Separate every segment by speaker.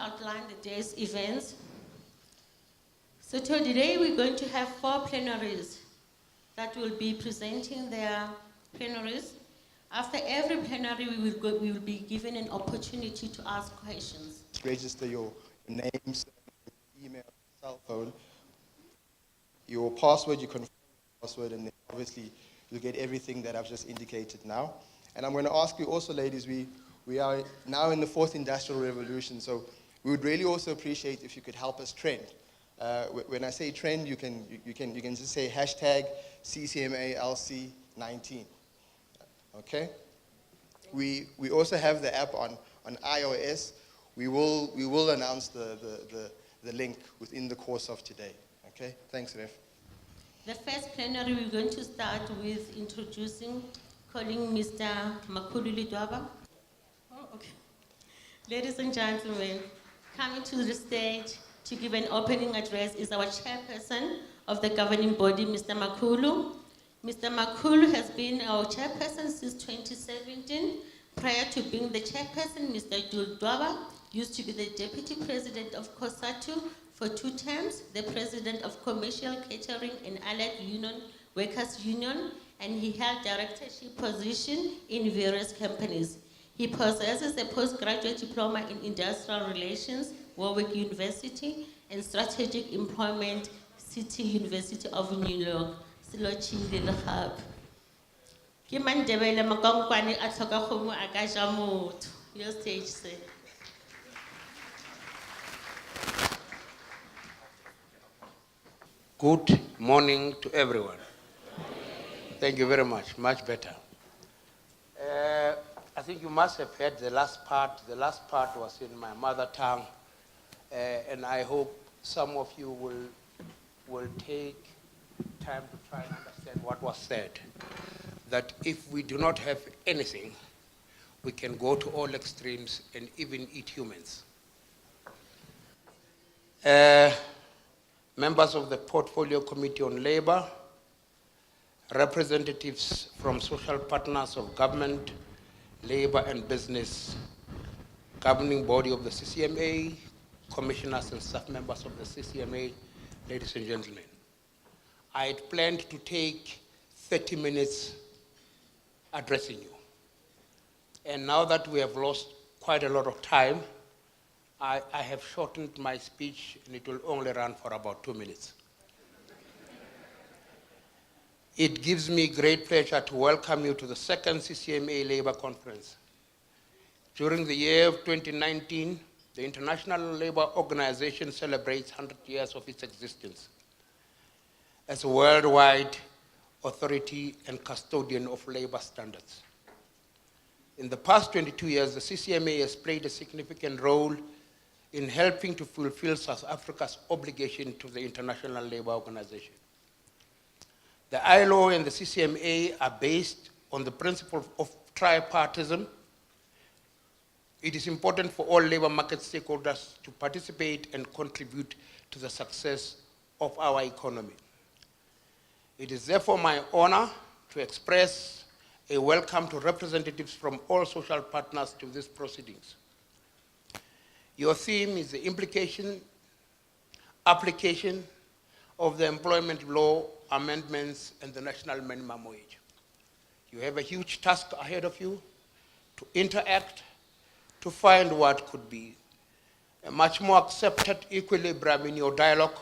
Speaker 1: outline the day's events. So today we're going to have 4 plenaries that will be presenting their plenaries. After every plenary, we will be given an opportunity to ask questions.
Speaker 2: Register your names, email, cell phone, your password, you confirm your password, and then obviously you'll get everything that I've just indicated now. And I'm going to ask you also, ladies, we are now in the 4th industrial revolution, so we would really also appreciate if you could help us trend. When I say trend, you can just say hashtag CCMA LC19. Okay? We also have the app on iOS. We will announce the link within the course of today. Okay? Thanks, Ref.
Speaker 1: The first plenary, we're going to start with calling Mr. Makhulu Lidwaba. Oh, okay. Ladies and gentlemen, coming to the stage to give an opening address is our chairperson of the governing body, Mr. Makhulu. Mr. Makhulu has been our chairperson since 2017. Prior to being the chairperson, Mr. Dwaba used to be the deputy president of COSATU for 2 terms, the president of Commercial Catering and Allied Union Workers Union, and he held directorship position in various companies. He possesses a postgraduate diploma in industrial relations, Warwick University, and strategic employment, City University of New York. Silochile le gape. Ke Mandebele makwankwane a tlhoka kgomo a ka ja motho. Your stage, sir.
Speaker 3: Good morning to everyone. Thank you very much, much better. I think you must have heard the last part. The last part was in my mother tongue, and I hope some of you will take time to try and understand what was said. That if we do not have anything, we can go to all extremes and even eat humans. Members of the Portfolio Committee on Labor, representatives from social partners of government, labor and business, governing body of the CCMA, commissioners and staff members of the CCMA, ladies and gentlemen. I had planned to take 30 minutes addressing you. And now that we have lost quite a lot of time, I have shortened my speech and it will only run for about 2 minutes. It gives me great pleasure to welcome you to the 2nd CCMA Labour Conference. During the year of 2019, the International Labour Organization celebrates 100 years of its existence as a worldwide authority and custodian of labor standards. In the past 22 years, the CCMA has played a significant role in helping to fulfill South Africa's obligation to the International Labour Organization. The ILO and the CCMA are based on the principle of tripartism. It is important for all labor market stakeholders to participate and contribute to the success of our economy. It is therefore my honor to express a welcome to representatives from all social partners to these proceedings. Your theme is the application of the employment law amendments and the national minimum wage. You have a huge task ahead of you to interact, to find what could be a much more accepted equilibrium in your dialogue.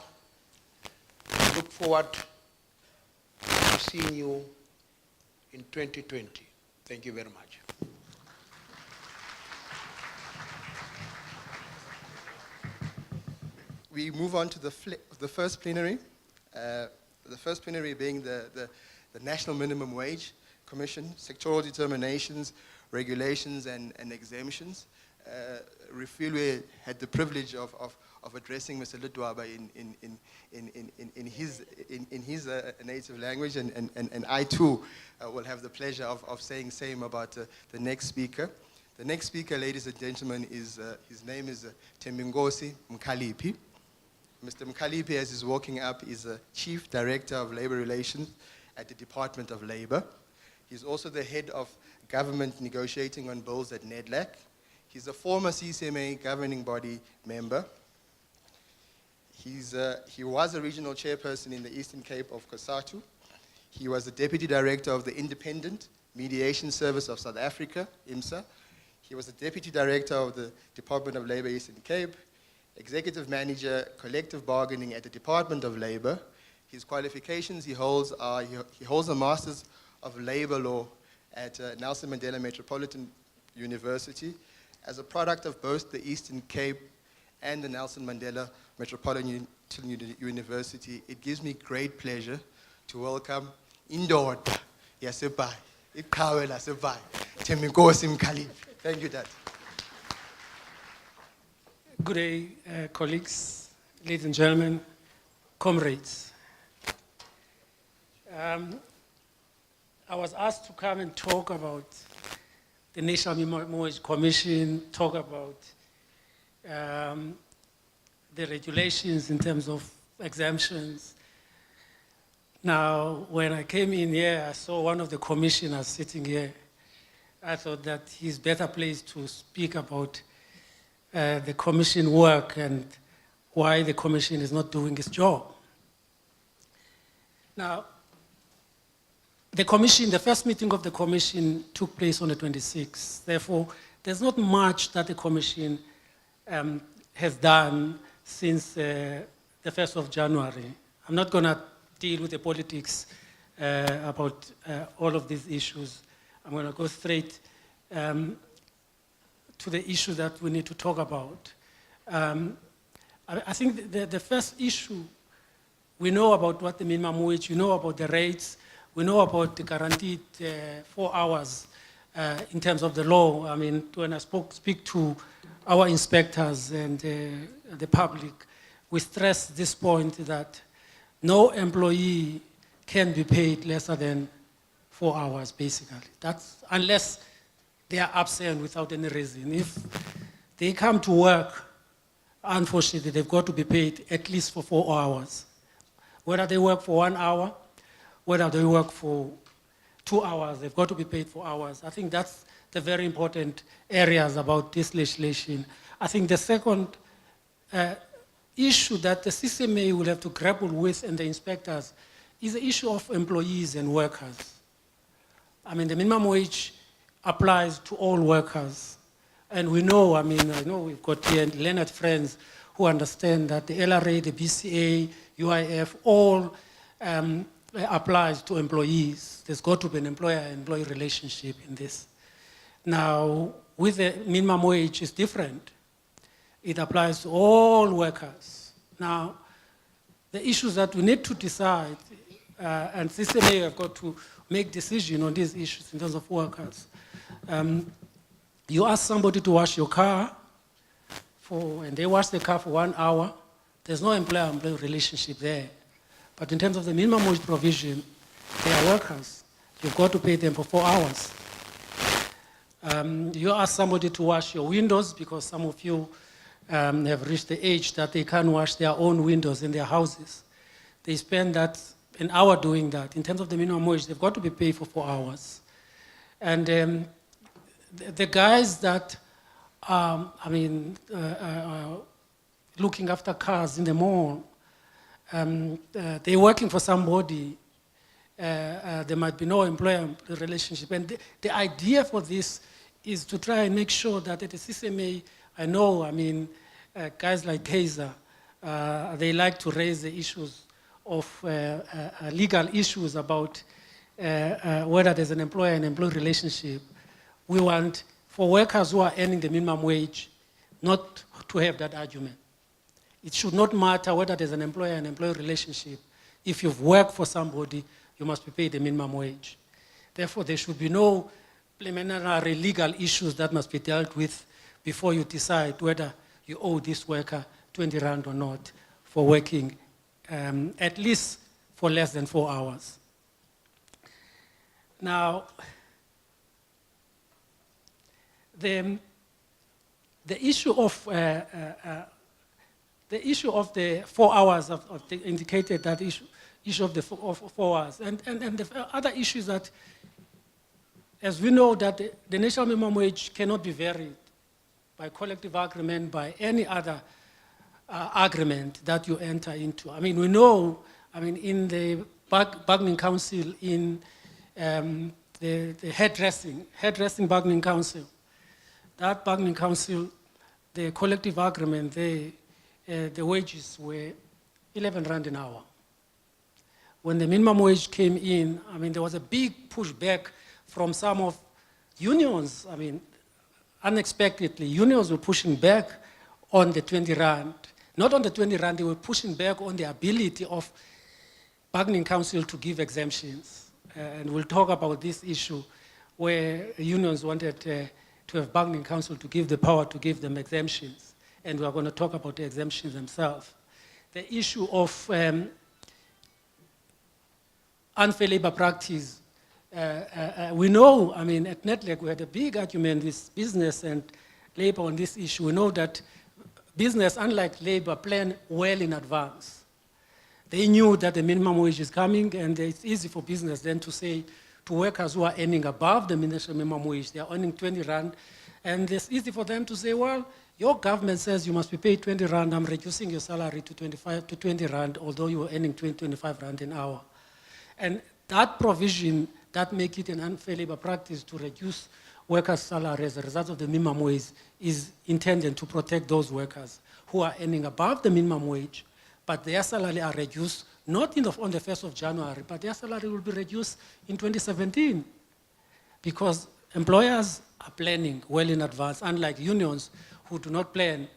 Speaker 3: I look forward to seeing you in 2020. Thank you very much.
Speaker 2: We move on to the first plenary. The first plenary being the National Minimum Wage Commission, sectoral determinations, regulations, and exemptions. Refilwe had the privilege of addressing Mr. Lidwaba in his native language, and I too will have the pleasure of saying same about the next speaker. The next speaker, ladies and gentlemen, is his name is Thembinkosi Mkhaliphi. Mr. Mkhaliphi, as he's walking up, is a Chief Director of Labor Relations at the Department of Labor. He's also the head of government negotiating on bills at NEDLAC. He's a former CCMA governing body member. He was a regional chairperson in the Eastern Cape of COSATU. He was the deputy director of the Independent Mediation Service of South Africa, IMSA. He was the deputy director of the Department of Labor Eastern Cape, executive manager, collective bargaining at the Department of Labor. His qualifications, he holds a Master's of Labor Law at Nelson Mandela Metropolitan University as a product of both the Eastern Cape and the Nelson Mandela Metropolitan University. It gives me great pleasure to welcome Indoda Yasebai, Iqhawe lasebai, Thembinkosi Mkhaliphi. Thank you, Dad.
Speaker 4: Good day, colleagues, ladies and gentlemen, comrades. I was asked to come and talk about the National Minimum Wage Commission, talk about the regulations in terms of exemptions. Now, when I came in here, I saw one of the commissioners sitting here. I thought that he's better placed to speak about the commission work and why the commission is not doing its job. Now, the first meeting of the commission took place on the 26th. Therefore, there's not much that the commission has done since the 1st of January. I'm not going to deal with the politics about all of these issues. I'm going to go straight to the issue that we need to talk about. I think the first issue, we know about what the minimum wage, we know about the rates, we know about the guaranteed 4 hours in terms of the law. I mean, when I speak to our inspectors and the public, we stress this point that no employee can be paid lesser than 4 hours, basically. That's unless they are absent without any reason. If they come to work, unfortunately, they've got to be paid at least for 4 hours. Whether they work for 1 hour, whether they work for 2 hours, they've got to be paid for hours. I think that's the very important areas about this legislation. I think the second issue that the CCMA will have to grapple with and the inspectors is the issue of employees and workers. I mean, the minimum wage applies to all workers. And we know, I know we've got here learned friends who understand that the LRA, the BCA, UIF, all applies to employees. There's got to be an employer-employee relationship in this. Now, with the minimum wage, it's different. It applies to all workers. Now, the issues that we need to decide, and CCMA have got to make decision on these issues in terms of workers. You ask somebody to wash your car, and they wash the car for 1 hour, there's no employer-employee relationship there. But in terms of the minimum wage provision, they are workers. You've got to pay them for 4 hours. You ask somebody to wash your windows because some of you have reached the age that they can't wash their own windows in their houses. They spend an hour doing that. In terms of the minimum wage, they've got to be paid for 4 hours. And the guys that, looking after cars in the mall, they're working for somebody. There might be no employer relationship. And the idea for this is to try and make sure that at the CCMA, I know, guys like Kaiser, they like to raise the issues of legal issues about whether there's an employer and employee relationship. We want, for workers who are earning the minimum wage, not to have that argument. It should not matter whether there's an employer and employee relationship. If you've worked for somebody, you must be paid the minimum wage. Therefore, there should be no preliminary legal issues that must be dealt with before you decide whether you owe this worker 20 rand or not for working at least for less than 4 hours. Now, the issue of the 4 hours of the indicated that issue of the 4 hours, and the other issues that, as we know, that the national minimum wage cannot be varied by collective agreement, by any other agreement that you enter into. I mean, we know, I mean, in the bargaining council, in the hairdressing bargaining council, that bargaining council, the collective agreement, the wages were 11 rand an hour. When the minimum wage came in, I mean, there was a big pushback from some of unions. I mean, unexpectedly, unions were pushing back on the 20 rand. Not on the 20 rand, they were pushing back on the ability of bargaining council to give exemptions. And we'll talk about this issue where unions wanted to have bargaining council to give the power to give them exemptions. And we are going to talk about the exemptions themselves. The issue of unfair labor practice, we know, I mean, at Netlec we had a big argument with business and labor on this issue. We know that business, unlike labor, plan well in advance. They knew that the minimum wage is coming, and it's easy for business then to say to workers who are earning above the minimum wage, they are earning 20 rand, and it's easy for them to say, well, your government says you must be paid 20 rand, I'm reducing your salary to 20 rand, although you are earning 25 rand an hour. And that provision, that make it an unfair labor practice to reduce workers' salary as a result of the minimum wage is intended to protect those workers who are earning above the minimum wage, but their salary are reduced, not on the 1st of January, but their salary will be reduced in 2017 because employers are planning well in advance, unlike unions who do not plan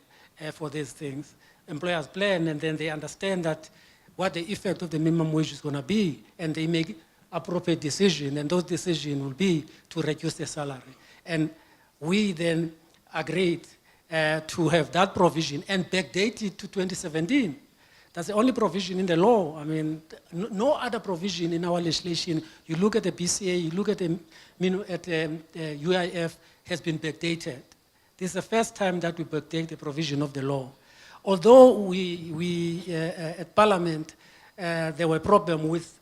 Speaker 4: for these things. Employers plan and then they understand that what the effect of the minimum wage is going to be, and they make appropriate decision, and those decisions will be to reduce the salary. And we then agreed to have that provision and backdate it to 2017. That's the only provision in the law. I mean, no other provision in our legislation. You look at the BCA, you look at the UIF, has been backdated. This is the first time that we backdate the provision of the law. Although we at Parliament, there were problems with,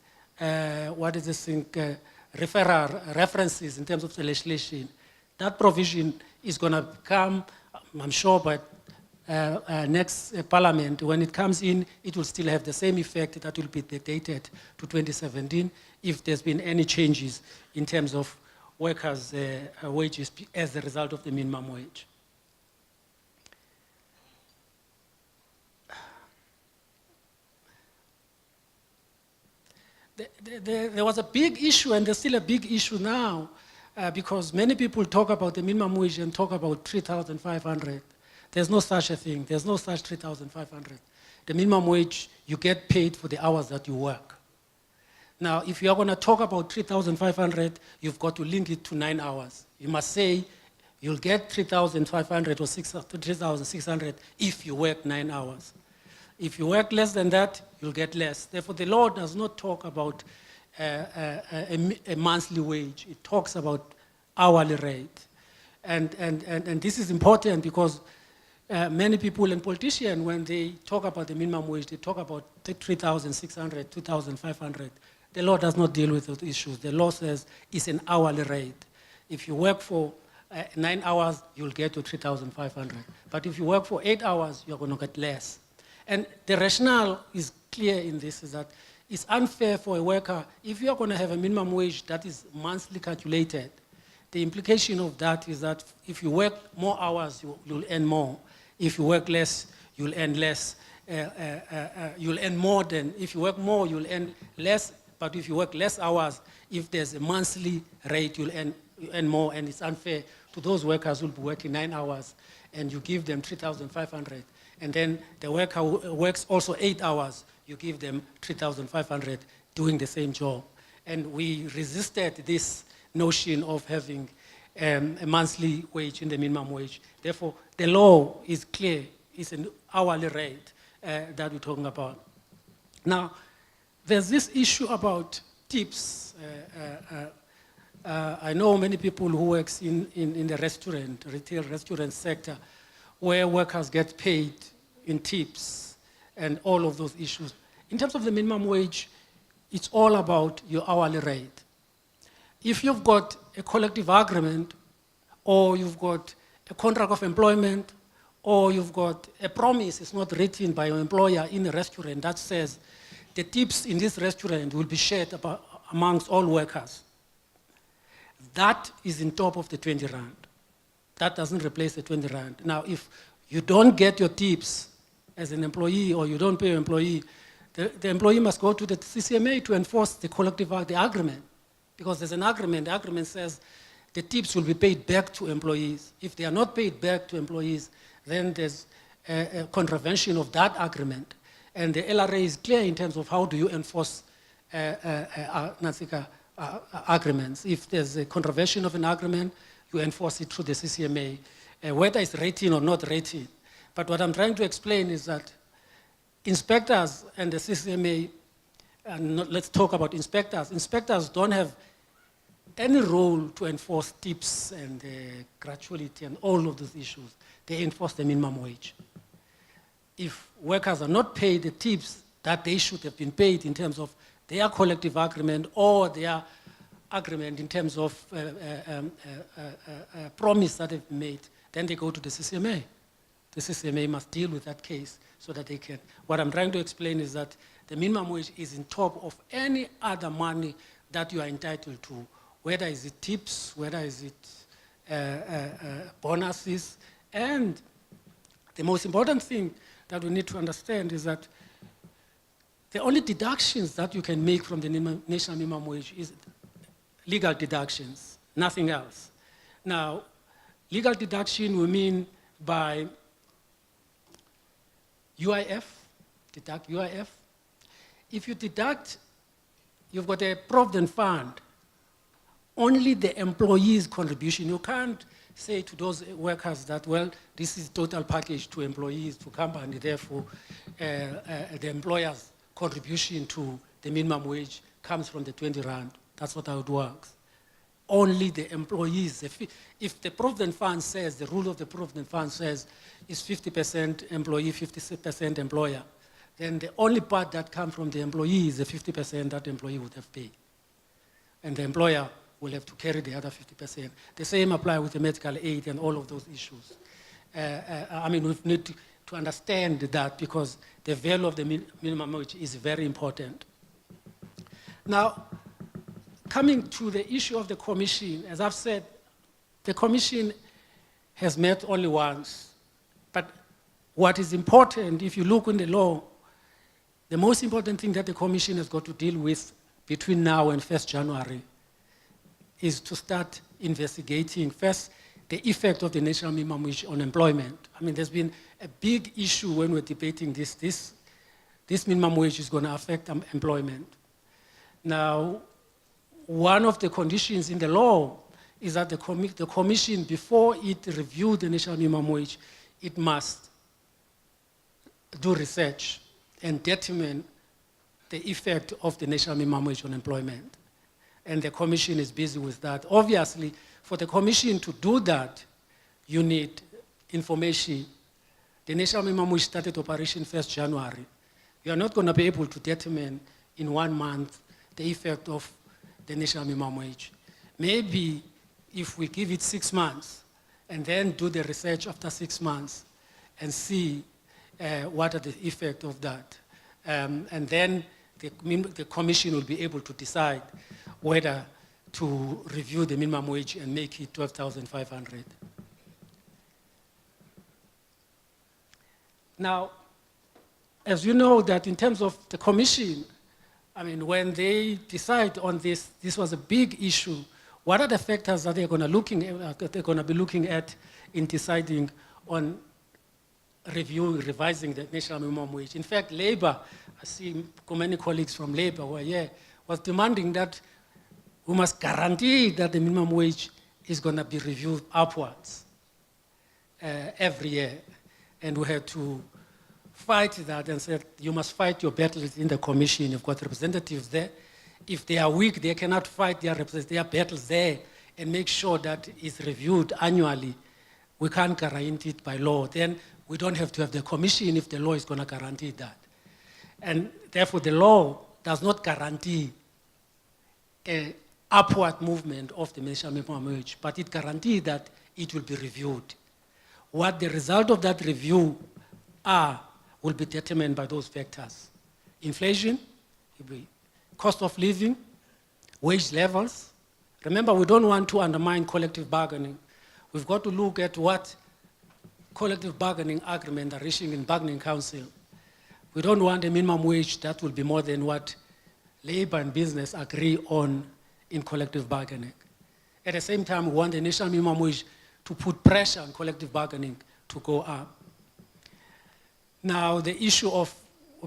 Speaker 4: references in terms of the legislation. That provision is going to come, I'm sure, by next Parliament. When it comes in, it will still have the same effect that will be backdated to 2017 if there's been any changes in terms of workers' wages as a result of the minimum wage. There was a big issue, and there's still a big issue now, because many people talk about the minimum wage and talk about 3,500. There's no such a thing. There's no such 3,500. The minimum wage, you get paid for the hours that you work. Now, if you are going to talk about 3,500, you've got to link it to 9 hours. You must say you'll get 3,500 or 3,600 if you work 9 hours. If you work less than that, you'll get less. Therefore, the law does not talk about a monthly wage. It talks about hourly rate. And this is important because many people and politicians, when they talk about the minimum wage, they talk about 3,600, 2,500. The law does not deal with those issues. The law says it's an hourly rate. If you work for 9 hours, you'll get to 3,500. But if you work for 8 hours, you're going to get less. And the rationale is clear in this, is that it's unfair for a worker, if you're going to have a minimum wage that is monthly calculated, the implication of that is that if you work more hours, you'll earn more. If you work less, you'll earn less. You'll earn more than, if you work more, you'll earn less, but if you work less hours, if there's a monthly rate, you'll earn more, and it's unfair to those workers who'll be working 9 hours, and you give them 3,500. And then the worker who works also 8 hours, you give them 3,500 doing the same job. And we resisted this notion of having a monthly wage in the minimum wage. Therefore, the law is clear. It's an hourly rate that we're talking about. Now, there's this issue about tips. I know many people who work in the retail restaurant sector, where workers get paid in tips and all of those issues. In terms of the minimum wage, it's all about your hourly rate. If you've got a collective agreement or you've got a contract of employment, or you've got a promise, it's not written by your employer in a restaurant that says the tips in this restaurant will be shared amongst all workers. That is on top of the 20 rand. That doesn't replace the 20 rand. Now, if you don't get your tips as an employee, or you don't pay your employee, the employee must go to the CCMA to enforce the collective the agreement. Because there's an agreement. The agreement says the tips will be paid back to employees. If they are not paid back to employees, then there's a contravention of that agreement. And the LRA is clear in terms of how do you enforce agreements. If there's a contravention of an agreement, you enforce it through the CCMA, whether it's rating or not rating. But what I'm trying to explain is that inspectors and the CCMA, and let's talk about inspectors. Inspectors don't have any role to enforce tips and gratuity and all of those issues. They enforce the minimum wage. If workers are not paid the tips that they should have been paid in terms of their collective agreement or their agreement in terms of promise that they've made, then they go to the CCMA. The CCMA must deal with that case so that they can. What I'm trying to explain is that the minimum wage is on top of any other money that you are entitled to, whether is it tips, whether is it bonuses. And the most important thing that we need to understand is that the only deductions that you can make from the national minimum wage is legal deductions, nothing else. Now, legal deduction we mean by UIF, deduct UIF. If you deduct, you've got a provident fund, only the employee's contribution. You can't say to those workers that, well, this is total package to employees, to company, therefore the employer's contribution to the minimum wage comes from the 20 rand. That's not how it works. Only the employees. If the provident fund says, the rule of the provident fund says is 50% employee, 50% employer, then the only part that comes from the employee is the 50% that the employee would have paid. And the employer will have to carry the other 50%. The same applies with the medical aid and all of those issues. I mean, we need to understand that because the value of the minimum wage is very important. Now, coming to the issue of the commission, as I've said, the commission has met only once. But what is important, if you look in the law, the most important thing that the commission has got to deal with between now and 1st January is to start investigating first the effect of the national minimum wage on employment. I mean, there's been a big issue when we're debating this. This minimum wage is going to affect employment. Now, one of the conditions in the law is that the commission, before it reviews the national minimum wage, it must do research and determine the effect of the national minimum wage on employment. And the commission is busy with that. Obviously, for the commission to do that, you need information. The national minimum wage started operation 1st January. You are not going to be able to determine in 1 month the effect of the national minimum wage. Maybe if we give it 6 months and then do the research after 6 months and see what are the effect of that. And then the commission will be able to decide whether to review the minimum wage and make it 12,500. Now, as you know that in terms of the commission, I mean, when they decide on this, this was a big issue. What are the factors that they're going to be looking at in deciding on revising the national minimum wage? In fact, Labour, I see many colleagues from Labour were here, was demanding that we must guarantee that the minimum wage is going to be reviewed upwards every year. And we had to fight that and said, you must fight your battles in the commission. You've got representatives there. If they are weak, they cannot fight their battles there and make sure that it's reviewed annually. We can't guarantee it by law. Then we don't have to have the commission if the law is going to guarantee that. And therefore, the law does not guarantee an upward movement of the national minimum wage, but it guarantees that it will be reviewed what the result of that review will be determined by those factors. Inflation, cost of living, wage levels. Remember, we don't want to undermine collective bargaining. We've got to look at what collective bargaining agreement are reaching in bargaining council. We don't want a minimum wage that will be more than what labor and business agree on in collective bargaining. At the same time, we want the national minimum wage to put pressure on collective bargaining to go up. Now, the issue of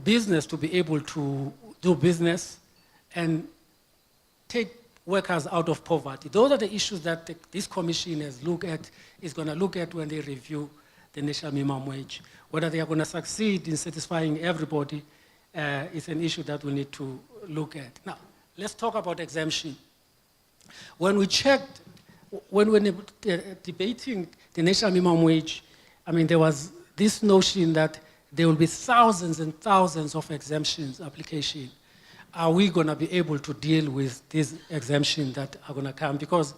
Speaker 4: business to be able to do business and take workers out of poverty. Those are the issues that this commission is going to look at when they review the national minimum wage. Whether they are going to succeed in satisfying everybody is an issue that we need to look at. Now, let's talk about exemption. When we checked, when we were debating the national minimum wage, I mean, there was this notion that there will be thousands and thousands of exemptions applications. Are we going to be able to deal with these exemptions that are going to come? Because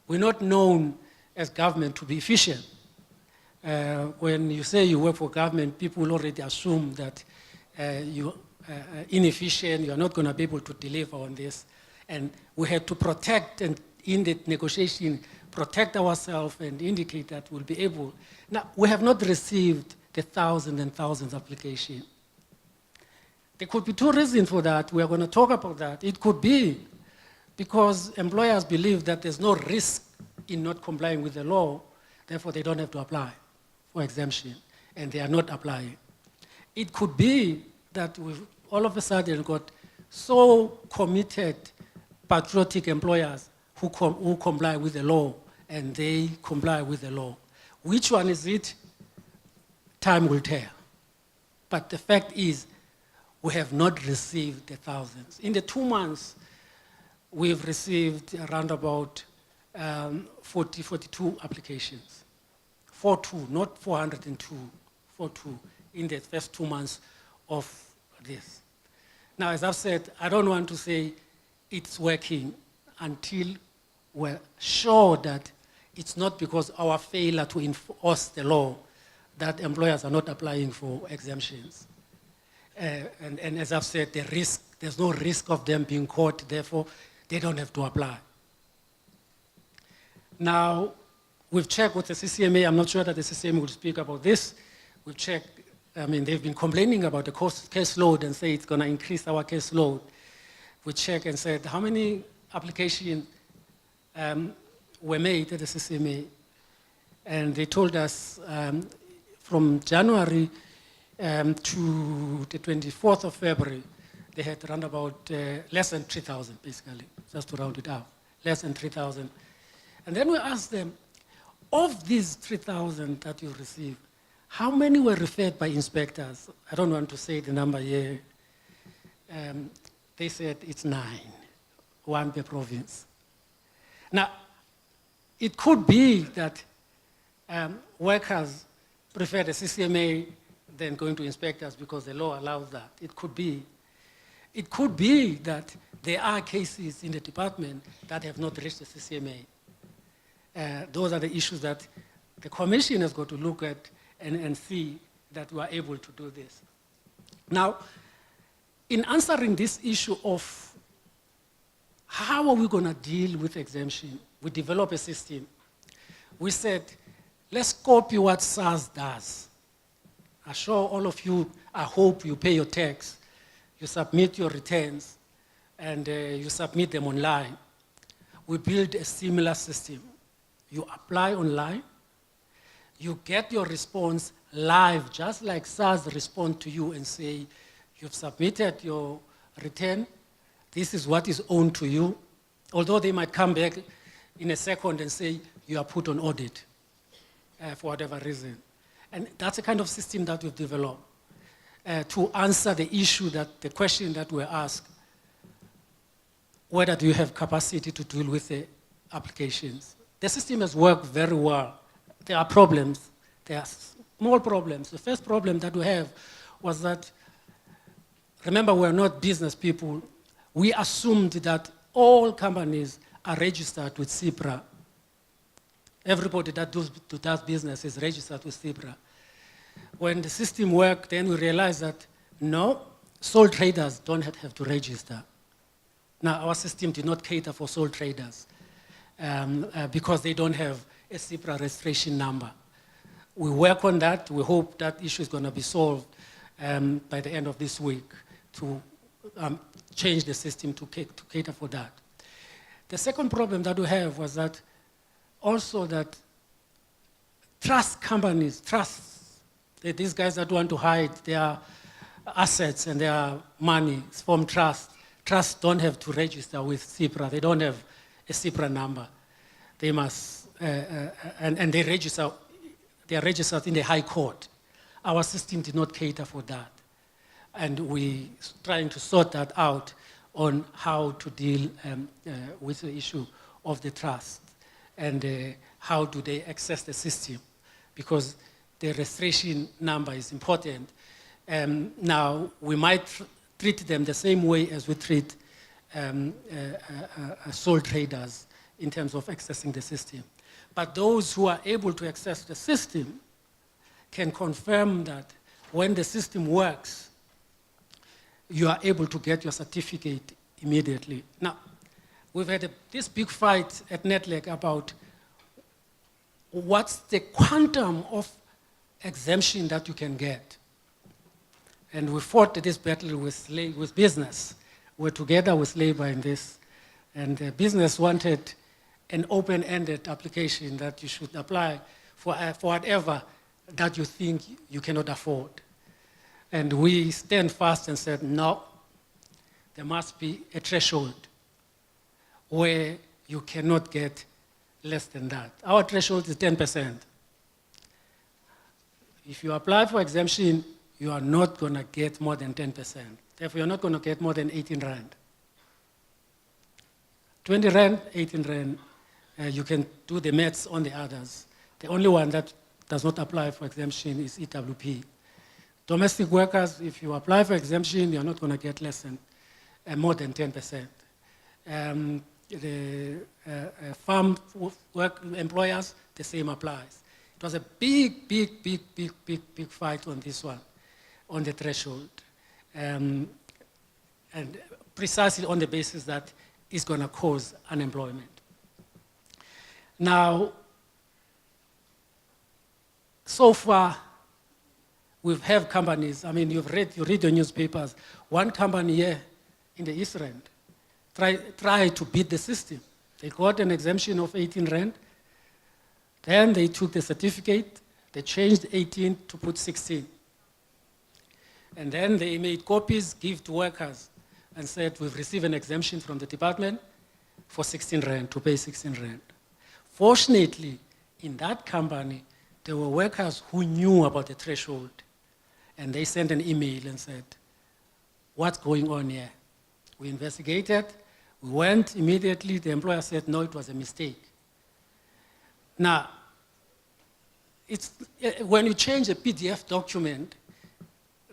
Speaker 4: we're not known as government to be efficient. When you say you work for government, people will already assume that you're inefficient, you're not going to be able to deliver on this. And we had to protect, and in the negotiation, protect ourselves and indicate that we'll be able. Now, we have not received the thousands and thousands of applications. There could be two reasons for that. We are going to talk about that. It could be because employers believe that there's no risk in not complying with the law, therefore they don't have to apply for exemption, and they are not applying. It could be that we've all of a sudden got so committed, patriotic employers who comply with the law, and they comply with the law. Which one is it? Time will tell. But the fact is, we have not received the thousands. In the 2 months, we've received around about 42 applications. 42, not 402, 42 in the first 2 months of this. Now, as I've said, I don't want to say it's working until we're sure that it's not because our failure to enforce the law that employers are not applying for exemptions. And as I've said, there's no risk of them being caught, therefore they don't have to apply. Now, we've checked with the CCMA. I'm not sure that the CCMA will speak about this. We've checked, I mean, they've been complaining about the caseload and say it's going to increase our caseload. We checked and said, how many applications were made at the CCMA? And they told us from January to the 24th of February, they had around about less than 3,000, basically, just to round it out, less than 3,000. And then we asked them, of these 3,000 that you received, how many were referred by inspectors? I don't want to say the number here. They said it's 9, 1 per province. Now, it could be that workers prefer the CCMA than going to inspectors because the law allows that. It could be. It could be that there are cases in the department that have not reached the CCMA. Those are the issues that the commission has got to look at and see that we are able to do this. Now, in answering this issue of how are we going to deal with exemption, we develop a system. We said, let's copy what SARS does. I assure all of you, I hope you pay your tax, you submit your returns, and you submit them online. We build a similar system. You apply online, you get your response live, just like SARS respond to you and say, you've submitted your return, this is what is owed to you. Although they might come back in a second and say, you are put on audit for whatever reason. And that's the kind of system that we've developed to answer the issue the question that we're asked, whether do you have capacity to deal with the applications. The system has worked very well. There are problems. There are small problems. The first problem that we have was that, remember, we're not business people. We assumed that all companies are registered with CIPRA. Everybody that does business is registered with CIBRA. When the system worked, then we realized that no, sole traders don't have to register. Now, our system did not cater for sole traders because they don't have a CIBRA registration number. We work on that. We hope that issue is going to be solved by the end of this week to change the system to cater for that. The second problem that we have was that also that trust companies, these guys that want to hide their assets and their money from trusts don't have to register with CIBRA. They don't have a CIBRA number. They must, and they are registered in the High Court. Our system did not cater for that. And we trying to sort that out on how to deal with the issue of the trust and how do they access the system, because the registration number is important. Now, we might treat them the same way as we treat sole traders in terms of accessing the system. But those who are able to access the system can confirm that when the system works, you are able to get your certificate immediately. Now, we've had this big fight at NetLeg about what's the quantum of exemption that you can get. And we fought this battle with business. We're together with labor in this. And business wanted an open-ended application that you should apply for whatever that you think you cannot afford. And we stand fast and said, no, there must be a threshold where you cannot get less than that. Our threshold is 10%. If you apply for exemption, you are not going to get more than 10%. Therefore, you're not going to get more than 18 Rand. 20 Rand, 18 Rand, you can do the maths on the others. The only one that does not apply for exemption is EWP. Domestic workers, if you apply for exemption, you're not going to get less than, more than 10%. The farm work employers, the same applies. It was a big fight on this one, on the threshold. And precisely on the basis that it's going to cause unemployment. Now, so far, we have companies, I mean, you read the newspapers. One company here in the East Rand tried to beat the system. They got an exemption of 18 Rand. Then they took the certificate, they changed 18 to put 16. And then they made copies, give to workers, and said, we've received an exemption from the department for 16 Rand, to pay 16 Rand. Fortunately, in that company, there were workers who knew about the threshold. And they sent an email and said, what's going on here? We investigated, we went immediately, the employer said, no, it was a mistake. Now, when you change a PDF document,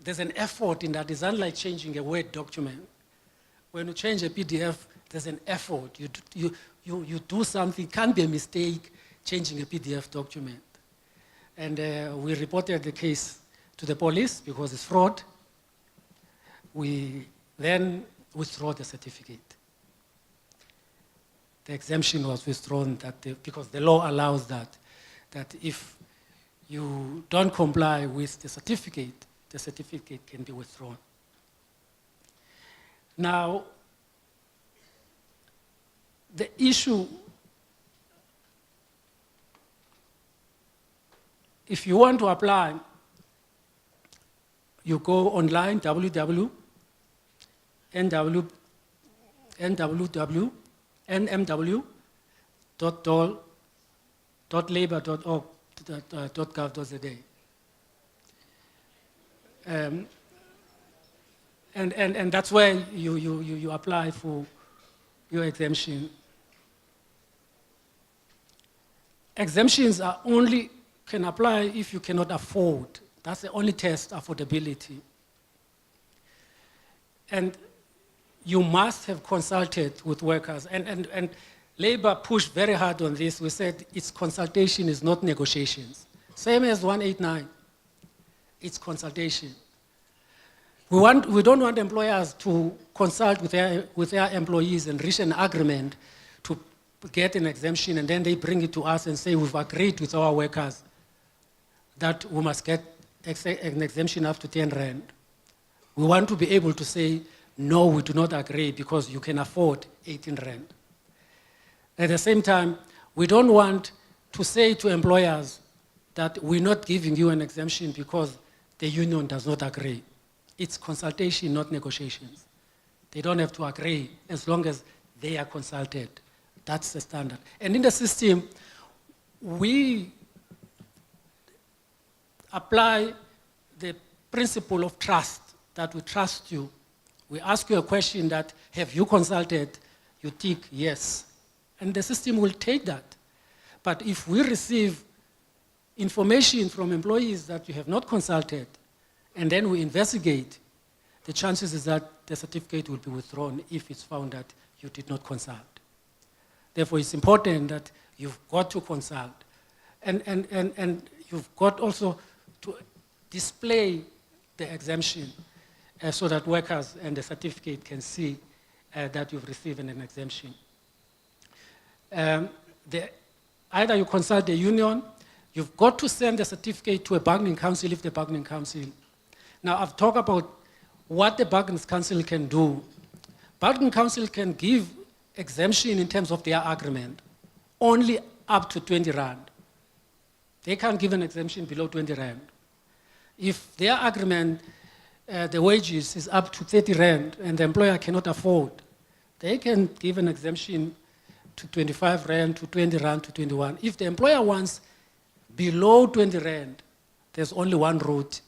Speaker 4: there's an effort in that. It's unlike changing a Word document. When you change a PDF, there's an effort. You do something, can't be a mistake changing a PDF document. And we reported the case to the police because it's fraud. We then withdraw the certificate. The exemption was withdrawn because the law allows that if you don't comply with the certificate can be withdrawn. Now, the issue, if you want to apply, you go online, nmw.labor.org.gov.za. And that's where you apply for your exemption. Exemptions can apply if you cannot afford. That's the only test, affordability. And you must have consulted with workers. And Labour pushed very hard on this. We said it's consultation, is not negotiations. Same as 189. It's consultation. We don't want employers to consult with their employees and reach an agreement to get an exemption, and then they bring it to us and say, we've agreed with our workers that we must get an exemption up to 10 rand. We want to be able to say, no, we do not agree because you can afford 18 rand. At the same time, we don't want to say to employers that we're not giving you an exemption because the union does not agree. It's consultation, not negotiations. They don't have to agree as long as they are consulted. That's the standard. And in the system, we apply the principle of trust, that we trust you. We ask you a question that, have you consulted? You tick yes. And the system will take that. But if we receive information from employees that you have not consulted, and then we investigate, the chances is that the certificate will be withdrawn if it's found that you did not consult. Therefore, it's important that you've got to consult. And you've got also to display the exemption so that workers and the certificate can see that you've received an exemption. Either you consult the union, you've got to send the certificate to a bargaining council if the bargaining council. Now, I've talked about what the bargaining council can do. Bargaining council can give exemption in terms of their agreement, only up to 20 rand. They can't give an exemption below 20 rand. If their agreement, the wages is up to 30 rand and the employer cannot afford, they can give an exemption to 25 rand, to 20 rand, to 21. If the employer wants below 20 rand, there's only one route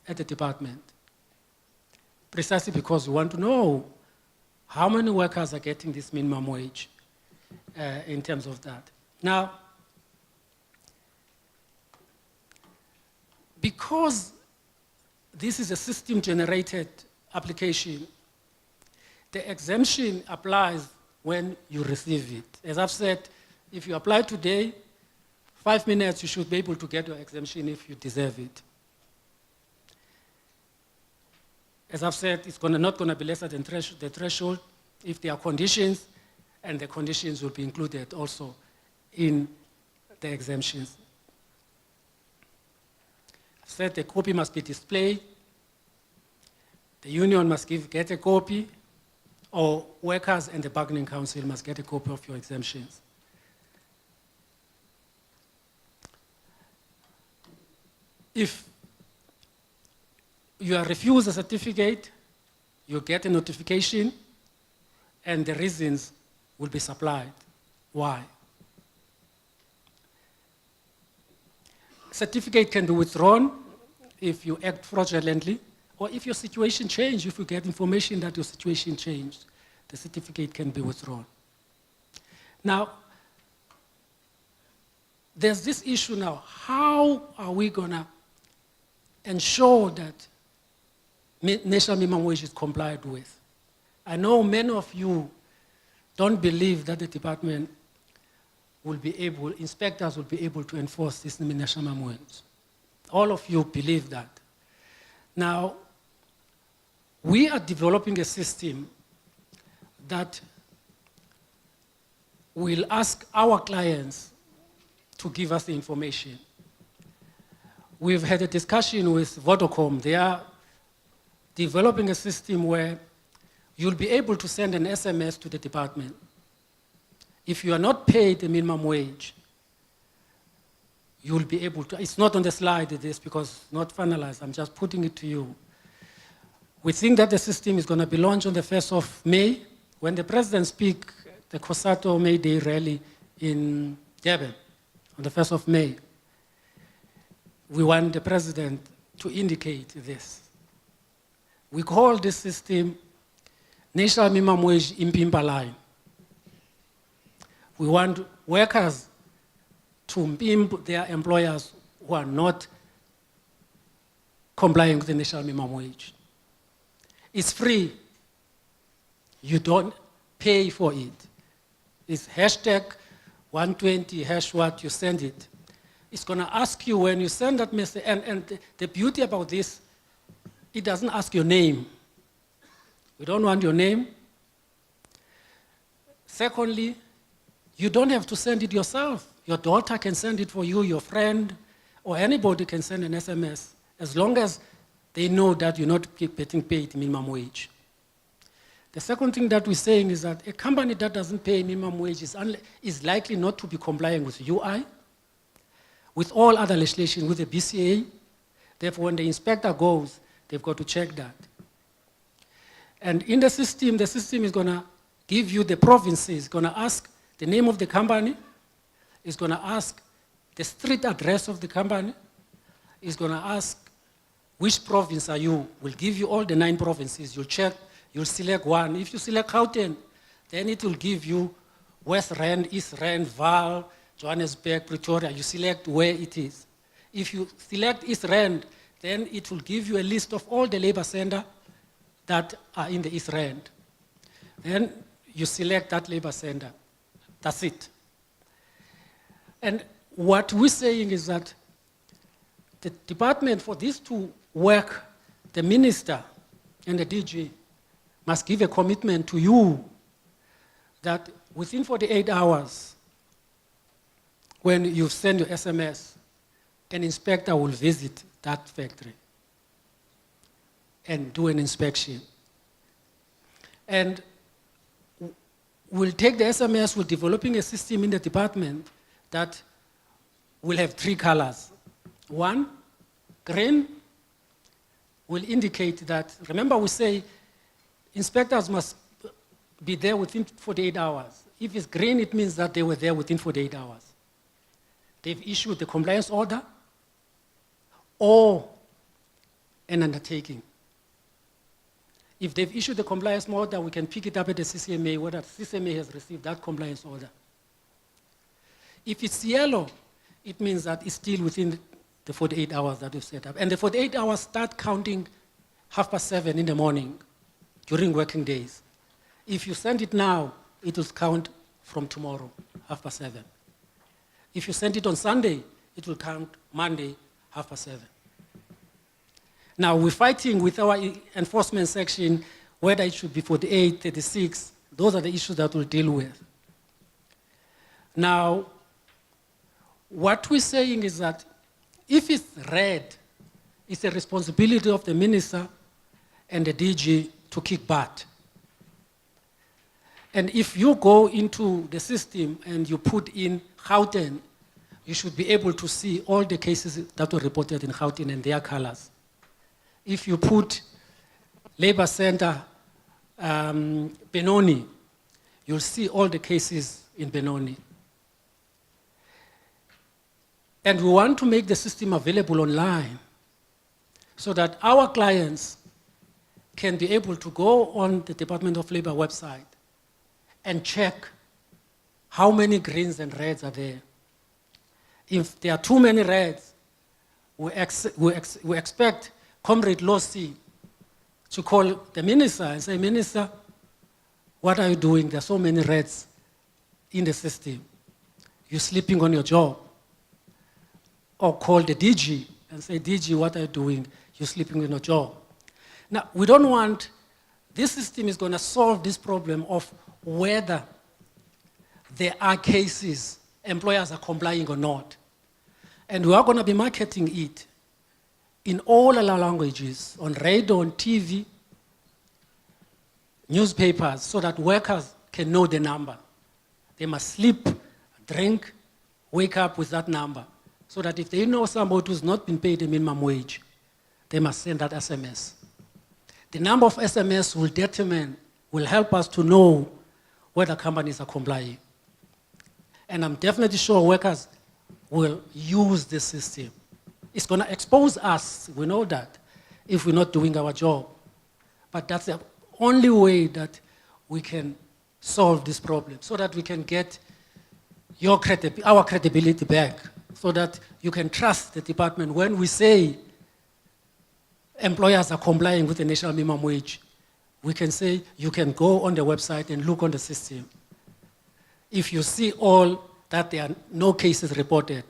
Speaker 4: at the department. Precisely because we want to know how many workers are getting this minimum wage in terms of that. Now, because this is a system-generated application, the exemption applies when you receive it. As I've said, if you apply today, 5 minutes, you should be able to get your exemption if you deserve it. As I've said, it's not going to be lesser than the threshold if there are conditions, and the conditions will be included also in the exemptions. I've said the copy must be displayed. The union must get a copy, or workers and the bargaining council must get a copy of your exemptions. If you are refused a certificate, you get a notification, and the reasons will be supplied. Why? Certificate can be withdrawn if you act fraudulently, or if your situation changed, if you get information that your situation changed, the certificate can be withdrawn. Now, there's this issue now. How are we going to ensure that national minimum wage is complied with? I know many of you don't believe that the department will be able, inspectors will be able to enforce this national minimum wage. All of you believe that. Now, we are developing a system that will ask our clients to give us the information. We've had a discussion with Vodacom. They are developing a system where you'll be able to send an SMS to the department. If you are not paid the minimum wage, you'll be able to, it's not on the slide, this, because it's not finalized, I'm just putting it to you. We think that the system is going to be launched on the 1st of May, when the president speaks the COSATU May Day rally in Durban, on the 1st of May. We want the president to indicate this. We call this system National Minimum Wage Impimpa Line. We want workers to pimp their employers who are not complying with the national minimum wage. It's free. You don't pay for it. It's hashtag 120, hash what, you send it. It's going to ask you when you send that message, and the beauty about this, it doesn't ask your name. We don't want your name. Secondly, you don't have to send it yourself. Your daughter can send it for you, your friend, or anybody can send an SMS, as long as they know that you're not getting paid minimum wage. The second thing that we're saying is that a company that doesn't pay minimum wage is likely not to be complying with UI, with all other legislation, with the BCA. Therefore, when the inspector goes, they've got to check that. And in the system is going to give you the provinces, going to ask the name of the company, it's going to ask the street address of the company, it's going to ask which province are you, will give you all the 9 provinces, you'll check, you'll select one. If you select Gauteng, then it will give you West Rand, East Rand, Vaal, Johannesburg, Pretoria, you select where it is. If you select East Rand, then it will give you a list of all the labor centers that are in the East Rand. Then you select that labor center. That's it. And what we're saying is that the department, for this to work, the minister and the DG must give a commitment to you that within 48 hours, when you send your SMS, an inspector will visit that factory and do an inspection. And we'll take the SMS, we're developing a system in the department that will have 3 colors. One, green, will indicate that, remember we say inspectors must be there within 48 hours. If it's green, it means that they were there within 48 hours. They've issued the compliance order or an undertaking. If they've issued the compliance order, we can pick it up at the CCMA, whether the CCMA has received that compliance order. If it's yellow, it means that it's still within the 48 hours that we've set up. And the 48 hours start counting 7:30 in the morning during working days. If you send it now, it will count from tomorrow, 7:30. If you send it on Sunday, it will count Monday, 7:30. Now, we're fighting with our enforcement section whether it should be 48, 36. Those are the issues that we'll deal with. Now, what we're saying is that if it's red, it's a responsibility of the minister and the DG to kick butt. And if you go into the system and you put in Gauteng, you should be able to see all the cases that were reported in Gauteng and their colors. If you put Labor Center Benoni, you'll see all the cases in Benoni. And we want to make the system available online so that our clients can be able to go on the Department of Labor website and check how many greens and reds are there. If there are too many reds, we expect Comrade Lossi to call the minister and say, Minister, what are you doing? There are so many reds in the system. You're sleeping on your job. Or call the DG and say, DG, what are you doing? You're sleeping on your job. Now, we don't want, this system is going to solve this problem of whether there are cases employers are complying or not. And we are going to be marketing it in all our languages, on radio, on TV, newspapers, so that workers can know the number. They must sleep, drink, wake up with that number, so that if they know somebody who's not been paid a minimum wage, they must send that SMS. The number of SMS will help us to know whether companies are complying. And I'm definitely sure workers will use this system. It's going to expose us, we know that, if we're not doing our job. But that's the only way that we can solve this problem, so that we can get our credibility back, so that you can trust the department when we say employers are complying with the national minimum wage. We can say you can go on the website and look on the system. If you see all that there are no cases reported,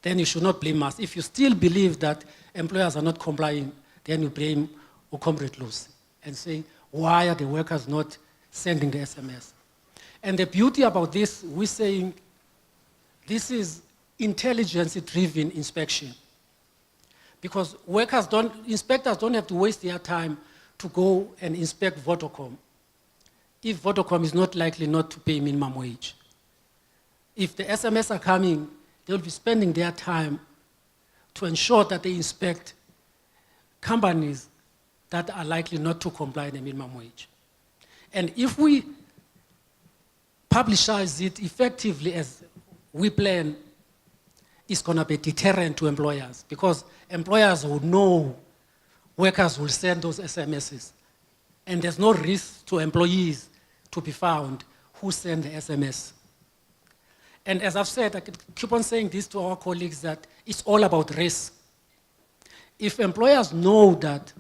Speaker 4: then you should not blame us. If you still believe that employers are not complying, then you blame Comrade Lucy and say, why are the workers not sending the SMS? And the beauty about this, we're saying this is intelligence-driven inspection. Because inspectors don't have to waste their time to go and inspect Vodacom if Vodacom is not likely not to pay minimum wage. If the SMS are coming, they'll be spending their time to ensure that they inspect companies that are likely not to comply with the minimum wage. And if we publicize it effectively as we plan, it's going to be a deterrent to employers, because employers will know workers will send those SMSs. And there's no risk to employees to be found who send the SMS. And as I've said, I keep on saying this to our colleagues, that it's all about risk. If employers know that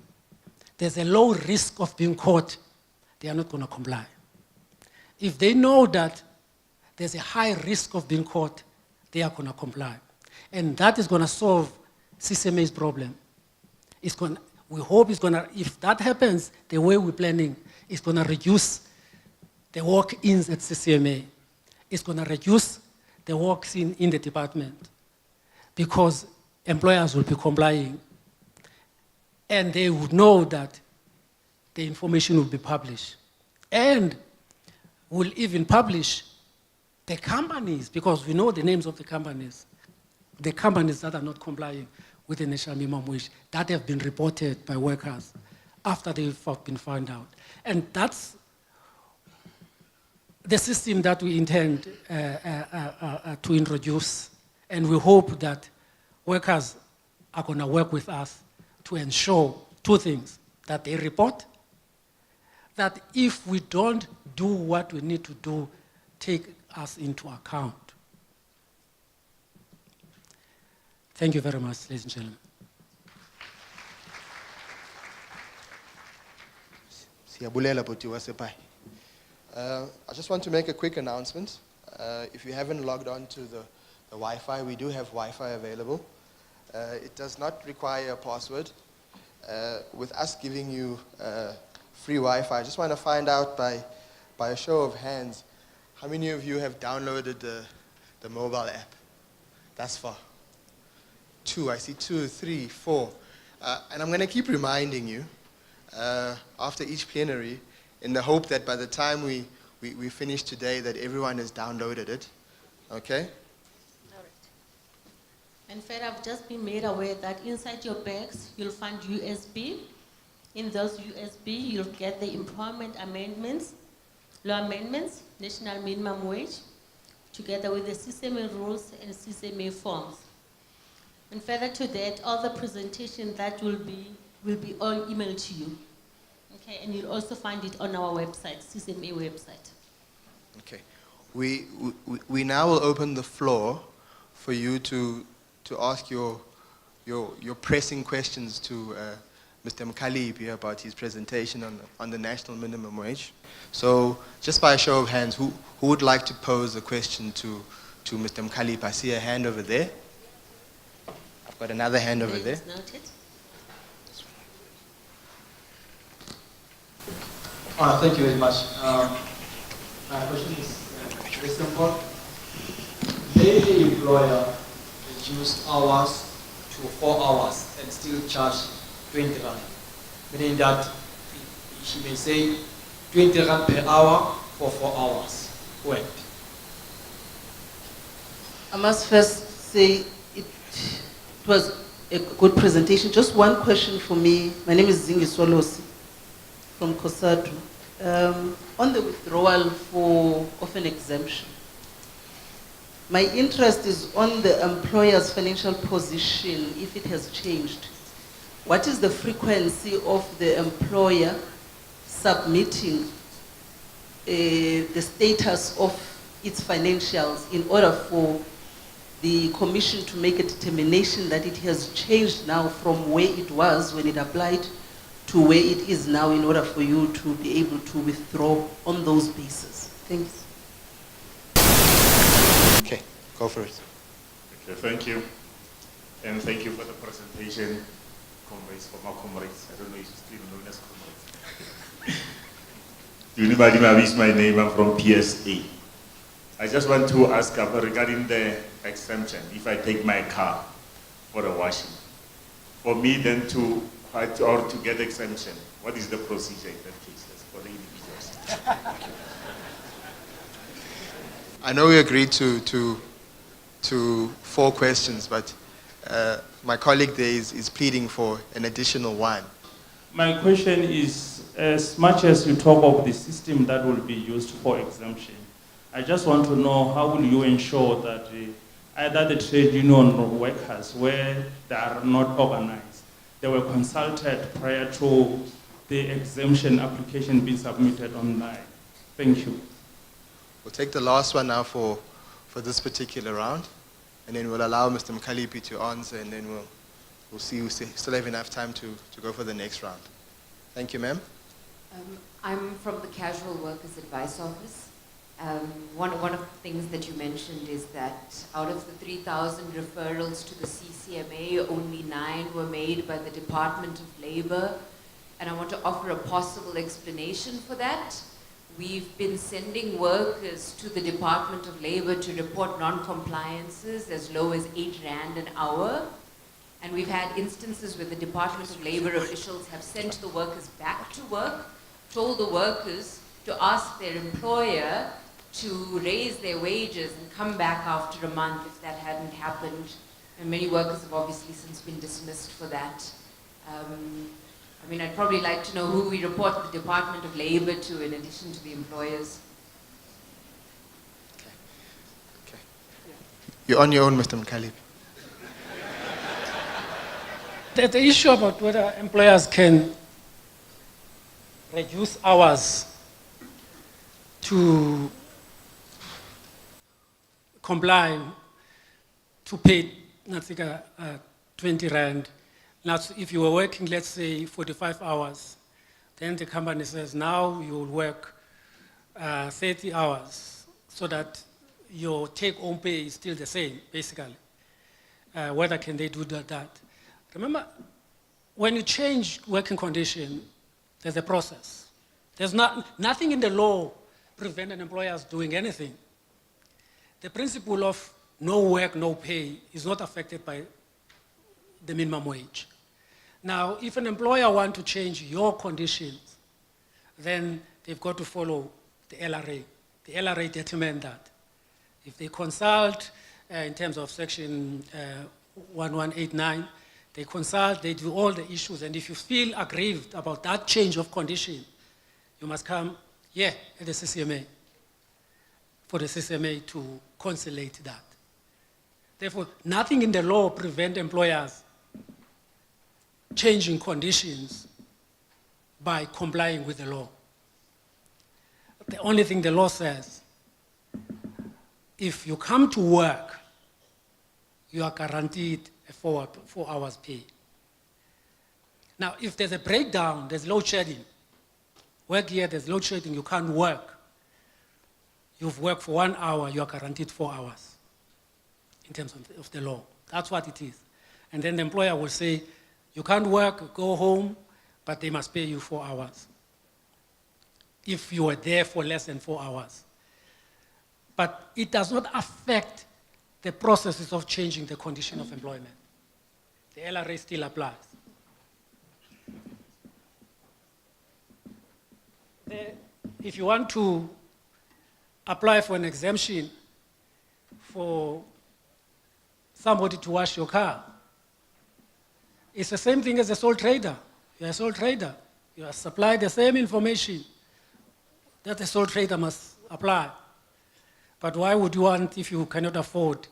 Speaker 4: there's a low risk of being caught, they are not going to comply. If they know that there's a high risk of being caught, they are going to comply. And that is going to solve CCMA's problem. We hope if that happens, the way we're planning, it's going to reduce the walk-ins at CCMA. It's going to reduce the walk-in in the department, because employers will be complying. And they would know that the information will be published. And we'll even publish the companies, because we know the names of the companies that are not complying with the national minimum wage, that have been reported by workers after they've been found out. And that's the system that we intend to introduce. And we hope that workers are going to work with us to ensure two things: that they report, that if we don't do what we need to do, take us into account. Thank you very much, ladies and gentlemen.
Speaker 2: Siyabulela bhuti wasePayi. I just want to make a quick announcement. If you haven't logged on to the Wi-Fi, we do have Wi-Fi available. It does not require a password. With us giving you free Wi-Fi, I just want to find out by a show of hands, how many of you have downloaded the mobile app thus far? 2, I see 2, 3, 4. And I'm going to keep reminding you after each plenary, in the hope that by the time we finish today, that everyone has downloaded it. Okay?
Speaker 1: All right. In fact, I've just been made aware that inside your bags, you'll find USB. In those USB, you'll get the employment amendments, law amendments, national minimum wage, together with the CCMA rules and CCMA forms. And further to that, all the presentation that will be all emailed to you. Okay, and you'll also find it on our website, CCMA website.
Speaker 2: Okay. We now will open the floor for you to ask your pressing questions to Mr. Mkhaliphi about his presentation on the national minimum wage. So, just by a show of hands, who would like to pose a question to Mr. Mkhaliphi? I see a hand over there. I've got another hand over there.
Speaker 1: Noted.
Speaker 5: Thank you very much. My question is very simple. May the employer reduce hours to 4 hours and still charge 20 rand, meaning that he may say 20 rand per hour for 4 hours worked?
Speaker 6: I must first say it was a good presentation. Just one question for me. My name is Zingi Swalosi from COSATU. On the withdrawal of an exemption, my interest is on the employer's financial position, if it has changed. What is the frequency of the employer submitting the status of its financials in order for the Commission to make a determination that it has changed now from where it was when it applied to where it is now, in order for you to be able to withdraw on those bases? Thanks.
Speaker 2: Go for it.
Speaker 7: Okay, thank you. And thank you for the presentation, comrades, former comrades. I don't know if you're still known as comrades. To anybody who has my name, I'm from PSA. I just want to ask regarding the exemption. If I take my car for the washing, for me then to get exemption, what is the procedure in that case? That's for the individuals.
Speaker 2: I know we agreed to 4 questions, but my colleague there is pleading for an additional 1.
Speaker 8: My question is, as much as you talk of the system that will be used for exemption, I just want to know how will you ensure that either the trade union workers, where they are not organized, they were consulted prior to the exemption application being submitted online. Thank you.
Speaker 2: We'll take the last one now for this particular round, and then we'll allow Mr. Mkalipi to answer, and then we'll see we still have enough time to go for the next round. Thank you, ma'am.
Speaker 9: I'm from the Casual Workers Advice Office. One of the things that you mentioned is that out of the 3,000 referrals to the CCMA, only 9 were made by the Department of Labor, and I want to offer a possible explanation for that. We've been sending workers to the Department of Labor to report non-compliances as low as 8 Rand an hour. And we've had instances where the Department of Labor officials have sent the workers back to work, told the workers to ask their employer to raise their wages and come back after a month if that hadn't happened. And many workers have obviously since been dismissed for that. I mean, I'd probably like to know who we report the Department of Labor to in addition to the employers.
Speaker 2: Okay. You're on your own, Mr. Mkalipi.
Speaker 4: The issue about whether employers can reduce hours to comply to pay 20 Rand. Now, if you were working, let's say, 45 hours, then the company says, now you will work 30 hours so that your take-home pay is still the same, basically. Whether can they do that? Remember, when you change working condition, there's a process. There's nothing in the law prevent an employer doing anything. The principle of no work, no pay is not affected by the minimum wage. Now, if an employer wants to change your conditions, then they've got to follow the LRA. The LRA determines that. If they consult in terms of section 1189, they consult, they do all the issues, and if you feel aggrieved about that change of condition, you must come here at the CCMA for the CCMA to conciliate that. Therefore, nothing in the law prevents employers changing conditions by complying with the law. The only thing the law says, if you come to work, you are guaranteed a 4 hours pay. Now, if there's a breakdown, there's load shedding. Work here, there's load shedding, you can't work. You've worked for 1 hour, you are guaranteed 4 hours in terms of the law. That's what it is. And then the employer will say, you can't work, go home, but they must pay you 4 hours if you were there for less than 4 hours. But it does not affect the processes of changing the condition of employment. The LRA still applies. If you want to apply for an exemption for somebody to wash your car, it's the same thing as a sole trader. You're a sole trader. You are supplied the same information that the sole trader must apply. But why would you want, if you cannot afford,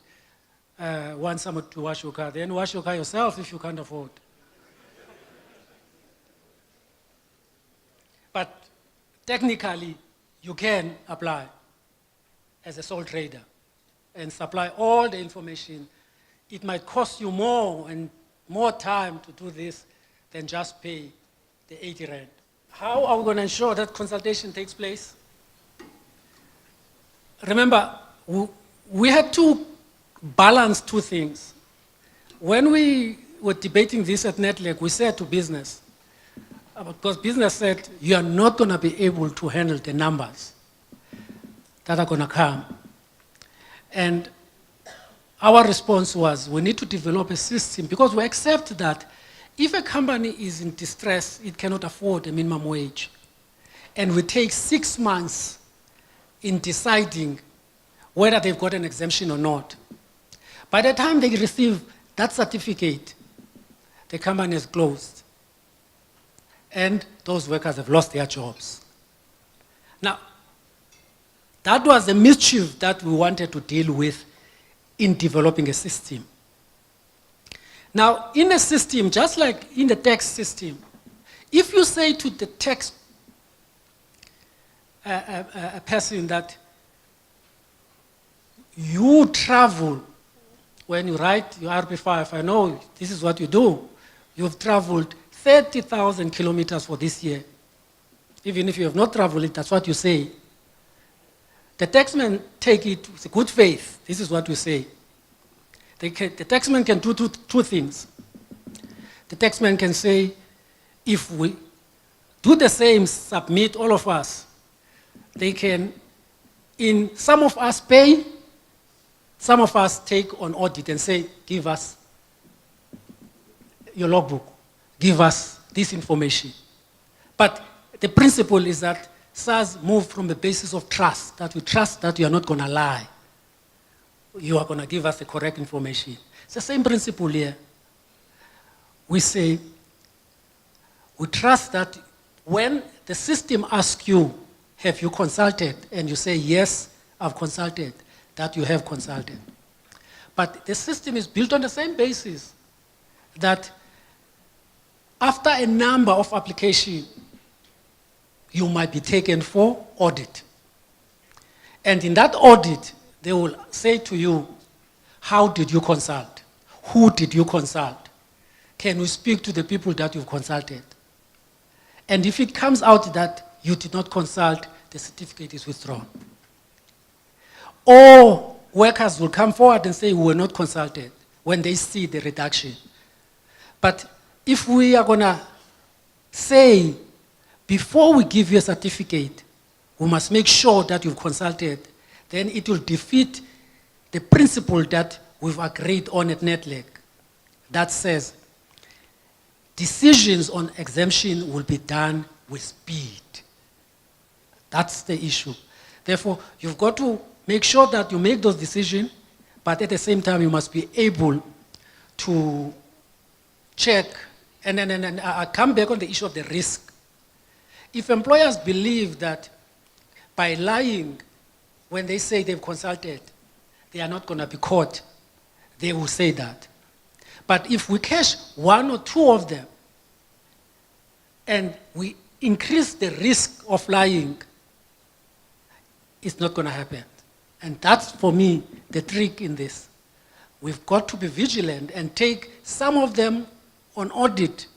Speaker 4: want someone to wash your car? Then wash your car yourself if you can't afford. But technically, you can apply as a sole trader and supply all the information. It might cost you more and more time to do this than just pay the 80 Rand. How are we going to ensure that consultation takes place? Remember, we had 2 balance two things. When we were debating this at Netleg, we said to business, because business said, you are not going to be able to handle the numbers that are going to come. And our response was, we need to develop a system, because we accept that if a company is in distress, it cannot afford a minimum wage. And we take 6 months in deciding whether they've got an exemption or not. By the time they receive that certificate, the company is closed. And those workers have lost their jobs. Now, that was the mischief that we wanted to deal with in developing a system. Now, in a system, just like in the tax system, if you say to the tax a person that you travel, when you write your RP5, I know this is what you do. You've traveled 30,000 kilometers for this year. Even if you have not traveled it, that's what you say. The taxmen take it with good faith. This is what we say. The taxman can do two things. The taxman can say, if we do the same, submit all of us, they can, in some of us pay, some of us take on audit and say, give us your logbook, give us this information. But the principle is that SARS moved from the basis of trust, that we trust that you are not going to lie. You are going to give us the correct information. It's the same principle here. We say, we trust that when the system asks you, have you consulted? And you say, yes, I've consulted, that you have consulted. But the system is built on the same basis, that after a number of applications, you might be taken for audit. And in that audit, they will say to you, how did you consult? Who did you consult? Can we speak to the people that you've consulted? And if it comes out that you did not consult, the certificate is withdrawn. Or workers will come forward and say, we were not consulted, when they see the reduction. But if we are going to say, before we give you a certificate, we must make sure that you've consulted, then it will defeat the principle that we've agreed on at Netleg that says decisions on exemption will be done with speed. That's the issue. Therefore, you've got to make sure that you make those decisions, but at the same time, you must be able to check. And I come back on the issue of the risk. If employers believe that by lying, when they say they've consulted, they are not going to be caught, they will say that. But if we catch one or two of them, and we increase the risk of lying, it's not going to happen. And that's, for me, the trick in this. We've got to be vigilant and take some of them on audit,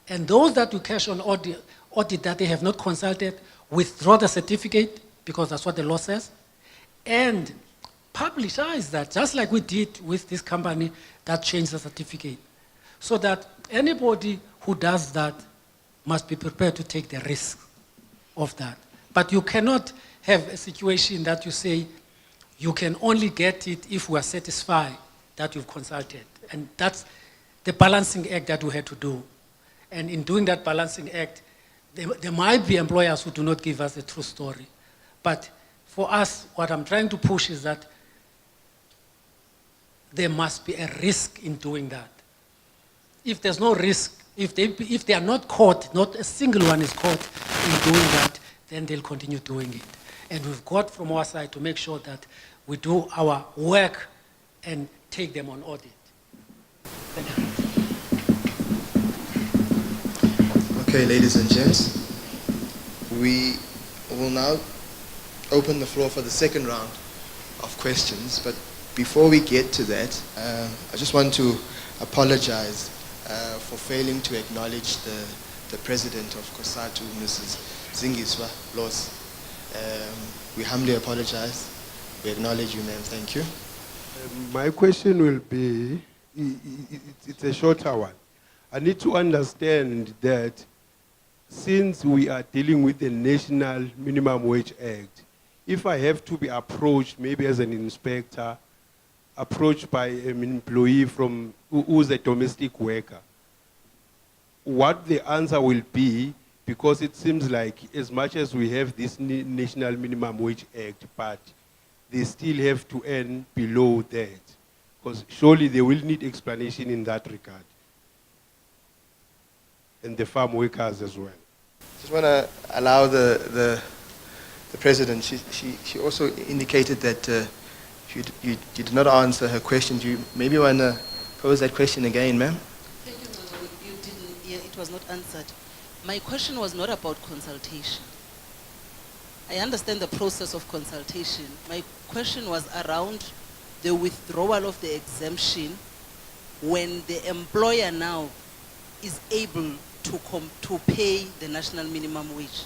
Speaker 4: and those that we catch on audit that they have not consulted, withdraw the certificate, because that's what the law says, and publicize that, just like we did with this company that changed the certificate, so that anybody who does that must be prepared to take the risk of that. But you cannot have a situation that you say you can only get it if we are satisfied that you've consulted. And that's the balancing act that we had to do. And in doing that balancing act, there might be employers who do not give us a true story. But for us, what I'm trying to push is that there must be a risk in doing that. If there's no risk, if they are not caught, not a single one is caught in doing that, then they'll continue doing it. And we've got from our side to make sure that we do our work and take them on audit. Thank you.
Speaker 2: Okay, ladies and gents, we will now open the floor for the second round of questions. But before we get to that, I just want to apologize for failing to acknowledge the president of COSATU, Mrs. Zingiswa Loss. We humbly apologize. We acknowledge you, ma'am. Thank you.
Speaker 10: My question will be, it's a shorter one. I need to understand that since we are dealing with the National Minimum Wage Act, if I have to be approached, maybe as an inspector, approached by an employee who's a domestic worker, what the answer will be, because it seems like as much as we have this National Minimum Wage Act, but they still have to earn below that. Because surely they will need explanation in that regard. And the farm workers as well.
Speaker 2: Just want to allow the President, she also indicated that you did not answer her question. Do you maybe want to pose that question again, ma'am?
Speaker 6: Thank you, Mama. You didn't, yeah, it was not answered. My question was not about consultation. I understand the process of consultation. My question was around the withdrawal of the exemption when the employer now is able to pay the national minimum wage.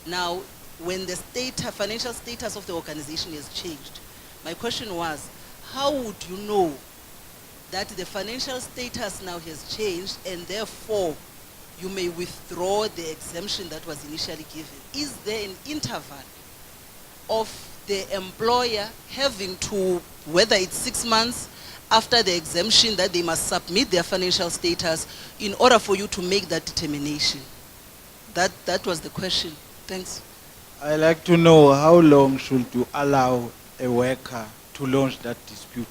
Speaker 6: Now, when the financial status of the organization has changed, my question was, how would you know that the financial status now has changed and therefore you may withdraw the exemption that was initially given? Is there an interval of the employer having to, whether it's 6 months after the exemption, that they must submit their financial status in order for you to make that determination? That was the question. Thanks.
Speaker 11: I'd like to know how long should you allow a worker to launch that dispute?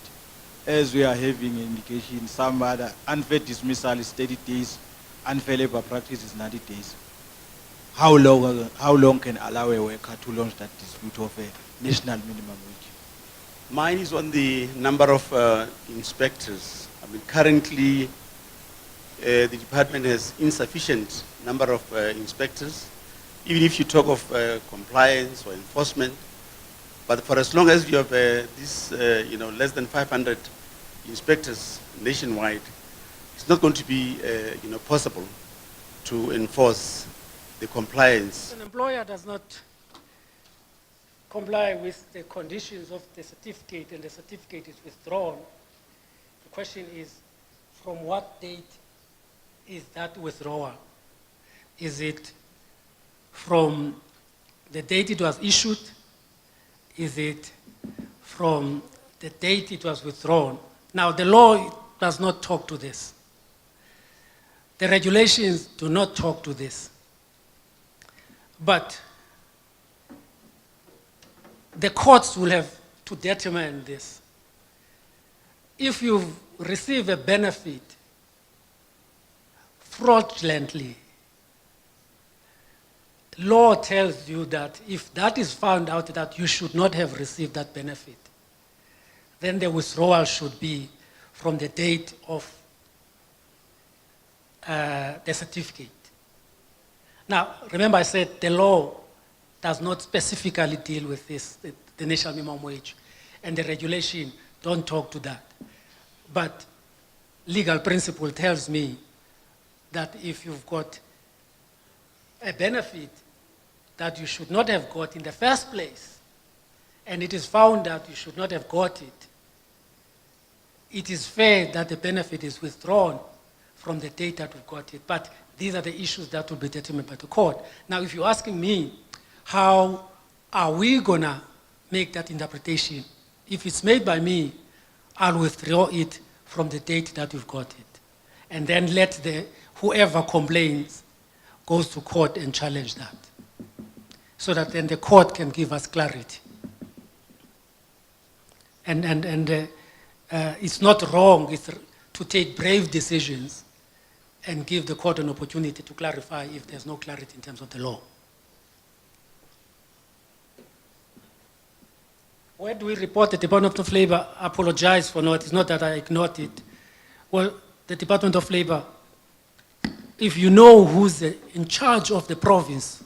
Speaker 11: As we are having indication, some other unfair dismissal is 30 days, unfair labor practice is 90 days. How long can allow a worker to launch that dispute of a national minimum wage?
Speaker 12: Mine is on the number of inspectors. I mean, currently, the department has insufficient number of inspectors. Even if you talk of compliance or enforcement, but for as long as you have this, less than 500 inspectors nationwide, it's not going to be, possible to enforce the compliance.
Speaker 4: An employer does not comply with the conditions of the certificate and the certificate is withdrawn. The question is, from what date is that withdrawal? Is it from the date it was issued? Is it from the date it was withdrawn? Now, the law does not talk to this. The regulations do not talk to this. But the courts will have to determine this. If you receive a benefit fraudulently, law tells you that if that is found out that you should not have received that benefit, then the withdrawal should be from the date of the certificate. Now, remember I said the law does not specifically deal with this, the national minimum wage, and the regulation don't talk to that. But legal principle tells me that if you've got a benefit that you should not have got in the first place, and it is found that you should not have got it, it is fair that the benefit is withdrawn from the date that we got it. But these are the issues that will be determined by the court. Now, if you're asking me, how are we going to make that interpretation? If it's made by me, I'll withdraw it from the date that we've got it. And then let whoever complains goes to court and challenge that. So that then the court can give us clarity. And it's not wrong to take brave decisions and give the court an opportunity to clarify if there's no clarity in terms of the law. Where do we report the Department of Labor? I apologize for it's not that I ignored it. Well, the Department of Labor, if you know who's in charge of the province,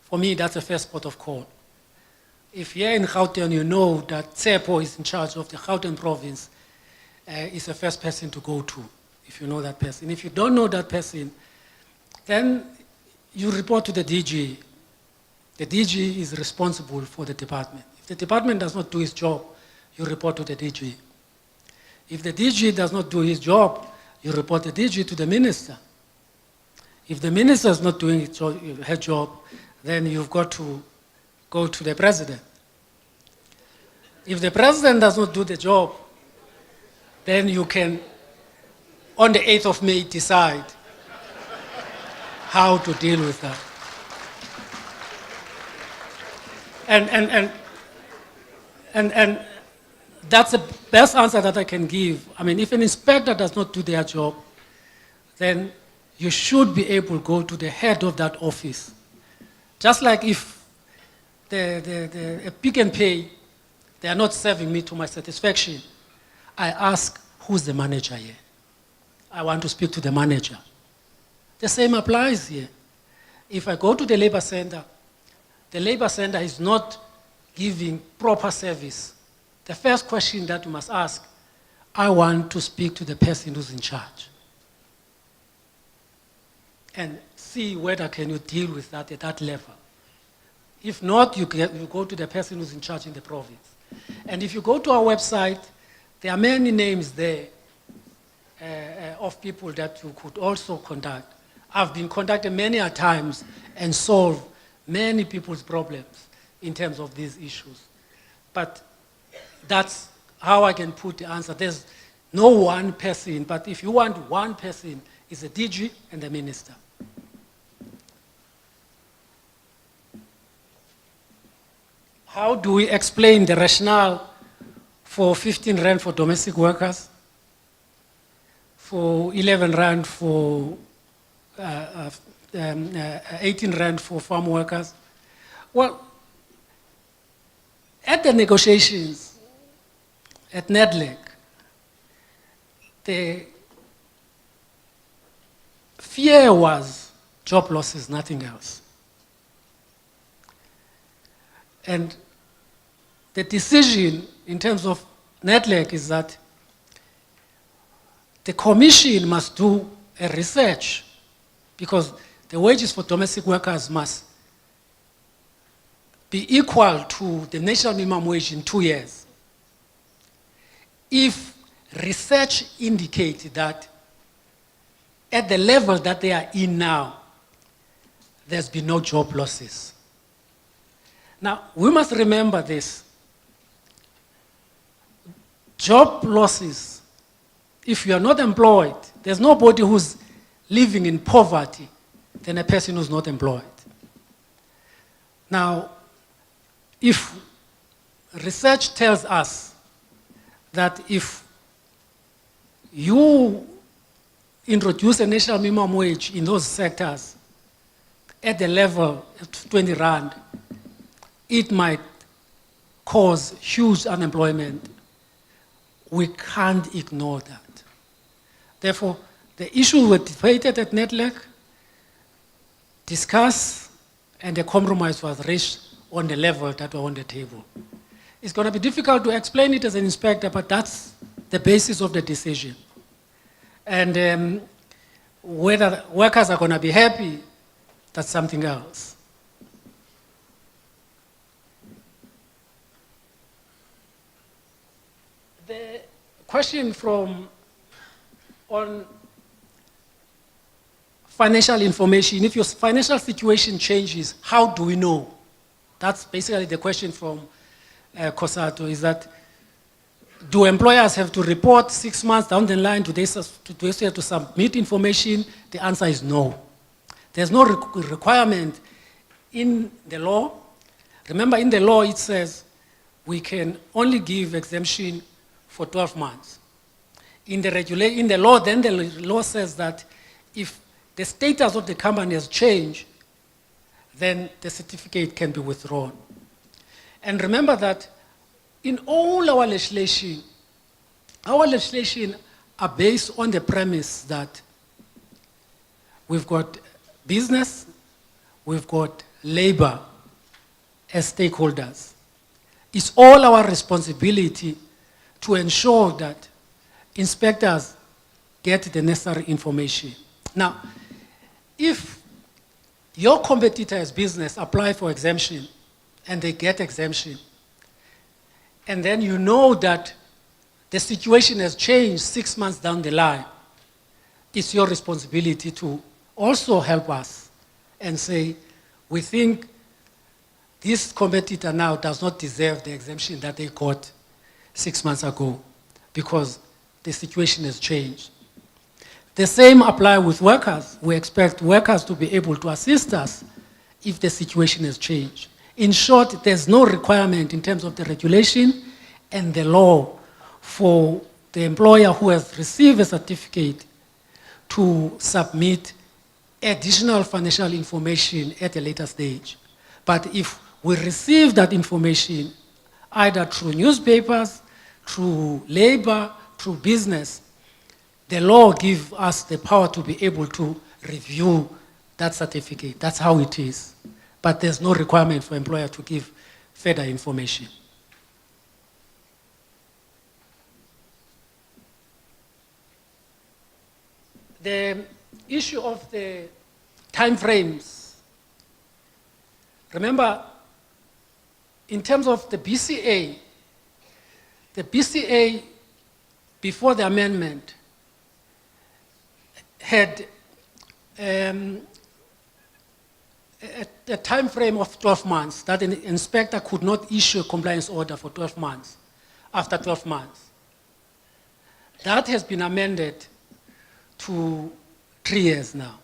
Speaker 4: for me, that's the first port of call. If you're in Gauteng, you know that Tsepo is in charge of the Gauteng province, is the first person to go to, if you know that person. If you don't know that person, then you report to the DG. The DG is responsible for the department. If the department does not do its job, you report to the DG. If the DG does not do his job, you report the DG to the minister. If the minister is not doing her job, then you've got to go to the president. If the president does not do the job, then you can, on the 8th of May, decide how to deal with that. And that's the best answer that I can give. I mean, if an inspector does not do their job, then you should be able to go to the head of that office. Just like if the Pick and Pay, they are not serving me to my satisfaction, I ask, who's the manager here? I want to speak to the manager. The same applies here. If I go to the labor center is not giving proper service. The first question that you must ask, I want to speak to the person who's in charge. And see whether can you deal with that at that level. If not, you go to the person who's in charge in the province. And if you go to our website, there are many names there of people that you could also contact. I've been contacted many a times and solved many people's problems in terms of these issues. But that's how I can put the answer. There's no one person, but if you want one person, it's the DG and the minister. How do we explain the rationale for 15 rand for domestic workers, for 11 rand for 18 rand for farm workers? Well, at the negotiations at NEDLEC, the fear was job losses, nothing else. And the decision in terms of NEDLEC is that the commission must do a research, because the wages for domestic workers must be equal to the national minimum wage in 2 years. If research indicates that at the level that they are in now, there's been no job losses. Now, we must remember this. Job losses, if you are not employed, there's nobody who's living in poverty than a person who's not employed. Now, if research tells us that if you introduce a national minimum wage in those sectors at the level of 20 rand, it might cause huge unemployment. We can't ignore that. Therefore, the issue was debated at NEDLEC, discussed, and a compromise was reached on the level that were on the table. It's going to be difficult to explain it as an inspector, but that's the basis of the decision. And whether workers are going to be happy, that's something else. The question on financial information, if your financial situation changes, how do we know? That's basically the question from COSATU, is that do employers have to report 6 months down the line? Do they have to submit information? The answer is no. There's no requirement in the law. Remember, in the law it says we can only give exemption for 12 months. In the law, then the law says that if the status of the company has changed, then the certificate can be withdrawn. And remember that in all our legislation are based on the premise that we've got business, we've got labor as stakeholders. It's all our responsibility to ensure that inspectors get the necessary information. Now, if your competitor's business apply for exemption and they get exemption, and then you know that the situation has changed 6 months down the line, it's your responsibility to also help us and say, we think this competitor now does not deserve the exemption that they got 6 months ago because the situation has changed. The same applies with workers. We expect workers to be able to assist us if the situation has changed. In short, there's no requirement in terms of the regulation and the law for the employer who has received a certificate to submit additional financial information at a later stage. But if we receive that information either through newspapers, through labor, through business, the law gives us the power to be able to review that certificate. That's how it is. But there's no requirement for employer to give further information. The issue of the time frames. Remember, in terms of the BCA before the amendment had a time frame of 12 months that an inspector could not issue a compliance order for 12 months, after 12 months. That has been amended to 3 years now.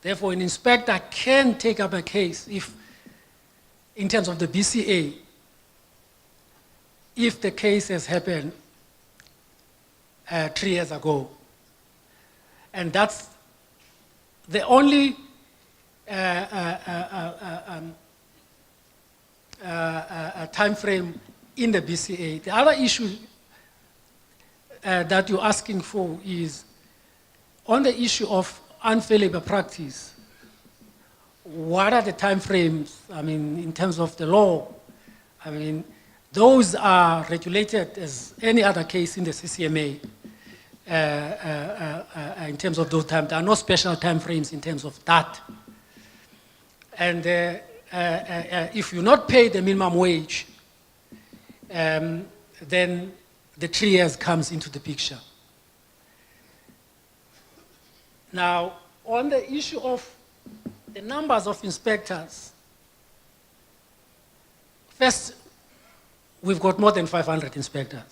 Speaker 4: Therefore, an inspector can take up a case if, in terms of the BCA, if the case has happened 3 years ago. And that's the only time frame in the BCA. The other issue that you're asking for is on the issue of unfair labor practice. What are the time frames, I mean, in terms of the law? I mean, those are regulated as any other case in the CCMA in terms of those times. There are no special time frames in terms of that. And if you not pay the minimum wage, then the 3 years comes into the picture. Now, on the issue of the numbers of inspectors, first, we've got more than 500 inspectors.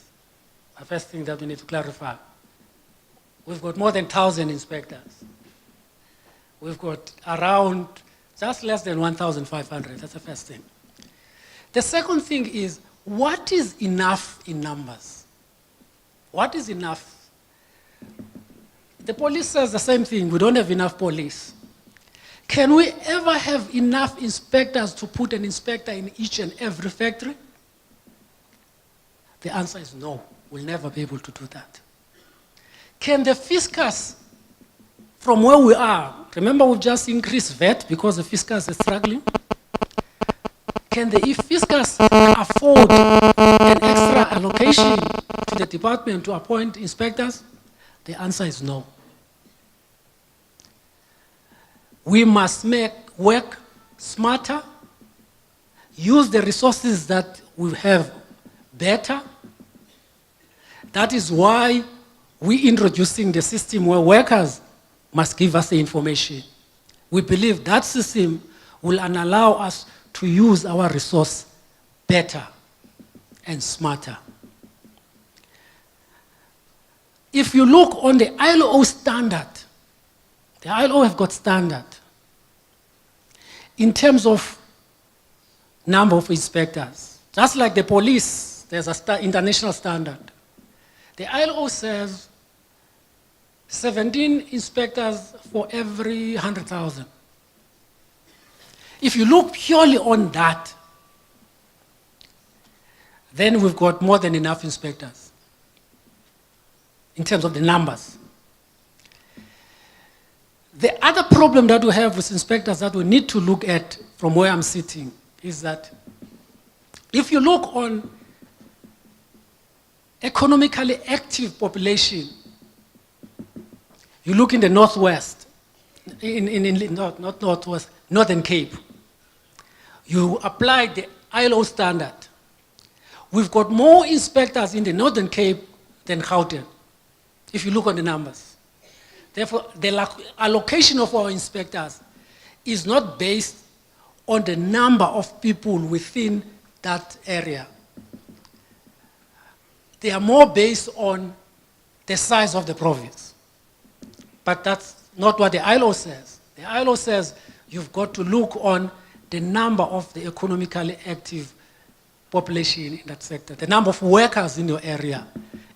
Speaker 4: The first thing that we need to clarify. We've got more than 1,000 inspectors. We've got around just less than 1,500. That's the first thing. The second thing is, what is enough in numbers? What is enough? The police says the same thing. We don't have enough police. Can we ever have enough inspectors to put an inspector in each and every factory? The answer is no. We'll never be able to do that. Can the fiscus, from where we are, remember we've just increased VAT because the fiscus is struggling? Can the fiscus afford an extra allocation to the department to appoint inspectors? The answer is no. We must make work smarter, use the resources that we have better. That is why we're introducing the system where workers must give us the information. We believe that system will allow us to use our resource better and smarter. If you look on the ILO standard, the ILO have got standard in terms of number of inspectors. Just like the police, there's an international standard. The ILO says 17 inspectors for every 100,000. If you look purely on that, then we've got more than enough inspectors in terms of the numbers. The other problem that we have with inspectors that we need to look at from where I'm sitting is that if you look on economically active population, you look in the Northwest, not Northwest, Northern Cape, you apply the ILO standard. We've got more inspectors in the Northern Cape than Gauteng, if you look on the numbers. Therefore, the allocation of our inspectors is not based on the number of people within that area. They are more based on the size of the province. But that's not what the ILO says. The ILO says you've got to look on the number of the economically active population in that sector, the number of workers in your area,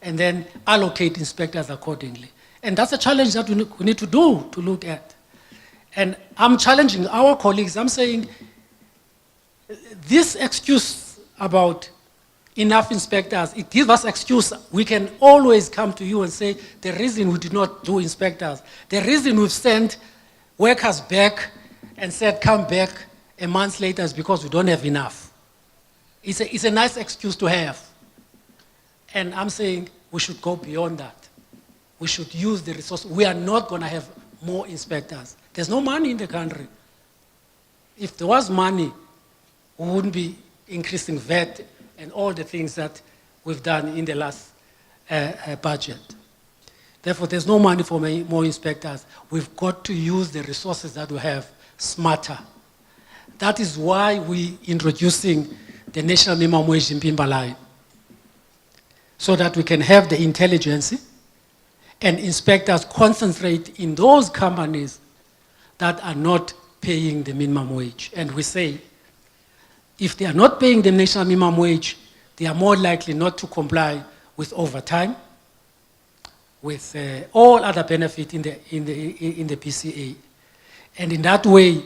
Speaker 4: and then allocate inspectors accordingly. And that's a challenge that we need to do, to look at. And I'm challenging our colleagues. I'm saying this excuse about enough inspectors, it gives us excuse. We can always come to you and say the reason we did not do inspectors, the reason we've sent workers back and said come back a month later is because we don't have enough. It's a nice excuse to have. And I'm saying we should go beyond that. We should use the resources. We are not going to have more inspectors. There's no money in the country. If there was money, we wouldn't be increasing VAT and all the things that we've done in the last budget. Therefore, there's no money for more inspectors. We've got to use the resources that we have smarter. That is why we're introducing the national minimum wage in Pimba line, so that we can have the intelligence and inspectors concentrate in those companies that are not paying the minimum wage. And we say, if they are not paying the national minimum wage, they are more likely not to comply with overtime, with all other benefits in the PCA. And in that way,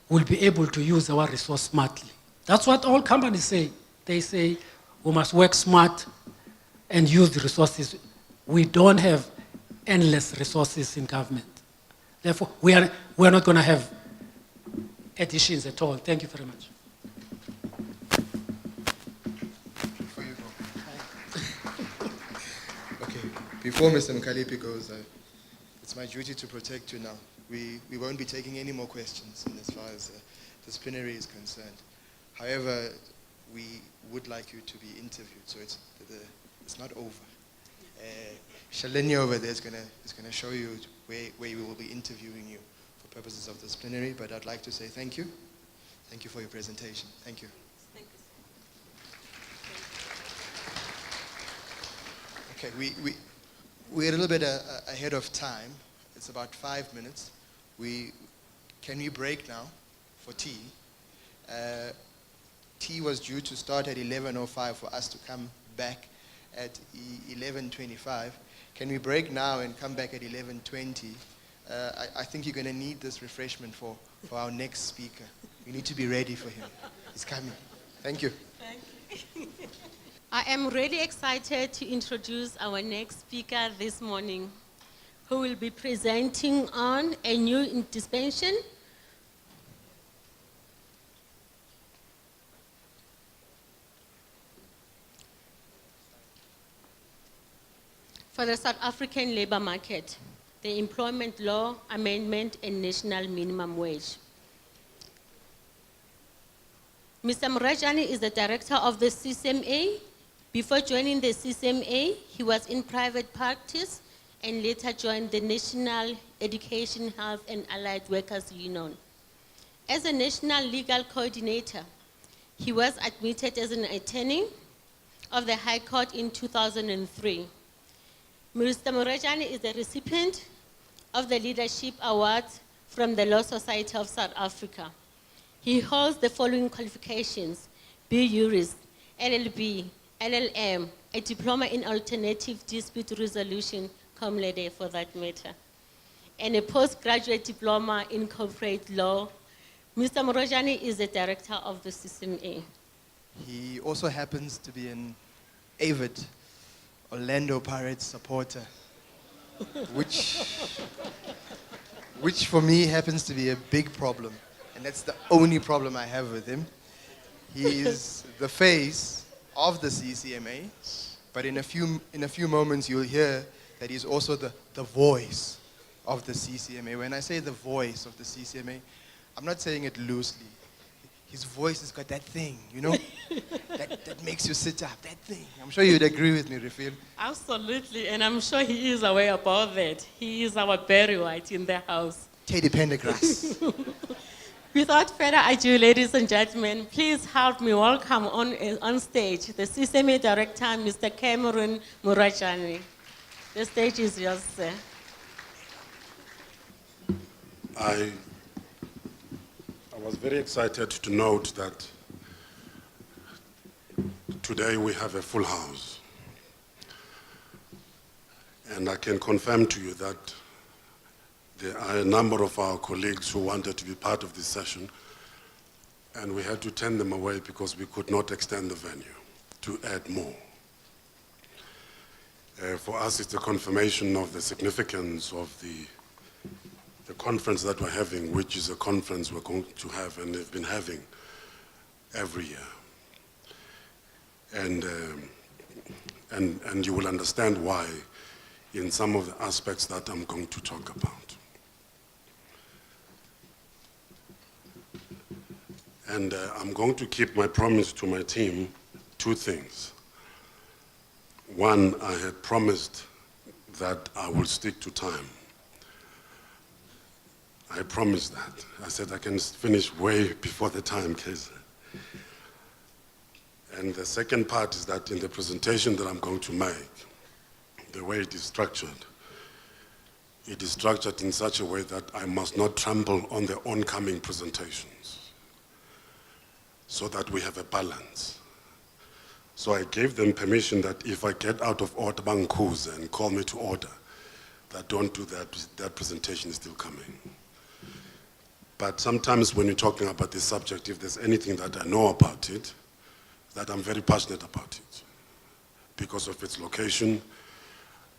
Speaker 4: we'll be able to use our resource smartly. That's what all companies say. They say we must work smart and use the resources. We don't have endless resources in government. Therefore, we are not going to have additions at all. Thank you very much.
Speaker 2: Okay, before Mr. Mkalipi goes, it's my duty to protect you now. We won't be taking any more questions as far as disciplinary is concerned. However, we would like you to be interviewed, so it's not over. Shalini over there is gonna show you where we will be interviewing you for purposes of disciplinary, but I'd like to say thank you. Thank you for your presentation. Thank you.
Speaker 1: Thank you.
Speaker 2: Okay, we're a little bit ahead of time. It's about 5 minutes. Can we break now for tea? Tea was due to start at 11:05 for us to come back at 11:25. Can we break now and come back at 11:20? I think you're going to need this refreshment for our next speaker. We need to be ready for him. He's coming. Thank you.
Speaker 1: Thank you. I am really excited to introduce our next speaker this morning, who will be presenting on a new dispensation for the South African labor market, the Employment Law Amendment and National Minimum Wage. Mr. Murajani is the director of the CCMA. Before joining the CCMA, he was in private practice and later joined the National Education, Health and Allied Workers Union. As a national legal coordinator, he was admitted as an attorney of the High Court in 2003. Mr. Murajani is the recipient of the Leadership Award from the Law Society of South Africa. He holds the following qualifications: B. Juris, LLB, LLM, a diploma in alternative dispute resolution, cum laude for that matter, and a postgraduate diploma in corporate law. Mr. Murajani is the director of the CCMA.
Speaker 2: He also happens to be an avid Orlando Pirates supporter, which for me happens to be a big problem, and that's the only problem I have with him. He is the face of the CCMA, but in a few moments you'll hear that he's also the voice of the CCMA. When I say the voice of the CCMA, I'm not saying it loosely. his voice has got that thing, you know, that makes you sit up, that thing. I'm sure you'd agree with me, Rafil.
Speaker 13: Absolutely, and I'm sure he is aware about that. He is our Barry White in the house.
Speaker 2: Teddy Pendergrass.
Speaker 13: Without further ado, ladies and gentlemen, please help me welcome on stage the CCMA Director, Mr. Cameron Murajani. The stage is yours, sir.
Speaker 14: I was very excited to note that today we have a full house. And I can confirm to you that there are a number of our colleagues who wanted to be part of this session, and we had to turn them away because we could not extend the venue to add more. For us, it's a confirmation of the significance of the conference that we're having, which is a conference we're going to have and have been having every year. And you will understand why in some of the aspects that I'm going to talk about. And I'm going to keep my promise to my team, two things. One, I had promised that I will stick to time. I promised that. I said I can finish way before the time, Kaiser. And the second part is that in the presentation that I'm going to make, the way it is structured in such a way that I must not trample on the oncoming presentations, so that we have a balance. So I gave them permission that if I get out of order, bankuze, and call me to order, that don't do that, that presentation is still coming. But sometimes when you're talking about this subject, if there's anything that I know about it, that I'm very passionate about it, because of its location,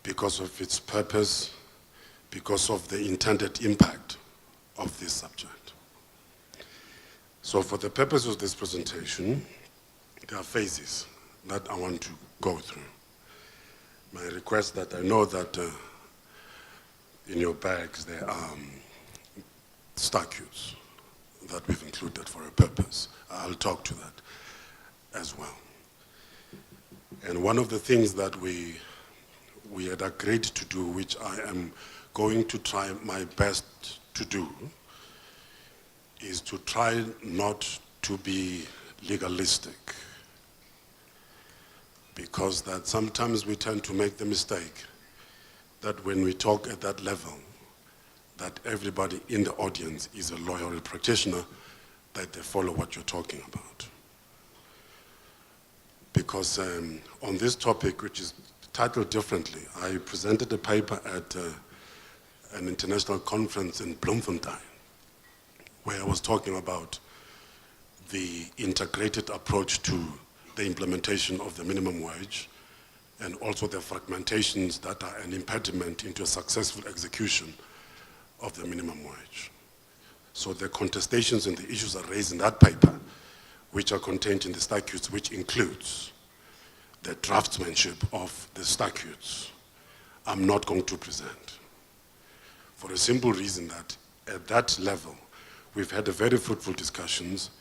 Speaker 14: because of its purpose, because of the intended impact of this subject. So for the purpose of this presentation, there are phases that I want to go through. My request that I know that in your bags there are statutes that we've included for a purpose. I'll talk to that as well. And one of the things that we had agreed to do, which I am going to try my best to do, is to try not to be legalistic, because that sometimes we tend to make the mistake that when we talk at that level, that everybody in the audience is a lawyer or practitioner, that they follow what you're talking about. Because on this topic, which is titled differently, I presented a paper at an international conference in Bloemfontein, where I was talking about the integrated approach to the implementation of the minimum wage, and also the fragmentations that are an impediment into a successful execution of the minimum wage. So the contestations and the issues are raised in that paper, which are contained in the statutes, which includes the draftsmanship of the statutes. I'm not going to present, for a simple reason that at that level, we've had a very fruitful discussions,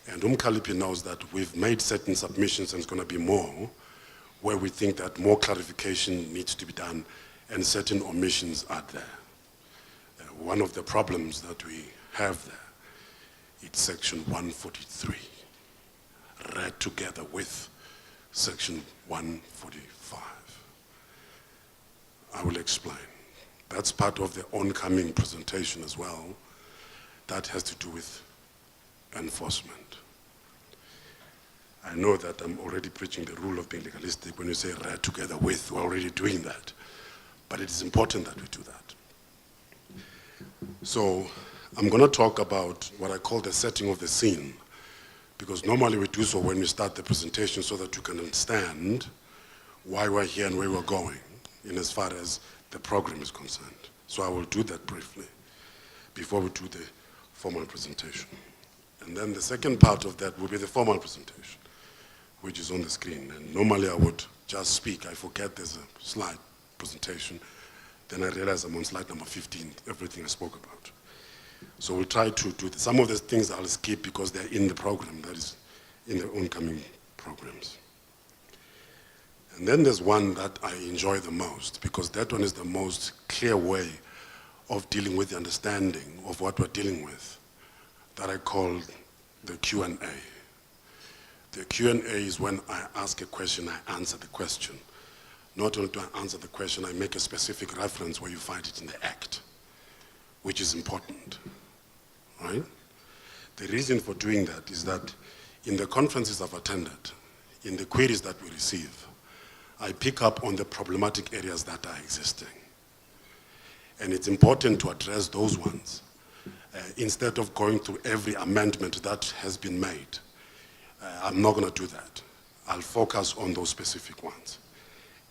Speaker 14: and Kalipi knows that we've made certain submissions, and it's going to be more, where we think that more clarification needs to be done, and certain omissions are there. One of the problems that we have there, it's section 143, read together with section 145. I will explain. That's part of the oncoming presentation as well. That has to do with enforcement. I know that I'm already preaching the rule of being legalistic. When you say read together with, we're already doing that. But it is important that we do that. So I'm going to talk about what I call the setting of the scene, because normally we do so when we start the presentation so that you can understand why we're here and where we're going in as far as the program is concerned. So I will do that briefly before we do the formal presentation. And then the second part of that will be the formal presentation, which is on the screen. And normally I would just speak. I forget there's a slide presentation. Then I realize I'm on slide number 15, everything I spoke about. So we'll try to do this. Some of the things I'll skip because they're in the program, that is in the oncoming programs. And then there's one that I enjoy the most, because that one is the most clear way of dealing with the understanding of what we're dealing with, that I call the Q&A. The Q&A is when I ask a question, I answer the question. Not only do I answer the question, I make a specific reference where you find it in the act, which is important, right? The reason for doing that is that in the conferences I've attended, in the queries that we receive, I pick up on the problematic areas that are existing. And it's important to address those ones instead of going through every amendment that has been made. I'm not going to do that. I'll focus on those specific ones.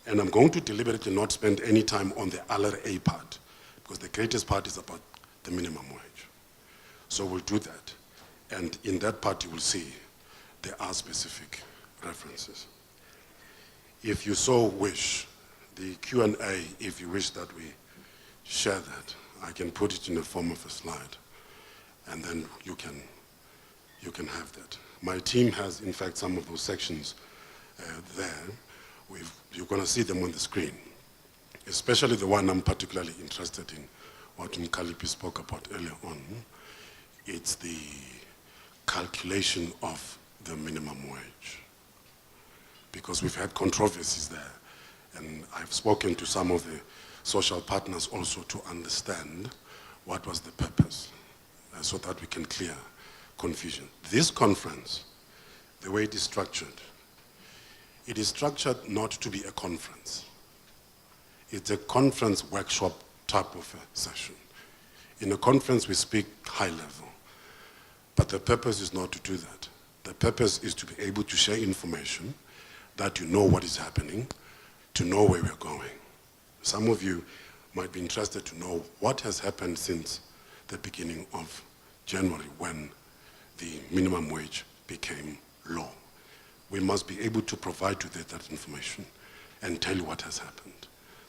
Speaker 14: And I'm going to deliberately not spend any time on the LRA part, because the greatest part is about the minimum wage. So we'll do that. And in that part you will see there are specific references. If you so wish, the Q&A, if you wish that we share that, I can put it in the form of a slide, and then you can have that. My team has, in fact, some of those sections there. You're going to see them on the screen, especially the one I'm particularly interested in, what Mkalipi spoke about earlier on. It's the calculation of the minimum wage, because we've had controversies there, and I've spoken to some of the social partners also to understand what was the purpose, so that we can clear confusion. This conference, the way it is structured not to be a conference. It's a conference workshop type of a session. In a conference we speak high level, but the purpose is not to do that. The purpose is to be able to share information, that you know what is happening, to know where we're going. Some of you might be interested to know what has happened since the beginning of January, when the minimum wage became law. We must be able to provide you that information and tell you what has happened.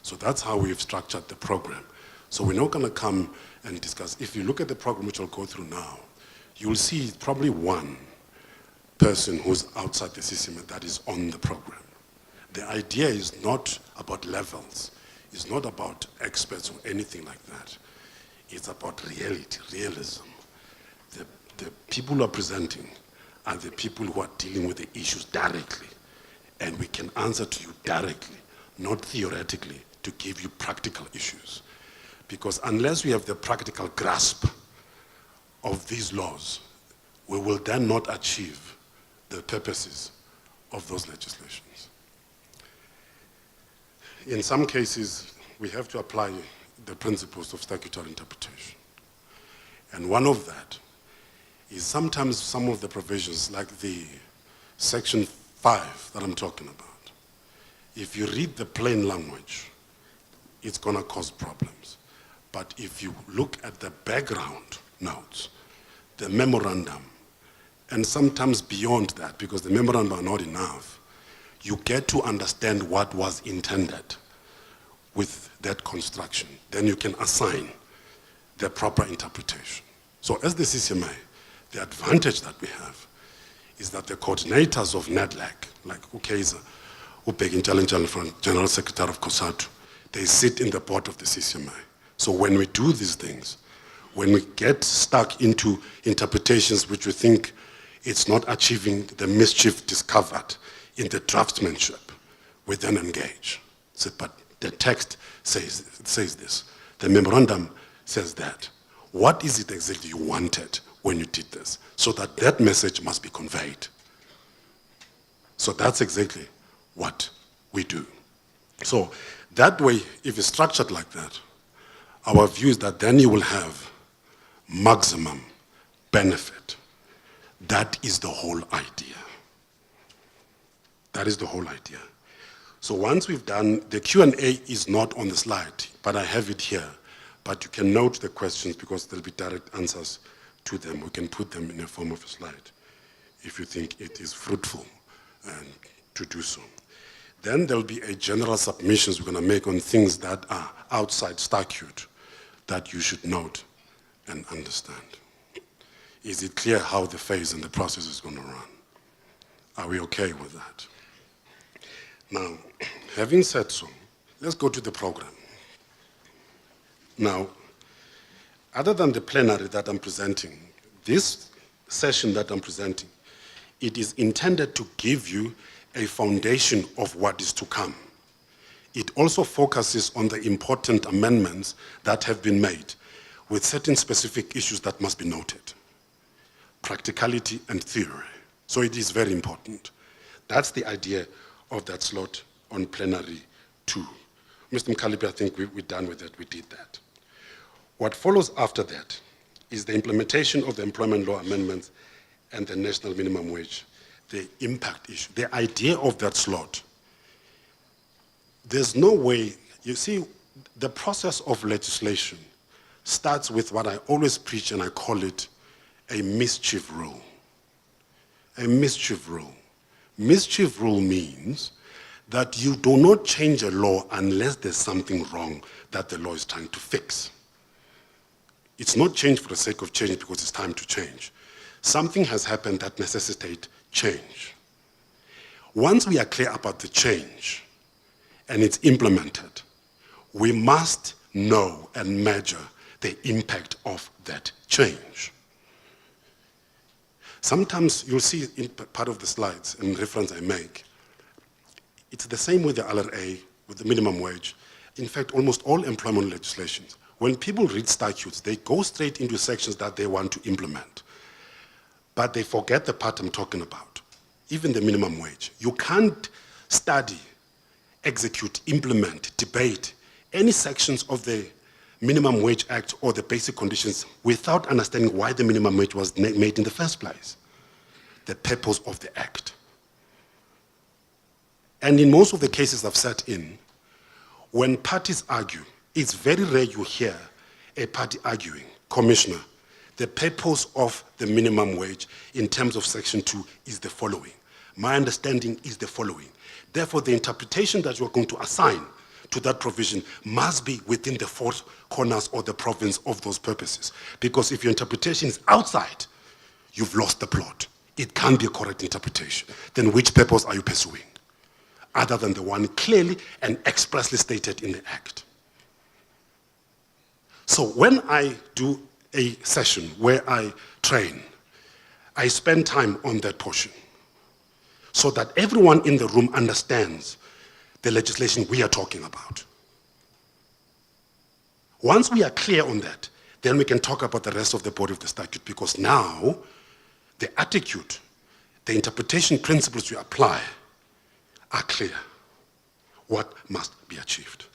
Speaker 14: So that's how we've structured the program. So we're not going to come and discuss. If you look at the program, which I'll go through now, you'll see probably one person who's outside the CCMA that is on the program. The idea is not about levels. It's not about experts or anything like that. It's about reality, realism. The people who are presenting are the people who are dealing with the issues directly. And we can answer to you directly, not theoretically, to give you practical issues. Because unless we have the practical grasp of these laws, we will then not achieve the purposes of those legislations. In some cases, we have to apply the principles of statutory interpretation. And one of that is sometimes some of the provisions, like the section 5 that I'm talking about, if you read the plain language, it's going to cause problems. But if you look at the background notes, the memorandum, and sometimes beyond that, because the memorandum are not enough, you get to understand what was intended with that construction. Then you can assign the proper interpretation. So as the CCMA, the advantage that we have is that the coordinators of NEDLAC, like Ukeza, Ubeg from General Secretary of COSATU, they sit in the board of the CCMA. So when we do these things, when we get stuck into interpretations which we think it's not achieving the mischief discovered in the draftsmanship, we then engage. So, but the text says this. The memorandum says that. What is it exactly you wanted when you did this? So that message must be conveyed. So that's exactly what we do. So that way, if it's structured like that, our view is that then you will have maximum benefit. That is the whole idea. That is the whole idea. So once we've done, the Q&A is not on the slide, but I have it here. But you can note the questions because there'll be direct answers to them. We can put them in the form of a slide if you think it is fruitful to do so. Then there'll be a general submissions we're going to make on things that are outside statute that you should note and understand. Is it clear how the phase and the process is going to run? Are we okay with that? Now, having said so, let's go to the program. Now, other than the plenary that I'm presenting, this session that I'm presenting, it is intended to give you a foundation of what is to come. It also focuses on the important amendments that have been made with certain specific issues that must be noted. Practicality and theory. So it is very important. That's the idea of that slot on plenary 2. Mr. Mkalipi, I think we're done with it. We did that. What follows after that is the implementation of the employment law amendments and the national minimum wage, the impact issue. The idea of that slot, there's no way, you see, the process of legislation starts with what I always preach, and I call it a mischief rule. A mischief rule. Mischief rule means that you do not change a law unless there's something wrong that the law is trying to fix. It's not change for the sake of change because it's time to change. Something has happened that necessitates change. Once we are clear about the change and it's implemented, we must know and measure the impact of that change. Sometimes you'll see in part of the slides and reference I make, it's the same with the LRA, with the minimum wage. In fact, almost all employment legislations, when people read statutes, they go straight into sections that they want to implement. But they forget the part I'm talking about, even the minimum wage. You can't study, execute, implement, debate any sections of the Minimum Wage Act or the basic conditions without understanding why the minimum wage was made in the first place, the purpose of the act. And in most of the cases I've sat in, when parties argue, it's very rare you hear a party arguing, Commissioner, the purpose of the minimum wage in terms of Section 2 is the following. My understanding is the following. Therefore, the interpretation that you're going to assign to that provision must be within the four corners or the province of those purposes. Because if your interpretation is outside, you've lost the plot. It can't be a correct interpretation. Then which purpose are you pursuing? Other than the one clearly and expressly stated in the Act. So when I do a session where I train, I spend time on that portion so that everyone in the room understands the legislation we are talking about. Once we are clear on that, then we can talk about the rest of the body of the statute, because now the attitude, the interpretation principles we apply are clear. What must be achieved?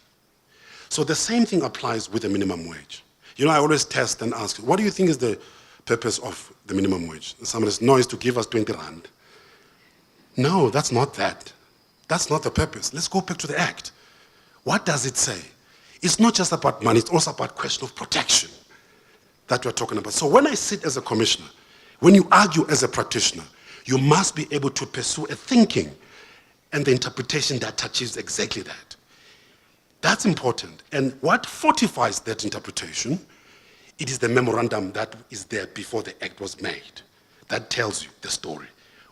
Speaker 14: So the same thing applies with the minimum wage. You know, I always test and ask, what do you think is the purpose of the minimum wage? And somebody says, no, it's to give us 20 rand. No, that's not that. That's not the purpose. Let's go back to the Act. What does it say? It's not just about money, it's also about question of protection that we're talking about. So when I sit as a commissioner, when you argue as a practitioner, you must be able to pursue a thinking and the interpretation that achieves exactly that. That's important. And what fortifies that interpretation, it is the memorandum that is there before the Act was made. That tells you the story.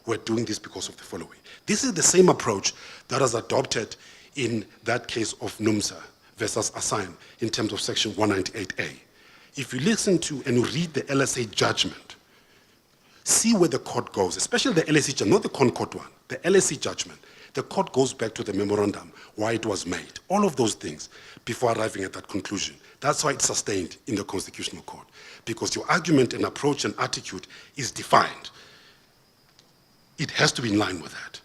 Speaker 14: We're doing this because of the following. This is the same approach that was adopted in that case of NUMSA versus Assign in terms of Section 198A. If you listen to and you read the LSA judgment, see where the court goes, especially the LSE judgment, not the Concord one, the LSE judgment. The court goes back to the memorandum, why it was made, all of those things before arriving at that conclusion. That's why it's sustained in the Constitutional Court, because your argument and approach and attitude is defined. It has to be in line with that.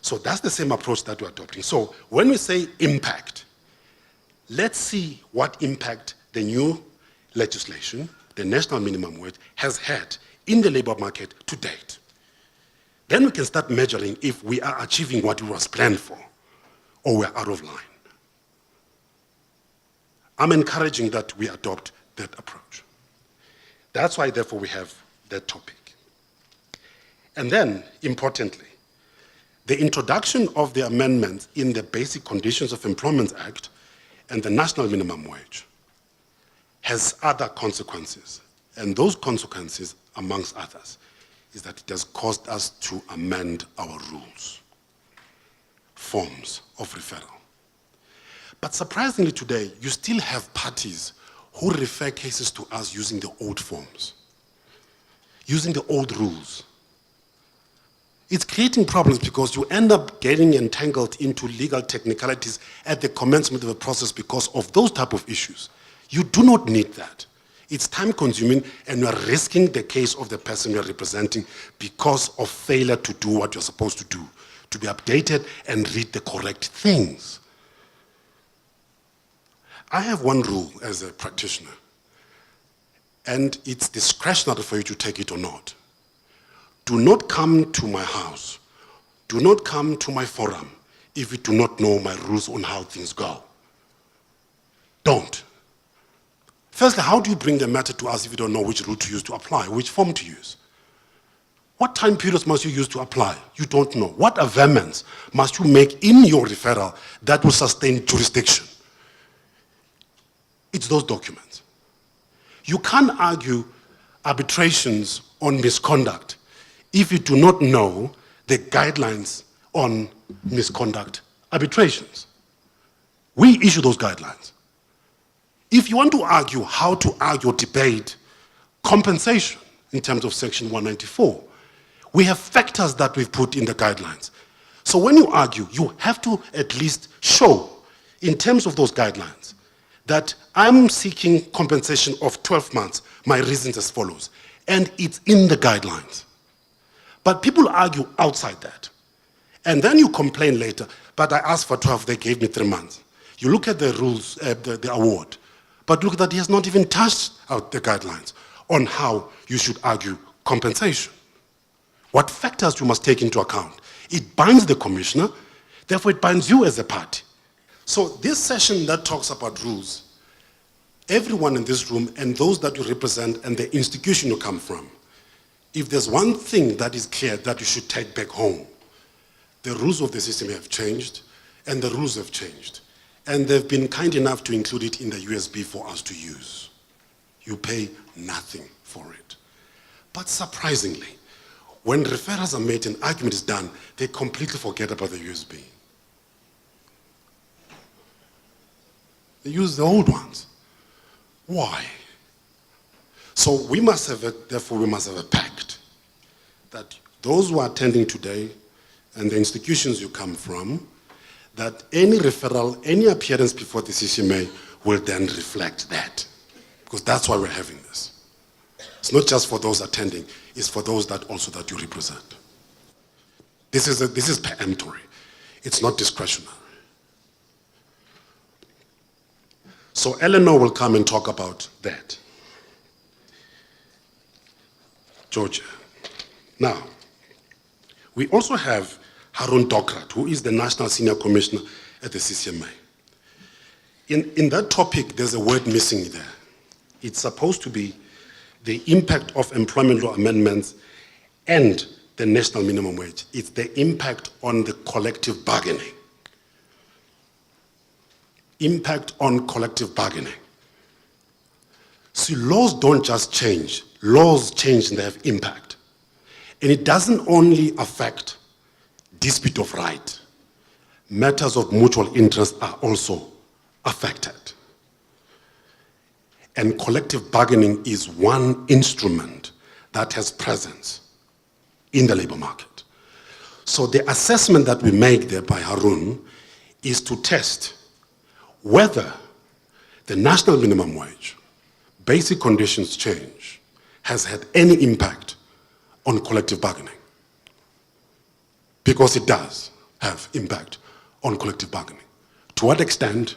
Speaker 14: So that's the same approach that we're adopting. So when we say impact, let's see what impact the new legislation, the national minimum wage, has had in the labor market to date. Then we can start measuring if we are achieving what was planned for or we're out of line. I'm encouraging that we adopt that approach. That's why, therefore, we have that topic. And then, importantly, the introduction of the amendments in the Basic Conditions of Employment Act and the National Minimum Wage has other consequences. And those consequences, amongst others, is that it has caused us to amend our rules, forms of referral. But surprisingly today, you still have parties who refer cases to us using the old forms, using the old rules. It's creating problems because you end up getting entangled into legal technicalities at the commencement of a process because of those type of issues. You do not need that. It's time consuming and you are risking the case of the person you are representing because of failure to do what you're supposed to do, to be updated and read the correct things. I have one rule as a practitioner, and it's discretionary for you to take it or not. Do not come to my house, do not come to my forum if you do not know my rules on how things go. Don't. Firstly, how do you bring the matter to us if you don't know which route to use to apply, which form to use? What time periods must you use to apply? You don't know. What amendments must you make in your referral that will sustain jurisdiction? It's those documents. You can't argue arbitrations on misconduct if you do not know the guidelines on misconduct arbitrations. We issue those guidelines. If you want to argue how to argue or debate compensation in terms of Section 194, we have factors that we've put in the guidelines. So when you argue, you have to at least show, in terms of those guidelines, that I'm seeking compensation of 12 months, my reasons as follows, and it's in the guidelines. But people argue outside that. And then you complain later, but I asked for 12, they gave me 3 months. You look at the rules, the award, but look that he has not even touched out the guidelines on how you should argue compensation. What factors you must take into account. It binds the commissioner, therefore it binds you as a party. So this session that talks about rules, everyone in this room and those that you represent and the institution you come from, if there's one thing that is clear that you should take back home, the rules of the CCMA have changed and the rules have changed. And they've been kind enough to include it in the USB for us to use. You pay nothing for it. But surprisingly, when referrals are made and argument is done, they completely forget about the USB. They use the old ones. Why? So we must have therefore we must have a pact that those who are attending today and the institutions you come from, that any referral, any appearance before the CCMA will then reflect that. Because that's why we're having this. It's not just for those attending, it's for those that also that you represent. This is peremptory. It's not discretionary. So Eleanor will come and talk about that. Georgia. Now, we also have Harun Dokrat, who is the National Senior Commissioner at the CCMA. In that topic, there's a word missing there. It's supposed to be the impact of employment law amendments and the national minimum wage. It's the impact on the collective bargaining. Impact on collective bargaining. See, laws don't just change. Laws change and they have impact. And it doesn't only affect dispute of right. Matters of mutual interest are also affected. And collective bargaining is one instrument that has presence in the labor market. So the assessment that we make there by Harun is to test whether the national minimum wage, basic conditions change, has had any impact on collective bargaining. Because it does have impact on collective bargaining. To what extent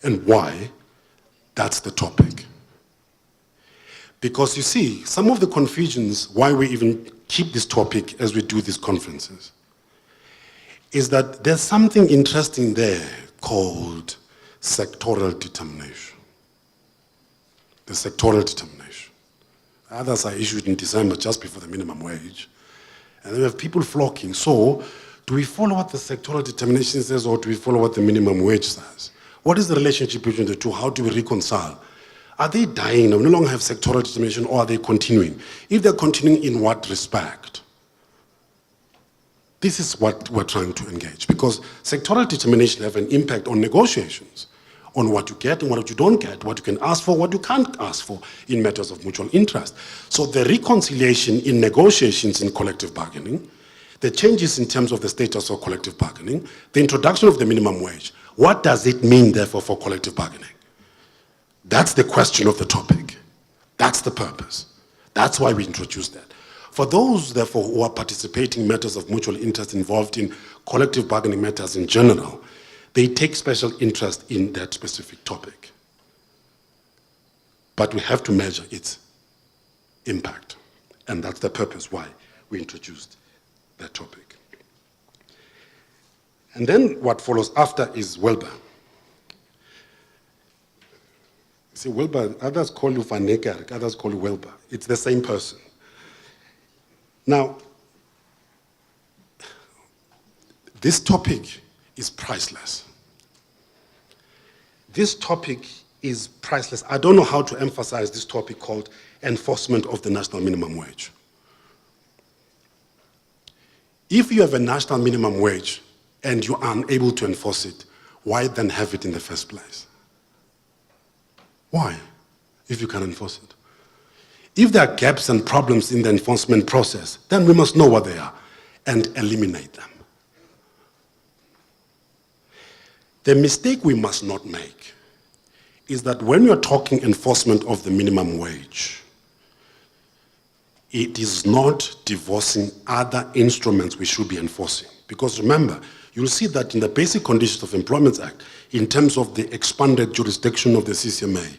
Speaker 14: and why, that's the topic. Because you see, some of the confusions why we even keep this topic as we do these conferences is that there's something interesting there called sectoral determination. The sectoral determination. Others are issued in December just before the minimum wage. And then we have people flocking. So, do we follow what the sectoral determination says or do we follow what the minimum wage says? What is the relationship between the two? How do we reconcile? Are they dying? We no longer have sectoral determination, or are they continuing? If they're continuing, in what respect? This is what we're trying to engage, because sectoral determination have an impact on negotiations, on what you get and what you don't get, what you can ask for, what you can't ask for in matters of mutual interest. So the reconciliation in negotiations in collective bargaining, the changes in terms of the status of collective bargaining, the introduction of the minimum wage, what does it mean, therefore, for collective bargaining? That's the question of the topic. That's the purpose. That's why we introduced that. For those, therefore, who are participating in matters of mutual interest involved in collective bargaining matters in general, they take special interest in that specific topic. But we have to measure its impact. And that's the purpose why we introduced that topic. And then what follows after is Wilbur. See, Wilbur, others call you Van Niekerk, others call you Wilbur. It's the same person. Now, this topic is priceless. This topic is priceless. I don't know how to emphasize this topic called enforcement of the national minimum wage. If you have a national minimum wage and you are unable to enforce it, why then have it in the first place? Why, if you can enforce it? If there are gaps and problems in the enforcement process, then we must know what they are and eliminate them. The mistake we must not make is that when you're talking enforcement of the minimum wage, it is not divorcing other instruments we should be enforcing. Because remember, you'll see that in the Basic Conditions of Employment Act, in terms of the expanded jurisdiction of the CCMA,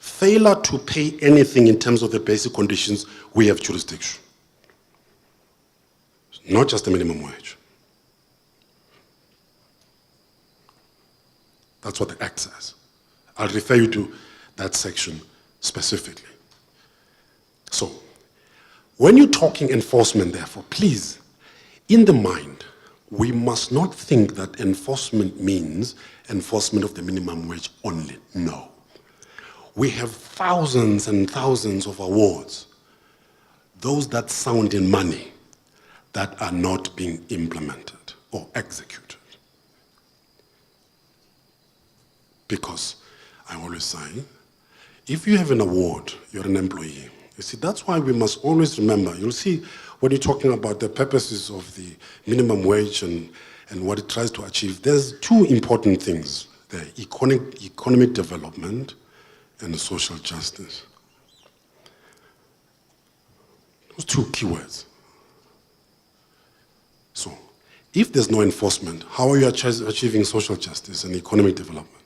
Speaker 14: failure to pay anything in terms of the basic conditions, we have jurisdiction. Not just the minimum wage. That's what the Act says. I'll refer you to that section specifically. So, when you're talking enforcement, therefore, please, in the mind, we must not think that enforcement means enforcement of the minimum wage only. No. We have thousands and thousands of awards, those that sound in money, that are not being implemented or executed. Because I always say, if you have an award, you're an employee. You see, that's why we must always remember. You'll see when you're talking about the purposes of the minimum wage and what it tries to achieve, there's two important things there: economic development and social justice. Those two keywords. So, if there's no enforcement, how are you achieving social justice and economic development?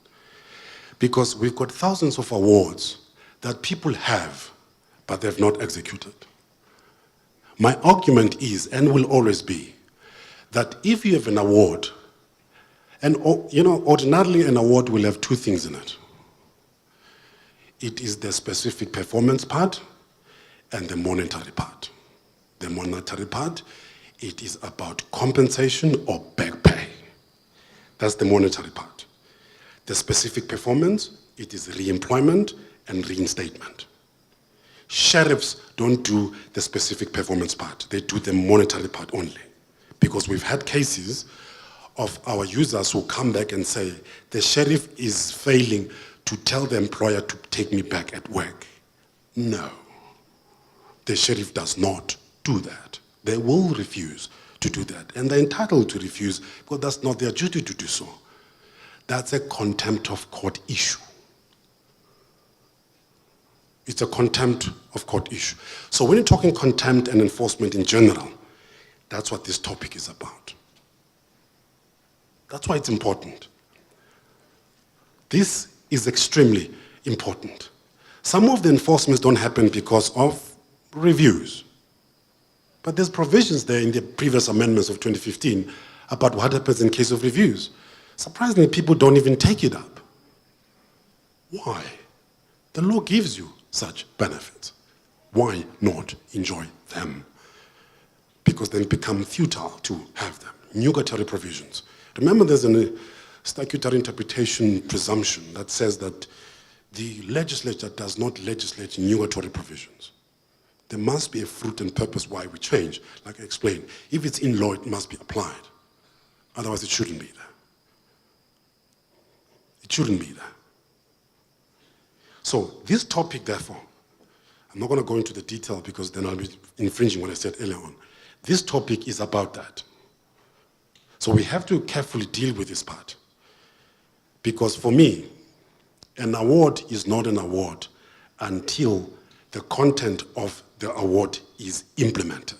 Speaker 14: Because we've got thousands of awards that people have, but they've not executed. My argument is, and will always be, that if you have an award, and ordinarily an award will have two things in it. It is the specific performance part and the monetary part. The monetary part, it is about compensation or back pay. That's the monetary part. The specific performance, it is re-employment and reinstatement. Sheriffs don't do the specific performance part. They do the monetary part only. Because we've had cases of our users who come back and say, the sheriff is failing to tell the employer to take me back at work. No. The sheriff does not do that. They will refuse to do that. And they're entitled to refuse because that's not their duty to do so. That's a contempt of court issue. It's a contempt of court issue. So when you're talking contempt and enforcement in general, that's what this topic is about. That's why it's important. This is extremely important. Some of the enforcements don't happen because of reviews. But there's provisions there in the previous amendments of 2015 about what happens in case of reviews. Surprisingly, people don't even take it up. Why? The law gives you such benefits. Why not enjoy them? Because then it becomes futile to have them. Nugatory provisions. Remember, there's a statutory interpretation presumption that says that the legislature does not legislate nugatory provisions. There must be a fruit and purpose why we change. Like I explained, if it's in law, it must be applied. Otherwise, it shouldn't be there. It shouldn't be there. So this topic, therefore, I'm not going to go into the detail because then I'll be infringing what I said earlier on. This topic is about that. So we have to carefully deal with this part. Because for me, an award is not an award until the content of the award is implemented.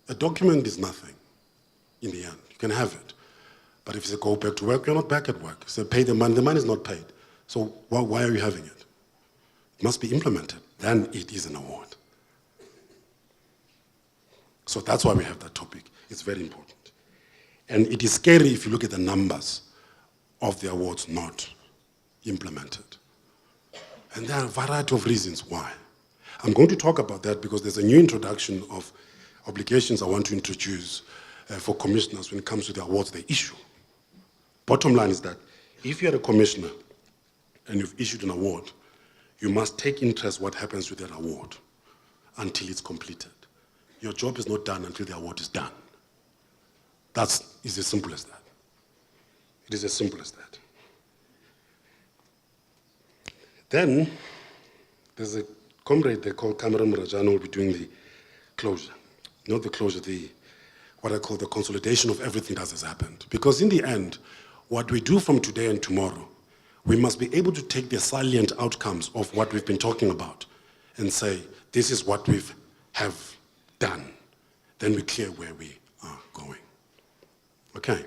Speaker 14: A document is nothing in the end. You can have it. But if you say go back to work, you're not back at work. So pay the money is not paid. So why are you having it? It must be implemented. Then it is an award. So that's why we have that topic. It's very important. And it is scary if you look at the numbers of the awards not implemented. And there are a variety of reasons why. I'm going to talk about that because there's a new introduction of obligations I want to introduce for commissioners when it comes to the awards they issue. Bottom line is that if you're a commissioner and you've issued an award, you must take interest what happens with that award until it's completed. Your job is not done until the award is done. That is as simple as that. It is as simple as that. Then, there's a comrade they call Cameron Murajani who will be doing the closure. Not the closure, what I call the consolidation of everything that has happened. Because in the end, what we do from today and tomorrow, we must be able to take the salient outcomes of what we've been talking about and say, this is what we have done. Then we clear where we are going. Okay.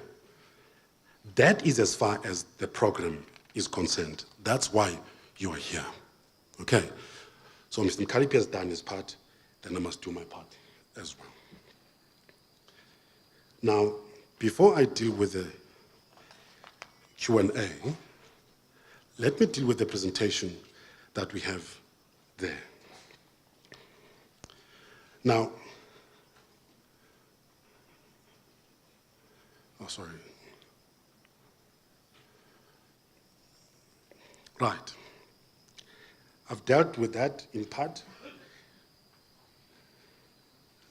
Speaker 14: That is as far as the program is concerned. That's why you are here. Okay. So Mr. Mkaripi has done his part, then I must do my part as well. Now, before I deal with the Q&A, let me deal with the presentation that we have there. Now, oh, sorry. Right. I've dealt with that in part.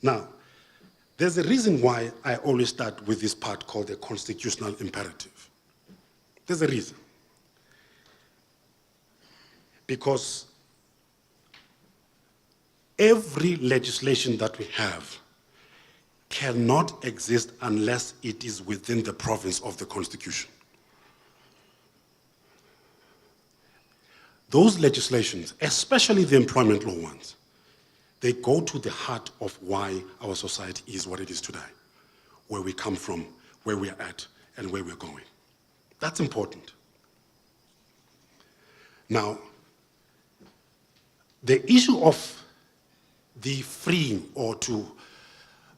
Speaker 14: Now, there's a reason why I always start with this part called the constitutional imperative. There's a reason. Because every legislation that we have cannot exist unless it is within the province of the Constitution. Those legislations, especially the employment law ones, they go to the heart of why our society is what it is today, where we come from, where we are at, and where we're going. That's important. Now, the issue of the freeing or to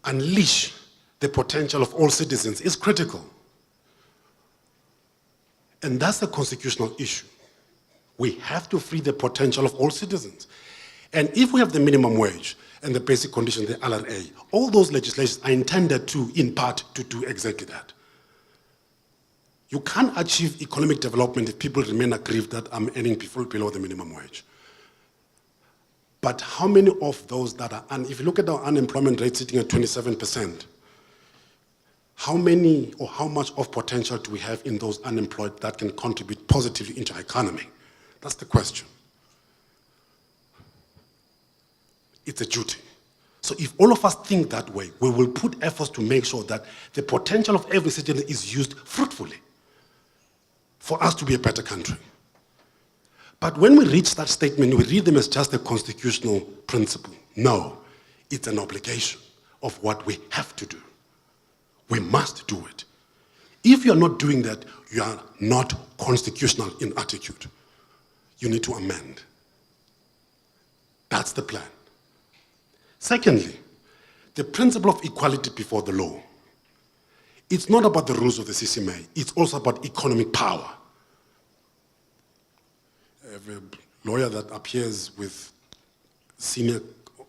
Speaker 14: unleash the potential of all citizens is critical. And that's a constitutional issue. We have to free the potential of all citizens. And if we have the minimum wage and the basic conditions, the LRA, all those legislations are intended to, in part, to do exactly that. You can't achieve economic development if people remain aggrieved that I'm earning below the minimum wage. But how many of those that are, if you look at our unemployment rate sitting at 27%, how many or how much of potential do we have in those unemployed that can contribute positively into our economy? That's the question. It's a duty. So if all of us think that way, we will put efforts to make sure that the potential of every citizen is used fruitfully for us to be a better country. But when we reach that statement, we read them as just a constitutional principle. No, it's an obligation of what we have to do. We must do it. If you're not doing that, you are not constitutional in attitude. You need to amend. That's the plan. Secondly, the principle of equality before the law. It's not about the rules of the CCMA. It's also about economic power. Every lawyer that appears with senior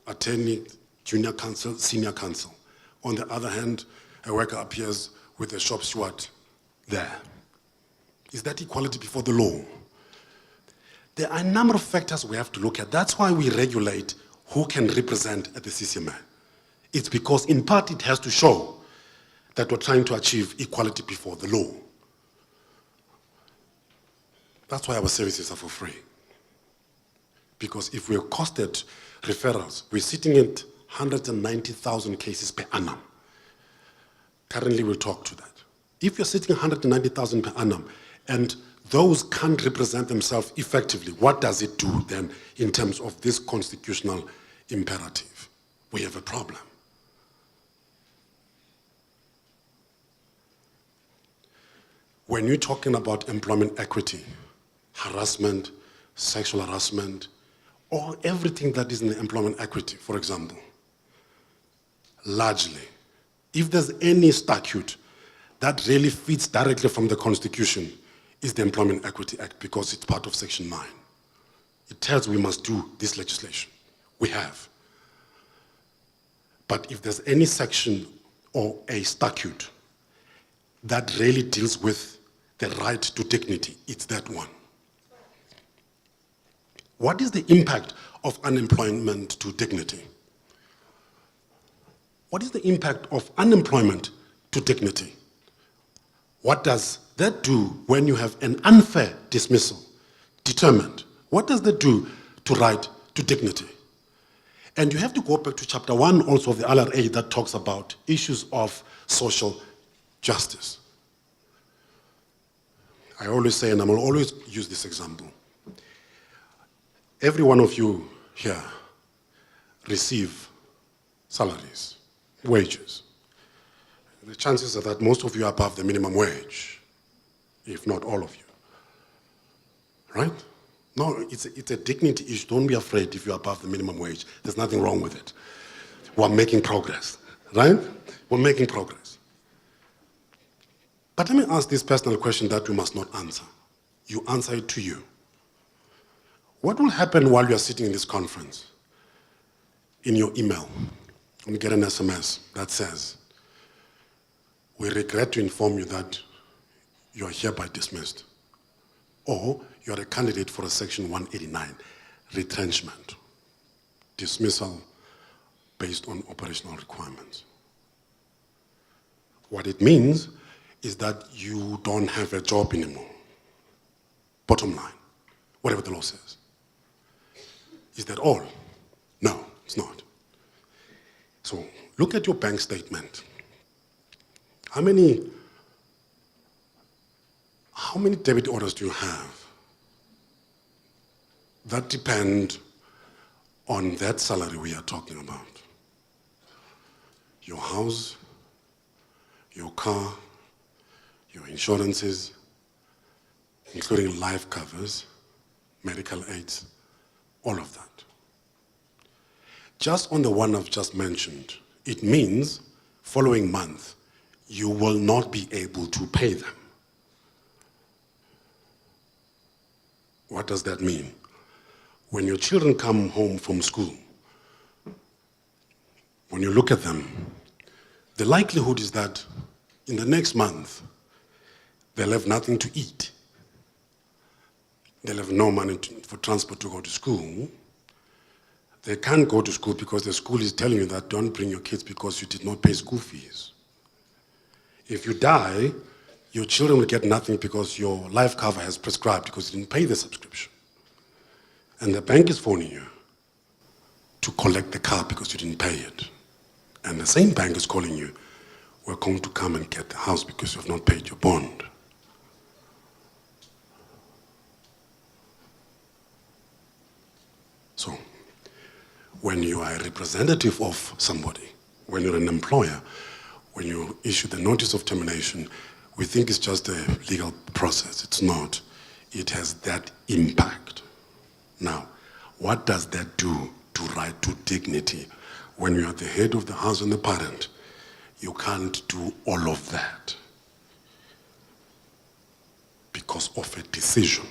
Speaker 14: attorney, junior counsel, senior counsel. On the other hand, a worker appears with a shop steward there. Is that equality before the law? There are a number of factors we have to look at. That's why we regulate who can represent at the CCMA. It's because, in part, it has to show that we're trying to achieve equality before the law. That's why our services are for free. Because if we're costed referrals, we're sitting at 190,000 cases per annum. Currently, we'll talk to that. If you're sitting 190,000 per annum, and those can't represent themselves effectively, what does it do then in terms of this constitutional imperative? We have a problem. When you're talking about employment equity, harassment, sexual harassment, or everything that is in the employment equity, for example, largely, if there's any statute that really fits directly from the Constitution, is the Employment Equity Act, because it's part of Section 9. It tells we must do this legislation. We have. But if there's any section or a statute that really deals with the right to dignity, it's that one. What is the impact of unemployment to dignity? What is the impact of unemployment to dignity? What does that do when you have an unfair dismissal determined? What does that do to right to dignity? And you have to go back to chapter 1 also of the LRA that talks about issues of social justice. I always say, and I will always use this example, every one of you here receive salaries, wages. The chances are that most of you are above the minimum wage, if not all of you. Right? No, it's a dignity issue. Don't be afraid if you're above the minimum wage. There's nothing wrong with it. We're making progress, right? We're making progress. But let me ask this personal question that you must not answer. You answer it to you. What will happen while you're sitting in this conference? In your email, you get an SMS that says, "We regret to inform you that you are hereby dismissed," or you are a candidate for a Section 189 retrenchment, dismissal based on operational requirements. What it means is that you don't have a job anymore. Bottom line, whatever the law says. Is that all? No, it's not. So look at your bank statement. How many debit orders do you have that depend on that salary we are talking about? Your house, your car, your insurances, including life covers, medical aids, all of that. Just on the one I've just mentioned, it means following month, you will not be able to pay them. What does that mean? When your children come home from school, when you look at them, the likelihood is that in the next month, they'll have nothing to eat. They'll have no money for transport to go to school. They can't go to school because the school is telling you that don't bring your kids because you did not pay school fees. If you die, your children will get nothing because your life cover has prescribed because you didn't pay the subscription. And the bank is phoning you to collect the car because you didn't pay it. And the same bank is calling you, we're going to come and get the house because you have not paid your bond. So, when you are a representative of somebody, when you're an employer, when you issue the notice of termination, we think it's just a legal process. It's not. It has that impact. Now, what does that do to right to dignity? When you're at the head of the house and the parent, you can't do all of that because of a decision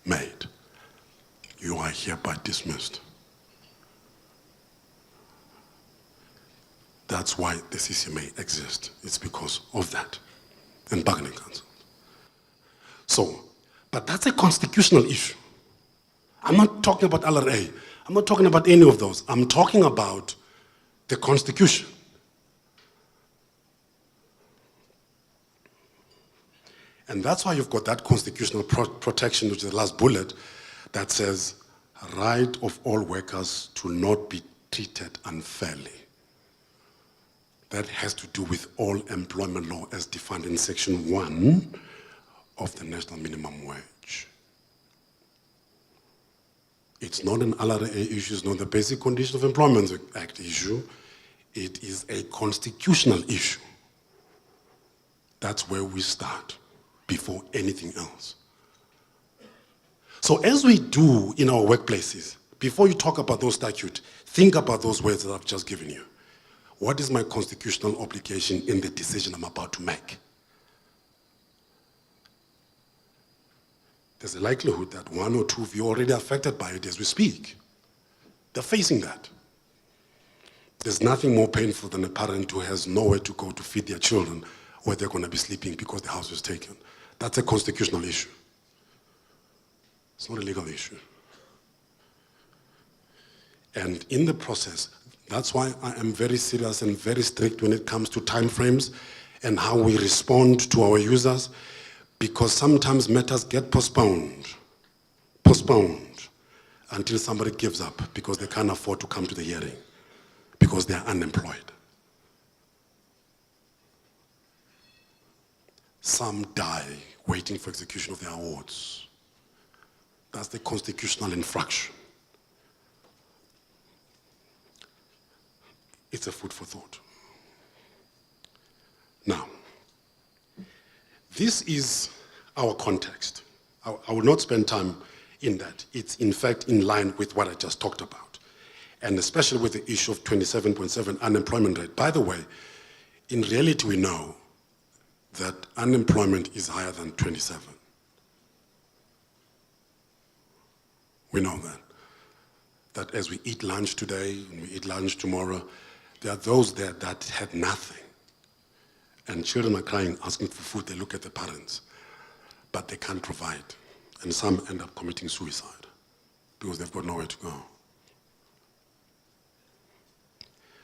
Speaker 14: made. You are hereby dismissed. That's why the CCMA exists. It's because of that. And bargaining council. So, but that's a constitutional issue. I'm not talking about LRA. I'm not talking about any of those. I'm talking about the Constitution. And that's why you've got that constitutional protection, which is the last bullet, that says, right of all workers to not be treated unfairly. That has to do with all employment law as defined in Section 1 of the National Minimum Wage. It's not an LRA issue, it's not the Basic Conditions of Employment Act issue. It is a constitutional issue. That's where we start before anything else. So as we do in our workplaces, before you talk about those statutes, think about those words that I've just given you. What is my constitutional obligation in the decision I'm about to make? There's a likelihood that one or two of you are already affected by it as we speak. They're facing that. There's nothing more painful than a parent who has nowhere to go to feed their children where they're going to be sleeping because the house was taken. That's a constitutional issue. It's not a legal issue. And in the process, that's why I am very serious and very strict when it comes to timeframes and how we respond to our users, because sometimes matters get postponed until somebody gives up because they can't afford to come to the hearing, because they are unemployed. Some die waiting for execution of their awards. That's the constitutional infraction. It's a food for thought. Now, this is our context. I will not spend time in that. It's in fact in line with what I just talked about, and especially with the issue of 27.7 unemployment rate. By the way, in reality we know that unemployment is higher than 27. We know that as we eat lunch today and we eat lunch tomorrow, there are those there that had nothing. And children are crying, asking for food. They look at the parents, but they can't provide. And some end up committing suicide because they've got nowhere to go.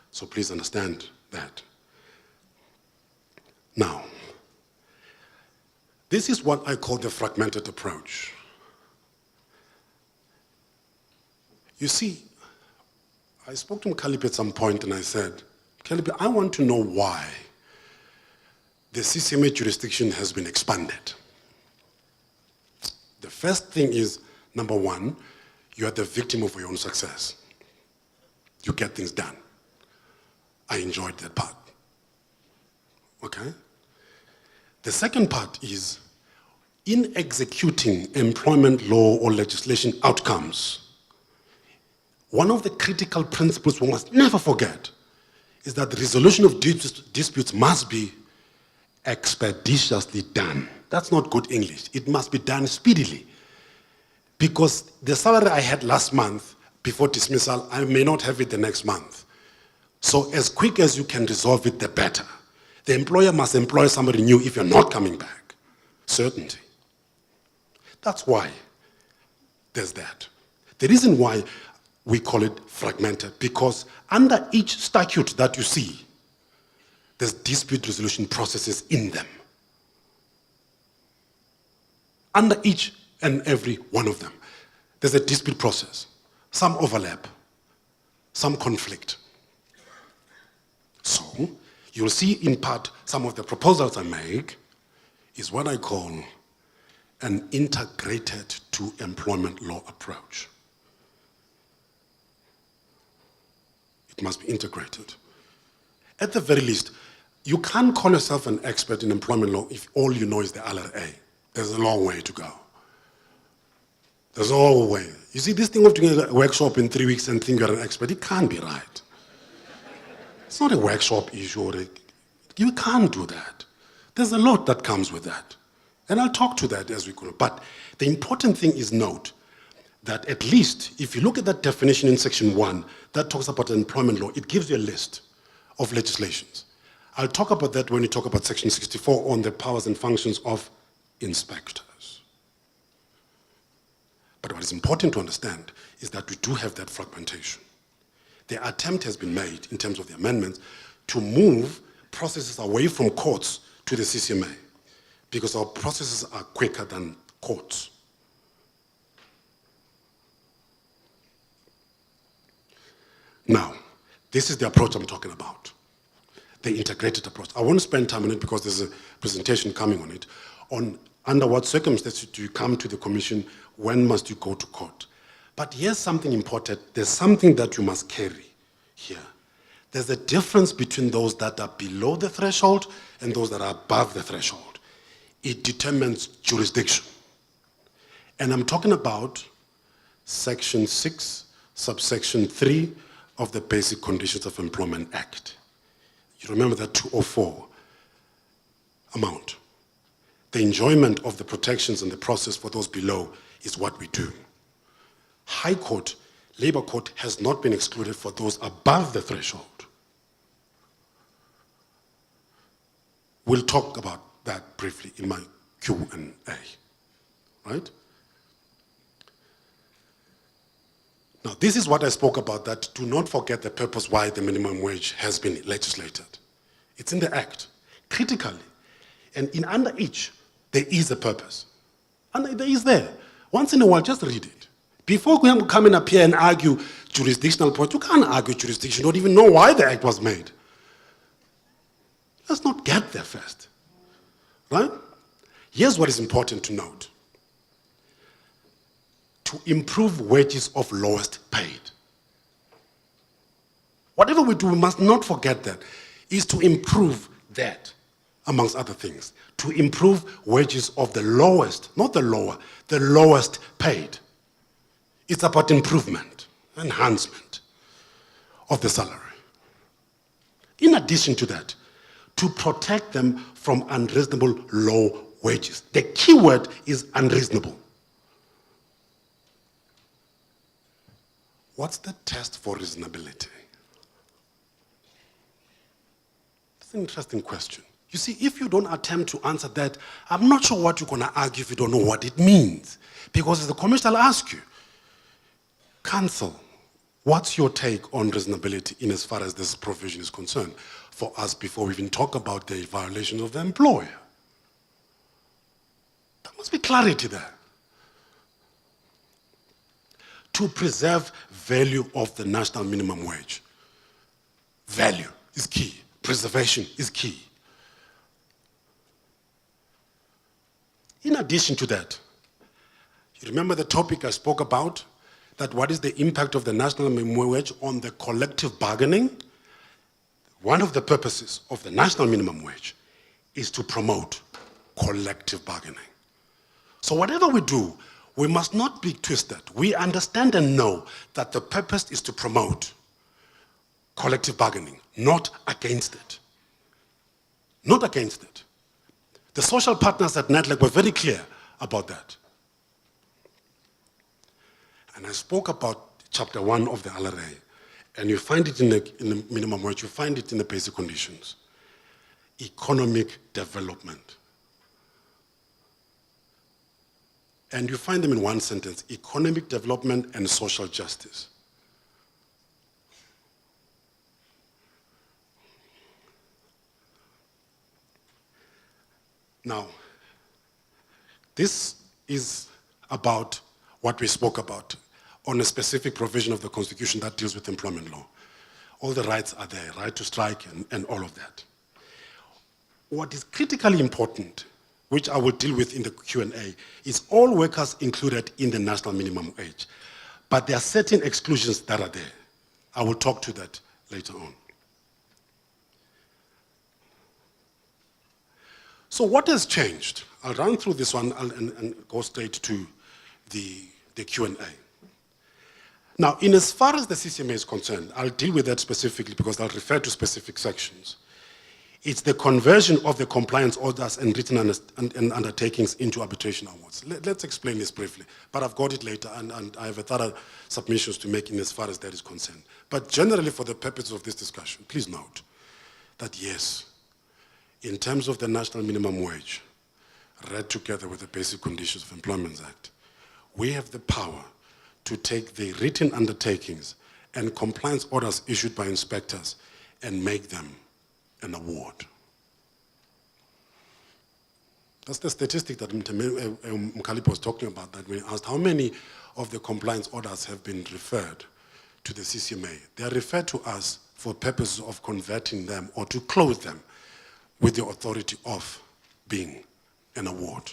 Speaker 14: So please understand that. Now, this is what I call the fragmented approach. You see, I spoke to Mkhaliphi at some point and I said, Mkhaliphi, I want to know why the CCMA jurisdiction has been expanded. The first thing is, number one, you are the victim of your own success. You get things done. I enjoyed that part. Okay? The second part is, in executing employment law or legislation outcomes, one of the critical principles we must never forget is that the resolution of disputes must be expeditiously done. That's not good English. It must be done speedily. Because the salary I had last month before dismissal, I may not have it the next month. So as quick as you can resolve it, the better. The employer must employ somebody new if you're not coming back. Certainty. That's why there's that. The reason why we call it fragmented, because under each statute that you see, there's dispute resolution processes in them. Under each and every one of them, there's a dispute process. Some overlap, some conflict. So, you'll see in part some of the proposals I make is what I call an integrated to employment law approach. It must be integrated. At the very least, you can't call yourself an expert in employment law if all you know is the LRA. There's a long way to go. There's a long way. You see, this thing of doing a workshop in 3 weeks and think you're an expert, it can't be right. It's not a workshop issue. You can't do that. There's a lot that comes with that. And I'll talk to that as we go. But the important thing is note that at least, if you look at that definition in Section 1, that talks about employment law, it gives you a list of legislations. I'll talk about that when we talk about Section 64 on the powers and functions of inspectors. But what is important to understand is that we do have that fragmentation. The attempt has been made in terms of the amendments to move processes away from courts to the CCMA because our processes are quicker than courts. Now, this is the approach I'm talking about, the integrated approach. I won't spend time on it because there's a presentation coming on it, on under what circumstances do you come to the commission, when must you go to court. But here's something important, there's something that you must carry here. There's a difference between those that are below the threshold and those that are above the threshold. It determines jurisdiction. And I'm talking about Section 6, subsection 3 of the Basic Conditions of Employment Act. You remember that 204 amount. The enjoyment of the protections and the process for those below is what we do. High Court, Labour Court has not been excluded for those above the threshold. We'll talk about that briefly in my Q&A, right? Now, this is what I spoke about, that do not forget the purpose why the minimum wage has been legislated. It's in the Act, critically. And in under each, there is a purpose. And there is there. Once in a while, just read it. Before we come in up here and argue jurisdictional point, you can't argue jurisdiction, you don't even know why the Act was made. Let's not get there first, right? Here's what is important to note. To improve wages of lowest paid. Whatever we do, we must not forget that, is to improve that, amongst other things. To improve wages of the lowest, not the lower, the lowest paid. It's about improvement, enhancement of the salary. In addition to that, to protect them from unreasonable low wages. The key word is unreasonable. What's the test for reasonability? That's an interesting question. You see, if you don't attempt to answer that, I'm not sure what you're going to argue if you don't know what it means. Because as the commission will ask you, Council, what's your take on reasonability in as far as this provision is concerned for us before we even talk about the violation of the employer? There must be clarity there. To preserve value of the national minimum wage. Value is key. Preservation is key. In addition to that, you remember the topic I spoke about, that what is the impact of the national minimum wage on the collective bargaining? One of the purposes of the national minimum wage is to promote collective bargaining. So whatever we do, we must not be twisted. We understand and know that the purpose is to promote collective bargaining, not against it. Not against it. The social partners at NETLAC were very clear about that. And I spoke about chapter 1 of the LRA, and you find it in the minimum wage, you find it in the basic conditions. Economic development. And you find them in one sentence, economic development and social justice. Now, this is about what we spoke about on a specific provision of the Constitution that deals with employment law. All the rights are there, right to strike and all of that. What is critically important, which I will deal with in the Q&A, is all workers included in the national minimum wage. But there are certain exclusions that are there. I will talk to that later on. So what has changed? I'll run through this one and go straight to the Q&A. Now, in as far as the CCMA is concerned, I'll deal with that specifically because I'll refer to specific sections. It's the conversion of the compliance orders and written undertakings into arbitration awards. Let's explain this briefly, but I've got it later and I have a thorough submissions to make in as far as that is concerned. But generally, for the purposes of this discussion, please note that yes, in terms of the national minimum wage, read together with the Basic Conditions of Employment Act, we have the power to take the written undertakings and compliance orders issued by inspectors and make them an award. That's the statistic that Mkhalipho was talking about, that when asked how many of the compliance orders have been referred to the CCMA. They are referred to us for purposes of converting them or to close them with the authority of being an award.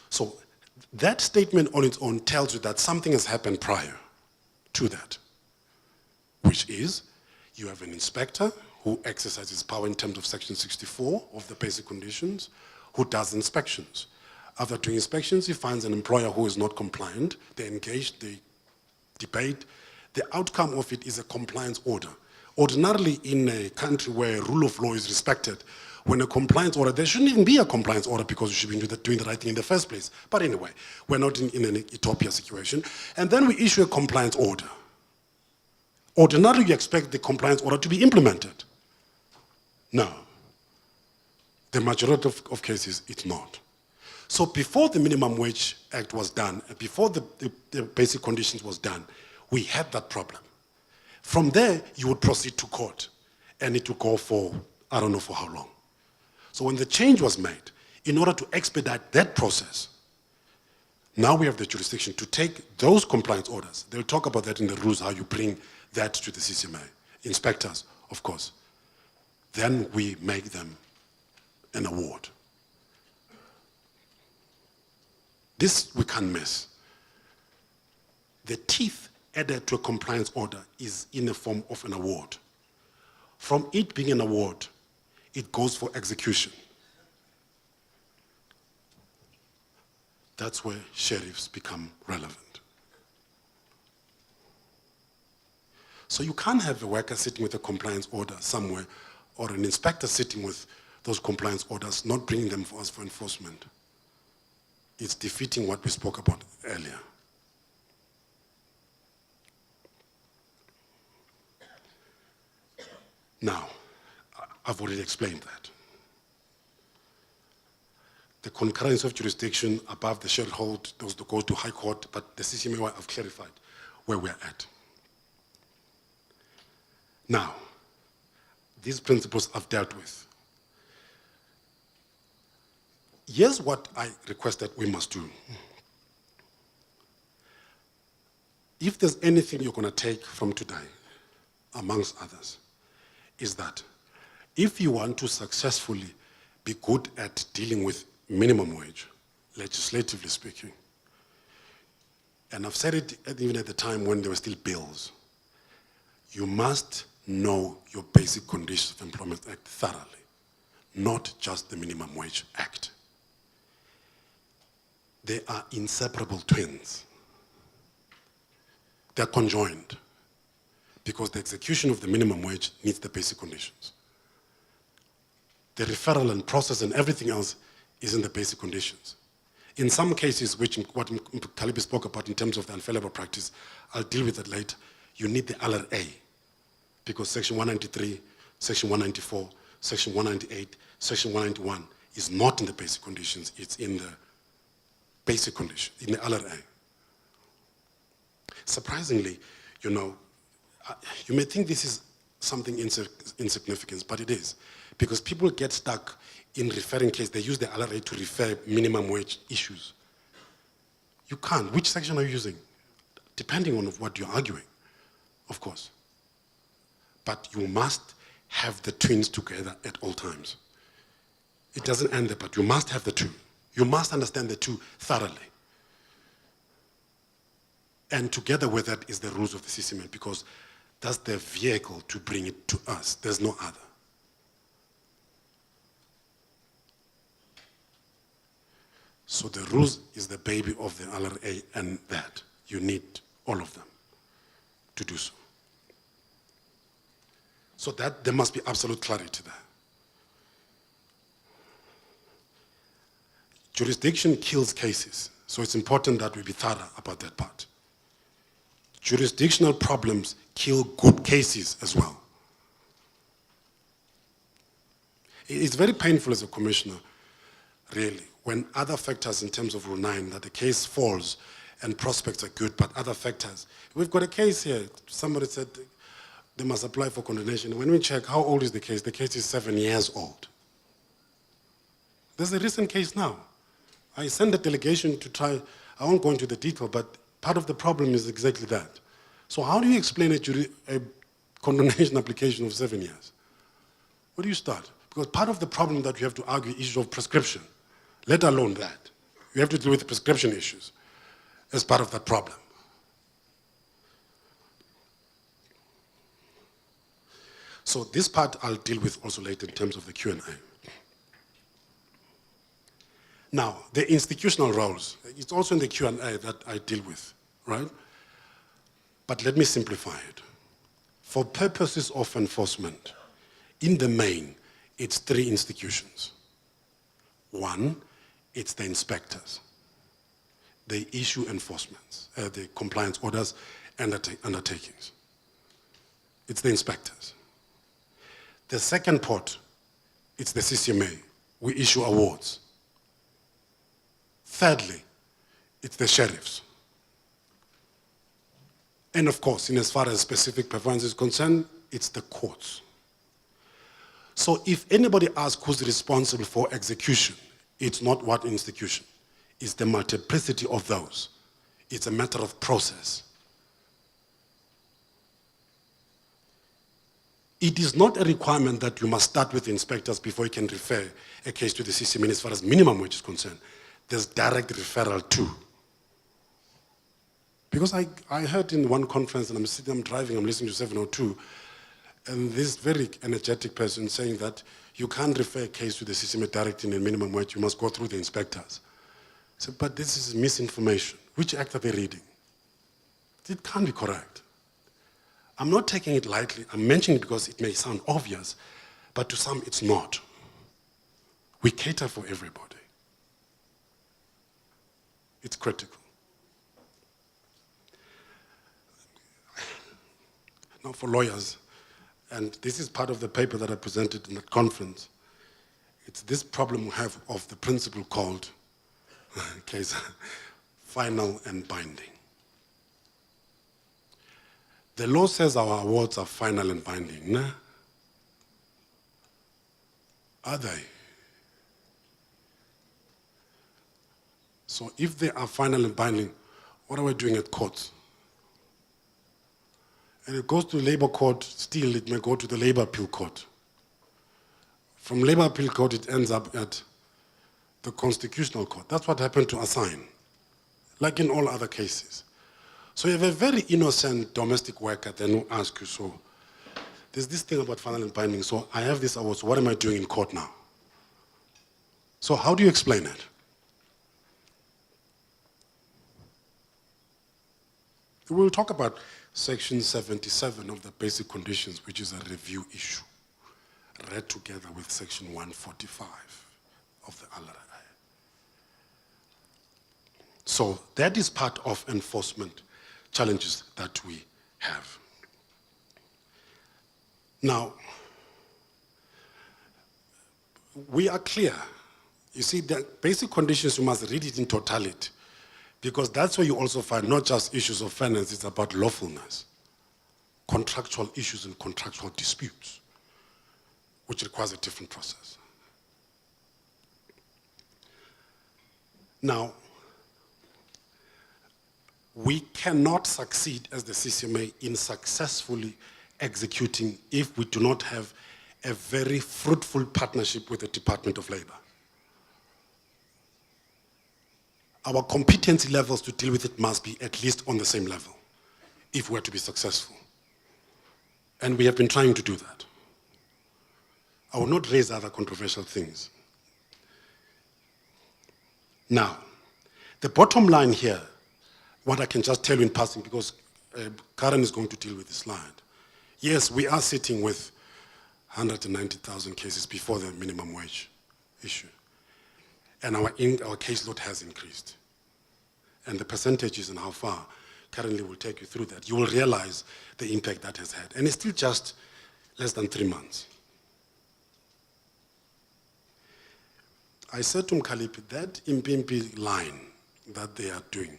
Speaker 14: So that statement on its own tells you that something has happened prior to that, which is you have an inspector who exercises power in terms of Section 64 of the Basic Conditions, who does inspections. After doing inspections, he finds an employer who is not compliant. They engage, they debate. The outcome of it is a compliance order. Ordinarily, in a country where rule of law is respected, when a compliance order, there shouldn't even be a compliance order because you should be doing the right thing in the first place. But anyway, we're not in an utopia situation. And then we issue a compliance order. Ordinarily, you expect the compliance order to be implemented. No. The majority of cases, it's not. So before the Minimum Wage Act was done, before the Basic Conditions was done, we had that problem. From there, you would proceed to court, and it would go for, I don't know for how long. So when the change was made, in order to expedite that process, now we have the jurisdiction to take those compliance orders. They'll talk about that in the rules, how you bring that to the CCMA. Inspectors, of course. Then we make them an award. This we can't miss. The teeth added to a compliance order is in the form of an award. From it being an award, it goes for execution. That's where sheriffs become relevant. So you can't have a worker sitting with a compliance order somewhere or an inspector sitting with those compliance orders, not bringing them for us for enforcement. It's defeating what we spoke about earlier. Now, I've already explained that. The concurrence of jurisdiction above the shareholder goes to High Court, but the CCMA, I've clarified where we're at. Now, these principles I've dealt with. Here's what I requested we must do. If there's anything you're going to take from today, amongst others, is that if you want to successfully be good at dealing with minimum wage, legislatively speaking, and I've said it even at the time when there were still bills, you must know your Basic Conditions of Employment Act thoroughly, not just the Minimum Wage Act. They are inseparable twins. They're conjoined because the execution of the minimum wage needs the basic conditions. The referral and process and everything else is in the basic conditions. In some cases, which what Talibi spoke about in terms of the unfair labor practice, I'll deal with it later, you need the LRA because Section 193, Section 194, Section 198, Section 191 is not in the basic conditions, it's in the basic condition, in the LRA. Surprisingly, you know, you may think this is something insignificant, but it is. Because people get stuck in referring case, they use the LRA to refer minimum wage issues. You can't. Which section are you using? Depending on what you're arguing, of course. But you must have the twins together at all times. It doesn't end there, but you must have the two. You must understand the two thoroughly. And together with that is the rules of the CCMA, because that's the vehicle to bring it to us. There's no other. So the rules is the baby of the LRA, and that you need all of them to do so. So that there must be absolute clarity there. Jurisdiction kills cases, so it's important that we be thorough about that part. Jurisdictional problems kill good cases as well. It's very painful as a commissioner, really, when other factors in terms of Rule 9, that the case falls and prospects are good, but other factors. We've got a case here. Somebody said they must apply for condonation. When we check how old is the case is 7 years old. There's a recent case now. I sent a delegation to try, I won't go into the detail, but part of the problem is exactly that. So how do you explain a condonation application of 7 years? Where do you start? Because part of the problem that you have to argue is issue of prescription, let alone that. You have to deal with prescription issues as part of that problem. So this part I'll deal with also later in terms of the Q&A. Now, the institutional roles, it's also in the Q&A that I deal with, right? But let me simplify it. For purposes of enforcement, in the main, it's 3 institutions. 1, it's the inspectors. They issue enforcements, the compliance orders and undertakings. It's the inspectors. The second part, it's the CCMA. We issue awards. Thirdly, it's the sheriffs. And of course, in as far as specific performance is concerned, it's the courts. So if anybody asks who's responsible for execution, it's not one institution. It's the multiplicity of those. It's a matter of process. It is not a requirement that you must start with the inspectors before you can refer a case to the CCMA as far as minimum wage is concerned. There's direct referral too. Because I heard in one conference, and I'm driving, I'm listening to 702, and this very energetic person saying that you can't refer a case to the CCMA directly in a minimum wage, you must go through the inspectors. I said, but this is misinformation. Which act are they reading? It can't be correct. I'm not taking it lightly. I'm mentioning it because it may sound obvious, but to some it's not. We cater for everybody. It's critical. Now for lawyers, and this is part of the paper that I presented in the conference, it's this problem we have of the principle called case final and binding. The law says our awards are final and binding. Nah? Are they? So if they are final and binding, what are we doing at courts? And it goes to the labor court, still it may go to the labor appeal court. From labor appeal court, it ends up at the constitutional court. That's what happened to Assign, like in all other cases. So you have a very innocent domestic worker then who asks you, so there's this thing about final and binding, so I have this award, so what am I doing in court now? So how do you explain it? We'll talk about Section 77 of the Basic Conditions, which is a review issue, read together with Section 145 of the LRI. So that is part of enforcement challenges that we have. Now, we are clear. You see, the basic conditions, you must read it in totality, because that's where you also find not just issues of finance, it's about lawfulness, contractual issues and contractual disputes, which requires a different process. Now, we cannot succeed as the CCMA in successfully executing if we do not have a very fruitful partnership with the Department of Labor. Our competency levels to deal with it must be at least on the same level if we're to be successful. And we have been trying to do that. I will not raise other controversial things. Now, the bottom line here, what I can just tell you in passing, because Karen is going to deal with the slide. Yes, we are sitting with 190,000 cases before the minimum wage issue. And our caseload has increased. And the percentages and how far, currently will take you through that. You will realize the impact that has had. And it's still just less than 3 months. I said to Mkhaliphi, that Impimpi line that they are doing,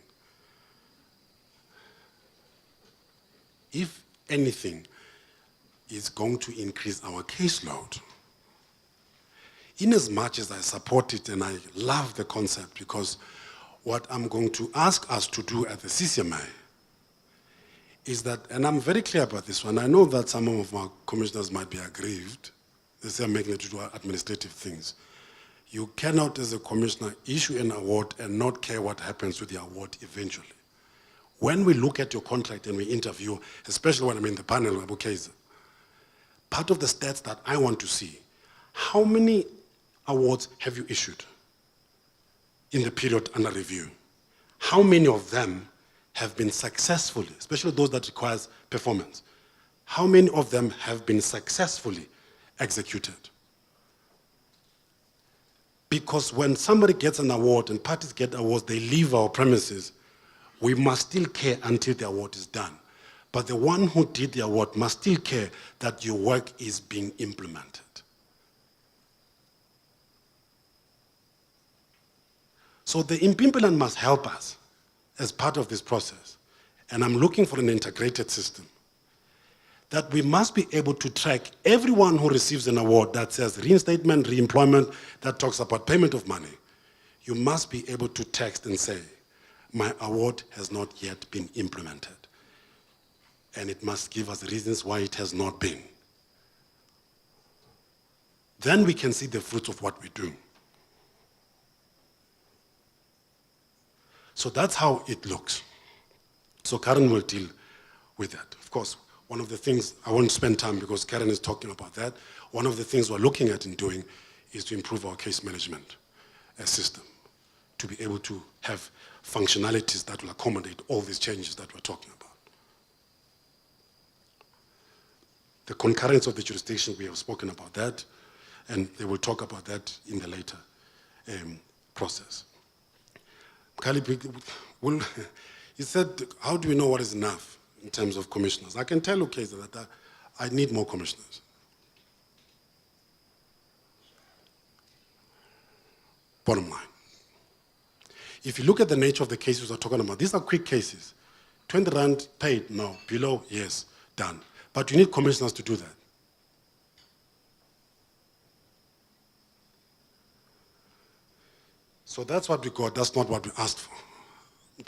Speaker 14: if anything, is going to increase our caseload. In as much as I support it and I love the concept, because what I'm going to ask us to do at the CCMA is that, and I'm very clear about this one, I know that some of our commissioners might be aggrieved, they say I'm making it to do administrative things. You cannot, as a commissioner, issue an award and not care what happens with the award eventually. When we look at your contract and we interview, especially when I'm in the panel, Abu Kaiser, part of the stats that I want to see, how many awards have you issued in the period under review? How many of them have been successfully, especially those that requires performance, how many of them have been successfully executed? Because when somebody gets an award and parties get awards, they leave our premises, we must still care until the award is done. But the one who did the award must still care that your work is being implemented. So the Impimpiland must help us as part of this process. And I'm looking for an integrated system that we must be able to track everyone who receives an award that says reinstatement, reemployment, that talks about payment of money. You must be able to text and say, my award has not yet been implemented. And it must give us reasons why it has not been. Then we can see the fruits of what we do. So that's how it looks. So Karen will deal with that. Of course, one of the things, I won't spend time because Karen is talking about that. One of the things we're looking at in doing is to improve our case management system, to be able to have functionalities that will accommodate all these changes that we're talking about. The concurrence of the jurisdiction, we have spoken about that, and they will talk about that in the later process. Khalid, he said, how do we know what is enough in terms of commissioners? I can tell you, Kaiser, that I need more commissioners. Bottom line. If you look at the nature of the cases we're talking about, these are quick cases. 20 rand paid, no. Below, yes, done. But you need commissioners to do that. So that's what we got, that's not what we asked for.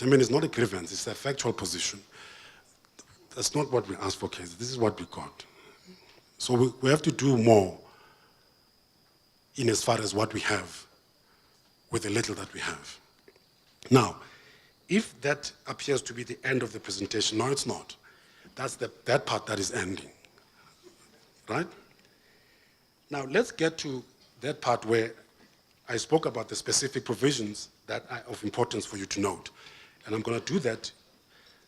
Speaker 14: I mean, it's not a grievance, it's a factual position. That's not what we asked for, Kaiser. This is what we got. So we have to do more in as far as what we have with the little that we have. Now, if that appears to be the end of the presentation, no, it's not. That's that part that is ending, right? Now, let's get to that part where I spoke about the specific provisions that are of importance for you to note. And I'm going to do that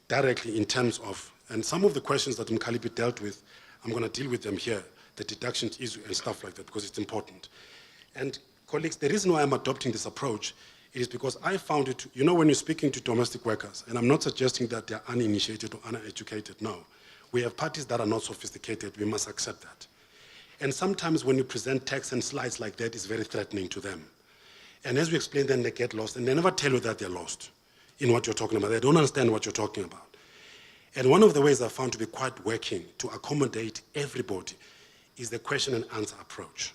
Speaker 14: directly in terms of, and some of the questions that Mkhaliphi dealt with, I'm going to deal with them here, the deductions issue and stuff like that, because it's important. And colleagues, the reason why I'm adopting this approach is because I found it, you know, when you're speaking to domestic workers, and I'm not suggesting that they're uninitiated or uneducated, no. We have parties that are not sophisticated, we must accept that. And sometimes when you present text and slides like that, it's very threatening to them. And as we explain, then they get lost, and they never tell you that they're lost in what you're talking about. They don't understand what you're talking about. And one of the ways I found to be quite working to accommodate everybody is the question and answer approach.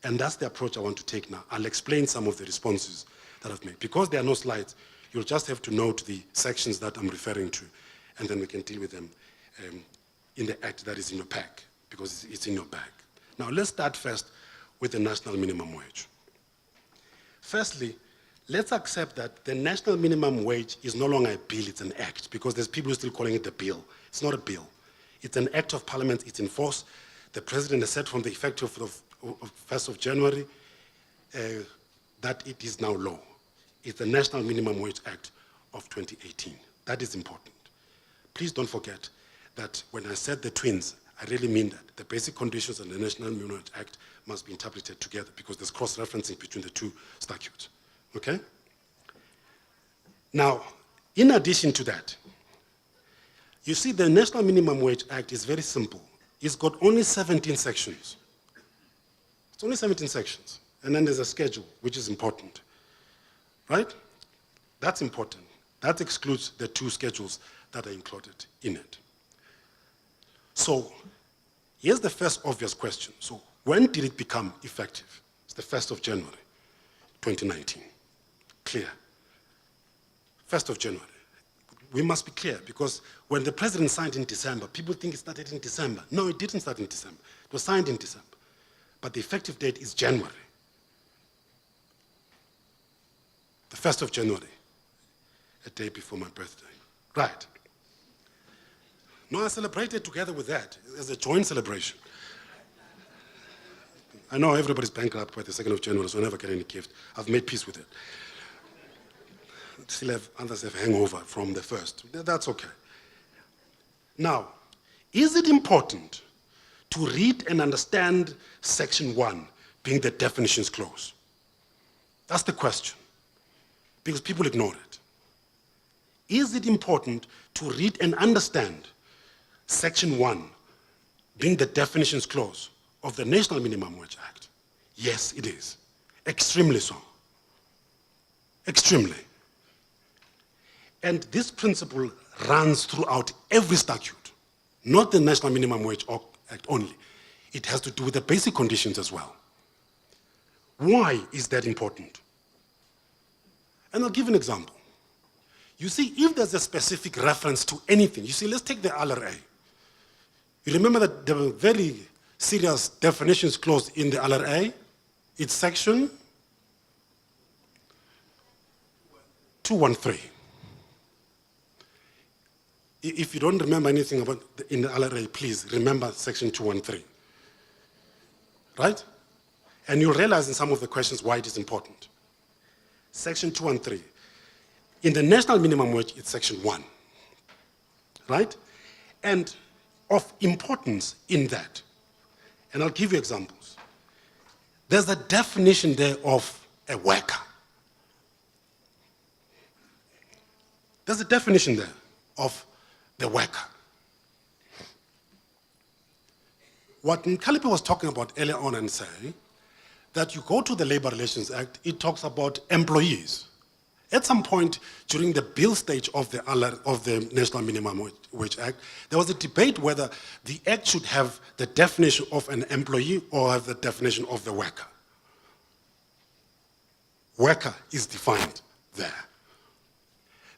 Speaker 14: And that's the approach I want to take now. I'll explain some of the responses that I've made. Because there are no slides, you'll just have to note the sections that I'm referring to, and then we can deal with them in the act that is in your pack, because it's in your bag. Now, let's start first with the national minimum wage. Firstly, let's accept that the national minimum wage is no longer a bill, it's an act, because there's people who are still calling it a bill. It's not a bill. It's an act of parliament, it's in force. The president has said from the effective of 1st of January that it is now law. It's the National Minimum Wage Act of 2018. That is important. Please don't forget that when I said the twins, I really mean that. The basic conditions and the National Minimum Wage Act must be interpreted together because there's cross-referencing between the two statutes, okay? Now, in addition to that, you see the National Minimum Wage Act is very simple. It's got only 17 sections. It's only 17 sections. And then there's a schedule, which is important, right? That's important. That excludes the 2 schedules that are included in it. So here's the first obvious question. So when did it become effective? It's the 1st of January, 2019. Clear. 1st of January. We must be clear, because when the president signed in December, people think it started in December. No, it didn't start in December. It was signed in December. But the effective date is January. The 1st of January, a day before my birthday. Right. No, I celebrated together with that as a joint celebration. I know everybody's bankrupt by the 2nd of January, so I never get any gift. I've made peace with it. Still have others have hangover from the 1st. That's okay. Now, is it important to read and understand section 1, being the definitions clause? That's the question, because people ignore it. Is it important to read and understand section 1, being the definitions clause of the National Minimum Wage Act? Yes, it is. Extremely so. Extremely. And this principle runs throughout every statute, not the National Minimum Wage Act only. It has to do with the basic conditions as well. Why is that important? And I'll give an example. You see, if there's a specific reference to anything, you see, let's take the LRA. You remember that there were very serious definitions clause in the LRA? It's section 213. If you don't remember anything about in the LRA, please remember section 213. Right? And you'll realize in some of the questions why it is important. Section 213. In the national minimum wage, it's section 1. Right? And of importance in that, and I'll give you examples. There's a definition there of a worker. There's a definition there of the worker. What Nkalipe was talking about earlier on and say that you go to the Labor Relations Act, it talks about employees. At some point during the bill stage of the National Minimum Wage Act, there was a debate whether the act should have the definition of an employee or have the definition of the worker. Worker is defined there.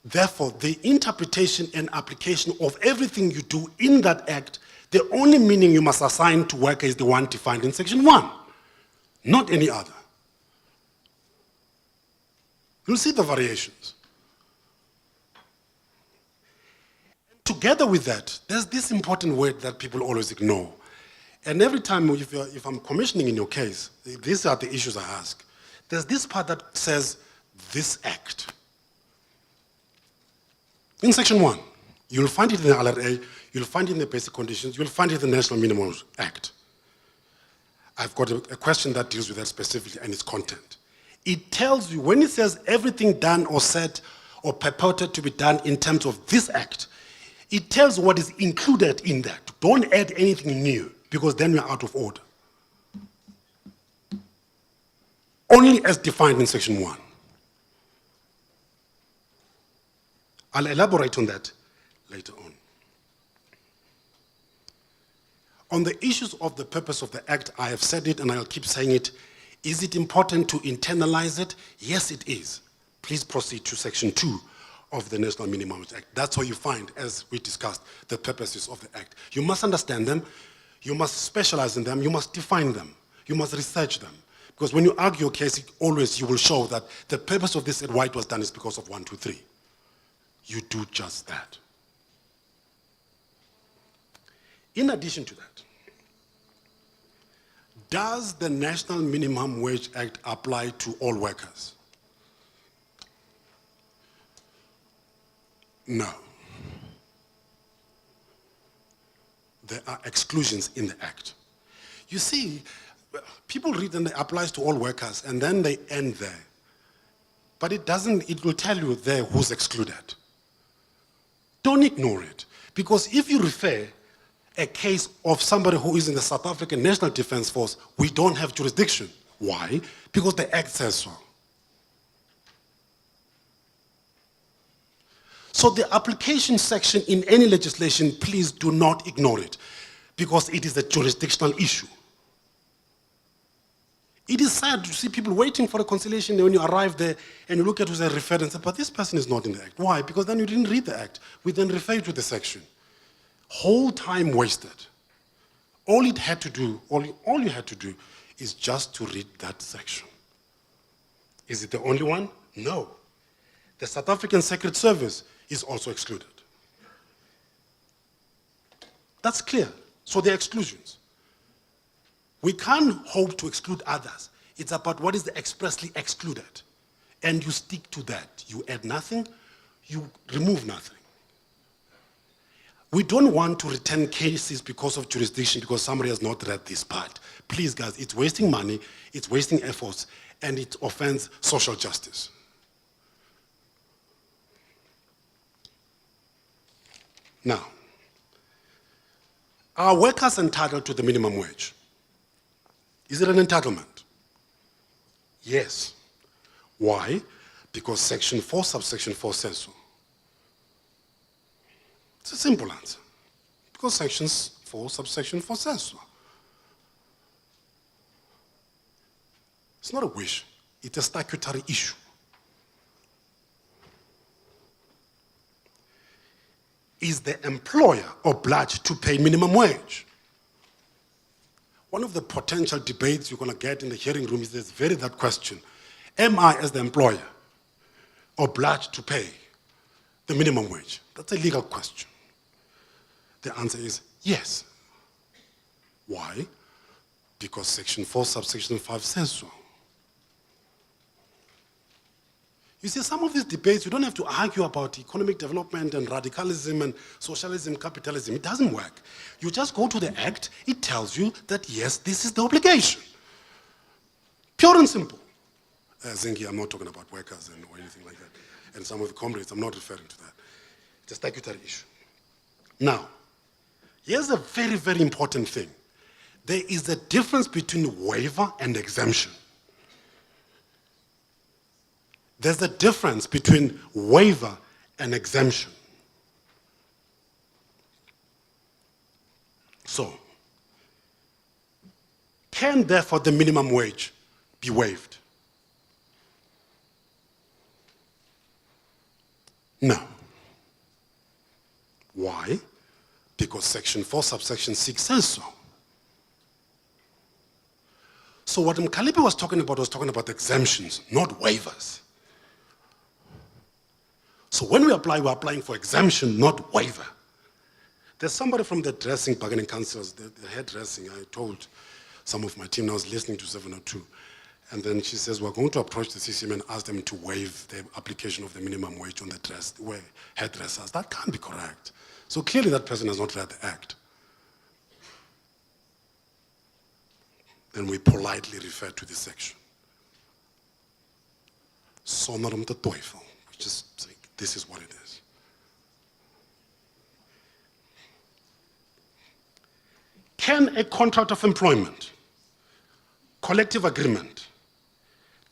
Speaker 14: Therefore, the interpretation and application of everything you do in that act, the only meaning you must assign to worker is the one defined in section 1, not any other. You'll see the variations. Together with that, there's this important word that people always ignore. And every time if I'm commissioning in your case, these are the issues I ask. There's this part that says, this act. In section 1, you'll find it in the LRA, you'll find it in the basic conditions, you'll find it in the National Minimum Wage Act. I've got a question that deals with that specifically and its content. It tells you, when it says everything done or said or purported to be done in terms of this act, it tells what is included in that. Don't add anything new, because then we're out of order. Only as defined in section 1. I'll elaborate on that later on. On the issues of the purpose of the act, I have said it and I'll keep saying it. Is it important to internalize it? Yes, it is. Please proceed to section 2 of the National Minimum Wage Act. That's how you find, as we discussed, the purposes of the act. You must understand them, you must specialize in them, you must define them, you must research them. Because when you argue your case, always you will show that the purpose of this and why it was done is because of 1, 2, 3. You do just that. In addition to that, does the National Minimum Wage Act apply to all workers? No. There are exclusions in the act. You see, people read and it applies to all workers and then they end there. But it doesn't, it will tell you there who's excluded. Don't ignore it. Because if you refer a case of somebody who is in the South African National Defence Force, we don't have jurisdiction. Why? Because the Act says so. So the application section in any legislation, please do not ignore it, because it is a jurisdictional issue. It is sad to see people waiting for reconciliation when you arrive there and you look at who's a referred and say, but this person is not in the Act. Why? Because then you didn't read the Act. We then refer you to the section. Whole time wasted. All you had to do is just to read that section. Is it the only one? No. The South African Secret Service is also excluded. That's clear. So there are exclusions. We can't hope to exclude others. It's about what is expressly excluded. And you stick to that. You add nothing, you remove nothing. We don't want to return cases because of jurisdiction, because somebody has not read this part. Please, guys, it's wasting money, it's wasting efforts, and it offends social justice. Now, are workers entitled to the minimum wage? Is it an entitlement? Yes. Why? Because Section 4, subsection 4 says so. It's a simple answer. Because Section 4, subsection 4 says so. It's not a wish, it's a statutory issue. Is the employer obliged to pay minimum wage? One of the potential debates you're going to get in the hearing room is that question. Am I, as the employer, obliged to pay the minimum wage? That's a legal question. The answer is yes. Why? Because Section 4, subsection 5 says so. You see, some of these debates, you don't have to argue about economic development and radicalism and socialism, capitalism. It doesn't work. You just go to the Act, it tells you that, yes, this is the obligation. Pure and simple. Zingi, I'm not talking about workers or anything like that. And some of the comrades, I'm not referring to that. It's a statutory issue. Now, here's a very, very important thing. There is a difference between waiver and exemption. There's a difference between waiver and exemption. So, can therefore the minimum wage be waived? No. Why? Because Section 4, subsection 6 says so. So what Mkalipi was talking about exemptions, not waivers. So when we apply, we're applying for exemption, not waiver. There's somebody from the dressing bargaining councils, the hairdressing, I told some of my team, I was listening to 702, and then she says, we're going to approach the CCMA and ask them to waive the application of the minimum wage on the hairdressers. That can't be correct. So clearly that person has not read the Act. Then we politely refer to this section. Sonorum de Teufel, which is saying, this is what it is. Can a contract of employment, collective agreement,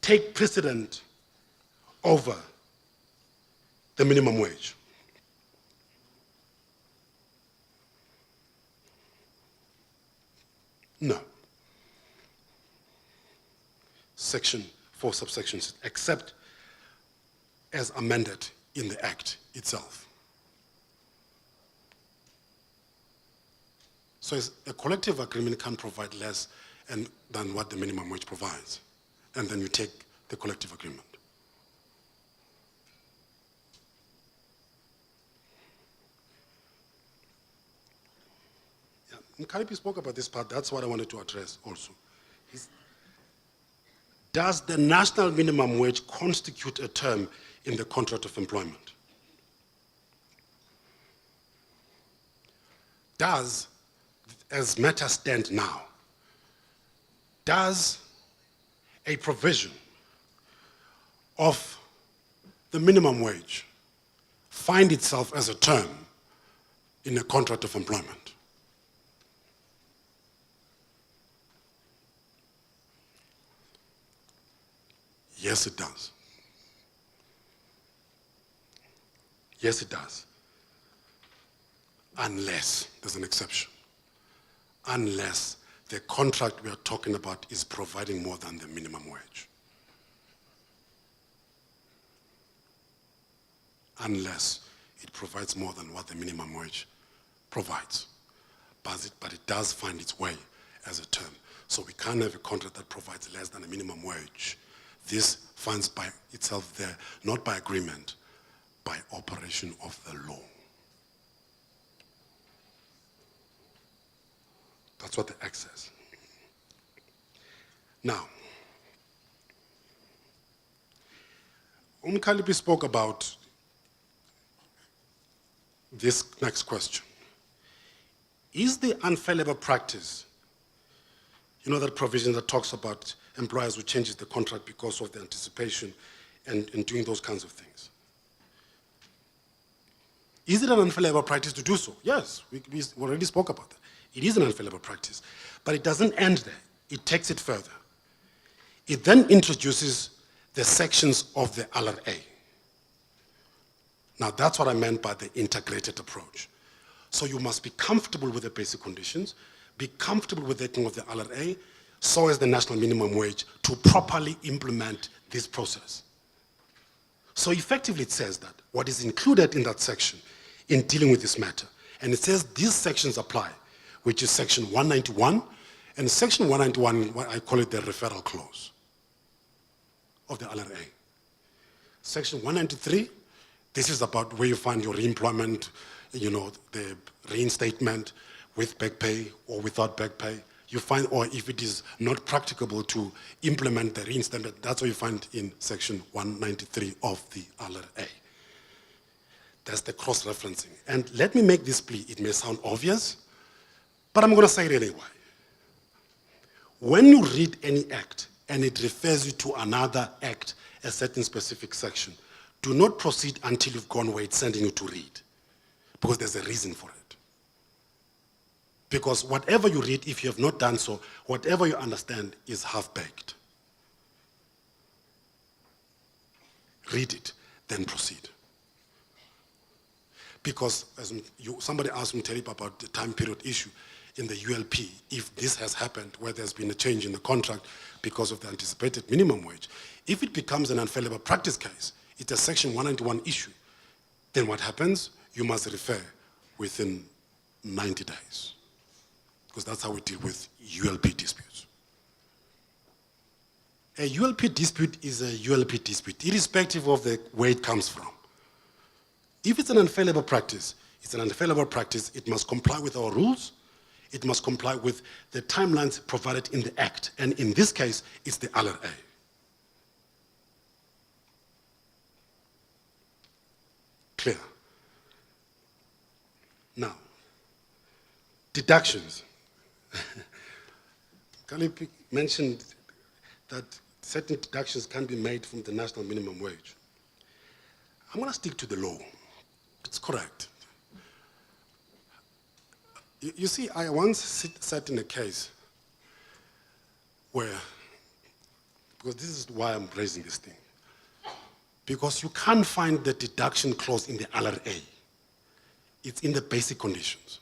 Speaker 14: take precedent over the minimum wage? No. Section 4, subsections, except as amended in the Act itself. So a collective agreement can provide less than what the minimum wage provides. And then you take the collective agreement. Yeah, Nkaripi spoke about this part. That's what I wanted to address also. Does the national minimum wage constitute a term in the contract of employment? Does, as matters stand now, does a provision of the minimum wage find itself as a term in a contract of employment? Yes, it does. Yes, it does. Unless, there's an exception. Unless the contract we are talking about is providing more than the minimum wage. Unless it provides more than what the minimum wage provides. But it does find its way as a term. So we can't have a contract that provides less than a minimum wage. This finds by itself there, not by agreement, by operation of the law. That's what the Act says. Now, Umkhalipi spoke about this next question. Is the unfair labor practice, you know that provision that talks about employers who changes the contract because of the anticipation and doing those kinds of things? Is it an unfair labor practice to do so? Yes, we already spoke about that. It is an unfair labor practice, but it doesn't end there. It takes it further. It then introduces the sections of the LRA. Now that's what I meant by the integrated approach. So you must be comfortable with the basic conditions, be comfortable with the thing of the LRA, so as the national minimum wage, to properly implement this process. So effectively it says that what is included in that section in dealing with this matter, and it says these sections apply, which is section 191, and section 191, I call it the referral clause of the LRA. Section 193, this is about where you find your reemployment, you know, the reinstatement with back pay or without back pay. You find, or if it is not practicable to implement the reinstatement, that's what you find in section 193 of the LRA. That's the cross-referencing. And let me make this plea. It may sound obvious, but I'm going to say it anyway. When you read any act and it refers you to another act, a certain specific section, do not proceed until you've gone where it's sending you to read, because there's a reason for it. Because whatever you read, if you have not done so, whatever you understand is half-baked. Read it, then proceed. Because as somebody asked me, Telip, about the time period issue in the ULP, if this has happened, where there's been a change in the contract because of the anticipated minimum wage, if it becomes an unfair labor practice case, it's a section 191 issue, then what happens? You must refer within 90 days. Because that's how we deal with ULP disputes. A ULP dispute is a ULP dispute, irrespective of where it comes from. If it's an unfair labor practice, it's an unfair labor practice. It must comply with our rules. It must comply with the timelines provided in the Act. And in this case, it's the LRA. Clear? Now, deductions. Kalipi mentioned that certain deductions can be made from the national minimum wage. I'm going to stick to the law. It's correct. You see, I once sat in a case where, because this is why I'm raising this thing, because you can't find the deduction clause in the LRA. It's in the basic conditions.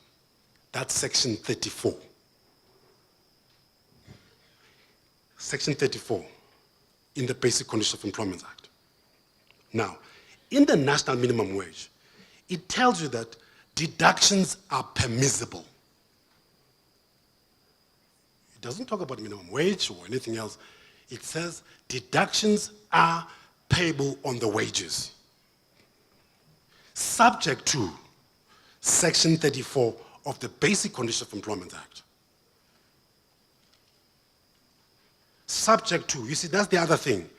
Speaker 14: That's section 34. Section 34 in the Basic Conditions of Employment Act. Now, in the national minimum wage, it tells you that deductions are permissible. It doesn't talk about minimum wage or anything else. It says deductions are payable on the wages, subject to Section 34 of the Basic Conditions of Employment Act. Subject to, you see, that's the other thing.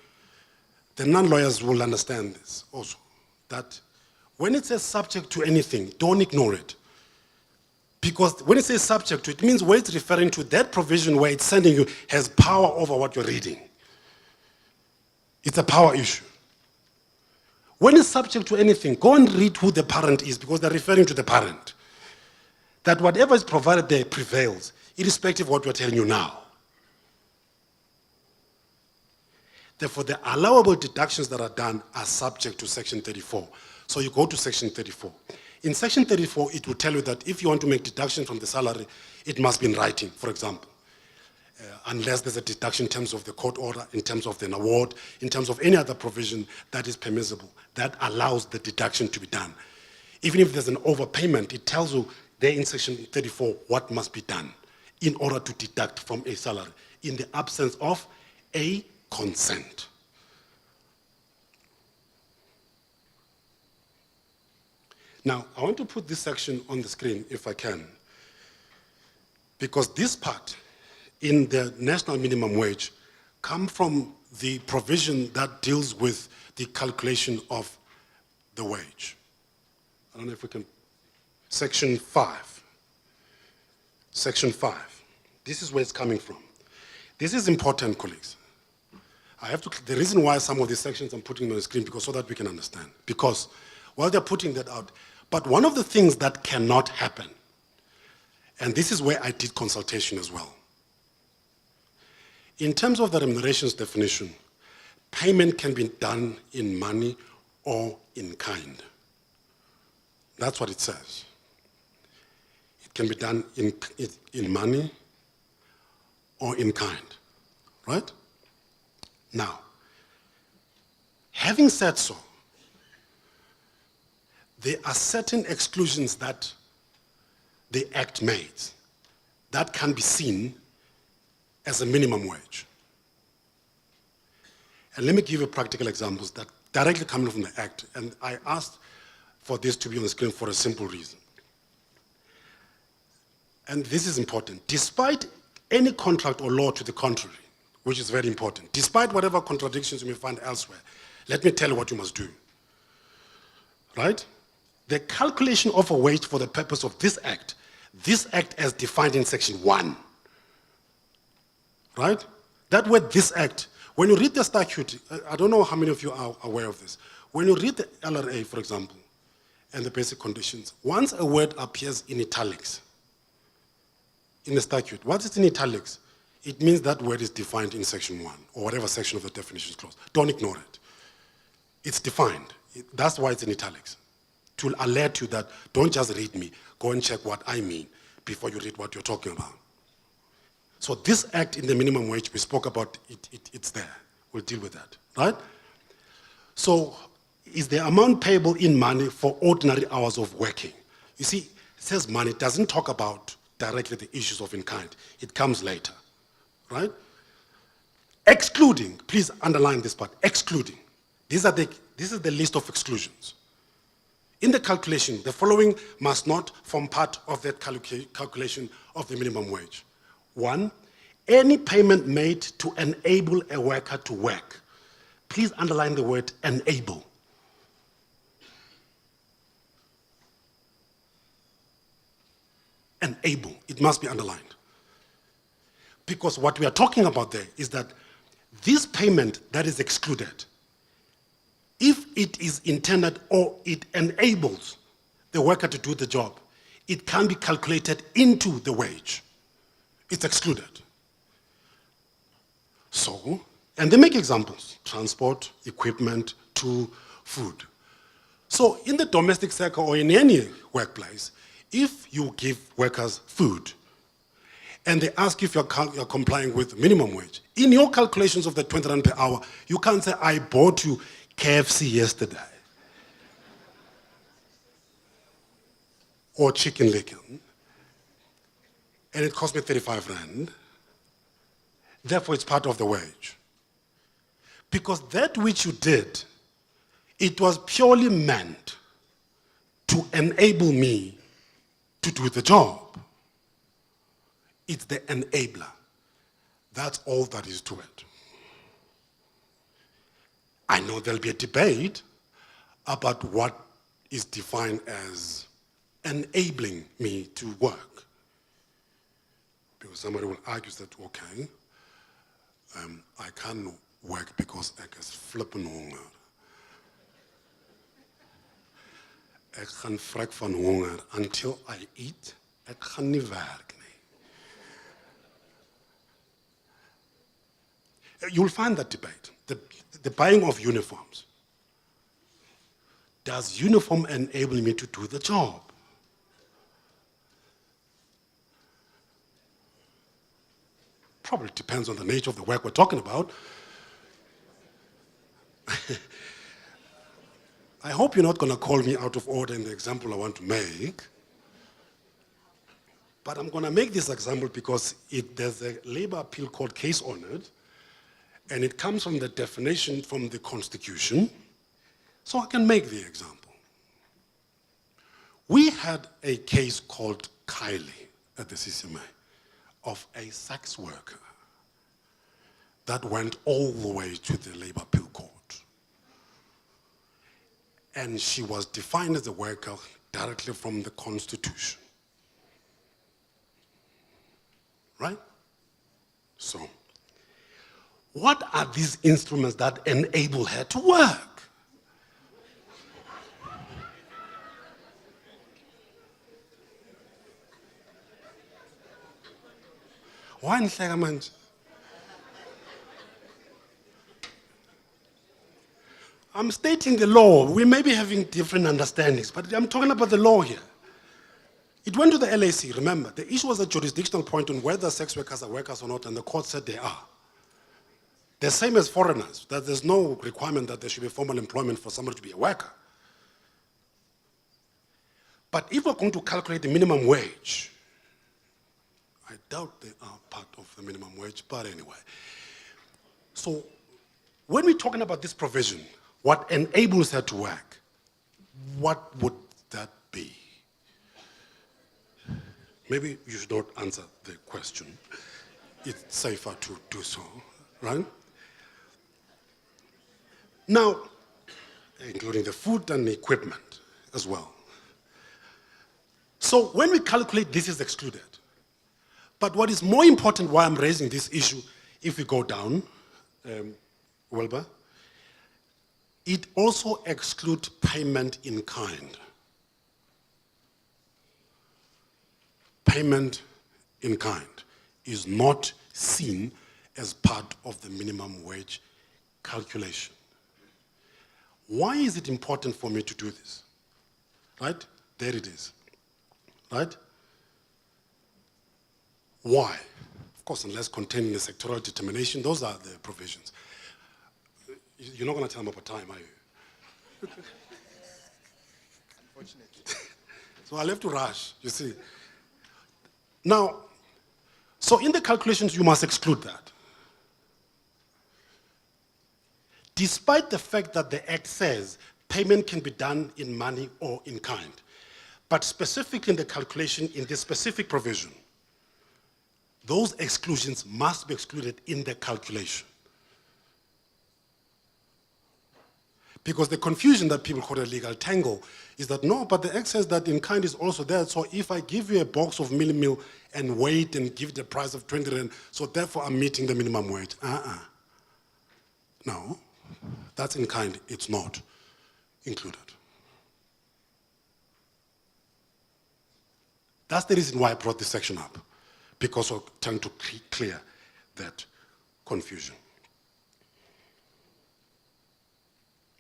Speaker 14: The non-lawyers will understand this also, that when it says subject to anything, don't ignore it. Because when it says subject to, it means where it's referring to, that provision where it's sending you has power over what you're reading. It's a power issue. When it's subject to anything, go and read who the parent is, because they're referring to the parent. That whatever is provided there prevails, irrespective of what we're telling you now. Therefore, the allowable deductions that are done are subject to Section 34. So you go to Section 34. In Section 34, it will tell you that if you want to make deduction from the salary, it must be in writing, for example. Unless there's a deduction in terms of the court order, in terms of an award, in terms of any other provision that is permissible, that allows the deduction to be done. Even if there's an overpayment, it tells you there in Section 34 what must be done in order to deduct from a salary in the absence of a consent. Now, I want to put this section on the screen, if I can, because this part in the national minimum wage come from the provision that deals with the calculation of the wage. I don't know if we can, Section 5. Section 5. This is where it's coming from. This is important, colleagues. The reason why some of these sections I'm putting on the screen, because so that we can understand. Because while they're putting that out, but one of the things that cannot happen, and this is where I did consultation as well. In terms of the remunerations definition, payment can be done in money or in kind. That's what it says. It can be done in money or in kind, right? Now, having said so, there are certain exclusions that the Act made that can be seen as a minimum wage. And let me give you practical examples that directly come from the Act, and I asked for this to be on the screen for a simple reason. And this is important. Despite any contract or law to the contrary, which is very important, despite whatever contradictions you may find elsewhere, let me tell you what you must do. Right? The calculation of a wage for the purpose of this Act as defined in Section 1. Right? That word, this Act, when you read the statute, I don't know how many of you are aware of this. When you read the LRA, for example, and the basic conditions, once a word appears in italics, in the statute, once it's in italics, it means that word is defined in Section 1, or whatever section of the definitions clause. Don't ignore it. It's defined. That's why it's in italics. To alert you that don't just read me, go and check what I mean before you read what you're talking about. So this Act in the minimum wage, we spoke about, it's there. We'll deal with that, right? So is the amount payable in money for ordinary hours of working? You see, it says money, it doesn't talk about directly the issues of in kind. It comes later, right? Excluding, please underline this part, excluding. This is the list of exclusions. In the calculation, the following must not form part of that calculation of the minimum wage. 1, any payment made to enable a worker to work. Please underline the word enable. Enable, it must be underlined. Because what we are talking about there is that this payment that is excluded, if it is intended or it enables the worker to do the job, it can be calculated into the wage. It's excluded. So, and they make examples, transport, equipment, to food. So in the domestic sector or in any workplace, if you give workers food and they ask if you're complying with minimum wage, in your calculations of the 20 rand per hour, you can't say, I bought you KFC yesterday or chicken licken and it cost me 35 rand. Therefore, it's part of the wage. Because that which you did, it was purely meant to enable me to do the job. It's the enabler. That's all that is to it. I know there'll be a debate about what is defined as enabling me to work. Because somebody will argue that, okay, I can't work because I is flipping honger. Ek gaan vrek van honger until I eat. Ek gaan nie werk nie. You'll find that debate, the buying of uniforms. Does uniform enable me to do the job? Probably depends on the nature of the work we're talking about. I hope you're not going to call me out of order in the example I want to make. But I'm going to make this example because there's a labor appeal court case on it, and it comes from the definition from the Constitution, so I can make the example. We had a case called Kylie at the CCMA of a sex worker that went all the way to the labor appeal court. And she was defined as a worker directly from the Constitution. Right? So, what are these instruments that enable her to work? Why nihleka manje? I'm stating the law. We may be having different understandings, but I'm talking about the law here. It went to the LAC, remember. The issue was a jurisdictional point on whether sex workers are workers or not, and the court said they are. The same as foreigners, that there's no requirement that there should be formal employment for somebody to be a worker. But if we're going to calculate the minimum wage, I doubt they are part of the minimum wage, but anyway. So when we're talking about this provision, what enables her to work, what would that be? Maybe you should not answer the question. It's safer to do so, right? Now, including the food and the equipment as well. So when we calculate, this is excluded. But what is more important, why I'm raising this issue, if we go down, Wilbur, it also excludes payment in kind. Payment in kind is not seen as part of the minimum wage calculation. Why is it important for me to do this? Right? There it is. Right? Why? Of course, unless containing a sectoral determination, those are the provisions. You're not going to tell them about time, are you? Unfortunately. So I'll have to rush, you see. Now, so in the calculations, you must exclude that. Despite the fact that the Act says payment can be done in money or in kind, but specifically in the calculation in this specific provision, those exclusions must be excluded in the calculation. Because the confusion that people call a legal tangle is that no, but the Act says that in kind is also there. So if I give you a box of meal and wait and give the price of 20 rand, so therefore I'm meeting the minimum wage. No, that's in kind. It's not included. That's the reason why I brought this section up, because of trying to clear that confusion.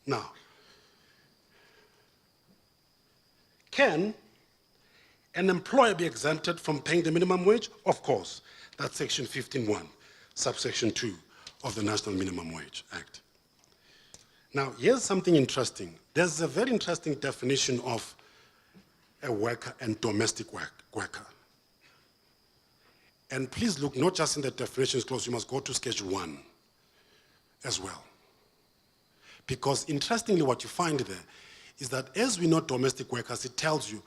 Speaker 14: Now, can an employer be exempted from paying the minimum wage? Of course. That's section 15.1, subsection 2 of the National Minimum Wage Act. Now, here's something interesting. There's a very interesting definition of a worker and domestic worker. And please look, not just in the definitions clause, you must go to Schedule 1 as well. Because interestingly, what you find there is that as we know domestic workers, it tells you,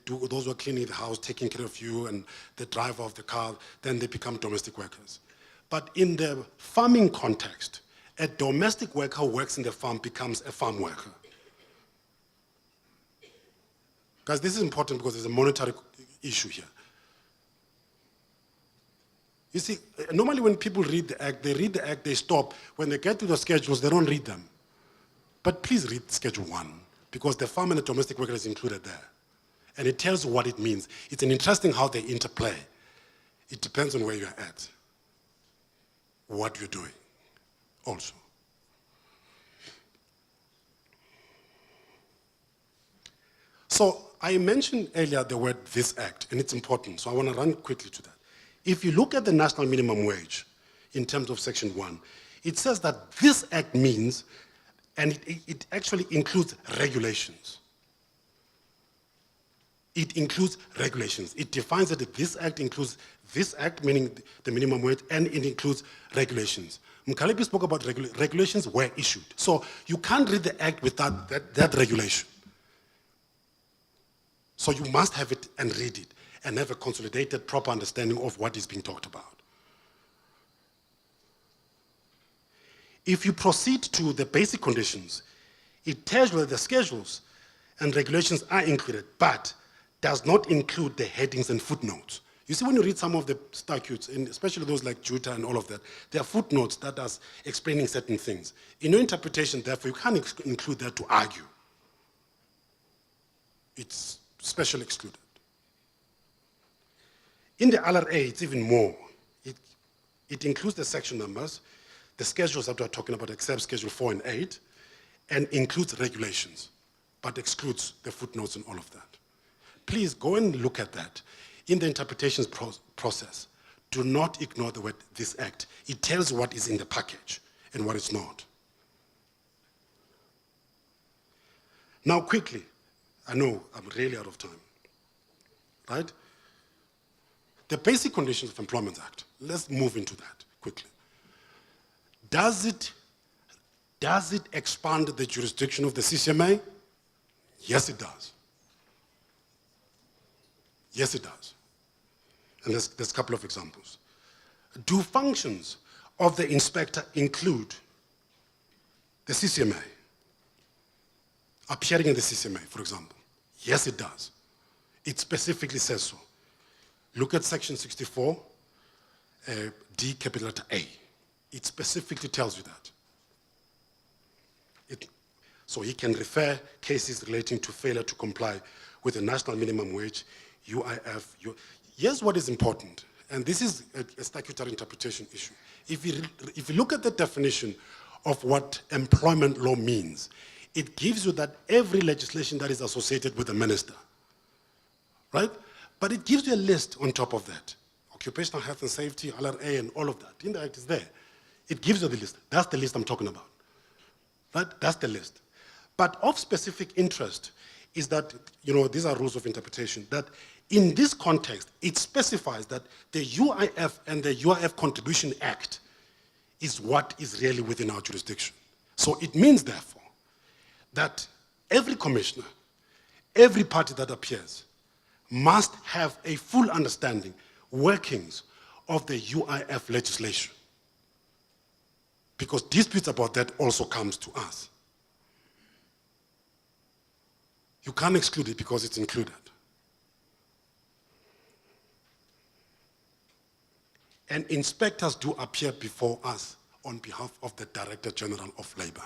Speaker 14: those who are cleaning the house, taking care of you, and the driver of the car, then they become domestic workers. But in the farming context, a domestic worker who works in the farm becomes a farm worker. Guys, this is important because there's a monetary issue here. You see, normally when people read the Act, they stop. When they get to the schedules, they don't read them. But please read Schedule 1, because the farm and the domestic worker is included there. And it tells you what it means. It's an interesting how they interplay. It depends on where you're at, what you're doing. also. So I mentioned earlier the word this act, and it's important, so I want to run quickly to that. If you look at the national minimum wage in terms of section 1, it says that this act means, and it actually includes regulations. It includes regulations. It defines that this act includes this act, meaning the minimum wage, and it includes regulations. Mkhaliphi spoke about regulations were issued. So you can't read the act without that regulation. So you must have it and read it and have a consolidated, proper understanding of what is being talked about. If you proceed to the basic conditions, it tells you that the schedules and regulations are included, but does not include the headings and footnotes. You see, when you read some of the statutes, and especially those like JUTA and all of that, there are footnotes that are explaining certain things. In your interpretation, therefore, you can't include that to argue. It's specially excluded. In the LRA, it's even more. It includes the section numbers, the schedules that we're talking about, except Schedule 4 and 8, and includes regulations, but excludes the footnotes and all of that. Please go and look at that. In the interpretations process, do not ignore the word this act. It tells what is in the package and what is not. Now quickly, I know I'm really out of time, right? The Basic Conditions of Employment Act, let's move into that quickly. Does it expand the jurisdiction of the CCMA? Yes, it does. Yes, it does. And there's a couple of examples. Do functions of the inspector include the CCMA? Appearing in the CCMA, for example. Yes, it does. It specifically says so. Look at section 64, D, capital letter A. It specifically tells you that. So he can refer cases relating to failure to comply with the national minimum wage, UIF. Here's what is important, and this is a statutory interpretation issue. If you look at the definition of what employment law means, it gives you that every legislation that is associated with a minister, right? But it gives you a list on top of that. Occupational health and safety, LRA, and all of that. In the act is there. It gives you the list. That's the list I'm talking about, right? That's the list. But of specific interest is that, these are rules of interpretation, that in this context, it specifies that the UIF and the UIF Contribution Act is what is really within our jurisdiction. So it means, therefore, that every commissioner, every party that appears, must have a full understanding, workings of the UIF legislation. Because disputes about that also comes to us. You can't exclude it because it's included. And inspectors do appear before us on behalf of the Director General of Labor.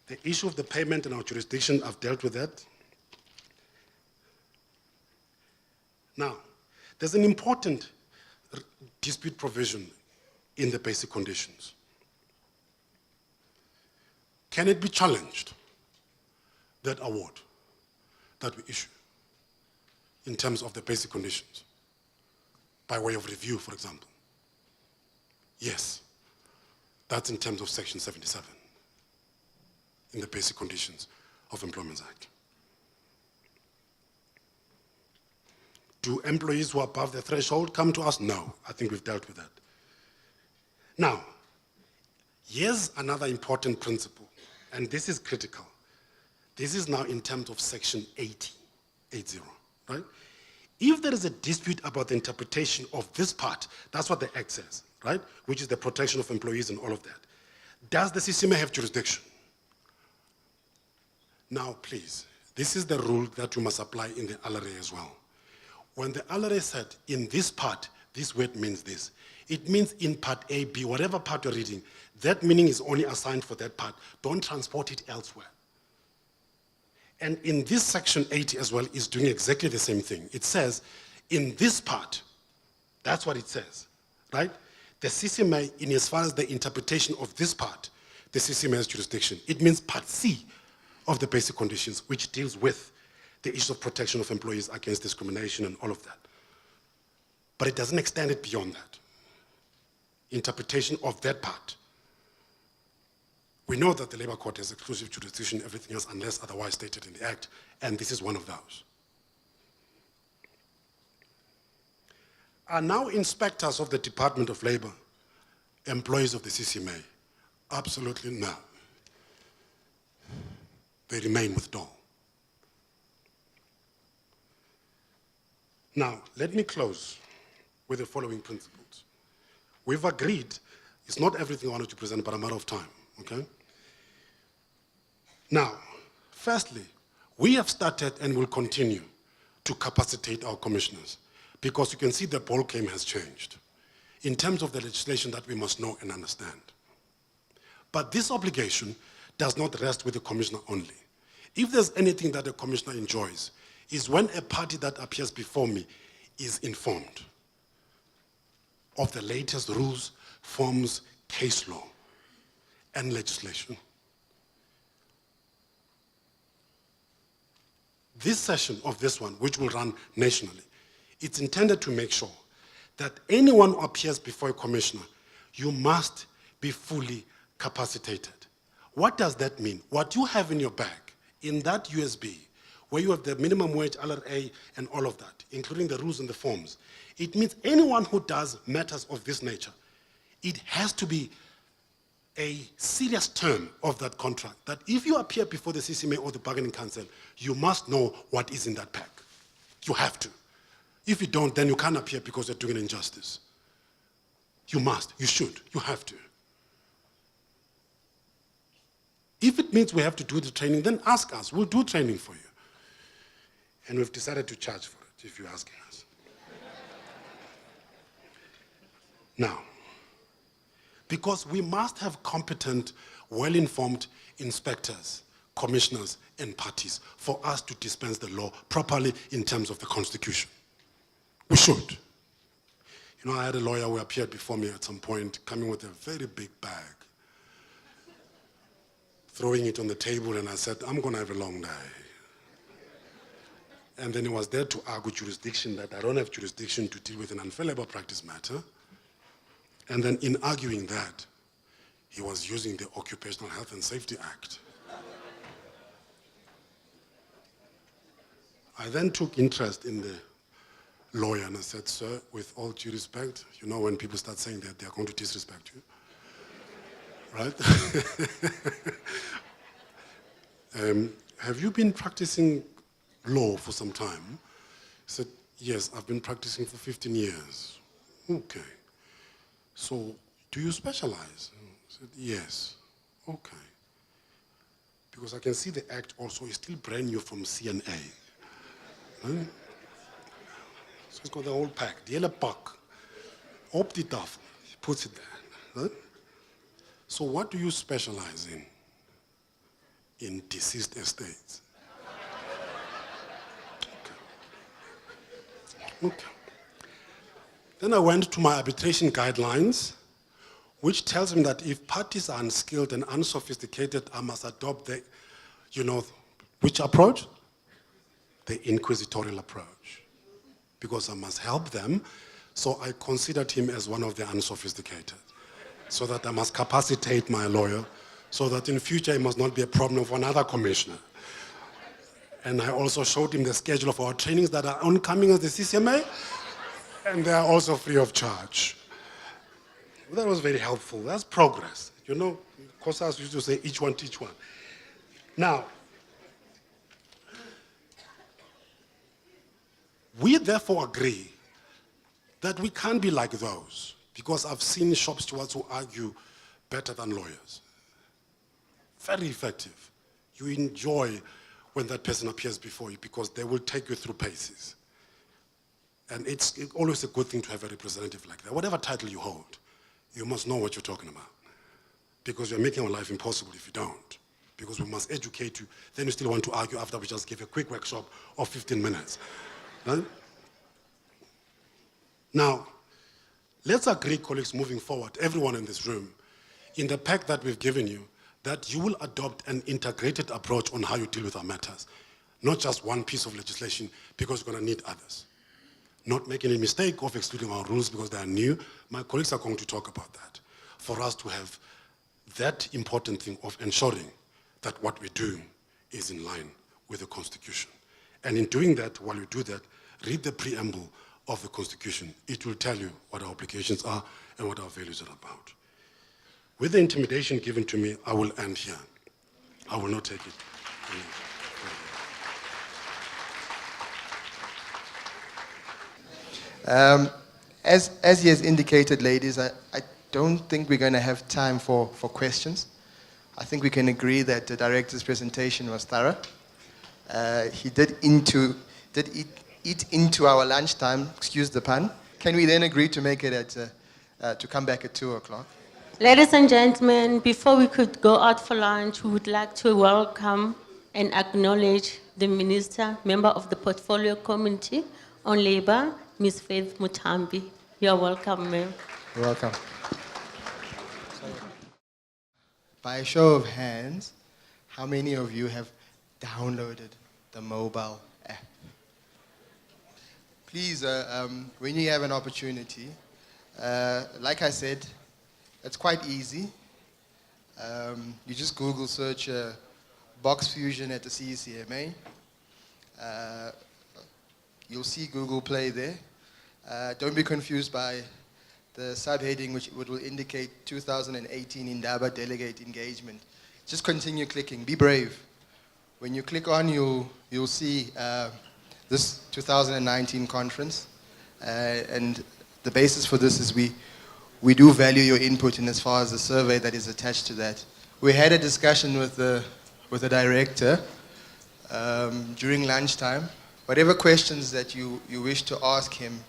Speaker 14: The issue of the payment in our jurisdiction, I've dealt with that. Now, there's an important dispute provision in the basic conditions. Can it be challenged, that award that we issue, in terms of the basic conditions, by way of review, for example? Yes, that's in terms of Section 77 in the Basic Conditions of Employment Act. Do employees who are above the threshold come to us? No, I think we've dealt with that. Now, here's another important principle, and this is critical. This is now in terms of Section 80, right? If there is a dispute about the interpretation of this part, that's what the Act says, right? Which is the protection of employees and all of that. Does the CCMA have jurisdiction? Now, please, this is the rule that you must apply in the LRA as well. When the LRA said, in this part, this word means this, it means in part A, B, whatever part you're reading, that meaning is only assigned for that part. Don't transport it elsewhere. And in this section 80 as well is doing exactly the same thing. It says, in this part, that's what it says, right? The CCMA, in as far as the interpretation of this part, the CCMA has jurisdiction. It means part C of the basic conditions, which deals with the issue of protection of employees against discrimination and all of that. But it doesn't extend it beyond that. Interpretation of that part. We know that the Labour Court has exclusive jurisdiction, everything else, unless otherwise stated in the Act, and this is one of those. Are now inspectors of the Department of Labour employees of the CCMA? Absolutely no. They remain with Dole. Now, let me close with the following principles. We've agreed, it's not everything I wanted to present, but I'm out of time, okay? Now, firstly, we have started and will continue to capacitate our commissioners because you can see the ball game has changed in terms of the legislation that we must know and understand. But this obligation does not rest with the commissioner only. If there's anything that the commissioner enjoys, is when a party that appears before me is informed of the latest rules, forms, case law, and legislation. This session of this one, which will run nationally, it's intended to make sure that anyone who appears before a commissioner, you must be fully capacitated. What does that mean? What you have in your bag, in that USB, where you have the minimum wage, LRA, and all of that, including the rules and the forms, it means anyone who does matters of this nature, it has to be a serious term of that contract, that if you appear before the CCMA or the bargaining council, you must know what is in that pack. You have to. If you don't, then you can't appear because you're doing an injustice. You must, you should, you have to. If it means we have to do the training, then ask us, we'll do training for you. And we've decided to charge for it, if you're asking us. Now, because we must have competent, well-informed inspectors, commissioners, and parties for us to dispense the law properly in terms of the Constitution. We should. You know, I had a lawyer who appeared before me at some point, coming with a very big bag, throwing it on the table, and I said, I'm going to have a long day. And then he was there to argue jurisdiction, that I don't have jurisdiction to deal with an unfair labor practice matter. And then in arguing that, he was using the Occupational Health and Safety Act. I then took interest in the lawyer and I said, sir, with all due respect, you know when people start saying that, they're going to disrespect you, right? Have you been practicing law for some time? He said, yes, I've been practicing for 15 years. Okay. So, do you specialize? I said, yes. Okay. Because I can see the act also is still brand new from CNA. Right? So it's got the whole pack, the yellow pack. Op die tafel, he puts it there. Right? So what do you specialize in? In deceased estates. Okay. Then I went to my arbitration guidelines, which tells me that if parties are unskilled and unsophisticated, I must adopt the, which approach? The inquisitorial approach. Because I must help them, so I considered him as one of the unsophisticated. So that I must capacitate my lawyer, so that in future it must not be a problem for another commissioner. And I also showed him the schedule of our trainings that are oncoming as the CCMA, and they are also free of charge. That was very helpful. That's progress. You know, Kosas used to say, each one teach one. Now, we therefore agree that we can't be like those, because I've seen shop stewards who argue better than lawyers. Very effective. You enjoy when that person appears before you because they will take you through paces. And it's always a good thing to have a representative like that. Whatever title you hold, you must know what you're talking about, because you're making your life impossible if you don't. because we must educate you. Then you still want to argue after we just give a quick workshop of 15 minutes. Right? Now, let's agree, colleagues, moving forward, everyone in this room, in the pack that we've given you, that you will adopt an integrated approach on how you deal with our matters. Not just one piece of legislation, because we're going to need others. Not making a mistake of excluding our rules because they are new. My colleagues are going to talk about that. For us to have that important thing of ensuring that what we do is in line with the Constitution. And in doing that, while you do that, read the preamble of the Constitution. It will tell you what our obligations are and what our values are about. With the intimidation given to me, I will end here. I will not take it.
Speaker 2: As he has indicated, ladies, I don't think we're going to have time for questions. I think we can agree that the director's presentation was thorough. He did eat into our lunchtime, excuse the pun. Can we then agree to make it to come back at 2 o'clock?
Speaker 1: Ladies and gentlemen, before we could go out for lunch, we would like to welcome and acknowledge the Minister, member of the Portfolio Committee on Labour, Ms. Faith Mutambi. You're welcome, ma'am.
Speaker 2: You're welcome. By a show of hands, how many of you have downloaded the mobile app? Please, when you have an opportunity, like I said, it's quite easy. You just Google search Box Fusion at the CCMA. You'll see Google Play there. Don't be confused by the subheading which will indicate 2018 Indaba Delegate Engagement. Just continue clicking. Be brave. When you click on, you'll see this 2019 conference. And the basis for this is we do value your input in as far as the survey that is attached to that. We had a discussion with the director during lunchtime. Whatever questions that you wish to ask him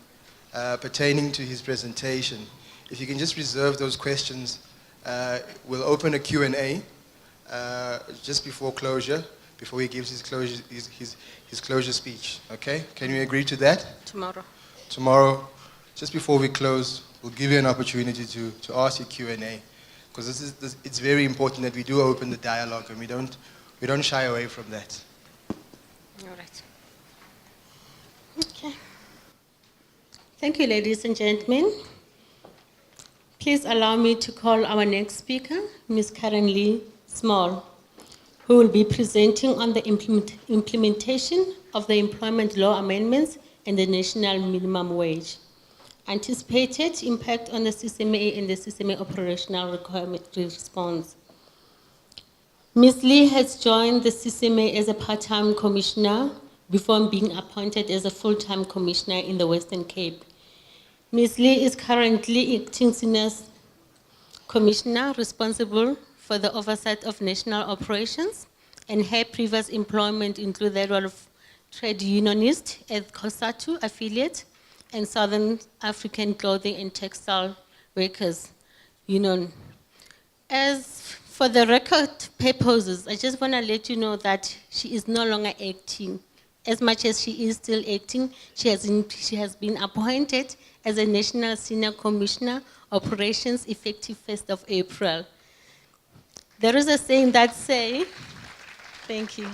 Speaker 2: pertaining to his presentation, if you can just reserve those questions, we'll open a Q&A just before closure, before he gives his closure speech. Okay? Can you agree to that?
Speaker 1: Tomorrow.
Speaker 2: Tomorrow, just before we close, we'll give you an opportunity to ask your Q&A, because it's very important that we do open the dialogue and we don't shy away from that.
Speaker 1: All right. Okay. Thank you, ladies and gentlemen. Please allow me to call our next speaker, Ms. Karen Lee Small, who will be presenting on the implementation of the employment law amendments and the national minimum wage. Anticipated impact on the CCMA and the CCMA operational requirement response. Ms. Lee has joined the CCMA as a part-time commissioner before being appointed as a full-time commissioner in the Western Cape. Ms. Lee is currently acting senior commissioner responsible for the oversight of national operations, and her previous employment includes the role of trade unionist at COSATU affiliate and Southern African Clothing and Textile Workers Union. As for the record purposes, I just want to let you know that she is no longer acting. As much as she is still acting, she has been appointed as a National Senior Commissioner, Operations, effective 1st of April. There is a saying that say, thank you.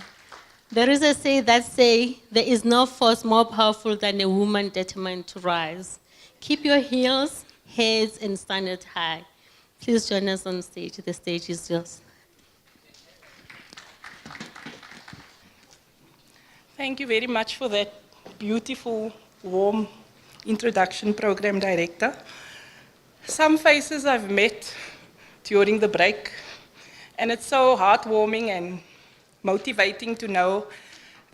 Speaker 1: There is a saying that say, there is no force more powerful than a woman determined to rise. Keep your heels, heads, and standard high. Please join us on stage. The stage is yours.
Speaker 15: Thank you very much for that beautiful, warm introduction, Program Director. Some faces I've met during the break, and it's so heartwarming and motivating to know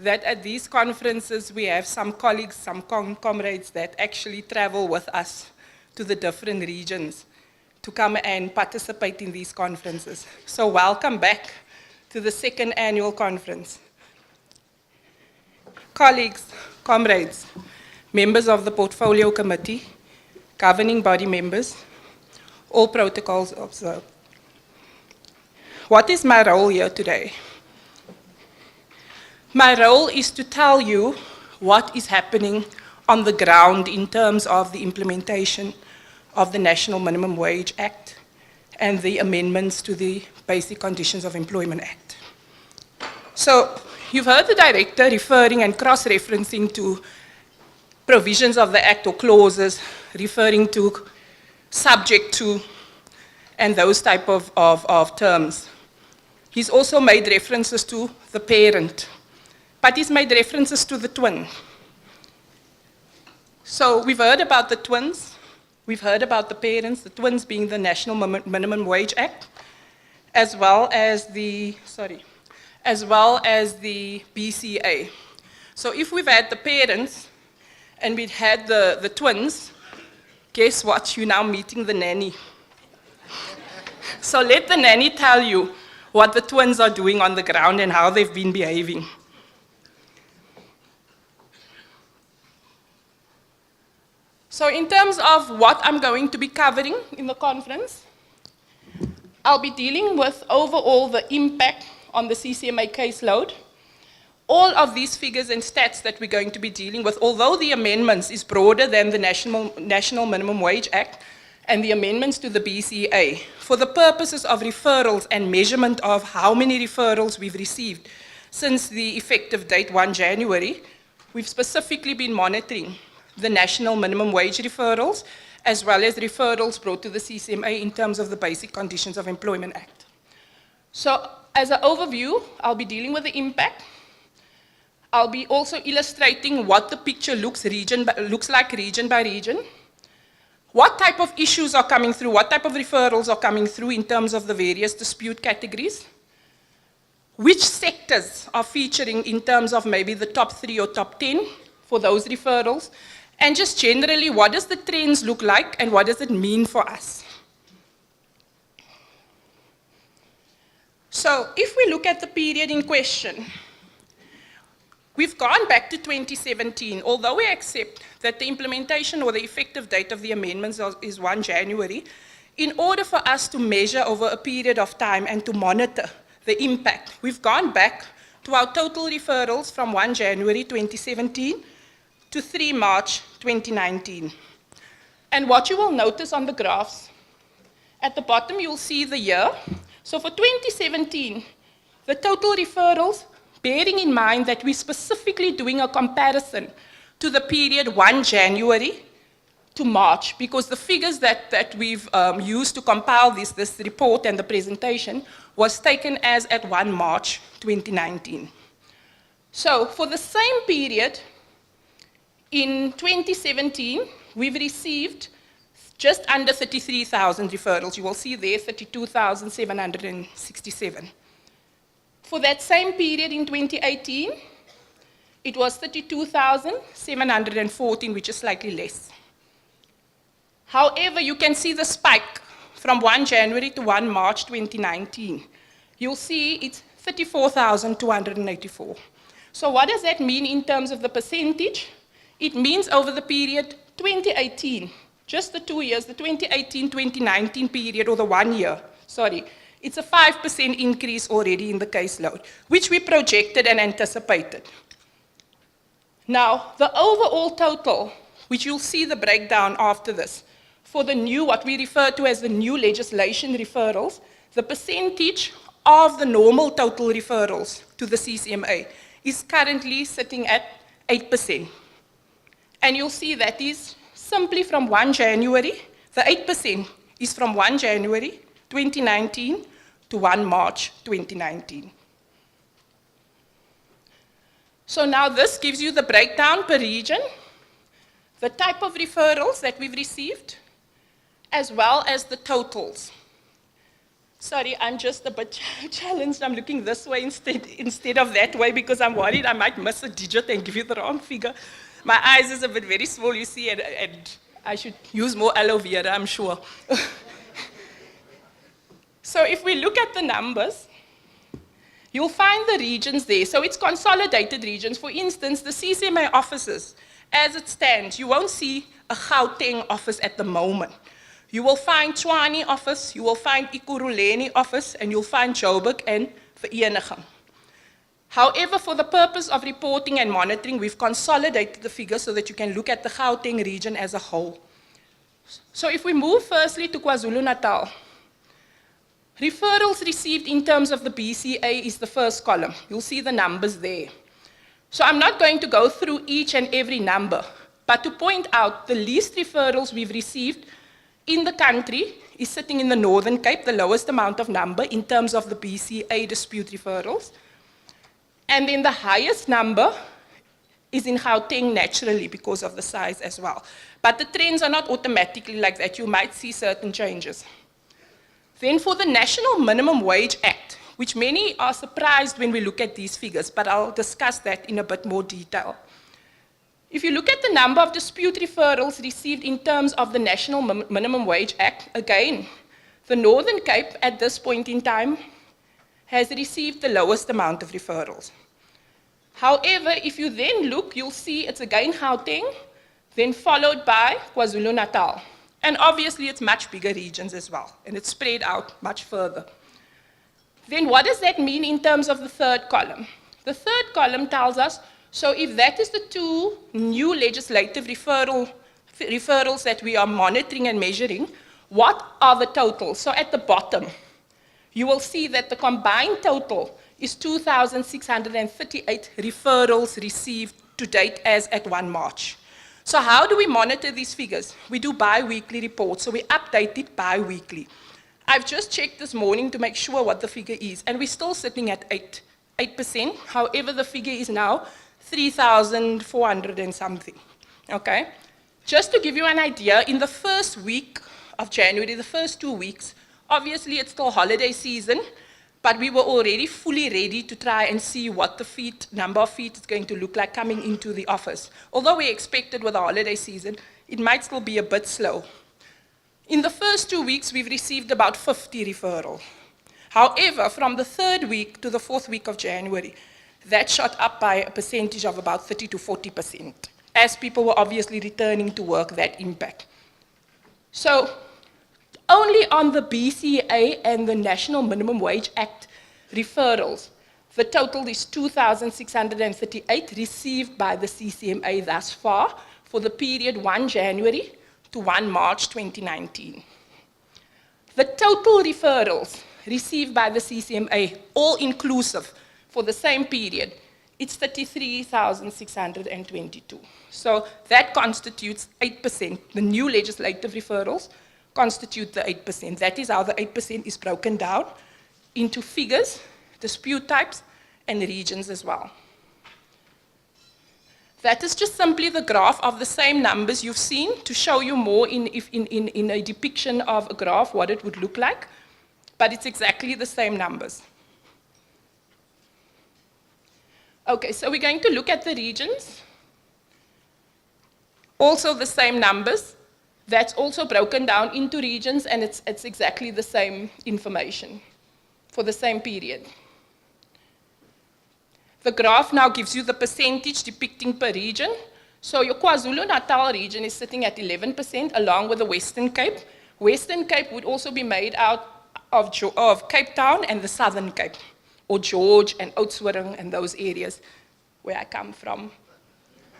Speaker 15: that at these conferences we have some colleagues, some comrades that actually travel with us to the different regions to come and participate in these conferences. So welcome back to the second annual conference. Colleagues, comrades, members of the Portfolio Committee, governing body members, all protocols observed. what is my role here today? My role is to tell you what is happening on the ground in terms of the implementation of the National Minimum Wage Act and the amendments to the Basic Conditions of Employment Act. So you've heard the director referring and cross-referencing to provisions of the Act or clauses referring to subject to and those type of terms. He's also made references to the parent, but he's made references to the twin. So we've heard about the twins, we've heard about the parents, the twins being the National Minimum Wage Act, as well as the BCA. So if we've had the parents and we've had the twins, guess what? You're now meeting the nanny. So let the nanny tell you what the twins are doing on the ground and how they've been behaving. So in terms of what I'm going to be covering in the conference, I'll be dealing with overall the impact on the CCMA caseload. All of these figures and stats that we're going to be dealing with, although the amendments is broader than the National Minimum Wage Act and the amendments to the BCA, for the purposes of referrals and measurement of how many referrals we've received since the effective date 1 January, we've specifically been monitoring the National Minimum Wage referrals, as well as referrals brought to the CCMA in terms of the Basic Conditions of Employment Act. So as an overview, I'll be dealing with the impact. I'll be also illustrating what the picture looks like region by region, what type of issues are coming through, what type of referrals are coming through in terms of the various dispute categories, which sectors are featuring in terms of maybe the top 3 or top 10 for those referrals, and just generally, what does the trends look like and what does it mean for us? So if we look at the period in question, we've gone back to 2017, although we accept that the implementation or the effective date of the amendments is 1 January, in order for us to measure over a period of time and to monitor the impact, we've gone back to our total referrals from 1 January 2017 to 3 March 2019. And what you will notice on the graphs, at the bottom you'll see the year. So for 2017, the total referrals, bearing in mind that we're specifically doing a comparison to the period 1 January to March, because the figures that we've used to compile this report and the presentation was taken as at 1 March 2019. So for the same period, in 2017, we've received just under 33,000 referrals. You will see there 32,767. For that same period in 2018, it was 32,714, which is slightly less. However, you can see the spike from 1 January to 1 March 2019. You'll see it's 34,284. So what does that mean in terms of the percentage? It means over the period 2018, just the 2 years, the 2018-2019 period, or the 1 year, sorry, it's a 5% increase already in the caseload, which we projected and anticipated. Now, the overall total, which you'll see the breakdown after this, for the new, what we refer to as the new legislation referrals, the percentage of the normal total referrals to the CCMA is currently sitting at 8%. And you'll see that is simply from 1 January, the 8% is from 1 January 2019 to 1 March 2019. So now this gives you the breakdown per region, the type of referrals that we've received, as well as the totals. Sorry, I'm just a bit challenged. I'm looking this way instead of that way because I'm worried I might miss a digit and give you the wrong figure. My eyes is a bit very small, you see, and I should use more aloe vera, I'm sure. So if we look at the numbers, you'll find the regions there. So it's consolidated regions. For instance, the CCMA offices, as it stands, you won't see a Gauteng office at the moment. You will find Tshwane office, you will find Ekurhuleni office, and you'll find Joburg and Vereniging. However, for the purpose of reporting and monitoring, we've consolidated the figures so that you can look at the Gauteng region as a whole. So if we move firstly to KwaZulu-Natal, referrals received in terms of the BCA is the first column. You'll see the numbers there. So I'm not going to go through each and every number, but to point out the least referrals we've received in the country is sitting in the Northern Cape, the lowest amount of number in terms of the BCA dispute referrals. And then the highest number is in Gauteng naturally because of the size as well. But the trends are not automatically like that. You might see certain changes. Then for the National Minimum Wage Act, which many are surprised when we look at these figures, but I'll discuss that in a bit more detail. If you look at the number of dispute referrals received in terms of the National Minimum Wage Act, again, the Northern Cape at this point in time has received the lowest amount of referrals. However, if you then look, you'll see it's again Gauteng, then followed by KwaZulu-Natal. And obviously it's much bigger regions as well, and it's spread out much further. Then what does that mean in terms of the third column? The third column tells us, so if that is the two new legislative referrals that we are monitoring and measuring, what are the totals? So at the bottom, you will see that the combined total is 2,638 referrals received to date as at 1 March. So how do we monitor these figures? We do bi-weekly reports, so we update it bi-weekly. I've just checked this morning to make sure what the figure is, and we're still sitting at 8%. However, the figure is now 3,400 and something, okay? Just to give you an idea, in the first week of January, the first 2 weeks, obviously it's still holiday season, but we were already fully ready to try and see what the number of feet is going to look like coming into the office. Although we expected with the holiday season, it might still be a bit slow. In the first 2 weeks, we've received about 50 referrals. However, from the 3rd week to the 4th week of January, that shot up by a percentage of about 30 to 40%. As people were obviously returning to work, that impact. So, only on the BCA and the National Minimum Wage Act referrals, the total is 2,638 received by the CCMA thus far for the period 1 January to 1 March 2019. The total referrals received by the CCMA, all inclusive, for the same period, it's 33,622. So that constitutes 8%. The new legislative referrals constitute the 8%. That is how the 8% is broken down into figures, dispute types, and regions as well. That is just simply the graph of the same numbers you've seen to show you more in a depiction of a graph what it would look like, but it's exactly the same numbers. Okay, so we're going to look at the regions. Also the same numbers. That's also broken down into regions, and it's exactly the same information for the same period. The graph now gives you the percentage depicting per region. So your KwaZulu-Natal region is sitting at 11% along with the Western Cape. Western Cape would also be made out of Cape Town and the Southern Cape, or George and Oudtshoorn and those areas where I come from.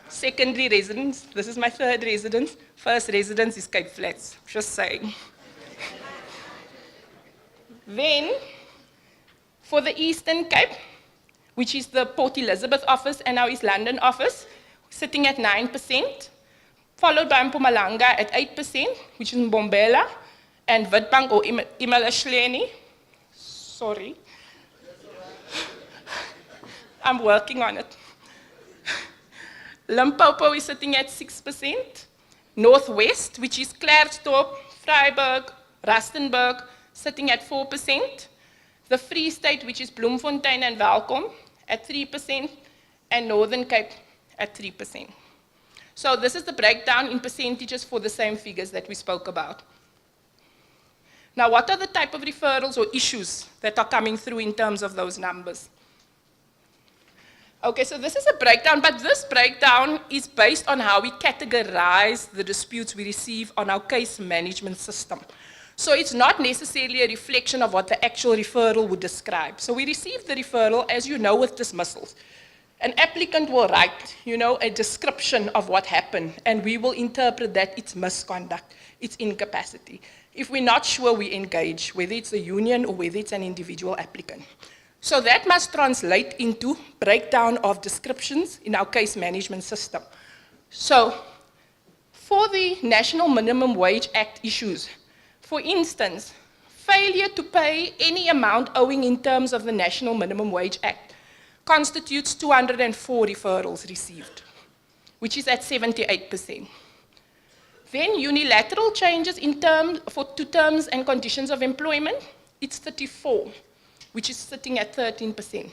Speaker 15: Secondary residence, this is my 3rd residence. First residence is Cape Flats, just saying. Then, for the Eastern Cape, which is the Port Elizabeth office and our East London office, sitting at 9%, followed by Mpumalanga at 8%, which is Mbombela, and Witbank or Imalahleni. Sorry. I'm working on it. Limpopo is sitting at 6%. Northwest, which is Klerksdorp, Vryburg, Rustenburg, sitting at 4%. The Free State, which is Bloemfontein and Welkom, at 3%, and Northern Cape at 3%. So this is the breakdown in percentages for the same figures that we spoke about. Now, what are the type of referrals or issues that are coming through in terms of those numbers? Okay, so this is a breakdown, but this breakdown is based on how we categorize the disputes we receive on our case management system. So it's not necessarily a reflection of what the actual referral would describe. So we receive the referral, as you know, with dismissals. An applicant will write, a description of what happened, and we will interpret that it's misconduct, it's incapacity. If we're not sure, we engage, whether it's a union or whether it's an individual applicant. So that must translate into breakdown of descriptions in our case management system. So for the National Minimum Wage Act issues, for instance, failure to pay any amount owing in terms of the National Minimum Wage Act constitutes 204 referrals received, which is at 78%. Then unilateral changes to terms and conditions of employment, it's 34, which is sitting at 13%.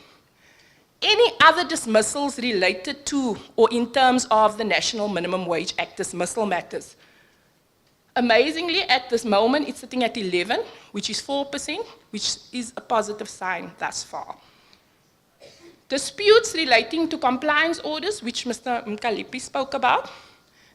Speaker 15: Any other dismissals related to or in terms of the National Minimum Wage Act dismissal matters, amazingly, at this moment, it's sitting at 11, which is 4%, which is a positive sign thus far. Disputes relating to compliance orders, which Mr. Mkalipi spoke about.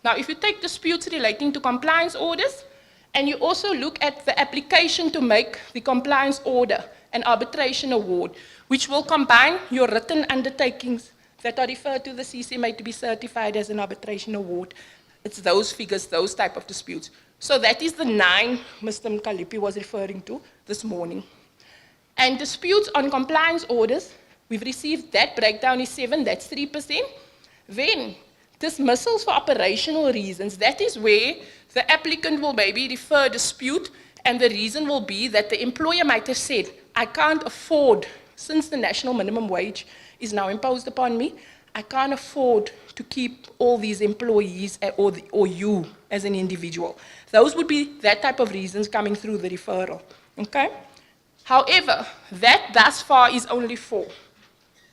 Speaker 15: Now, if you take disputes relating to compliance orders, and you also look at the application to make the compliance order an arbitration award, which will combine your written undertakings that are referred to the CCMA to be certified as an arbitration award. It's those figures, those type of disputes. So that is the 9 Mr. Mkalipi was referring to this morning. And disputes on compliance orders, we've received that breakdown is 7, that's 3%. Then dismissals for operational reasons, that is where the applicant will maybe refer a dispute, and the reason will be that the employer might have said, I can't afford, since the national minimum wage is now imposed upon me, I can't afford to keep all these employees or you as an individual. Those would be that type of reasons coming through the referral, okay? However, that thus far is only 4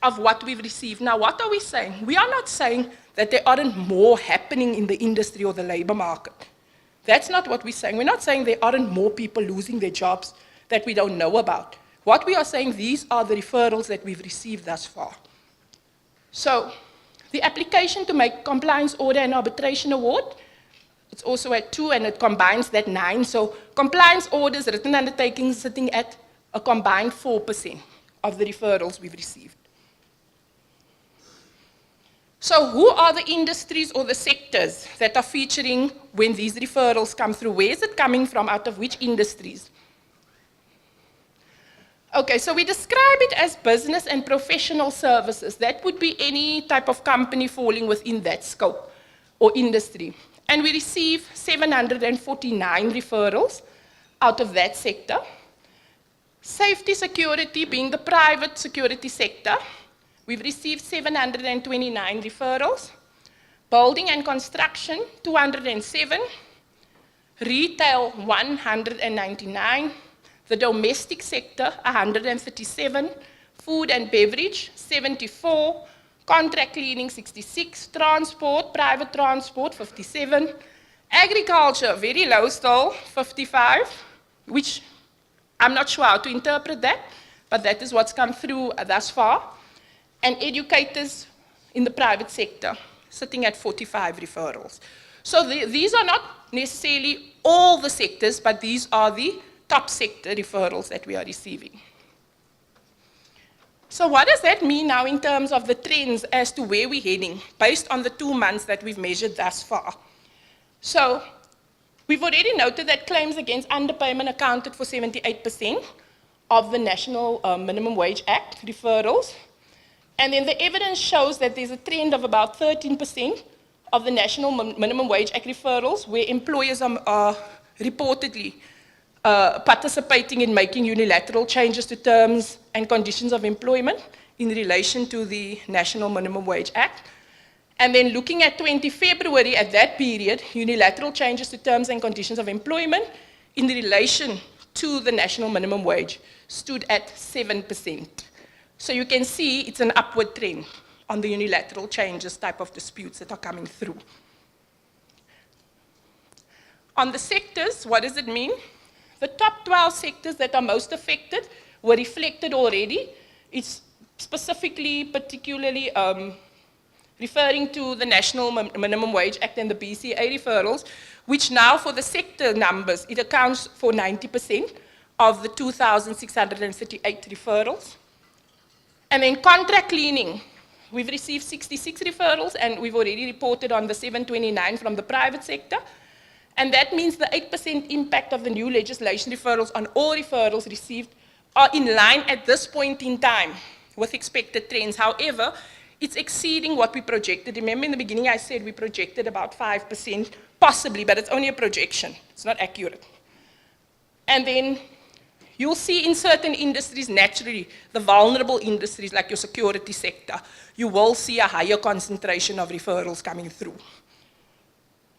Speaker 15: of what we've received. Now, what are we saying? We are not saying that there aren't more happening in the industry or the labor market. That's not what we're saying. We're not saying there aren't more people losing their jobs that we don't know about. What we are saying, these are the referrals that we've received thus far. So, the application to make compliance order and arbitration award, it's also at 2 and it combines that 9. So, compliance orders, written undertakings sitting at a combined 4% of the referrals we've received. So who are the industries or the sectors that are featuring when these referrals come through? Where is it coming from, out of which industries? Okay, so we describe it as business and professional services. That would be any type of company falling within that scope or industry. And we receive 749 referrals out of that sector. Safety security being the private security sector, we've received 729 referrals. Building and construction, 207. Retail, 199. The domestic sector, 137. Food and beverage, 74. Contract cleaning, 66. Transport, private transport, 57. Agriculture, very low still, 55, which I'm not sure how to interpret that, but that is what's come through thus far. And educators in the private sector, sitting at 45 referrals. So these are not necessarily all the sectors, but these are the top sector referrals that we are receiving. So what does that mean now in terms of the trends as to where we're heading, based on the 2 months that we've measured thus far? So we've already noted that claims against underpayment accounted for 78% of the National Minimum Wage Act referrals. And then the evidence shows that there's a trend of about 13% of the National Minimum Wage Act referrals where employers are reportedly participating in making unilateral changes to terms and conditions of employment in relation to the National Minimum Wage Act. And then looking at 20 February, at that period, unilateral changes to terms and conditions of employment in relation to the national minimum wage stood at 7%. So you can see it's an upward trend on the unilateral changes type of disputes that are coming through. On the sectors, what does it mean? The top 12 sectors that are most affected were reflected already. It's specifically, particularly referring to the National Minimum Wage Act and the BCA referrals, which now for the sector numbers, it accounts for 90% of the 2,638 referrals. And then contract cleaning, we've received 66 referrals, and we've already reported on the 729 from the private sector. And that means the 8% impact of the new legislation referrals on all referrals received are in line at this point in time with expected trends. However, it's exceeding what we projected. Remember in the beginning I said we projected about 5%, possibly, but it's only a projection. It's not accurate. And then you'll see in certain industries, naturally, the vulnerable industries like your security sector, you will see a higher concentration of referrals coming through.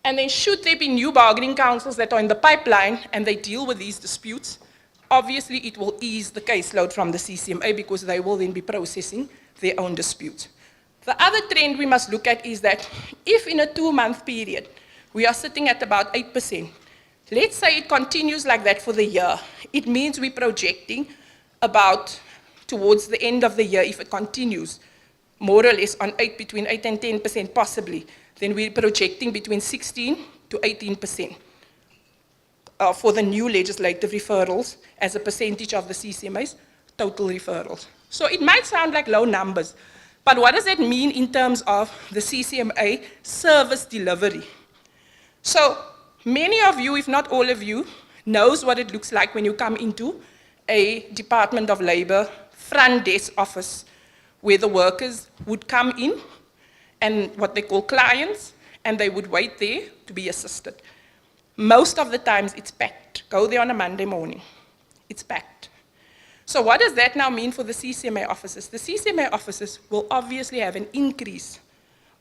Speaker 15: And then should there be new bargaining councils that are in the pipeline and they deal with these disputes, obviously it will ease the caseload from the CCMA because they will then be processing their own disputes. The other trend we must look at is that if in a 2-month period we are sitting at about 8%, let's say it continues like that for the year, it means we're projecting about towards the end of the year, if it continues more or less on between 8 and 10% possibly, then we're projecting between 16 to 18% for the new legislative referrals as a percentage of the CCMA's total referrals. So it might sound like low numbers, but what does that mean in terms of the CCMA service delivery? So many of you, if not all of you, knows what it looks like when you come into a Department of Labor front desk office where the workers would come in and what they call clients, and they would wait there to be assisted. Most of the times it's packed. Go there on a Monday morning. It's packed. So what does that now mean for the CCMA offices? The CCMA offices will obviously have an increase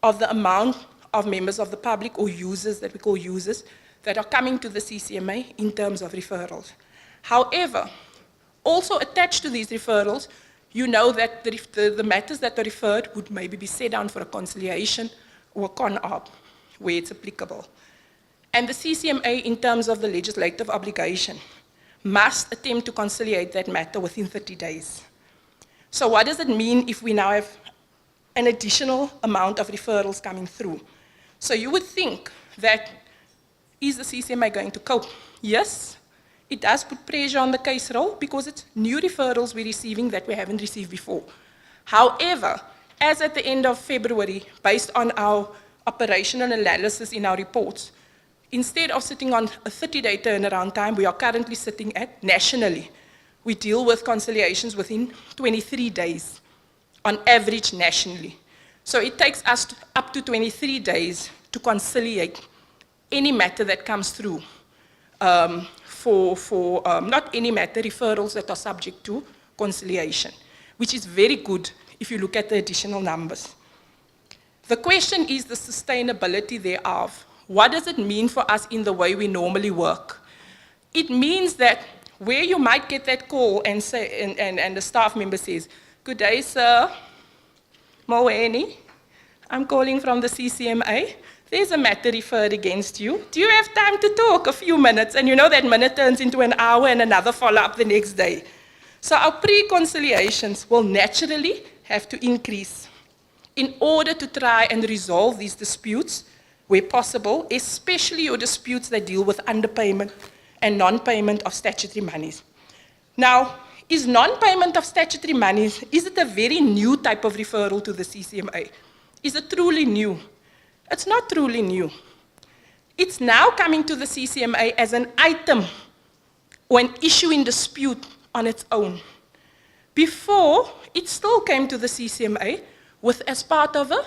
Speaker 15: of the amount of members of the public or users that we call users that are coming to the CCMA in terms of referrals. However, also attached to these referrals, you know that the matters that are referred would maybe be set down for a conciliation or a con-op where it's applicable. And the CCMA, in terms of the legislative obligation, must attempt to conciliate that matter within 30 days. So what does it mean if we now have an additional amount of referrals coming through? So you would think that, is the CCMA going to cope? Yes, it does put pressure on the case roll because it's new referrals we're receiving that we haven't received before. However, as at the end of February, based on our operational analysis in our reports, instead of sitting on a 30-day turnaround time, we are currently sitting at nationally. We deal with conciliations within 23 days, on average nationally. So it takes us up to 23 days to conciliate any matter that comes through not any matter, referrals that are subject to conciliation, which is very good if you look at the additional numbers. The question is the sustainability thereof. What does it mean for us in the way we normally work? It means that where you might get that call and say, and the staff member says, "Good day, sir, Moeni, I'm calling from the CCMA. There's a matter referred against you. Do you have time to talk? A few minutes." And you know that minute turns into an hour and another follow-up the next day. So our pre-conciliations will naturally have to increase in order to try and resolve these disputes where possible, especially your disputes that deal with underpayment and non-payment of statutory monies. Now, is non-payment of statutory monies, is it a very new type of referral to the CCMA? Is it truly new? It's not truly new. It's now coming to the CCMA as an item or an issue in dispute on its own. Before, it still came to the CCMA as part of a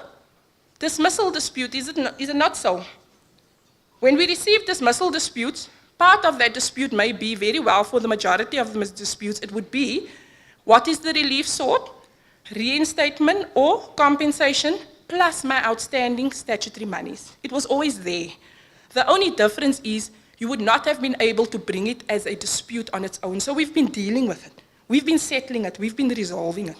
Speaker 15: dismissal dispute, is it not so? When we receive dismissal disputes, part of that dispute may be very well for the majority of the disputes, it would be, what is the relief sought? Reinstatement or compensation plus my outstanding statutory monies. It was always there. The only difference is you would not have been able to bring it as a dispute on its own. So we've been dealing with it. We've been settling it. We've been resolving it.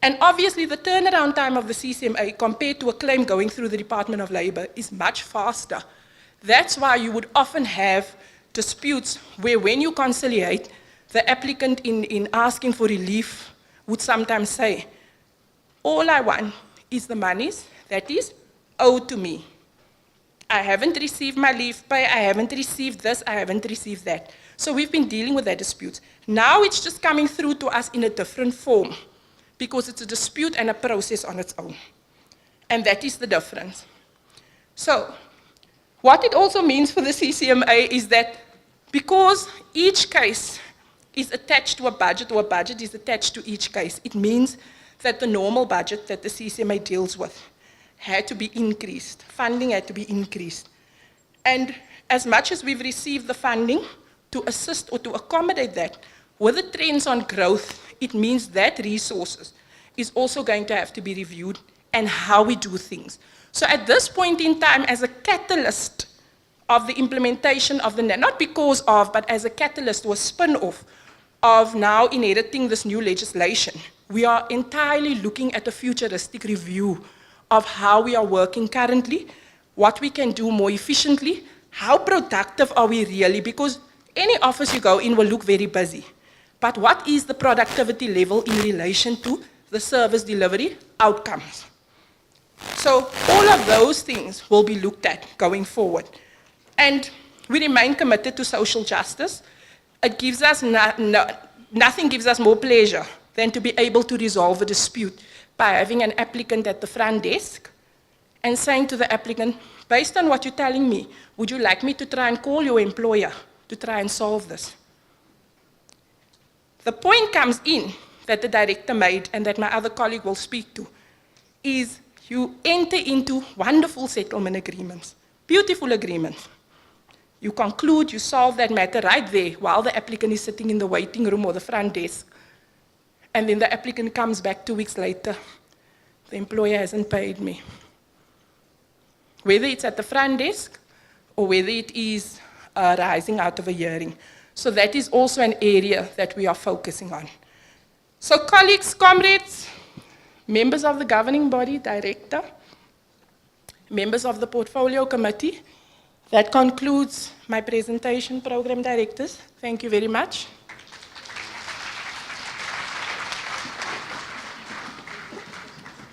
Speaker 15: And obviously the turnaround time of the CCMA compared to a claim going through the Department of Labor is much faster. That's why you would often have disputes where when you conciliate, the applicant in asking for relief would sometimes say, all I want is the monies that is owed to me. I haven't received my leave pay, I haven't received this, I haven't received that. So we've been dealing with that dispute. Now it's just coming through to us in a different form because it's a dispute and a process on its own. And that is the difference. So, what it also means for the CCMA is that because each case is attached to a budget, or a budget is attached to each case, it means that the normal budget that the CCMA deals with had to be increased. Funding had to be increased. And as much as we've received the funding to assist or to accommodate that, with the trends on growth, it means that resources is also going to have to be reviewed and how we do things. So at this point in time, as a catalyst of the implementation of the, not because of, but as a catalyst or a spin-off of now inheriting this new legislation, we are entirely looking at a futuristic review of how we are working currently, what we can do more efficiently, how productive are we really, because any office you go in will look very busy. But what is the productivity level in relation to the service delivery outcomes? So all of those things will be looked at going forward. And we remain committed to social justice. It gives us nothing gives us more pleasure than to be able to resolve a dispute by having an applicant at the front desk and saying to the applicant, based on what you're telling me, would you like me to try and call your employer to try and solve this? The point comes in that the director made and that my other colleague will speak to is you enter into wonderful settlement agreements, beautiful agreements. You conclude, you solve that matter right there while the applicant is sitting in the waiting room or the front desk. And then the applicant comes back 2 weeks later. The employer hasn't paid me. Whether it's at the front desk or whether it is rising out of a hearing. So that is also an area that we are focusing on. So colleagues, comrades, members of the governing body, director, members of the portfolio committee, that concludes my presentation, program directors. Thank you very much.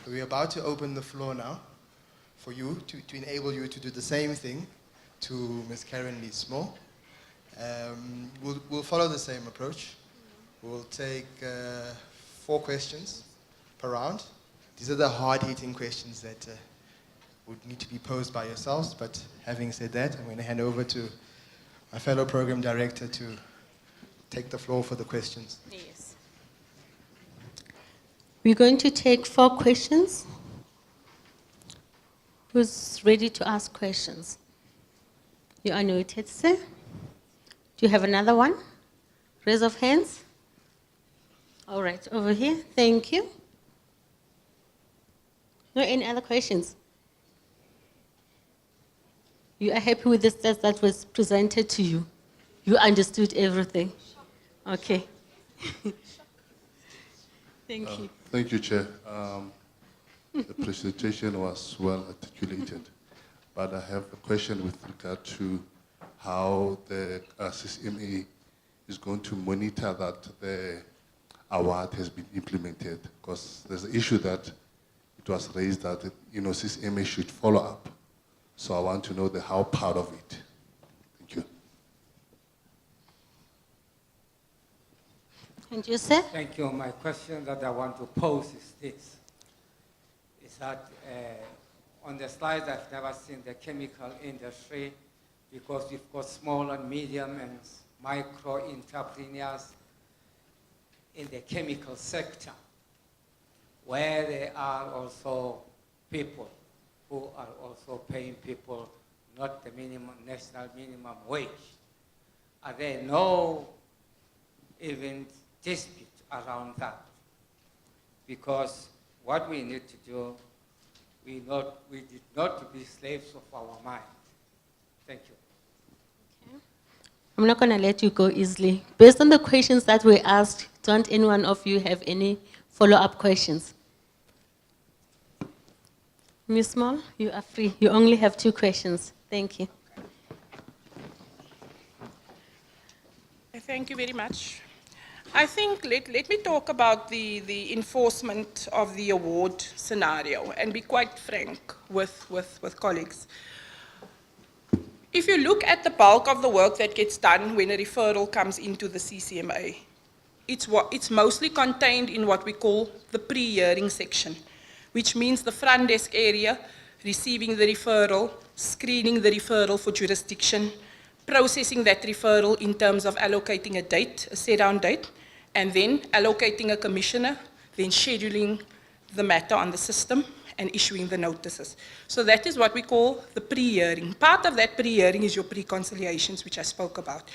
Speaker 2: We're about to open the floor now for you, to enable you to do the same thing to Ms. Karen Lee Small. We'll follow the same approach. We'll take 4 questions per round. These are the hard-hitting questions that would need to be posed by yourselves, but having said that, I'm going to hand over to my fellow program director to take the floor for the questions.
Speaker 1: Yes. We're going to take 4 questions. Who's ready to ask questions? You are noted, sir. Do you have another one? Raise of hands. All right, over here. Thank you. No, any other questions? You are happy with the stats that was presented to you? You understood everything? Okay. Thank you.
Speaker 14: Thank you, Chair. The presentation was well articulated, but I have a question with regard to how the CCMA is going to monitor that the award has been implemented, because there's an issue that it was raised that CCMA should follow up. So I want to know how part of it. Thank you.
Speaker 1: And you, sir?
Speaker 16: Thank you. My question that I want to pose is this. Is that on the slides I've never seen the chemical industry, because we've got small and medium and micro entrepreneurs in the chemical sector, where there are also people who are also paying people not the national minimum wage. Are there no even dispute around that? Because what we need to do, we did not be slaves of our mind. Thank you.
Speaker 1: Okay. I'm not going to let you go easily. Based on the questions that were asked, don't any one of you have any follow-up questions? Ms. Small, you are free. You only have 2 questions. Thank you.
Speaker 15: Thank you very much. I think let me talk about the enforcement of the award scenario and be quite frank with colleagues. If you look at the bulk of the work that gets done when a referral comes into the CCMA, it's mostly contained in what we call the pre-hearing section, which means the front desk area, receiving the referral, screening the referral for jurisdiction, processing that referral in terms of allocating a date, a set-down date, and then allocating a commissioner, then scheduling the matter on the system, and issuing the notices. So that is what we call the pre-hearing. Part of that pre-hearing is your pre-conciliations, which I spoke about.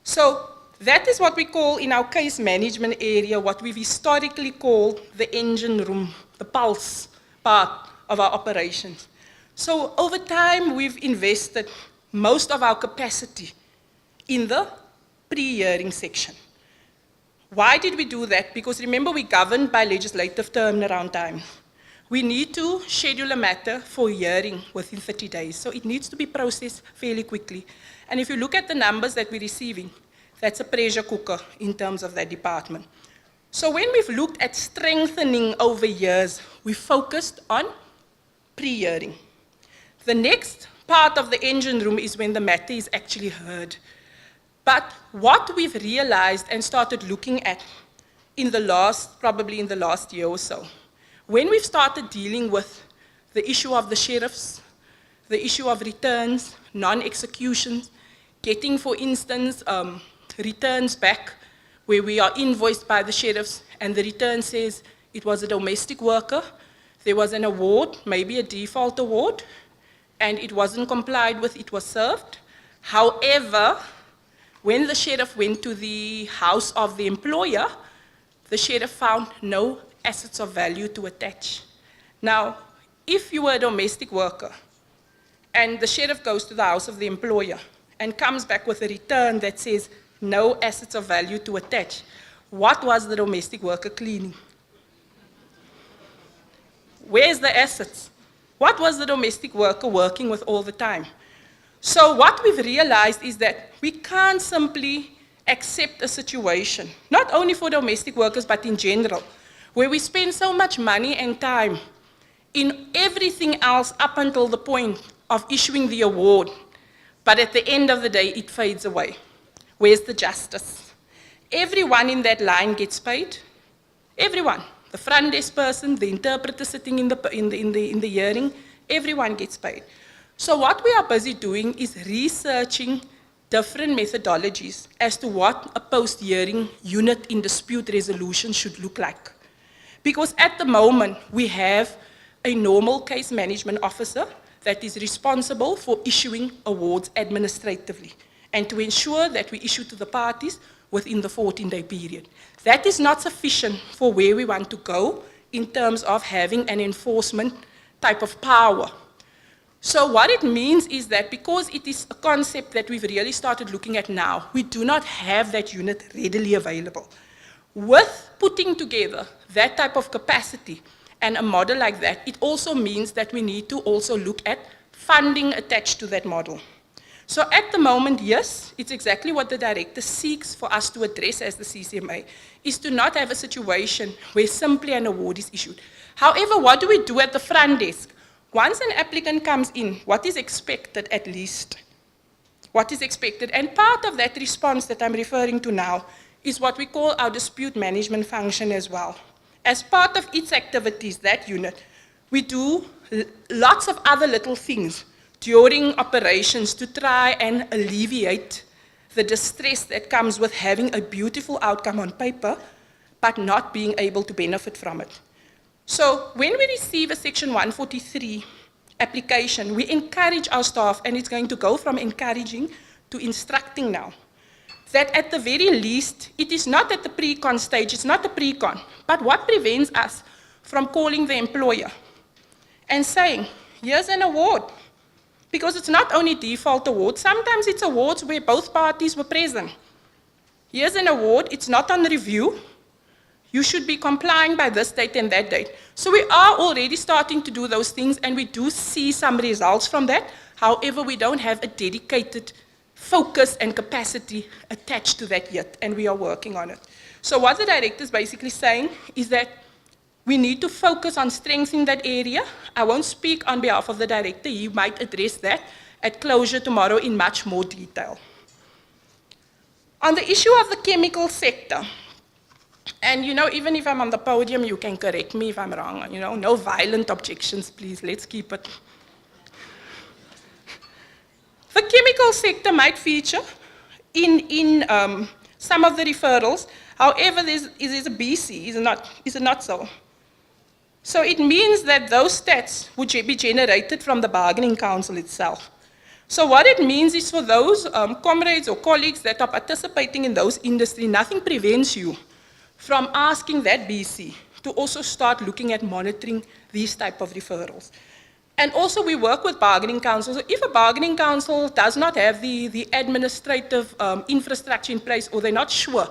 Speaker 15: So that is what we call in our case management area, what we've historically called the engine room, the pulse part of our operations. So over time, we've invested most of our capacity in the pre-hearing section. Why did we do that? Because remember, we're governed by legislative turnaround time. We need to schedule a matter for hearing within 30 days. So it needs to be processed fairly quickly. And if you look at the numbers that we're receiving, that's a pressure cooker in terms of that department. So when we've looked at strengthening over years, we focused on pre-hearing. The next part of the engine room is when the matter is actually heard. But what we've realized and started looking at probably in the last year or so, when we've started dealing with the issue of the sheriffs, the issue of returns, non-executions, getting, for instance, returns back where we are invoiced by the sheriffs and the return says it was a domestic worker, there was an award, maybe a default award, and it wasn't complied with, it was served. However, when the sheriff went to the house of the employer, the sheriff found no assets of value to attach. Now, if you were a domestic worker and the sheriff goes to the house of the employer and comes back with a return that says no assets of value to attach, what was the domestic worker cleaning? Where's the assets? What was the domestic worker working with all the time? So what we've realized is that we can't simply accept a situation, not only for domestic workers, but in general, where we spend so much money and time in everything else up until the point of issuing the award, but at the end of the day, it fades away. Where's the justice? Everyone in that line gets paid. Everyone. The front desk person, the interpreter sitting in the hearing, everyone gets paid. So what we are busy doing is researching different methodologies as to what a post-hearing unit in dispute resolution should look like. Because at the moment, we have a normal case management officer that is responsible for issuing awards administratively and to ensure that we issue to the parties within the 14-day period. That is not sufficient for where we want to go in terms of having an enforcement type of power. So what it means is that because it is a concept that we've really started looking at now, we do not have that unit readily available. With putting together that type of capacity and a model like that, it also means that we need to also look at funding attached to that model. So at the moment, yes, it's exactly what the director seeks for us to address as the CCMA, is to not have a situation where simply an award is issued. However, what do we do at the front desk? Once an applicant comes in, what is expected at least? What is expected? And part of that response that I'm referring to now is what we call our dispute management function as well. As part of its activities, that unit, we do lots of other little things during operations to try and alleviate the distress that comes with having a beautiful outcome on paper, but not being able to benefit from it. So when we receive a Section 143 application, we encourage our staff, and it's going to go from encouraging to instructing now, that at the very least, it is not at the pre-con stage, it's not the pre-con, but what prevents us from calling the employer and saying, here's an award. Because it's not only default awards, sometimes it's awards where both parties were present. Here's an award, it's not on review. You should be complying by this date and that date. So we are already starting to do those things, and we do see some results from that. However, we don't have a dedicated focus and capacity attached to that yet, and we are working on it. So what the director is basically saying is that we need to focus on strengthening that area. I won't speak on behalf of the director. He might address that at closure tomorrow in much more detail. On the issue of the chemical sector, and even if I'm on the podium, you can correct me if I'm wrong. No violent objections, please. Let's keep it. The chemical sector might feature in some of the referrals. However, is a BC, is it not so? So it means that those stats would be generated from the bargaining council itself. So what it means is for those comrades or colleagues that are participating in those industries, nothing prevents you from asking that BC to also start looking at monitoring these type of referrals. And also we work with bargaining councils. So if a bargaining council does not have the administrative infrastructure in place, or they're not sure,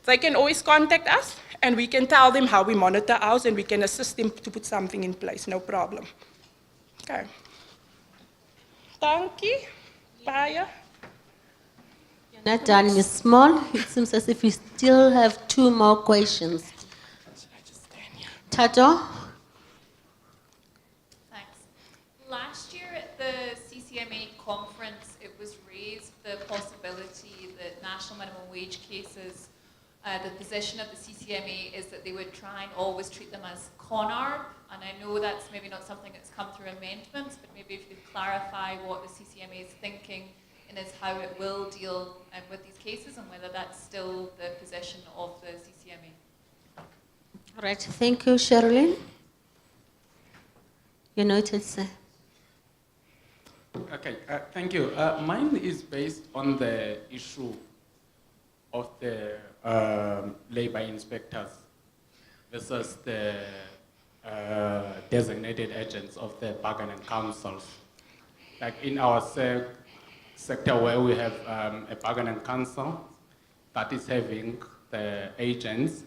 Speaker 15: they can always contact us and we can tell them how we monitor ours and we can assist them to put something in place, no problem. Okay. Thank you. Bye.
Speaker 1: You're not done, Ms. Small. It seems as if we still have 2 more questions. Tato?
Speaker 17: Thanks. Last year at the CCMA conference, it was raised the possibility that national minimum wage cases, the position of the CCMA is that they would try and always treat them as CONARB, and I know that's maybe not something that's come through amendments, but maybe if you could clarify what the CCMA is thinking and is how it will deal with these cases and whether that's still the position of the CCMA.
Speaker 1: All right, thank you, Sherilyn. You noted, sir.
Speaker 18: Okay, thank you. Mine is based on the issue of the labor inspectors versus the designated agents of the bargaining councils. Like in our sector where we have a bargaining council that is having the agents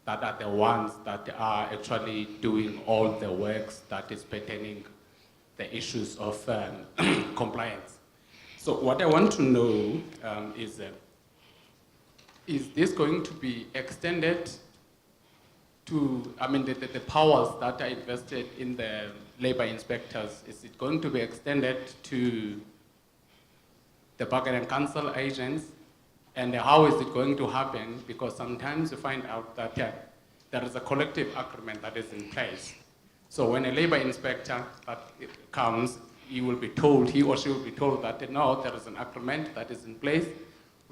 Speaker 18: that are the ones that are actually doing all the works that is pertaining the issues of compliance. So what I want to know is this going to be extended to, the powers that are invested in the labor inspectors, is it going to be extended to the bargaining council agents? And how is it going to happen? Because sometimes you find out that there is a collective agreement that is in place. So when a labor inspector comes, he or she will be told that no, there is an agreement that is in place,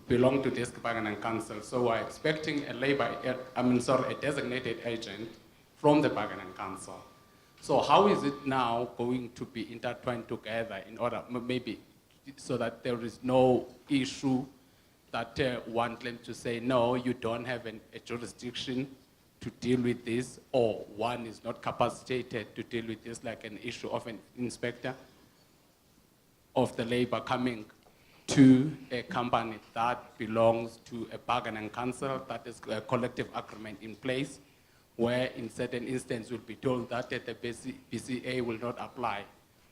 Speaker 18: belong to this bargaining council. So we're expecting a designated agent from the bargaining council. So how is it now going to be intertwined together in order, maybe, so that there is no issue that one claims to say, no, you don't have a jurisdiction to deal with this, or one is not capacitated to deal with this, like an issue of an inspector of the labor coming to a company that belongs to a bargaining council, that is a collective agreement in place, where in certain instances will be told that the BCA will not apply,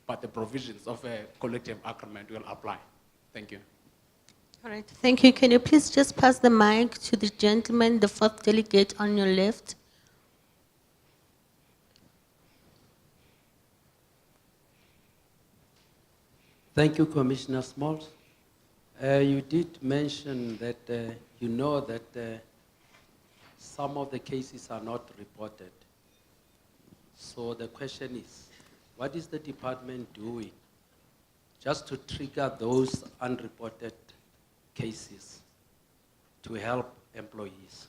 Speaker 18: but the provisions of a collective agreement will apply. Thank you.
Speaker 1: All right, thank you. Can you please just pass the mic to the gentleman, the 4th delegate on your left?
Speaker 19: Thank you, Commissioner Smalls. You did mention that you know that some of the cases are not reported. So the question is, what is the department doing just to trigger those unreported cases to help employees?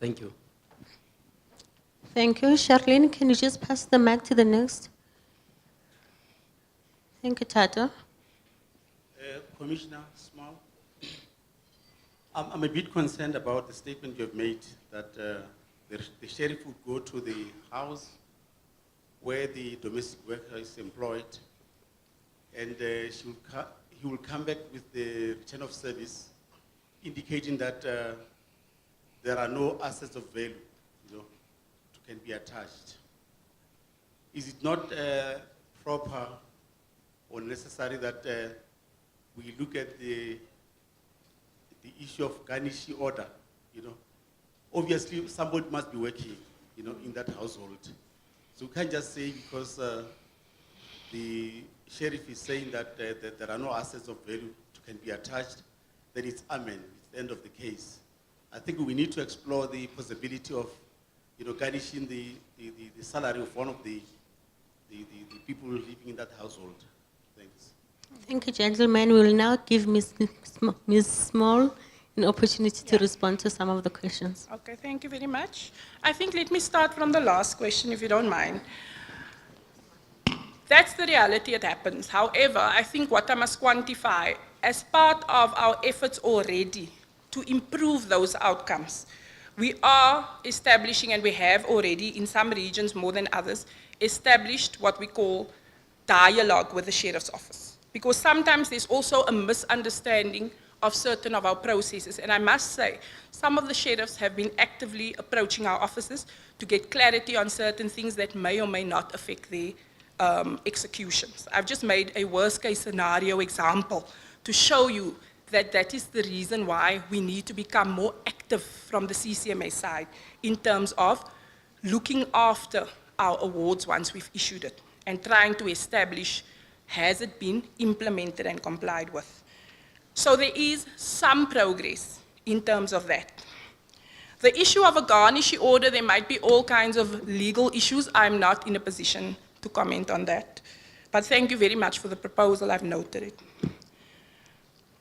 Speaker 19: Thank you.
Speaker 1: Thank you. Charlene, can you just pass the mic to the next? Thank you, Tato.
Speaker 12: Commissioner Small, I'm a bit concerned about the statement you've made that the sheriff would go to the house where the domestic worker is employed, and he will come back with the return of service indicating that there are no assets of value can be attached. Is it not proper or necessary that we look at the issue of garnishee order, obviously somebody must be working, in that household. So we can't just say because the sheriff is saying that there are no assets of value can be attached, then it's amen, it's the end of the case. I think we need to explore the possibility of, garnishing the salary of one of the people living in that household. Thanks.
Speaker 1: Thank you, gentlemen. We will now give Ms. Small an opportunity to respond to some of the questions.
Speaker 15: Okay, thank you very much. I think let me start from the last question, if you don't mind. That's the reality, it happens. However, I think what I must quantify, as part of our efforts already to improve those outcomes, we are establishing, and we have already in some regions more than others, established what we call dialogue with the sheriff's office. Because sometimes there's also a misunderstanding of certain of our processes. And I must say, some of the sheriffs have been actively approaching our offices to get clarity on certain things that may or may not affect their executions. I've just made a worst case scenario example to show you that that is the reason why we need to become more active from the CCMA side in terms of looking after our awards once we've issued it and trying to establish, has it been implemented and complied with? So there is some progress in terms of that. The issue of a garnishee order, there might be all kinds of legal issues. I'm not in a position to comment on that. But thank you very much for the proposal, I've noted it.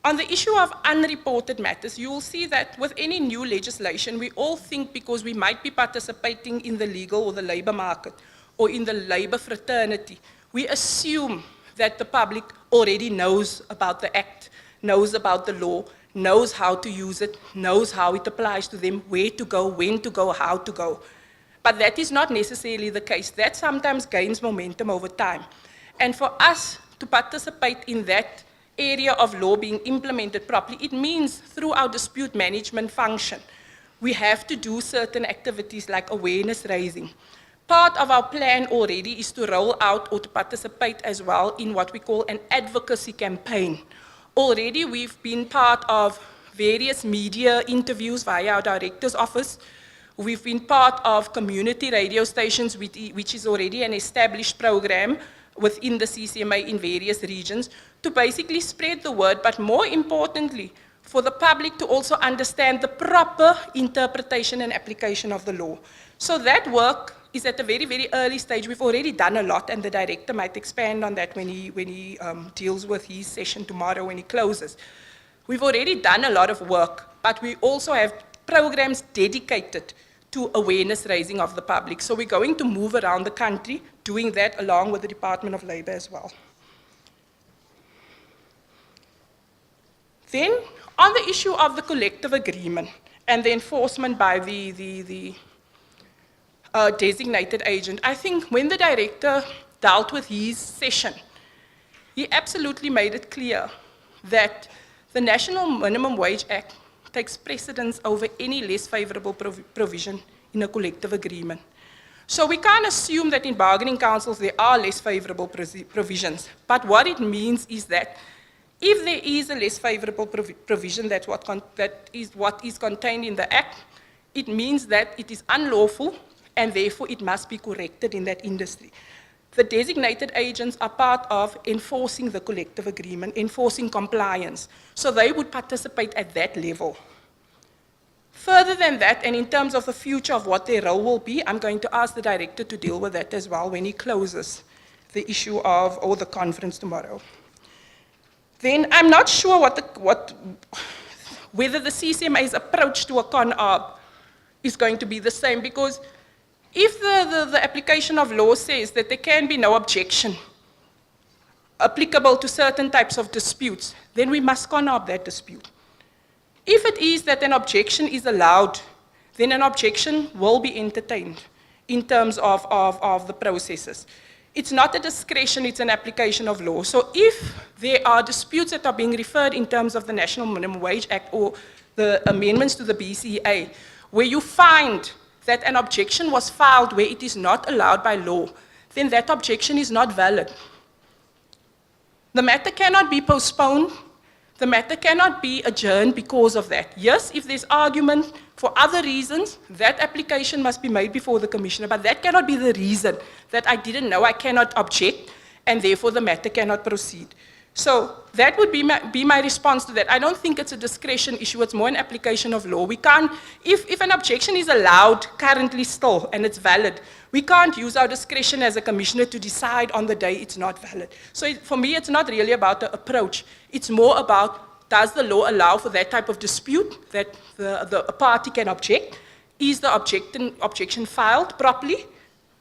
Speaker 15: On the issue of unreported matters, you will see that with any new legislation, we all think because we might be participating in the legal or the labor market or in the labor fraternity, we assume that the public already knows about the act, knows about the law, knows how to use it, knows how it applies to them, where to go, when to go, how to go. But that is not necessarily the case. That sometimes gains momentum over time. And for us to participate in that area of law being implemented properly, it means through our dispute management function, we have to do certain activities like awareness raising. Part of our plan already is to roll out or to participate as well in what we call an advocacy campaign. Already we've been part of various media interviews via our director's office. We've been part of community radio stations, which is already an established program within the CCMA in various regions, to basically spread the word, but more importantly, for the public to also understand the proper interpretation and application of the law. So that work is at a very, very early stage. We've already done a lot, and the director might expand on that when he deals with his session tomorrow when he closes. We've already done a lot of work, but we also have programs dedicated to awareness raising of the public. So we're going to move around the country doing that along with the Department of Labor as well. Then, on the issue of the collective agreement and the enforcement by the designated agent, I think when the director dealt with his session, he absolutely made it clear that the National Minimum Wage Act takes precedence over any less favorable provision in a collective agreement. So we can't assume that in bargaining councils there are less favorable provisions, but what it means is that if there is a less favorable provision, that is what is contained in the Act, it means that it is unlawful and therefore it must be corrected in that industry. The designated agents are part of enforcing the collective agreement, enforcing compliance, so they would participate at that level. Further than that, and in terms of the future of what their role will be, I'm going to ask the director to deal with that as well when he closes the issue of, or the conference tomorrow. Then I'm not sure whether the CCMA's approach to a con-arb is going to be the same, because if the application of law says that there can be no objection applicable to certain types of disputes, then we must con-arb that dispute. If it is that an objection is allowed, then an objection will be entertained in terms of the processes. It's not a discretion, it's an application of law. So if there are disputes that are being referred in terms of the National Minimum Wage Act or the amendments to the BCA, where you find that an objection was filed where it is not allowed by law, then that objection is not valid. The matter cannot be postponed, The matter cannot be adjourned because of that. Yes, if there's argument for other reasons, that application must be made before the commissioner, but that cannot be the reason that I didn't know, I cannot object, and therefore the matter cannot proceed. So that would be my response to that. I don't think it's a discretion issue, it's more an application of law. We can't, if an objection is allowed currently still and it's valid, we can't use our discretion as a commissioner to decide on the day it's not valid. So for me, it's not really about the approach. It's more about, does the law allow for that type of dispute that the party can object? Is the objection filed properly?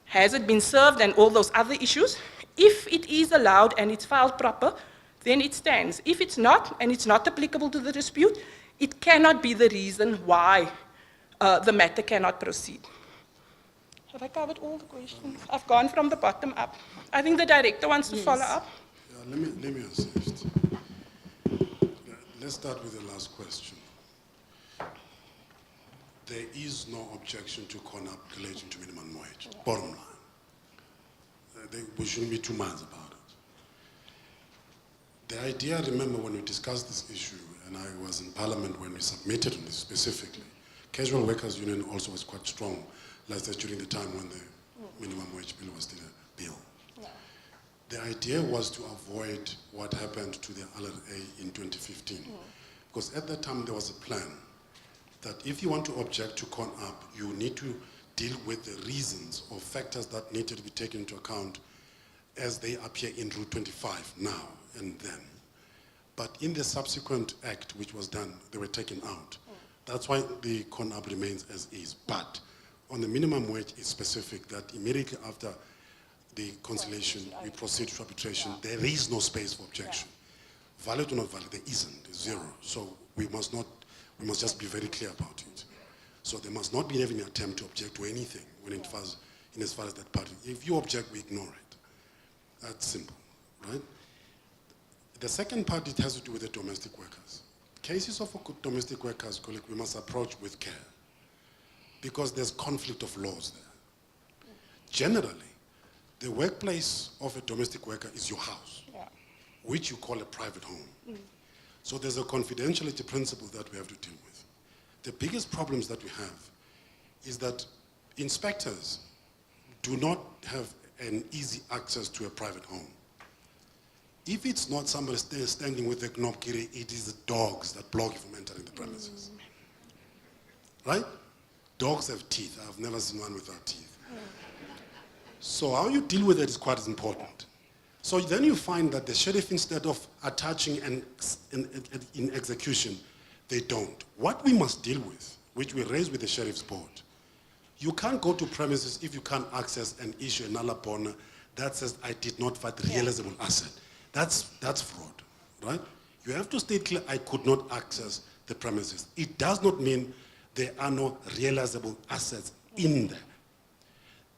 Speaker 15: Has it been served and all those other issues? If it is allowed and it's filed proper, then it stands. If it's not, and it's not applicable to the dispute, it cannot be the reason why the matter cannot proceed. Have I covered all the questions? I've gone from the bottom up. I think the director wants to follow up.
Speaker 14: Yeah, let me assist. Let's start with the last question. There is no objection to CONAP relating to minimum wage, bottom line. We shouldn't be too minds about it. The idea, remember when we discussed this issue, and I was in Parliament when we submitted on this specifically, Casual Workers Union also was quite strong, like that during the time when the minimum wage bill was still a bill. Yeah. The idea was to avoid what happened to the LRA in 2015. Because at that time there was a plan that if you want to object to CONAP, you need to deal with the reasons or factors that needed to be taken into account as they appear in Route 25 now and then. But in the subsequent act which was done, they were taken out. That's why the CONAP remains as is. But on the minimum wage, it's specific that immediately after the conciliation, we proceed to arbitration. There is no space for objection. Valid or not valid, there isn't, it's zero. So we must just be very clear about it. So there must not be any attempt to object to anything when it was in as far as that party. If you object, we ignore it. That's simple, right? The second part, it has to do with the domestic workers. Cases of domestic workers, colleague, we must approach with care because there's conflict of laws there. Generally, the workplace of a domestic worker is your house, which you call a private home. So there's a confidentiality principle that we have to deal with. The biggest problems that we have is that inspectors do not have an easy access to a private home. If it's not somebody standing with a knobkiri, it is the dogs that block you from entering the premises. Right? Dogs have teeth. I've never seen one without teeth. So how you deal with it is quite important. So then you find that the sheriff, instead of attaching and in execution, they don't. What we must deal with, which we raise with the sheriff's board, you can't go to premises if you can't access and issue an alabona that says, I did not find realizable asset. That's fraud, right? You have to state clear, I could not access the premises. It does not mean there are no realizable assets in there.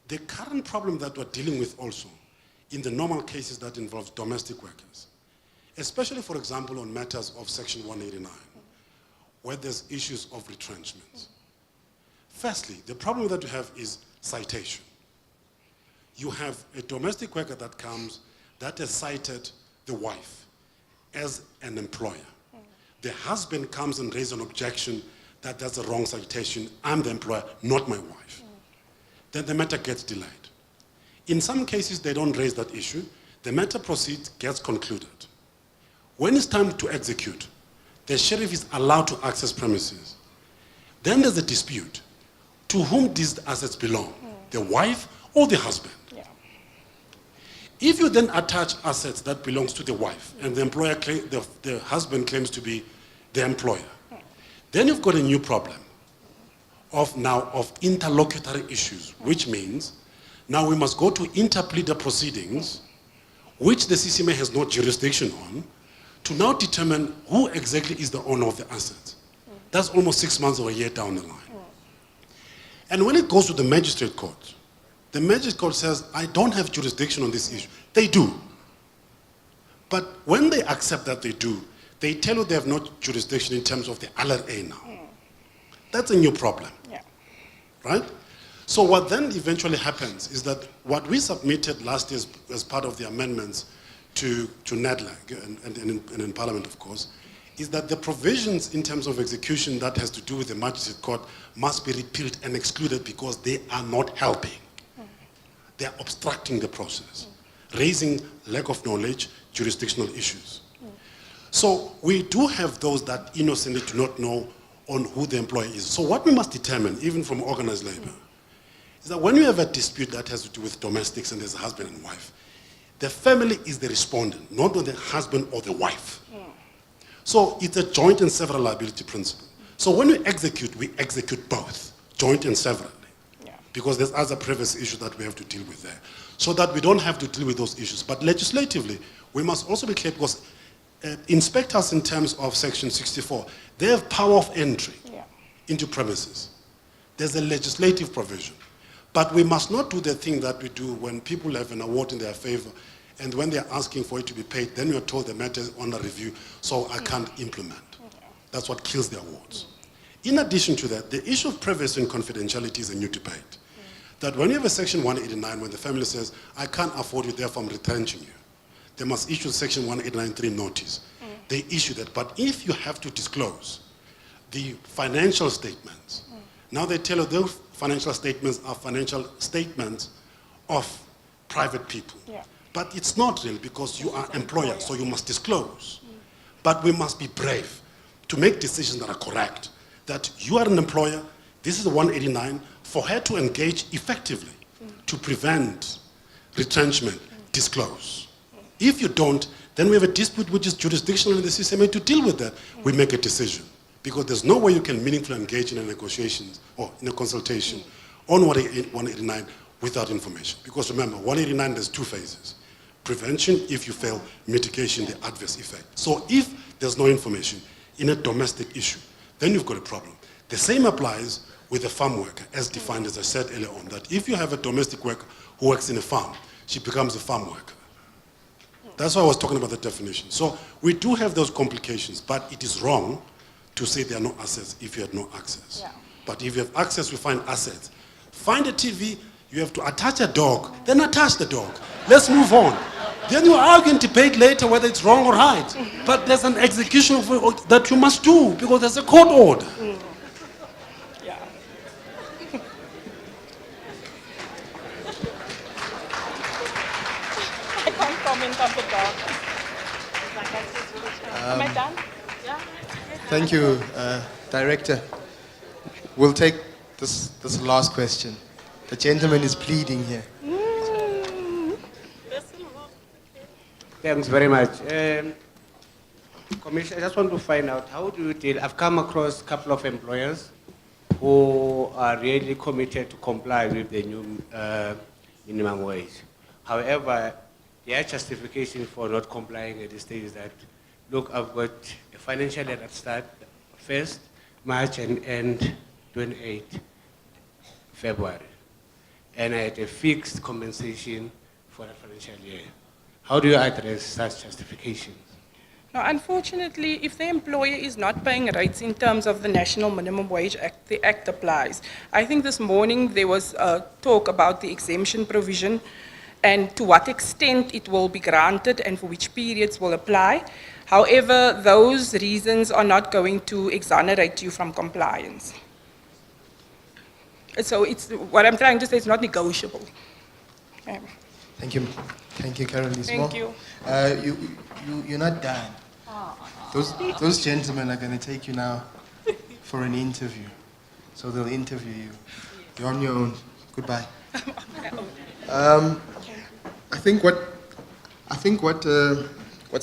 Speaker 14: The current problem that we're dealing with also in the normal cases that involves domestic workers, especially, for example, on matters of Section 189, where there's issues of retrenchments. Firstly, the problem that you have is citation. You have a domestic worker that comes that has cited the wife as an employer. The husband comes and raises an objection that that's a wrong citation. I'm the employer, not my wife. Then the matter gets delayed. In some cases, they don't raise that issue. The matter proceeds, gets concluded. When it's time to execute, the sheriff is allowed to access premises. Then there's a dispute. To whom these assets belong? The wife or the husband? If you then attach assets that belongs to the wife and the employer, the husband claims to be the employer, then you've got a new problem of interlocutory issues, which means now we must go to interpleader proceedings, which the CCMA has no jurisdiction on, to now determine who exactly is the owner of the assets. That's almost 6 months or a year down the line. And when it goes to the magistrate court, the magistrate court says, I don't have jurisdiction on this issue. They do. But when they accept that they do, they tell you they have no jurisdiction in terms of the LRA now. That's a new problem. Right? So what then eventually happens is that what we submitted last year as part of the amendments to NADLAG and in Parliament, of course, is that the provisions in terms of execution that has to do with the magistrate court must be repealed and excluded because they are not helping. They are obstructing the process, raising lack of knowledge, jurisdictional issues. So we do have those that innocently do not know on who the employer is. So what we must determine, even from organized labor, is that when you have a dispute that has to do with domestics and there's a husband and wife, the family is the respondent, not the husband or the wife. So it's a joint and several liability principle. So when we execute both, joint and severally, because there's other previous issues that we have to deal with there, so that we don't have to deal with those issues. But legislatively, we must also be clear, because inspectors in terms of Section 64, they have power of entry into premises. There's a legislative provision. But we must not do the thing that we do when people have an award in their favor, and when they're asking for it to be paid, then you're told the matter is under review, so I can't implement. That's what kills the awards. In addition to that, the issue of privacy and confidentiality is a new debate. That when you have a Section 189, when the family says, I can't afford you, therefore I'm retrenching you, they must issue Section 189(3) notice. They issue that. But if you have to disclose the financial statements, now they tell you those financial statements are financial statements of private people. But it's not real, because you are employer, so you must disclose. But we must be brave to make decisions that are correct. That you are an employer, this is the 189, for her to engage effectively to prevent retrenchment, disclose. If you don't, then we have a dispute which is jurisdictional in the CCMA to deal with that. We make a decision, because there's no way you can meaningfully engage in a negotiations or in a consultation on 189 without information. Because remember, 189, there's two phases. Prevention, if you fail, mitigation, the adverse effect. So if there's no information in a domestic issue, then you've got a problem. The same applies with a farm worker, as defined, as I said earlier on, that if you have a domestic worker who works in a farm, she becomes a farm worker. That's why I was talking about the definition. So we do have those complications, but it is wrong to say there are no assets if you have no access. But if you have access, we find assets. Find a TV, you have to attach a dog, then attach the dog. Let's move on. Then you argue and debate later whether it's wrong or right. But there's an execution that you must do, because there's a court order.
Speaker 15: I can't comment on the dog. Am I done? Yeah.
Speaker 2: Thank you, Director. We'll take this last question. The gentleman is pleading here.
Speaker 20: Thanks very much. Commissioner, I just want to find out, how do you deal? I've come across a couple of employers who are really committed to comply with the new minimum wage. However, their justification for not complying at this stage is that, look, I've got a financial year that starts 1st March and end 28 February. And I had a fixed compensation for that financial year. How do you address such justifications?
Speaker 15: Now, unfortunately, if the employer is not paying rates in terms of the National Minimum Wage Act, the Act applies. I think this morning there was a talk about the exemption provision and to what extent it will be granted and for which periods will apply. However, those reasons are not going to exonerate you from compliance. So what I'm trying to say is not negotiable. Okay.
Speaker 2: Thank you. Thank you, Caroline.
Speaker 15: Thank you.
Speaker 2: You're not done. Those gentlemen are going to take you now for an interview. So they'll interview you. You're on your own. Goodbye. I think what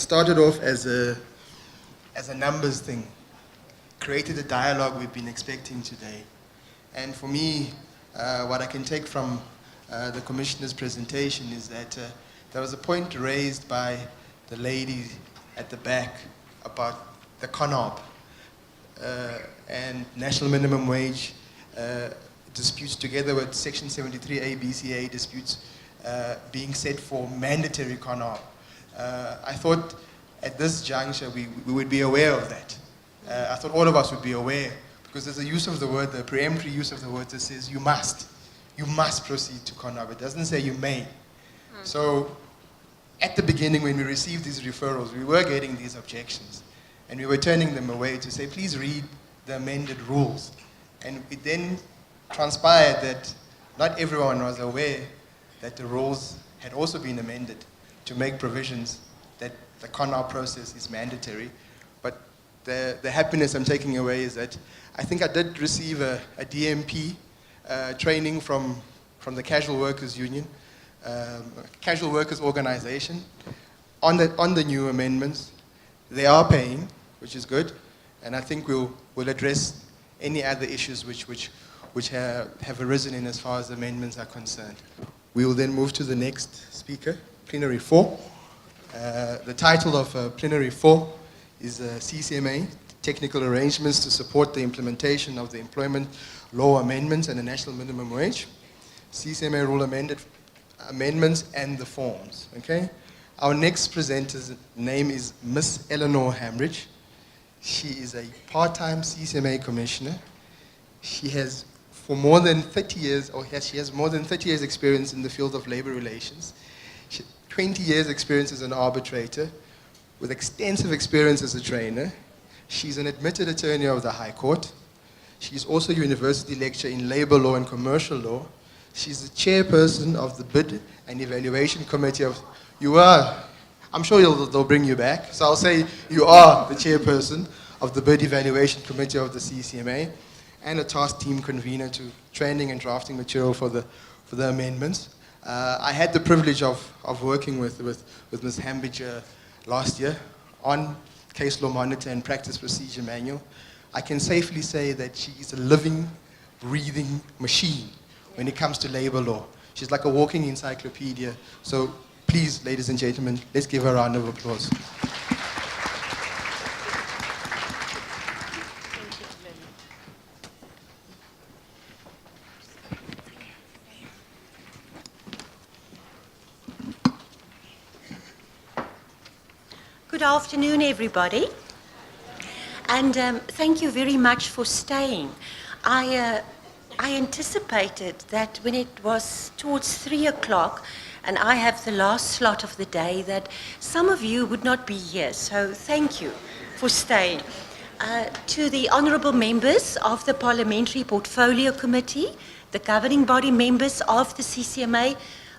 Speaker 2: started off as a numbers thing created a dialogue we've been expecting today. And for me, what I can take from the Commissioner's presentation is that there was a point raised by the lady at the back about the CONOP and national minimum wage disputes together with Section 73A BCA disputes being set for mandatory CONOP. I thought at this juncture we would be aware of that. I thought all of us would be aware, because there's a use of the word, the preemptory use of the word that says you must proceed to CONOP. It doesn't say you may. So at the beginning when we received these referrals, we were getting these objections. and we were turning them away to say, please read the amended rules. And it then transpired that not everyone was aware that the rules had also been amended to make provisions that the CONAR process is mandatory. But the happiness I'm taking away is that I think I did receive a DMP training from the Casual Workers Union, Casual Workers Organization, on the new amendments. They are paying, which is good, and I think we'll address any other issues which have arisen in as far as the amendments are concerned. We will then move to the next speaker, Plenary 4. The title of Plenary 4 is CCMA, Technical Arrangements to Support the Implementation of the Employment Law Amendments and the National Minimum Wage. CCMA Rule Amendments and the Forms, okay? Our next presenter's name is Miss Eleanor Hambridge. She is a part-time CCMA commissioner. She has for more than 30 years, she has more than 30 years experience in the field of labor relations. 20 years experience as an arbitrator with extensive experience as a trainer. She's an admitted attorney of the High Court. She's also a university lecturer in labor law and commercial law. She's the chairperson of the Bid and Evaluation Committee of, I'm sure they'll bring you back, so I'll say you are the chairperson of the Bid Evaluation Committee of the CCMA and a task team convener to training and drafting material for the amendments. I had the privilege of working with Ms. Hambridge last year on Case Law Monitor and Practice Procedure Manual. I can safely say that she is a living, breathing machine when it comes to labor law. She's like a walking encyclopedia. So please, ladies and gentlemen, let's give her a round of applause.
Speaker 21: Good afternoon, everybody. And thank you very much for staying. I anticipated that when it was towards 3 o'clock, and I have the last slot of the day, that some of you would not be here. So thank you for staying. To the honourable members of the Parliamentary Portfolio Committee, the governing body members of the CCMA,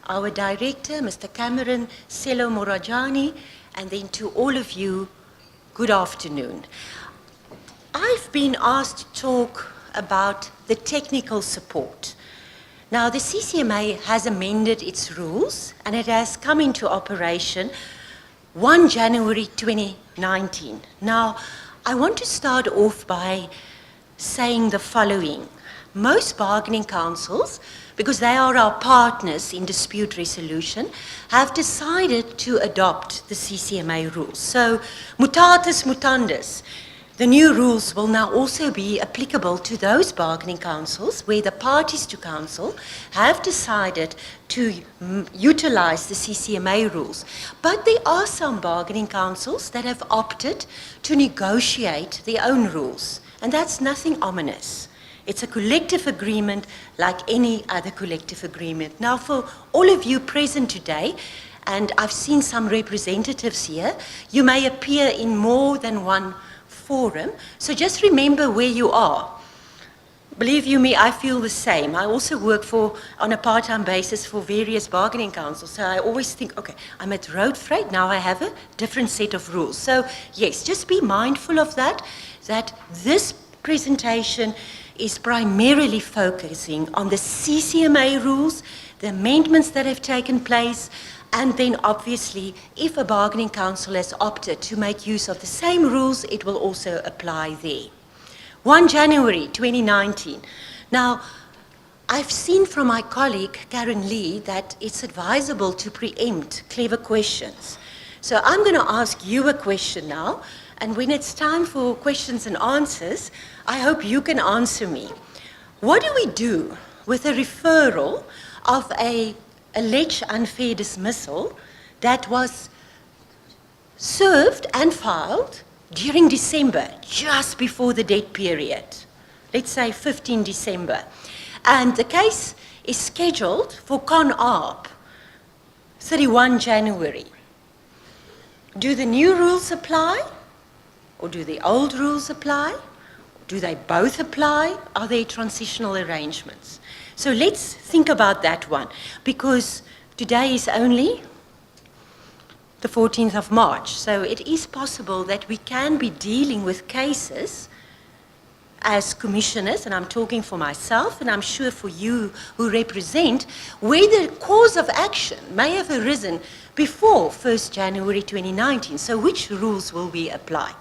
Speaker 21: our director, Mr. Cameron Selo Morajani, and then to all of you, good afternoon. I've been asked to talk about the technical support. Now, the CCMA has amended its rules, and it has come into operation 1 January 2019. Now, I want to start off by saying the following. Most bargaining councils, because they are our partners in dispute resolution, have decided to adopt the CCMA rules. So, mutatis mutandis, the new rules will now also be applicable to those bargaining councils where the parties to council have decided to utilize the CCMA rules. But there are some bargaining councils that have opted to negotiate their own rules, and that's nothing ominous. It's a collective agreement like any other collective agreement. Now, for all of you present today, and I've seen some representatives here, you may appear in more than one forum, so just remember where you are. Believe you me, I feel the same. I also work on a part-time basis for various bargaining councils, so I always think, okay, I'm at road freight, now I have a different set of rules. So yes, just be mindful of that this presentation is primarily focusing on the CCMA rules, the amendments that have taken place, and then obviously, if a bargaining council has opted to make use of the same rules, it will also apply there. 1 January 2019. Now, I've seen from my colleague, Karen Lee, that it's advisable to preempt clever questions. So I'm going to ask you a question now, and when it's time for questions and answers, I hope you can answer me. What do we do with a referral of an alleged unfair dismissal that was served and filed during December, just before the dead period? Let's say 15 December. And the case is scheduled for Con-Arp, 31 January. Do the new rules apply? Or do the old rules apply? Do they both apply? Are there transitional arrangements? So let's think about that one, because today is only the 14th of March. So it is possible that we can be dealing with cases as commissioners, and I'm talking for myself, and I'm sure for you who represent, where the cause of action may have arisen before 1st January 2019. So which rules will we apply?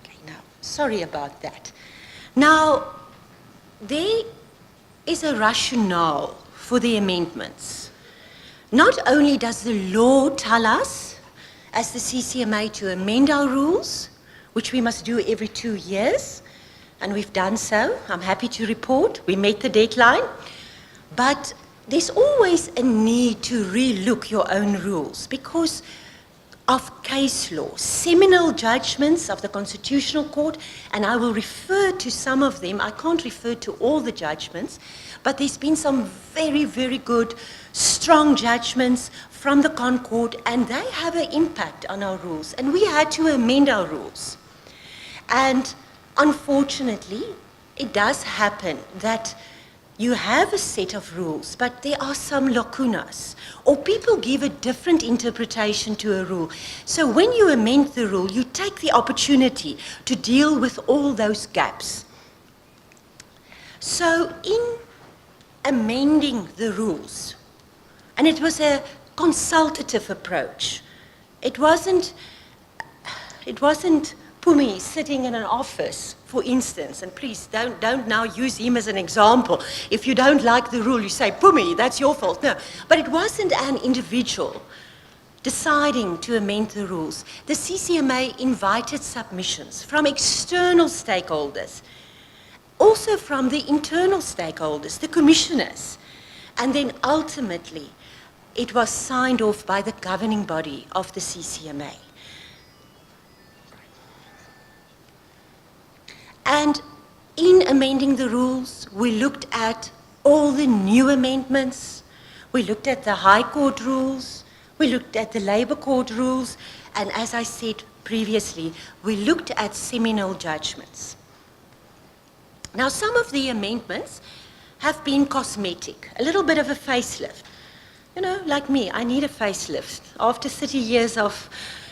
Speaker 21: Okay, now, sorry about that. Now, there is a rationale for the amendments. Not only does the law tell us, as the CCMA, to amend our rules, which we must do every 2 years, and we've done so. I'm happy to report we met the deadline. But there's always a need to relook your own rules because of case law, seminal judgments of the Constitutional Court, and I will refer to some of them. I can't refer to all the judgments, but there's been some very, very good, strong judgments from the Concord, and they have an impact on our rules, and we had to amend our rules. And unfortunately, it does happen that you have a set of rules, but there are some lacunas, or people give a different interpretation to a rule. So when you amend the rule, you take the opportunity to deal with all those gaps. So in amending the rules, and it was a consultative approach, it wasn't Pumi sitting in an office, for instance, and please don't now use him as an example. If you don't like the rule, you say, Pumi, that's your fault. No, but it wasn't an individual deciding to amend the rules. The CCMA invited submissions from external stakeholders, also from the internal stakeholders, the commissioners, and then ultimately it was signed off by the governing body of the CCMA. And in amending the rules, we looked at all the new amendments. We looked at the High Court rules. We looked at the Labour Court rules. And as I said previously, we looked at seminal judgments. Now, some of the amendments have been cosmetic, a little bit of a facelift. You know, like me, I need a facelift. After 30 years of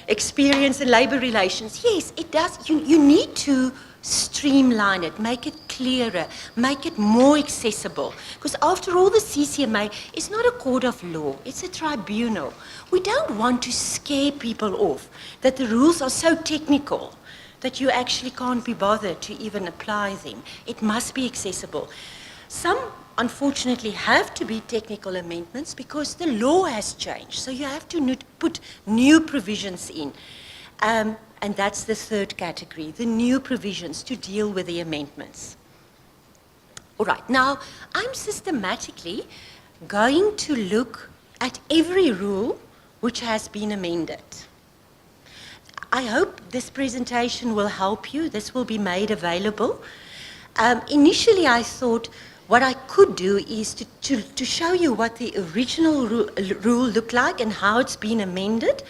Speaker 21: experience in labour relations, yes, it does. You need to streamline it, make it clearer, make it more accessible. Because after all, the CCMA is not a court of law, it's a tribunal. We don't want to scare people off that the rules are so technical that you actually can't be bothered to even apply them. It must be accessible. Some, unfortunately, have to be technical amendments because the law has changed. So you have to put new provisions in. And that's the third category, the new provisions to deal with the amendments. All right, now I'm systematically going to look at every rule which has been amended. I hope this presentation will help you. This will be made available. Initially, I thought what I could do is to show you what the original rule looked like and how it's been amended.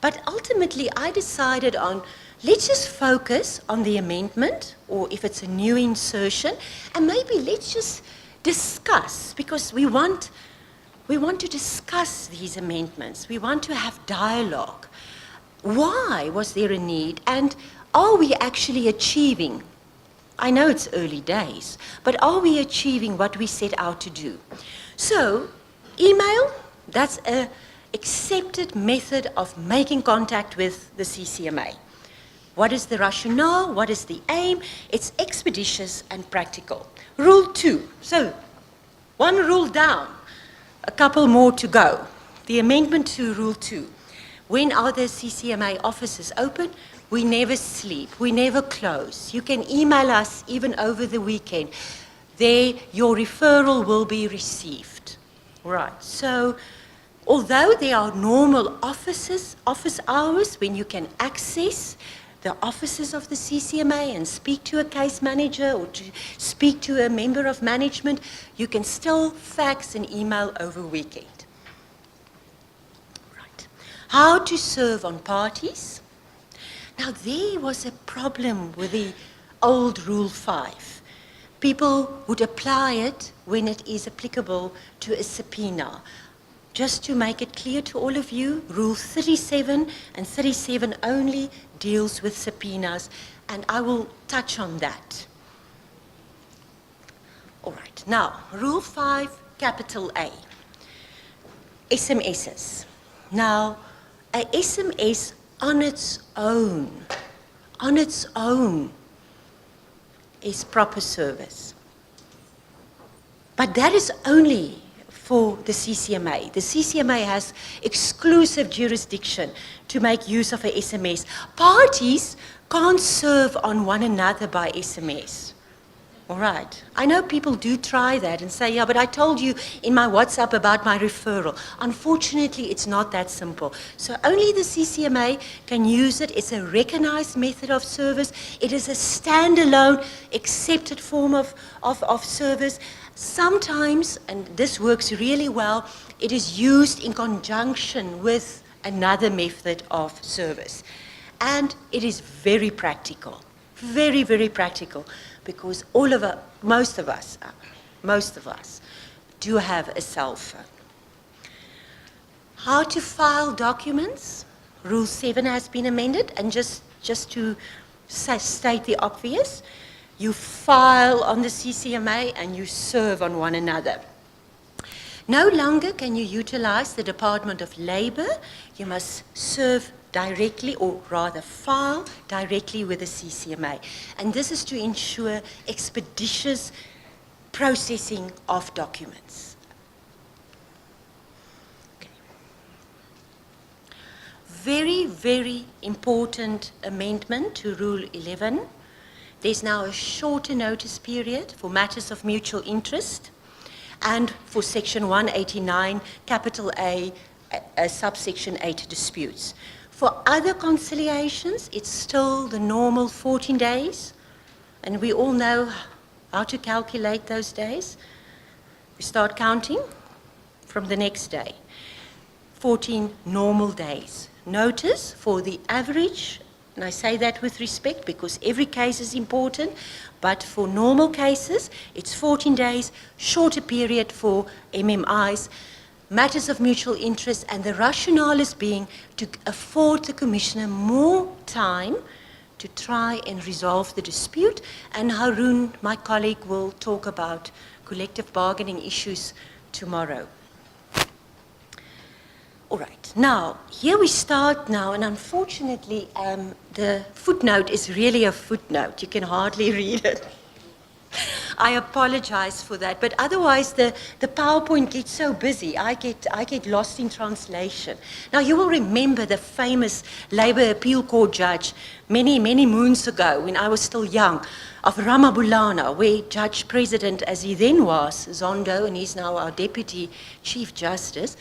Speaker 21: But ultimately, I decided on, let's just focus on the amendment, or if it's a new insertion, and maybe let's just discuss, because we want to discuss these amendments. We want to have dialogue. Why was there a need, and are we actually achieving? I know it's early days, but are we achieving what we set out to do? So, email, that's an accepted method of making contact with the CCMA. What is the rationale? What is the aim? It's expeditious and practical. Rule 2. So, one rule down, a couple more to go. The amendment to Rule 2. When are the CCMA offices open? We never sleep. We never close. You can email us even over the weekend. There, your referral will be received. Right. So, although there are normal office hours when you can access the offices of the CCMA and speak to a case manager or to speak to a member of management, you can still fax and email over weekend. Right. how to serve on parties. Now, there was a problem with the old Rule 5. People would apply it when it is applicable to a subpoena. Just to make it clear to all of you, Rule 37 and 37 only deals with subpoenas, and I will touch on that. All right, now, Rule 5, capital A, SMSs. Now, a SMS on its own, is proper service. But that is only for the CCMA. The CCMA has exclusive jurisdiction to make use of a SMS. Parties can't serve on one another by SMS. All right. I know people do try that and say, yeah, but I told you in my WhatsApp about my referral. Unfortunately, it's not that simple. So only the CCMA can use it. It's a recognized method of service. It is a standalone, accepted form of service. Sometimes, and this works really well, it is used in conjunction with another method of service. And it is very practical, very, very practical, because most of us do have a cell phone. How to file documents? Rule 7 has been amended, and just to state the obvious, you file on the CCMA and you serve on one another. No longer can you utilize the Department of Labor. You must serve directly, or rather file directly with the CCMA. And this is to ensure expeditious processing of documents. Okay. Very, very important amendment to Rule 11. There's now a shorter notice period for matters of mutual interest, and for Section 189, capital A, subsection 8 disputes. For other conciliations, it's still the normal 14 days, and we all know how to calculate those days. We start counting from the next day. 14 normal days. Notice for the average, and I say that with respect because every case is important, but for normal cases, it's 14 days, shorter period for MMIs, matters of mutual interest, and the rationale is being to afford the Commissioner more time to try and resolve the dispute. And Haroon, my colleague, will talk about collective bargaining issues tomorrow. All right, now, here we start now, and unfortunately, the footnote is really a footnote. You can hardly read it. I apologize for that, but otherwise the PowerPoint gets so busy, I get lost in translation. Now, you will remember the famous Labour Appeal Court judge many, many moons ago, when I was still young, of Ramabulana, where Judge President, as he then was, Zondo, and he's now our Deputy Chief Justice,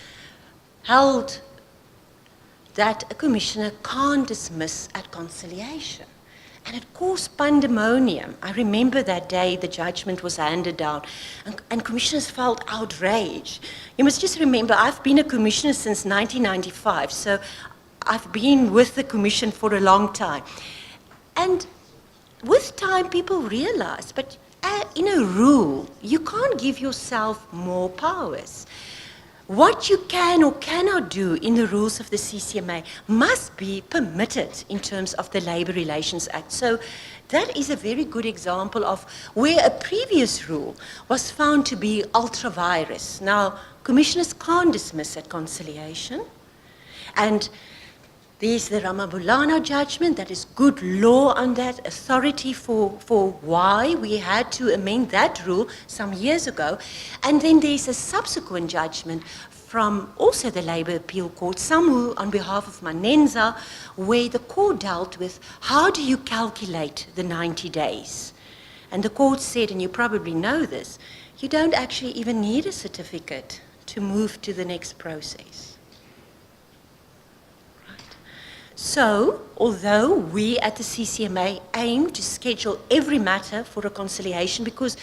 Speaker 21: held that a commissioner can't dismiss at conciliation. And it caused pandemonium. I remember that day the judgment was handed down, and commissioners felt outraged. You must just remember, I've been a commissioner since 1995, so I've been with the commission for a long time. And with time, people realized, but in a rule, you can't give yourself more powers. What you can or cannot do in the rules of the CCMA must be permitted in terms of the Labour Relations Act. So that is a very good example of where a previous rule was found to be ultra vires. Now, commissioners can't dismiss at conciliation. And there's the Ramabulana judgment, that is good law on that, authority for why we had to amend that rule some years ago. And then there's a subsequent judgment from also the Labour Appeal Court, Samu on behalf of Manenza, where the court dealt with how do you calculate the 90 days. And the court said, and you probably know this, you don't actually even need a certificate to move to the next process. So, although we at the CCMA aim to schedule every matter for a conciliation, because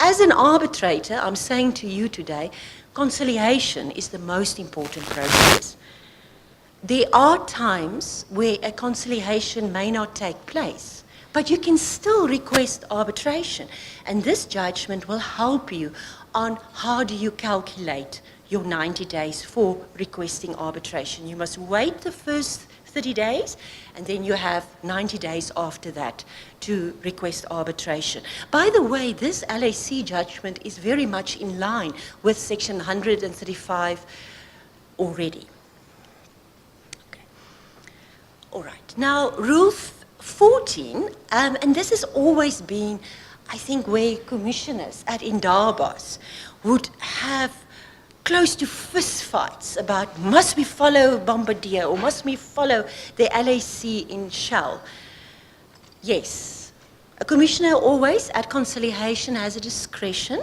Speaker 21: as an arbitrator, I'm saying to you today, conciliation is the most important process. there are times where a conciliation may not take place, but you can still request arbitration. And this judgment will help you on how do you calculate your 90 days for requesting arbitration. You must wait the first 30 days, and then you have 90 days after that to request arbitration. By the way, this LAC judgment is very much in line with Section 135 already. Okay. All right. Now, Rule 14, and this has always been, I think, where commissioners at Indabas would have close to fist fights about must we follow Bombardier or must we follow the LAC in Shell. Yes, a commissioner always at conciliation has a discretion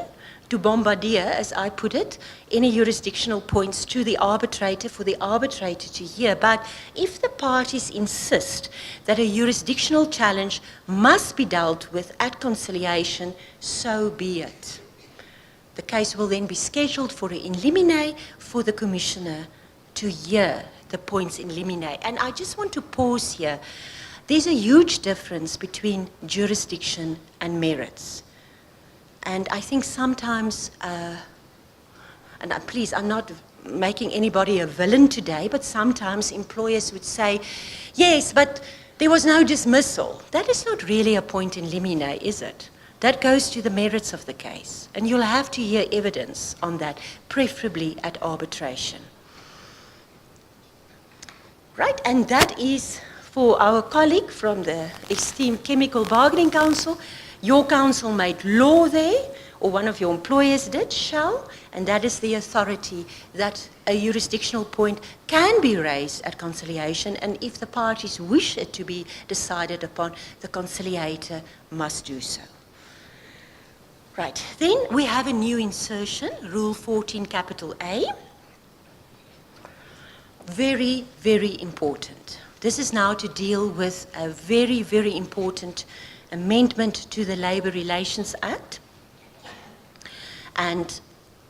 Speaker 21: to Bombardier, as I put it, any jurisdictional points to the arbitrator for the arbitrator to hear. But if the parties insist that a jurisdictional challenge must be dealt with at conciliation, so be it. The case will then be scheduled for an in limine for the commissioner to hear the points in limine. And I just want to pause here. There's a huge difference between jurisdiction and merits. And I think sometimes, please, I'm not making anybody a villain today, but sometimes employers would say, yes, but there was no dismissal. That is not really a point in limine, is it? That goes to the merits of the case, and you'll have to hear evidence on that, preferably at arbitration. Right, and that is for our colleague from the esteemed Chemical Bargaining Council. Your council made law there, or one of your employers did, Shell, and that is the authority that a jurisdictional point can be raised at conciliation, and if the parties wish it to be decided upon, the conciliator must do so. Right, then we have a new insertion, Rule 14, capital A. Very, very important. This is now to deal with a very, very important amendment to the Labour Relations Act. And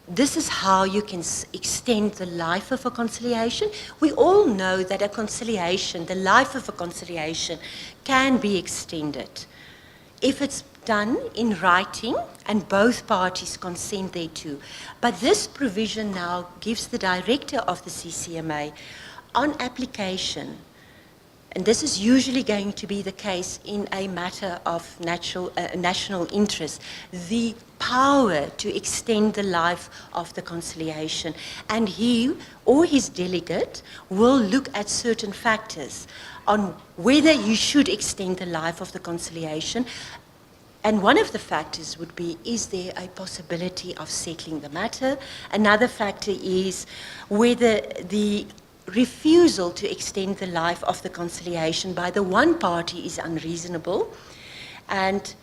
Speaker 21: this is how you can extend the life of a conciliation. We all know that a conciliation, the life of a conciliation, can be extended if it's done in writing and both parties consent thereto. But this provision now gives the director of the CCMA, on application, and this is usually going to be the case in a matter of national interest, the power to extend the life of the conciliation. And he or his delegate will look at certain factors on whether you should extend the life of the conciliation. And one of the factors would be, is there a possibility of settling the matter? Another factor is whether the refusal to extend the life of the conciliation by the one party is unreasonable. And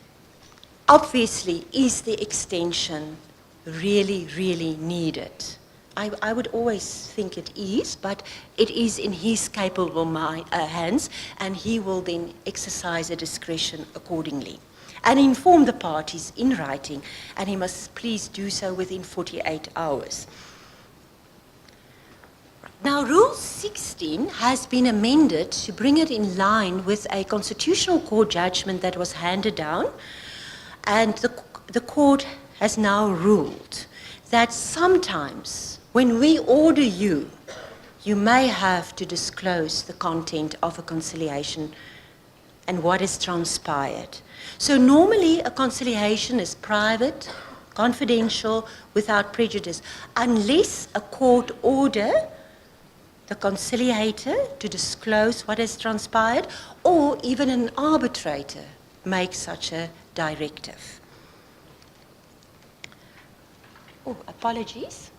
Speaker 21: obviously, is the extension really, really needed? I would always think it is, but it is in his capable hands, and he will then exercise a discretion accordingly. And inform the parties in writing, and he must please do so within 48 hours. Now, Rule 16 has been amended to bring it in line with a Constitutional Court judgment that was handed down, and the court has now ruled that sometimes when we order you, you may have to disclose the content of a conciliation and what has transpired. So normally a conciliation is private, confidential, without prejudice, unless a court order the conciliator to disclose what has transpired, or even an arbitrator makes such a directive. Oh, apologies.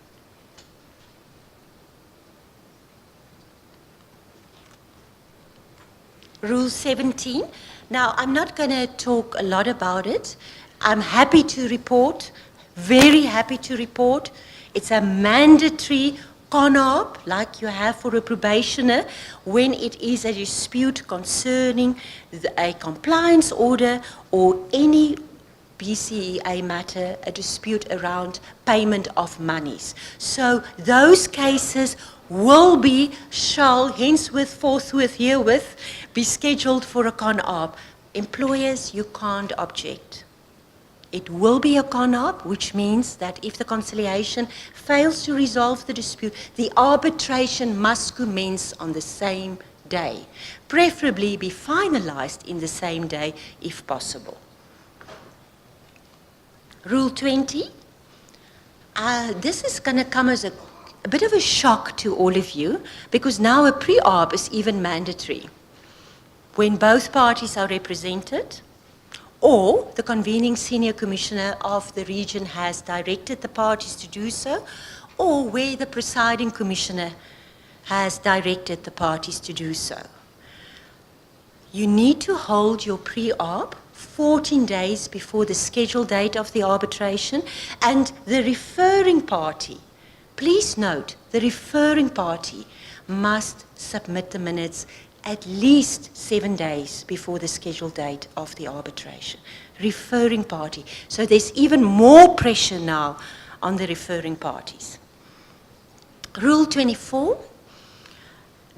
Speaker 21: Rule 17. Now, I'm not going to talk a lot about it. I'm happy to report, very happy to report. It's a mandatory CONOP, like you have for a probationer, when it is a dispute concerning a compliance order or any BCEA matter, a dispute around payment of monies. So those cases will be, shall, henceforth, forthwith, herewith, be scheduled for a con-op. Employers, you can't object. It will be a con-op, which means that if the conciliation fails to resolve the dispute, the arbitration must commence on the same day, preferably be finalized in the same day if possible. Rule 20. This is going to come as a bit of a shock to all of you, because now a pre-arb is even mandatory. When both parties are represented, or the convening senior commissioner of the region has directed the parties to do so, or where the presiding commissioner has directed the parties to do so. You need to hold your pre-arb 14 days before the scheduled date of the arbitration, and the referring party, please note, the referring party must submit the minutes at least 7 days before the scheduled date of the arbitration. Referring party. So there's even more pressure now on the referring parties. Rule 24.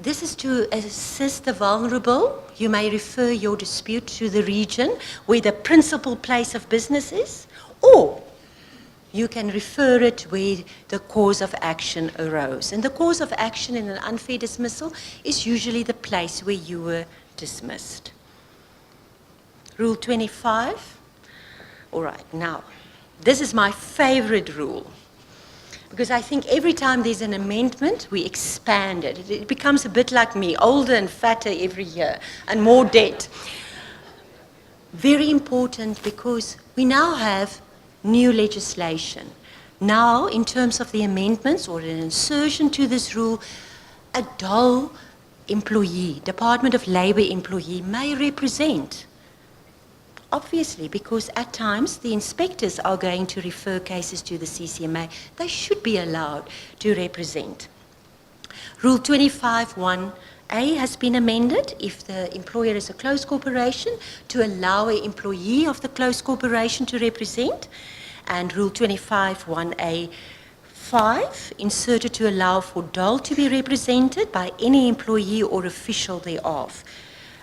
Speaker 21: This is to assist the vulnerable. You may refer your dispute to the region where the principal place of business is, or you can refer it where the cause of action arose. And the cause of action in an unfair dismissal is usually the place where you were dismissed. Rule 25. All right, now, this is my favorite rule, because I think every time there's an amendment, we expand it. It becomes a bit like me, older and fatter every year, and more debt. Very important, because we now have new legislation. Now, in terms of the amendments or an insertion to this rule, a DOL employee, Department of Labor employee, may represent. Obviously, because at times the inspectors are going to refer cases to the CCMA. They should be allowed to represent. Rule 25(1)(a) has been amended if the employer is a closed corporation to allow an employee of the closed corporation to represent. And Rule 25(1)(a)(5) inserted to allow for DOL to be represented by any employee or official thereof.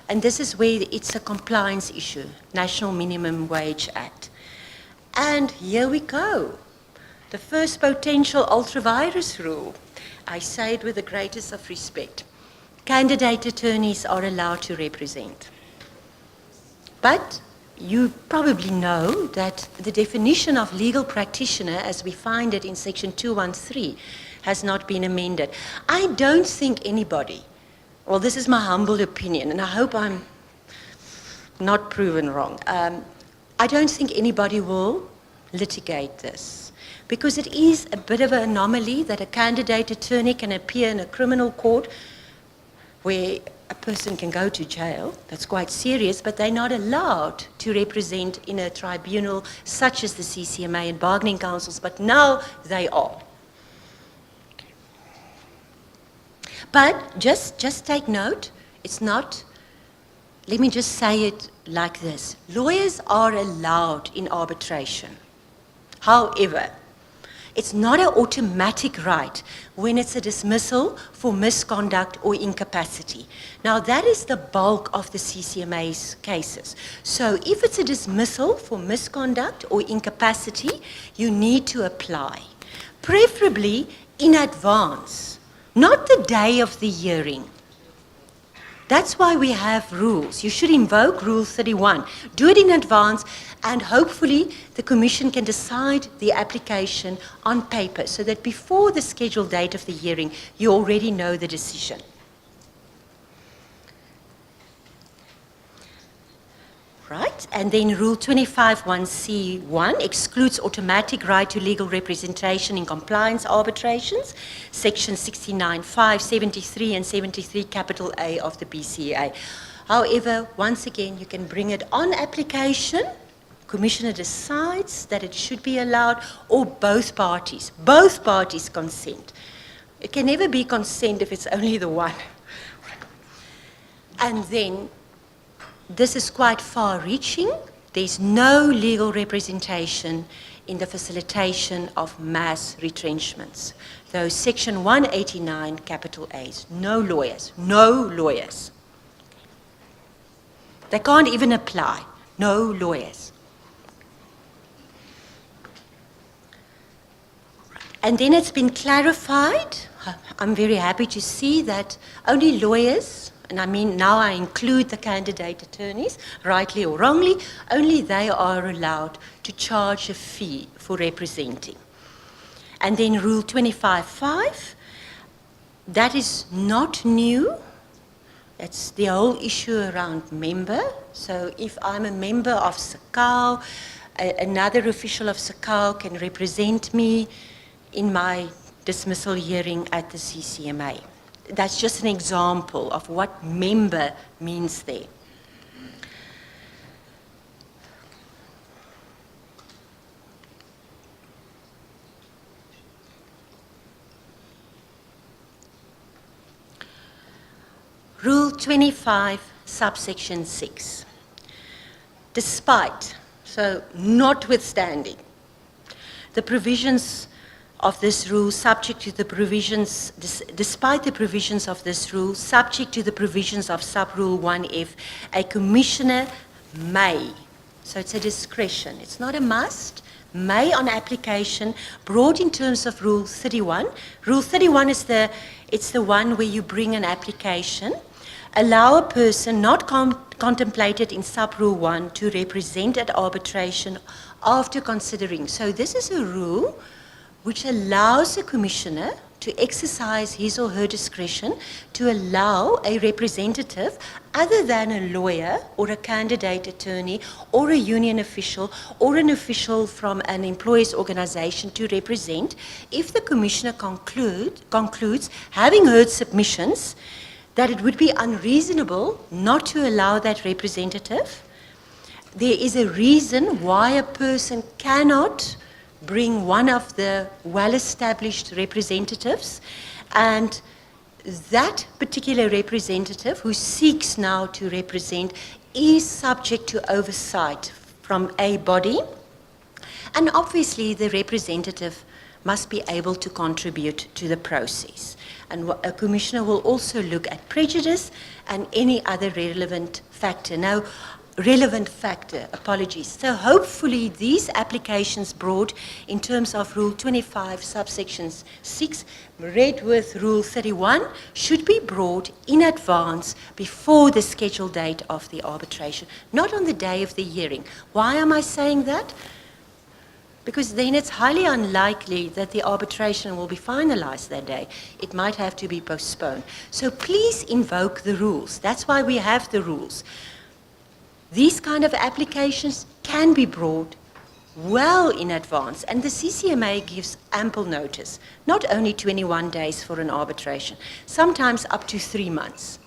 Speaker 21: And this is where it's a compliance issue, National Minimum Wage Act. And here we go. The first potential ultra-virus rule. I say it with the greatest of respect. Candidate attorneys are allowed to represent. But you probably know that the definition of legal practitioner, as we find it in section 213, has not been amended. I don't think anybody, well, this is my humble opinion, and I hope I'm not proven wrong. I don't think anybody will litigate this, because it is a bit of an anomaly that a candidate attorney can appear in a criminal court where a person can go to jail. That's quite serious, but they're not allowed to represent in a tribunal such as the CCMA and bargaining councils, but now they are. But just take note, it's not, let me just say it like this. Lawyers are allowed in arbitration. However, it's not an automatic right when it's a dismissal for misconduct or incapacity. Now, that is the bulk of the CCMA's cases. So if it's a dismissal for misconduct or incapacity, you need to apply, preferably in advance, not the day of the hearing. That's why we have rules. You should invoke Rule 31. Do it in advance, and hopefully the Commission can decide the application on paper so that before the scheduled date of the hearing, you already know the decision. Right, and then Rule 25(1)(c)(1) excludes automatic right to legal representation in compliance arbitrations, Section 69(5), 73, and 73 capital A of the BCA. However, once again, you can bring it on application. Commissioner decides that it should be allowed, or both parties consent. It can never be consent if it's only the one. And then this is quite far-reaching. there's no legal representation in the facilitation of mass retrenchments. Those Section 189, capital A's, no lawyers, no lawyers. They can't even apply, no lawyers. And then it's been clarified, I'm very happy to see that only lawyers, and I mean now I include the candidate attorneys, rightly or wrongly, only they are allowed to charge a fee for representing. And then Rule 25.5, that is not new. That's the whole issue around member. So if I'm a member of SACAO, another official of SACAO can represent me in my dismissal hearing at the CCMA. That's just an example of what member means there. Rule 25, subsection 6. Despite, so notwithstanding, the provisions of this rule subject to the provisions, despite the provisions of this rule, subject to the provisions of sub-rule 1F, a commissioner may, so it's a discretion, it's not a must, may on application, brought in terms of Rule 31. Rule 31 is it's the one where you bring an application, allow a person not contemplated in sub-rule 1 to represent at arbitration after considering. So this is a rule which allows a commissioner to exercise his or her discretion to allow a representative other than a lawyer or a candidate attorney or a union official or an official from an employees organization to represent if the commissioner concludes, having heard submissions, that it would be unreasonable not to allow that representative. There is a reason why a person cannot bring one of the well-established representatives, and that particular representative who seeks now to represent is subject to oversight from a body, and obviously the representative must be able to contribute to the process. And a commissioner will also look at prejudice and any other relevant factor. Now, relevant factor, apologies. So hopefully these applications brought in terms of Rule 25, subsections 6, read with Rule 31, should be brought in advance before the scheduled date of the arbitration, not on the day of the hearing. Why am I saying that? Because then it's highly unlikely that the arbitration will be finalized that day. It might have to be postponed. So please invoke the rules. That's why we have the rules. These kind of applications can be brought well in advance, and the CCMA gives ample notice, not only 21 days for an arbitration, sometimes up to 3 months.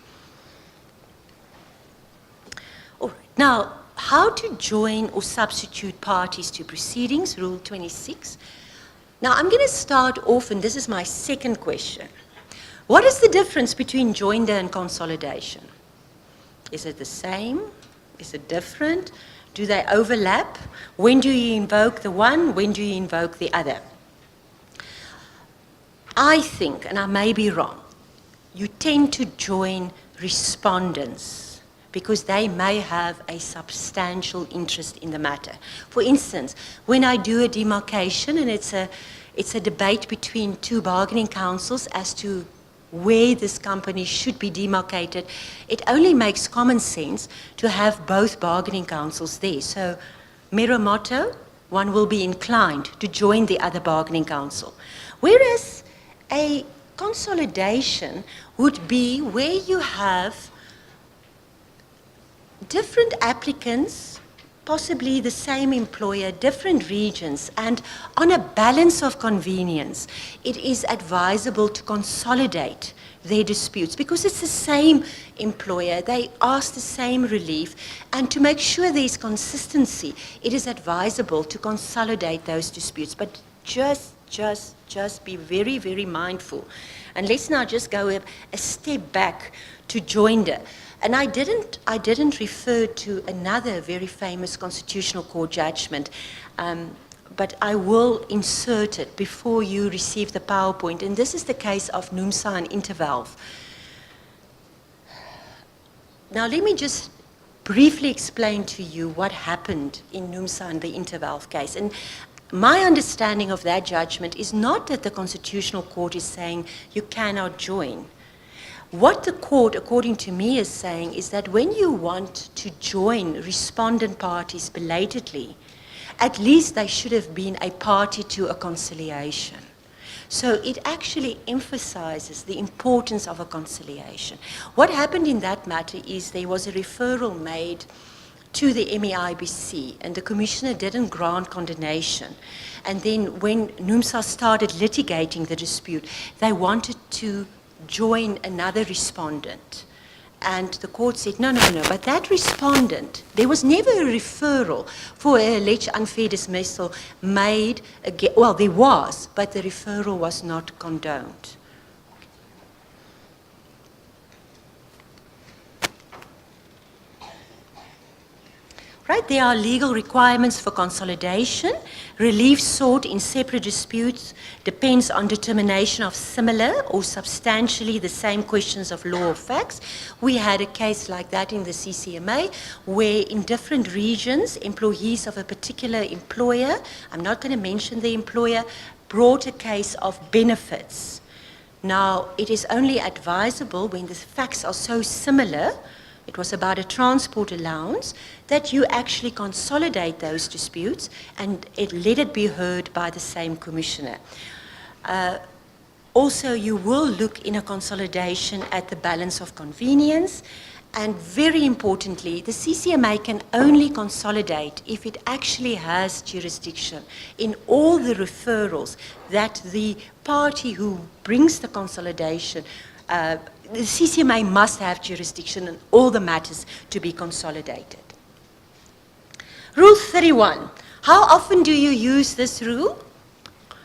Speaker 21: All right. Now, how to join or substitute parties to proceedings, Rule 26. Now, I'm going to start off, and this is my second question. What is the difference between joinder and consolidation? Is it the same? Is it different? Do they overlap? When do you invoke the one? When do you invoke the other? I think, and I may be wrong, you tend to join respondents because they may have a substantial interest in the matter. For instance, when I do a demarcation and it's a debate between two bargaining councils as to where this company should be demarcated, it only makes common sense to have both bargaining councils there. So, mero moto, one will be inclined to join the other bargaining council. Whereas a consolidation would be where you have different applicants, possibly the same employer, different regions, and on a balance of convenience, it is advisable to consolidate their disputes because it's the same employer, they ask the same relief, and to make sure there's consistency, it is advisable to consolidate those disputes. But just just be very, very mindful. And let's now just go a step back to Joinder. And I didn't refer to another very famous Constitutional Court judgment, but I will insert it before you receive the PowerPoint. And this is the case of NUMSA and Intervalve. Now let me just briefly explain to you what happened in NUMSA and the Intervalve case. And my understanding of that judgment is not that the Constitutional Court is saying you cannot join. What the court, according to me, is saying is that when you want to join respondent parties belatedly, at least they should have been a party to a conciliation. So it actually emphasizes the importance of a conciliation. What happened in that matter is there was a referral made to the MEIBC, and the commissioner didn't grant condonation. And then when NUMSA started litigating the dispute, they wanted to join another respondent. And the court said, no, but that respondent, there was never a referral for an alleged unfair dismissal made, well, there was, but the referral was not condoned. Right, there are legal requirements for consolidation. Relief sought in separate disputes depends on determination of similar or substantially the same questions of law or facts. We had a case like that in the CCMA, where in different regions, employees of a particular employer, I'm not going to mention the employer, brought a case of benefits. Now, it is only advisable when the facts are so similar, it was about a transport allowance, that you actually consolidate those disputes and let it be heard by the same commissioner. Also, you will look in a consolidation at the balance of convenience, and very importantly, the CCMA can only consolidate if it actually has jurisdiction in all the referrals that the party who brings the consolidation the CCMA must have jurisdiction in all the matters to be consolidated. Rule 31. How often do you use this rule?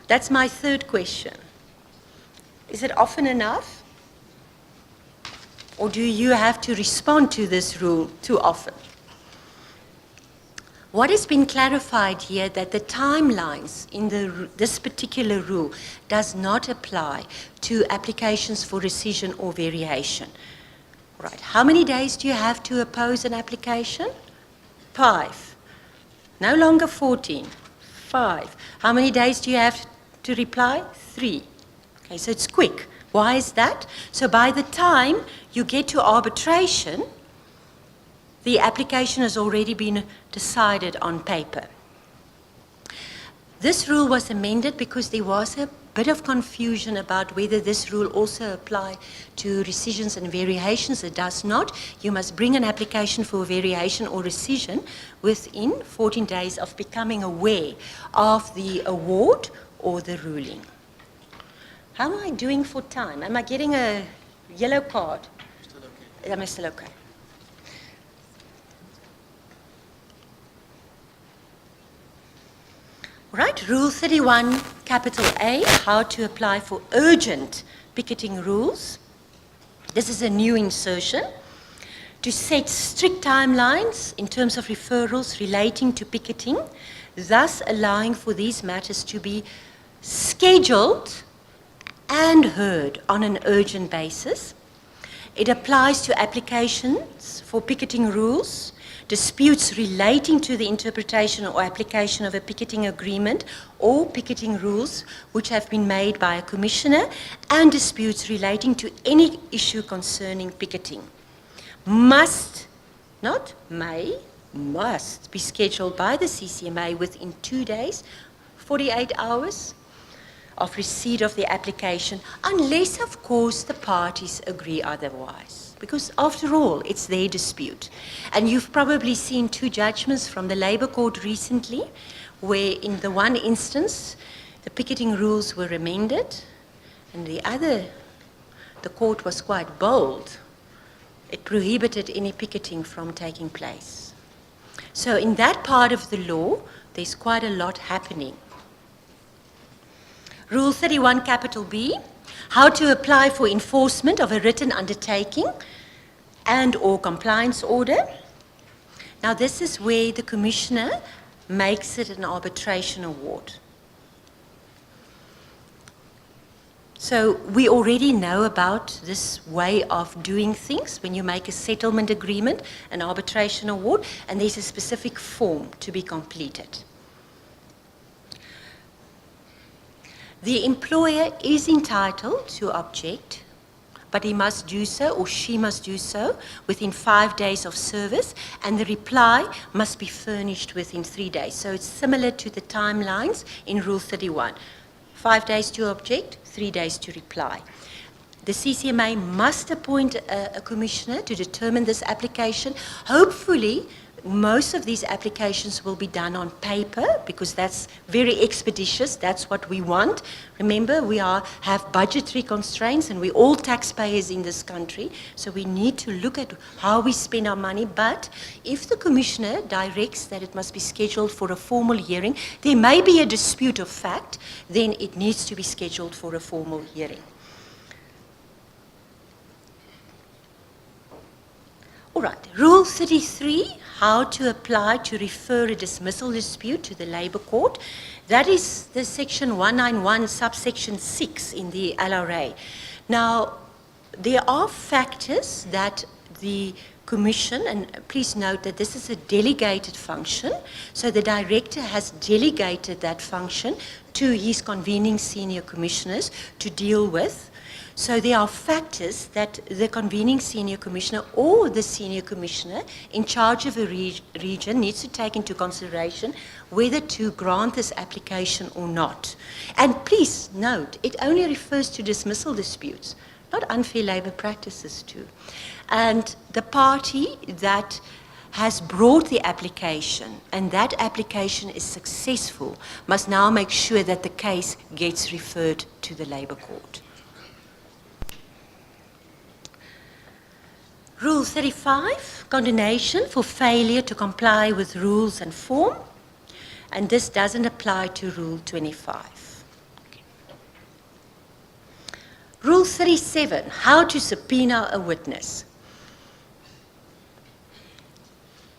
Speaker 21: That's my third question. Is it often enough? Or do you have to respond to this rule too often? What has been clarified here that the timelines in this particular rule does not apply to applications for rescission or variation. Right. How many days do you have to oppose an application? 5. No longer 14. 5. How many days do you have to reply? 3. Okay, so it's quick. Why is that? So by the time you get to arbitration, the application has already been decided on paper. This rule was amended because there was a bit of confusion about whether this rule also applies to rescissions and variations. It does not. You must bring an application for variation or rescission within 14 days of becoming aware of the award or the ruling. How am I doing for time? Am I getting a yellow card? Still okay. Am I still okay? Right, Rule 31, capital A, how to apply for urgent picketing rules. This is a new insertion. To set strict timelines in terms of referrals relating to picketing, thus allowing for these matters to be scheduled and heard on an urgent basis. It applies to applications for picketing rules, disputes relating to the interpretation or application of a picketing agreement or picketing rules which have been made by a commissioner, and disputes relating to any issue concerning picketing. Must, not may, must be scheduled by the CCMA within 2 days, 48 hours of receipt of the application, unless, of course, the parties agree otherwise. Because after all, it's their dispute. And you've probably seen 2 judgments from the Labour Court recently, where in the one instance, the picketing rules were amended, and the other, the court was quite bold. It prohibited any picketing from taking place. So in that part of the law, there's quite a lot happening. Rule 31, capital B, how to apply for enforcement of a written undertaking and or compliance order. Now this is where the Commissioner makes it an arbitration award. So we already know about this way of doing things when you make a settlement agreement, an arbitration award, and there's a specific form to be completed. The employer is entitled to object, but he must do so, or she must do so, within 5 days of service, and the reply must be furnished within 3 days. So it's similar to the timelines in Rule 31. 5 days to object, 3 days to reply. The CCMA must appoint a commissioner to determine this application. Hopefully, most of these applications will be done on paper because that's very expeditious. That's what we want. Remember, we have budgetary constraints and we're all taxpayers in this country, so we need to look at how we spend our money. But if the commissioner directs that it must be scheduled for a formal hearing, there may be a dispute of fact, then it needs to be scheduled for a formal hearing. All right, Rule 33, how to apply to refer a dismissal dispute to the Labour Court. That is the section 191, subsection 6 in the LRA. Now, there are factors that the Commission, and please note that this is a delegated function, so the Director has delegated that function to his convening senior commissioners to deal with. So there are factors that the convening senior commissioner or the senior commissioner in charge of a region needs to take into consideration whether to grant this application or not. And please note, it only refers to dismissal disputes, not unfair labour practices too. And the party that has brought the application and that application is successful must now make sure that the case gets referred to the Labour Court. Rule 35, condemnation for failure to comply with rules and form, and this doesn't apply to Rule 25. Okay. Rule 37, how to subpoena a witness.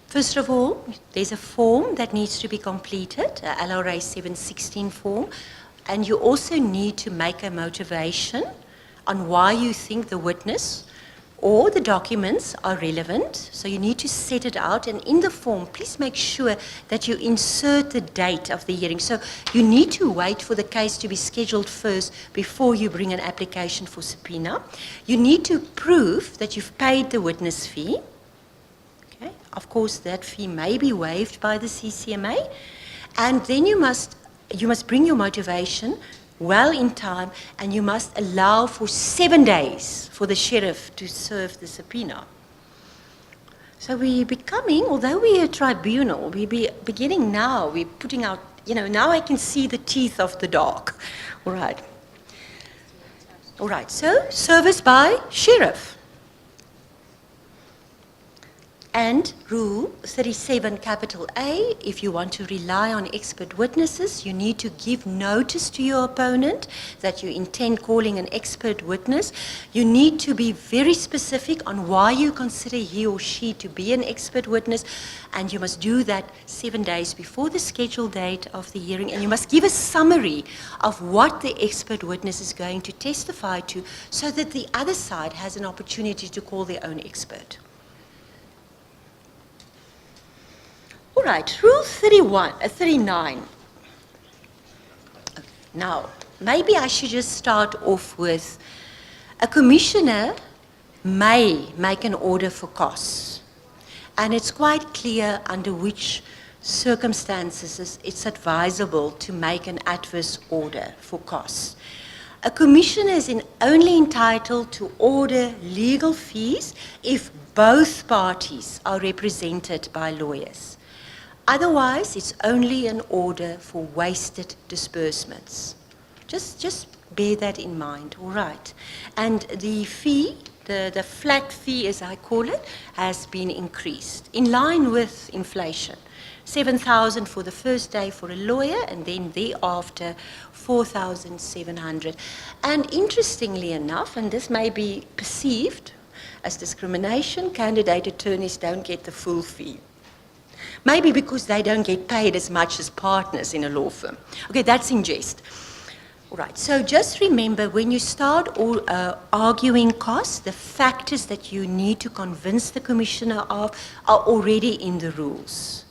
Speaker 21: First of all, there's a form that needs to be completed, a LRA 716 form, and you also need to make a motivation on why you think the witness or the documents are relevant, so you need to set it out, and in the form, please make sure that you insert the date of the hearing. So you need to wait for the case to be scheduled first before you bring an application for subpoena. You need to prove that you've paid the witness fee. Okay. Of course, that fee may be waived by the CCMA, and then you must bring your motivation well in time, and you must allow for 7 days for the sheriff to serve the subpoena. So we're becoming, although we're a tribunal, we're beginning now, we're putting out, now I can see the teeth of the dog. All right. All right, so service by sheriff. And Rule 37, capital A, if you want to rely on expert witnesses, you need to give notice to your opponent that you intend calling an expert witness. You need to be very specific on why you consider he or she to be an expert witness, and you must do that 7 days before the scheduled date of the hearing, and you must give a summary of what the expert witness is going to testify to so that the other side has an opportunity to call their own expert. All right, Rule 39. Now, maybe I should just start off with a commissioner may make an order for costs, and it's quite clear under which circumstances it's advisable to make an adverse order for costs. A commissioner is only entitled to order legal fees if both parties are represented by lawyers. Otherwise, it's only an order for wasted disbursements. Just bear that in mind, all right. And the fee, the flat fee as I call it, has been increased in line with inflation. 7,000 for the first day for a lawyer, and then thereafter 4,700. And interestingly enough, and this may be perceived as discrimination, candidate attorneys don't get the full fee. Maybe because they don't get paid as much as partners in a law firm. Okay, that's in jest. All right, so just remember, when you start arguing costs, the factors that you need to convince the commissioner of are already in the rules.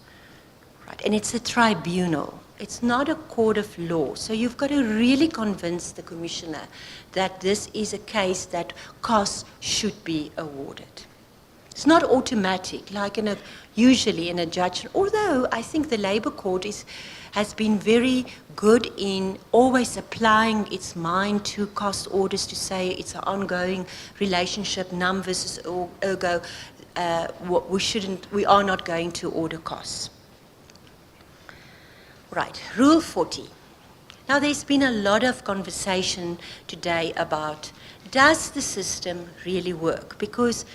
Speaker 21: Right, and it's a tribunal. It's not a court of law. So you've got to really convince the commissioner that this is a case that costs should be awarded. It's not automatic, like usually in a judgment, although I think the Labour Court has been very good in always applying its mind to cost orders to say it's an ongoing relationship, num versus ergo, we are not going to order costs. Right, Rule 40. Now there's been a lot of conversation today about, does the system really work? Because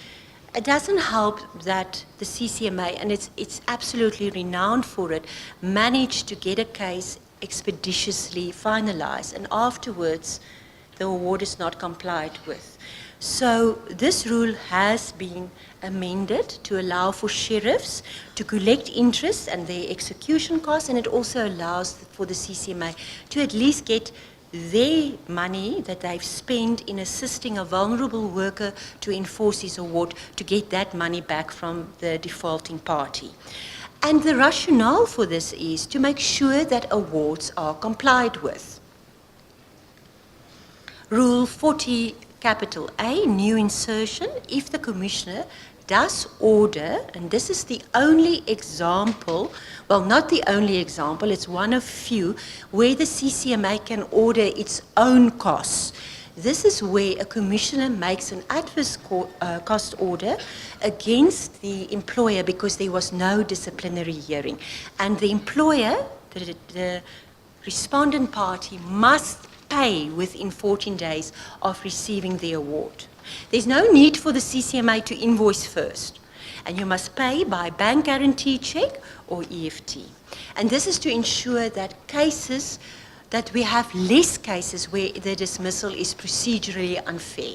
Speaker 21: it doesn't help that the CCMA, and it's absolutely renowned for it, managed to get a case expeditiously finalized, and afterwards the award is not complied with. So this rule has been amended to allow for sheriffs to collect interest and their execution costs, and it also allows for the CCMA to at least get their money that they've spent in assisting a vulnerable worker to enforce his award, to get that money back from the defaulting party. And the rationale for this is to make sure that awards are complied with. Rule 40, capital A, new insertion, if the commissioner does order, and this is the only example, well, not the only example, it's one of few, where the CCMA can order its own costs. This is where a commissioner makes an adverse cost order against the employer because there was no disciplinary hearing. And the employer, the respondent party, must pay within 14 days of receiving the award. There's no need for the CCMA to invoice first, and you must pay by bank guarantee check or EFT. And this is to ensure that that we have less cases where the dismissal is procedurally unfair.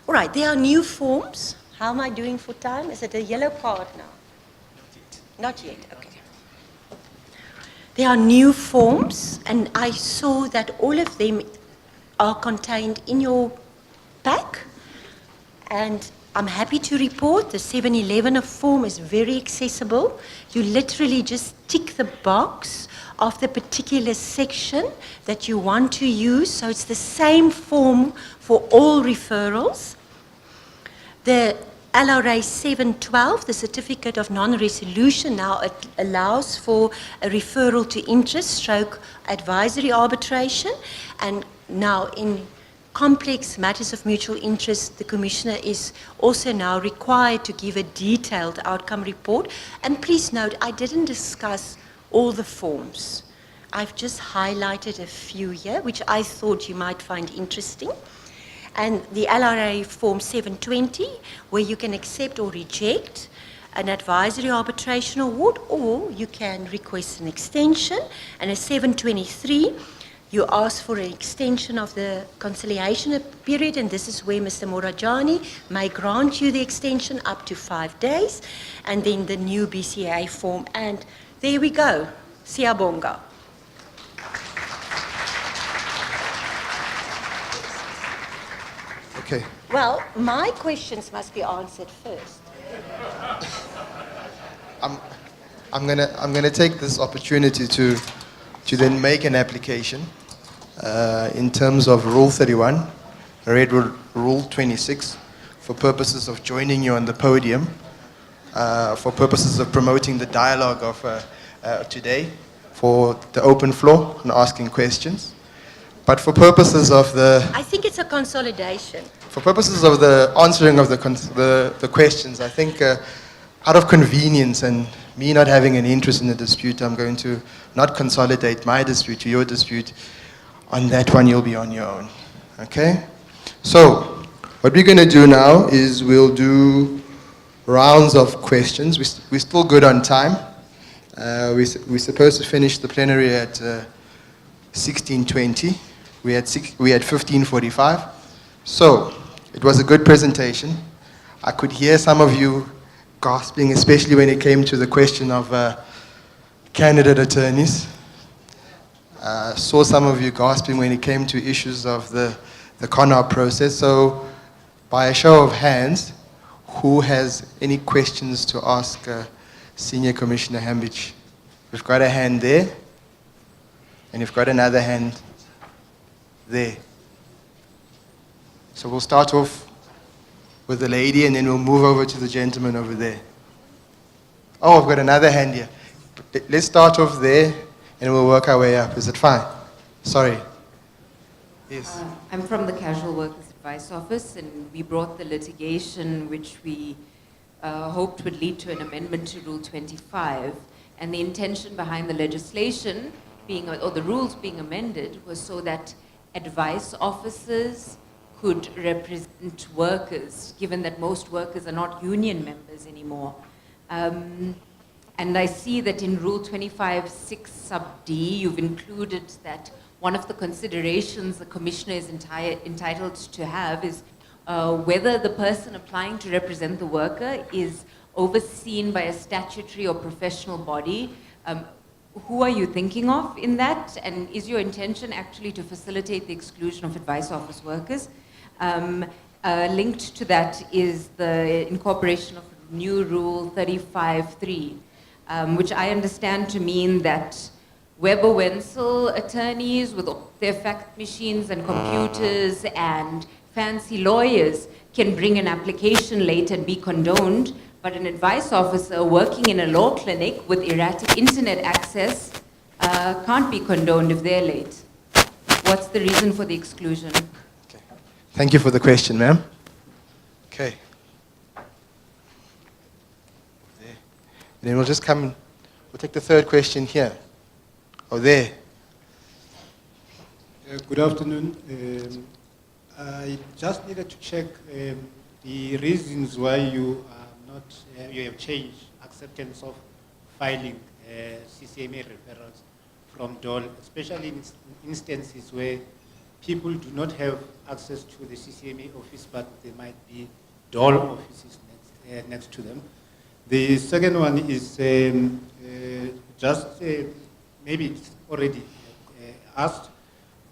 Speaker 21: All right, there are new forms. How am I doing for time? Is it a yellow card now? Not yet, okay. There are new forms, and I saw that all of them are contained in your pack, and I'm happy to report the 711 form is very accessible. You literally just tick the box of the particular section that you want to use, so it's the same form for all referrals. The LRA 712, the Certificate of Non-Resolution, now it allows for a referral to interest stroke advisory arbitration, and now in complex matters of mutual interest, the Commissioner is also now required to give a detailed outcome report. And please note, I didn't discuss all the forms. I've just highlighted a few here, which I thought you might find interesting. And the LRA Form 720, where you can accept or reject an advisory arbitration award, or you can request an extension. And a 723, you ask for an extension of the conciliation period, and this is where Mr. Morajani may grant you the extension up to 5 days, and then the new BCA form. And there we go. Siyabonga.
Speaker 2: Okay.
Speaker 21: Well, my questions must be answered first.
Speaker 2: I'm gonna take this opportunity to then make an application in terms of Rule 31, Red Rule 26, for purposes of joining you on the podium, for purposes of promoting the dialogue of today, for the open floor and asking questions. But for purposes of
Speaker 21: I think it's a consolidation.
Speaker 2: For purposes of the answering of the questions, I think out of convenience and me not having an interest in the dispute, I'm going to not consolidate my dispute to your dispute. On that one, you'll be on your own. Okay? So, what we're going to do now is we'll do rounds of questions. We're still good on time. We're supposed to finish the plenary at 16:20. We had 15:45. So it was a good presentation. I could hear some of you gasping, especially when it came to the question of candidate attorneys. Saw some of you gasping when it came to issues of the CONOP process. So by a show of hands, who has any questions to ask Senior Commissioner Hambich? We've got a hand there, and we've got another hand there. So we'll start off with the lady, and then we'll move over to the gentleman over there. Oh, I've got another hand here. Let's start off there, and we'll work our way up. Is it fine? Sorry. Yes.
Speaker 9: I'm from the Casual Workers Advice Office, and we brought the litigation which we hoped would lead to an amendment to Rule 25. And the intention behind the legislation or the rules being amended was so that advice officers could represent workers, given that most workers are not union members anymore. And I see that in Rule 25(6) sub D, you've included that one of the considerations the commissioner is entitled to have is whether the person applying to represent the worker is overseen by a statutory or professional body. Who are you thinking of in that? And is your intention actually to facilitate the exclusion of advice office workers? Linked to that is the incorporation of new Rule 35(3), which I understand to mean that Weber Wenzel attorneys with their fact machines and computers and fancy lawyers can bring an application late and be condoned, but an advice officer working in a law clinic with erratic internet access can't be condoned if they're late. What's the reason for the exclusion?
Speaker 2: Okay. Thank you for the question, ma'am. Okay. There. And then we'll just we'll take the third question here. Oh, there.
Speaker 3: Good afternoon. I just needed to check the reasons why you are not, you have changed acceptance of filing CCMA referrals from DOL, especially in instances where people do not have access to the CCMA office, but there might be DOL offices next to them. The second one is maybe it's already asked,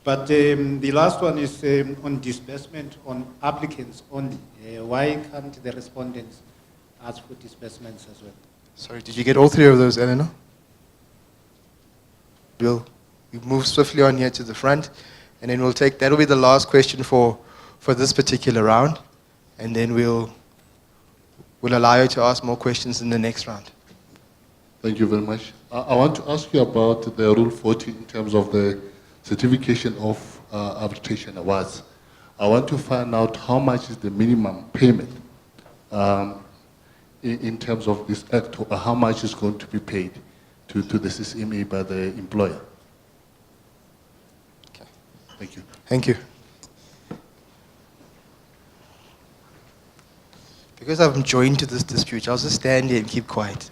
Speaker 3: but the last one is on disbursement on applicants only. Why can't the respondents ask for disbursements as well?
Speaker 2: Sorry, did you get all three of those, Eleanor? We'll move swiftly on here to the front, and then that'll be the last question for this particular round, and then we'll allow you to ask more questions in the next round.
Speaker 22: Thank you very much. I want to ask you about the Rule 40 in terms of the certification of arbitration awards. I want to find out how much is the minimum payment in terms of this act, or how much is going to be paid to the CCMA by the employer.
Speaker 2: Okay.
Speaker 22: Thank you.
Speaker 2: Thank you. Because I'm joined to this dispute, I'll just stand here and keep quiet.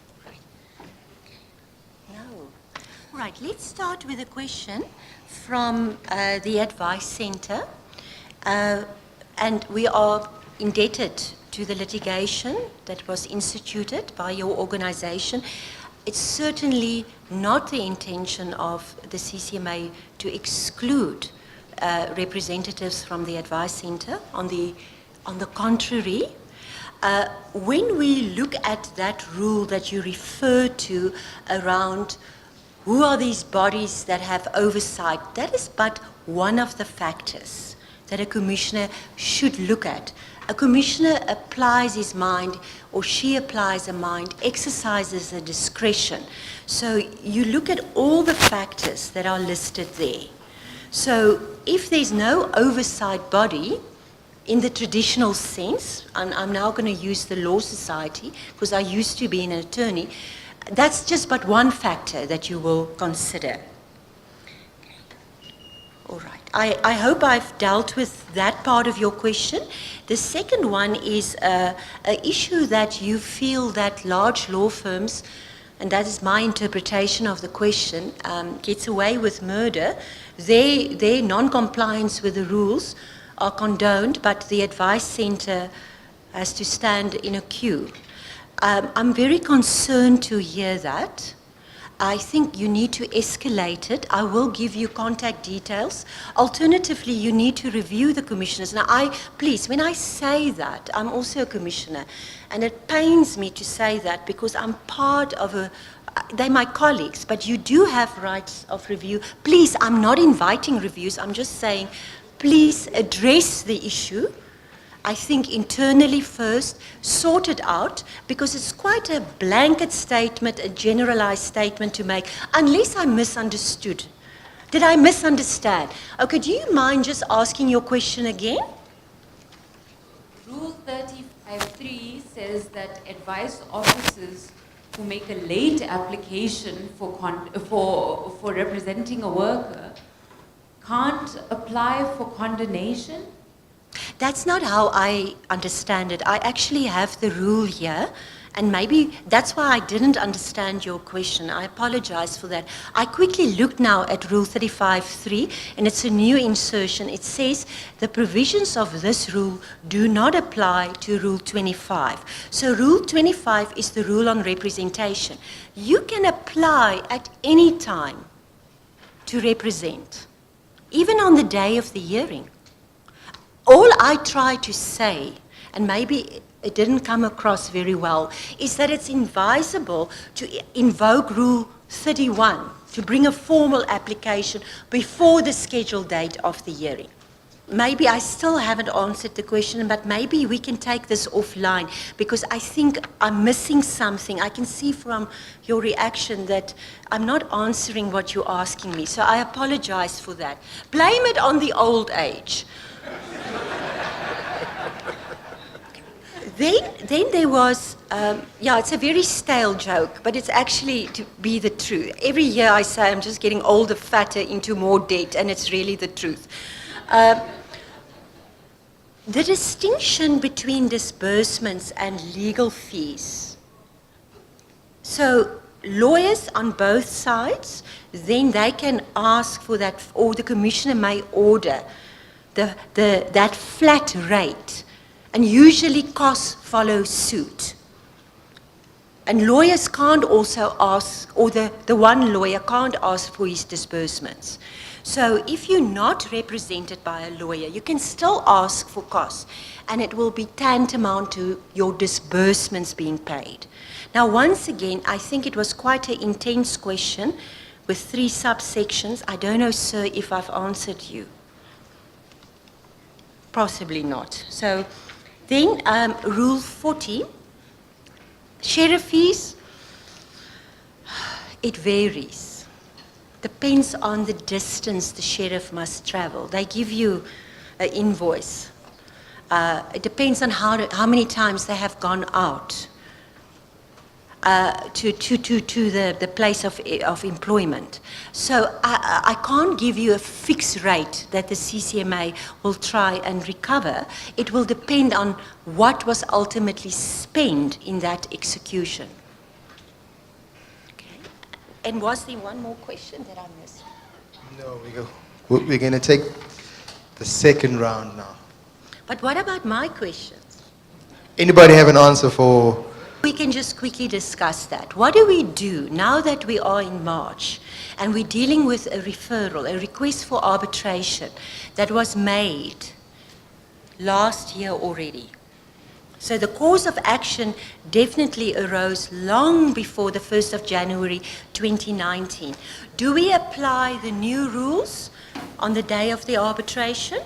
Speaker 21: All right, let's start with a question from the Advice Centre. And we are indebted to the litigation that was instituted by your organization. It's certainly not the intention of the CCMA to exclude representatives from the Advice Centre. On the contrary, when we look at that rule that you refer to around who are these bodies that have oversight, that is but one of the factors that a commissioner should look at. A commissioner applies his mind, or she applies a mind, exercises a discretion. So you look at all the factors that are listed there. So if there's no oversight body, in the traditional sense, and I'm now going to use the Law Society, because I used to be an attorney, that's just but one factor that you will consider. All right. I hope I've dealt with that part of your question. The second one is an issue that you feel that large law firms, and that is my interpretation of the question, gets away with murder. Their non-compliance with the rules are condoned, but the advice centre has to stand in a queue. I'm very concerned to hear that. I think you need to escalate it. I will give you contact details. Alternatively, you need to review the commissioners. Now, please, when I say that, I'm also a commissioner, and it pains me to say that because I'm part of they're my colleagues, but you do have rights of review. Please, I'm not inviting reviews. I'm just saying, please address the issue. I think internally first, sort it out, because it's quite a blanket statement, a generalized statement to make, unless I misunderstood. Did I misunderstand? Okay, do you mind just asking your question again?
Speaker 9: Rule 35.3 says that advice officers who make a late application for representing a worker can't apply for condonation.
Speaker 21: That's not how I understand it. I actually have the rule here, and maybe that's why I didn't understand your question. I apologize for that. I quickly looked now at Rule 35.3, and it's a new insertion. It says the provisions of this rule do not apply to Rule 25. So Rule 25 is the rule on representation. You can apply at any time to represent, even on the day of the hearing. All I try to say, and maybe it didn't come across very well, is that it's advisable to invoke Rule 31, to bring a formal application before the scheduled date of the hearing. Maybe I still haven't answered the question, but maybe we can take this offline, because I think I'm missing something. I can see from your reaction that I'm not answering what you're asking me, so I apologize for that. Blame it on the old age. Then there was, it's a very stale joke, but it's actually to be the truth. Every year I say I'm just getting older, fatter, into more debt, and it's really the truth. The distinction between disbursements and legal fees. So lawyers on both sides, then they can ask for that, or the commissioner may order that flat rate, and usually costs follow suit. And lawyers can't also ask, or the one lawyer can't ask for his disbursements. So if you're not represented by a lawyer, you can still ask for costs, and it will be tantamount to your disbursements being paid. Now, once again, I think it was quite an intense question with 3 subsections. I don't know, sir, if I've answered you. Possibly not. So then Rule 40, sheriff fees, it varies. Depends on the distance the sheriff must travel. They give you an invoice. It depends on how many times they have gone out to the place of employment. So I can't give you a fixed rate that the CCMA will try and recover. It will depend on what was ultimately spent in that execution. Okay. And was there one more question that I missed?
Speaker 2: No, we're going to take the second round now.
Speaker 21: But what about my questions?
Speaker 2: Anybody have an answer for?
Speaker 21: We can just quickly discuss that. What do we do now that we are in March and we're dealing with a referral, a request for arbitration that was made last year already? So the cause of action definitely arose long before the 1st of January 2019. Do we apply the new rules on the day of the arbitration?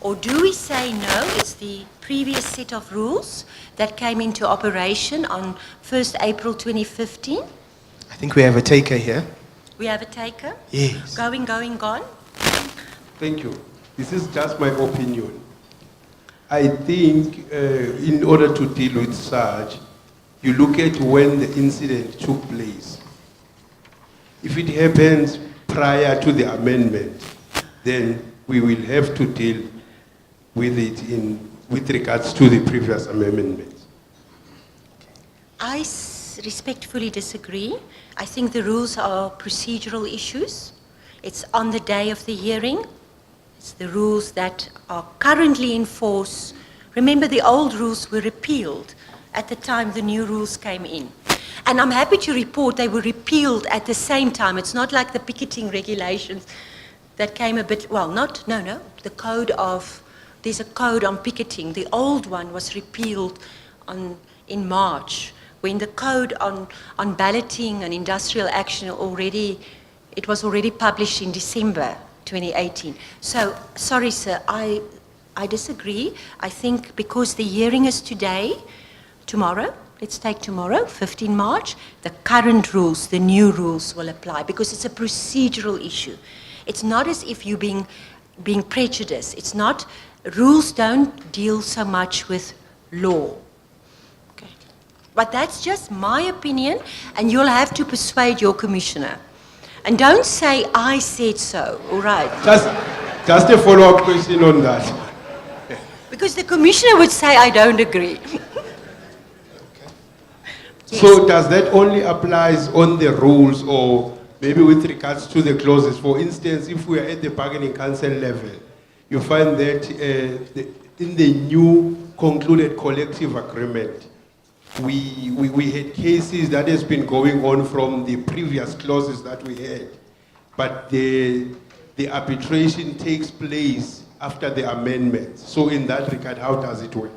Speaker 21: Or do we say no, it's the previous set of rules that came into operation on 1st April 2015?
Speaker 2: I think we have a taker here.
Speaker 21: We have a taker?
Speaker 2: Yes.
Speaker 21: Going, gone?
Speaker 10: Thank you. This is just my opinion. I think in order to deal with such, you look at when the incident took place. If it happens prior to the amendment, then we will have to deal with it with regards to the previous amendments.
Speaker 21: I respectfully disagree. I think the rules are procedural issues. It's on the day of the hearing. It's the rules that are currently in force. Remember, the old rules were repealed at the time the new rules came in. And I'm happy to report they were repealed at the same time. It's not like the picketing regulations that came a bit, well, the code of, there's a code on picketing. The old one was repealed in March, when the code on balloting and industrial action it was already published in December 2018. So, sorry sir, I disagree. I think because the hearing is tomorrow, let's take tomorrow, 15 March, the current rules, the new rules will apply because it's a procedural issue. It's not as if you're being prejudiced. It's not, rules don't deal so much with law. Okay. But that's just my opinion, and you'll have to persuade your commissioner. And don't say, I said so, all right?
Speaker 10: Just a follow-up question on that.
Speaker 21: Because the commissioner would say, I don't agree.
Speaker 10: Yes. So does that only applies on the rules or maybe with regards to the clauses? For instance, if we are at the bargaining council level, you find that in the new concluded collective agreement, we had cases that has been going on from the previous clauses that we had, but the arbitration takes place after the amendment. So in that regard, how does it work?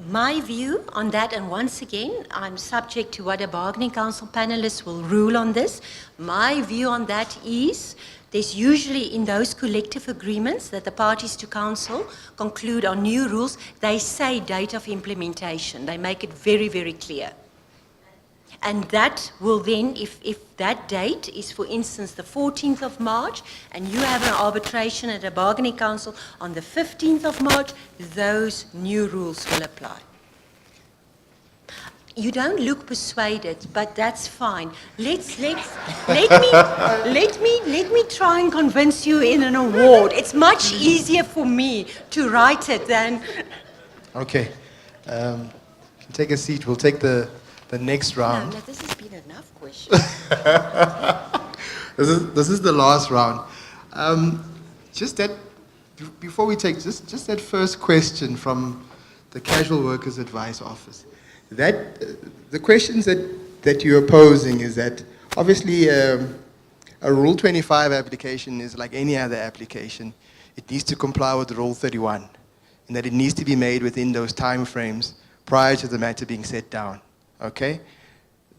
Speaker 21: My view on that, and once again, I'm subject to what a bargaining council panelist will rule on this. My view on that is there's usually in those collective agreements that the parties to council conclude on new rules, they say date of implementation. They make it very, very clear. And that will then, if that date is, for instance, the 14th of March, and you have an arbitration at a bargaining council on the 15th of March, those new rules will apply. You don't look persuaded, but that's fine. Let me try and convince you in an award. It's much easier for me to write it than.
Speaker 2: Okay, take a seat. We'll take the next round.
Speaker 21: No, this has been enough questions.
Speaker 2: This is the last round. Just that, before we take just that first question from the Casual Workers Advice Office. The questions that you're posing is that obviously a Rule 25 application is like any other application. It needs to comply with Rule 31, and that it needs to be made within those time frames prior to the matter being set down. Okay?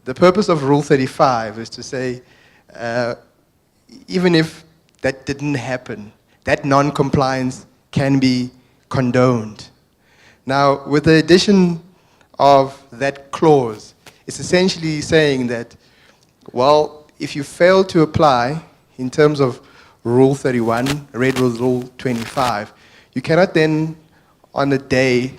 Speaker 2: The purpose of Rule 35 is to say, even if that didn't happen, that non-compliance can be condoned. Now, with the addition of that clause, it's essentially saying that, well, if you fail to apply in terms of Rule 31, read with Rule 25, you cannot then, on a day,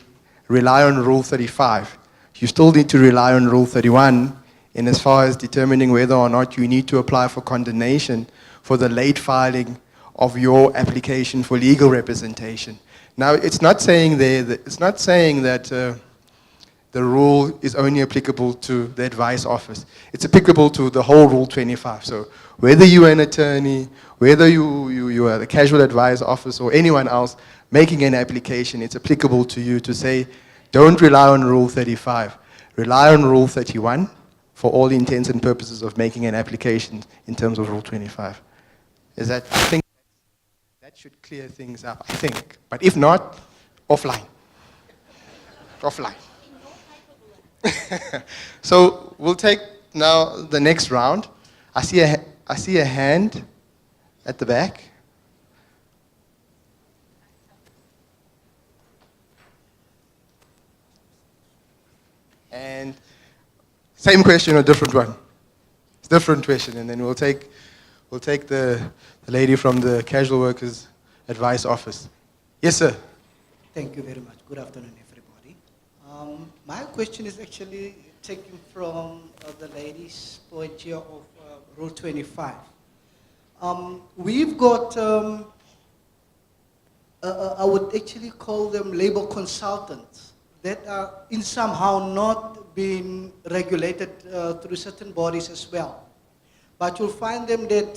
Speaker 2: rely on Rule 35. You still need to rely on Rule 31 in as far as determining whether or not you need to apply for condonation for the late filing of your application for legal representation. Now, it's not saying that the rule is only applicable to the advice office. It's applicable to the whole Rule 25. So whether you're an attorney, whether you are the casual advice office or anyone else making an application, it's applicable to you to say, don't rely on Rule 35. Rely on Rule 31 for all intents and purposes of making an application in terms of Rule 25. I think that should clear things up, I think. But if not, offline. Offline. So we'll take now the next round. I see a hand at the back. And same question or different one? It's a different question, and then we'll take the lady from the Casual Workers Advice Office. Yes, sir.
Speaker 5: Thank you very much. Good afternoon, everybody. My question is actually taken from the lady's point here of Rule 25. We've got I would actually call them labor consultants that are in somehow not being regulated through certain bodies as well. But you'll find them that,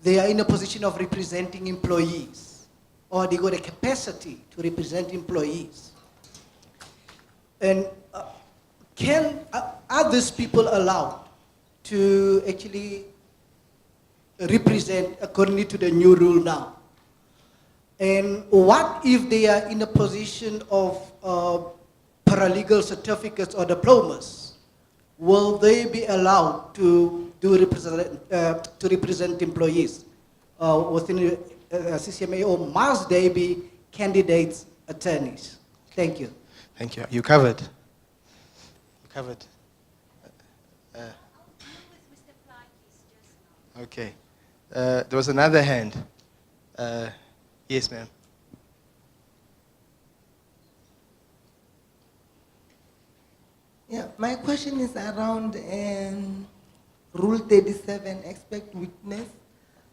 Speaker 5: they are in a position of representing employees, or they got a capacity to represent employees. And are these people allowed to actually represent according to the new rule now? And what if they are in a position of paralegal certificates or diplomas? Will they be allowed to represent employees within CCMA, or must they be candidates attorneys? Thank you.
Speaker 2: Thank you. You covered. You covered. Okay. There was another hand. Yes, ma'am.
Speaker 7: Yeah, my question is around Rule 37, expert witness.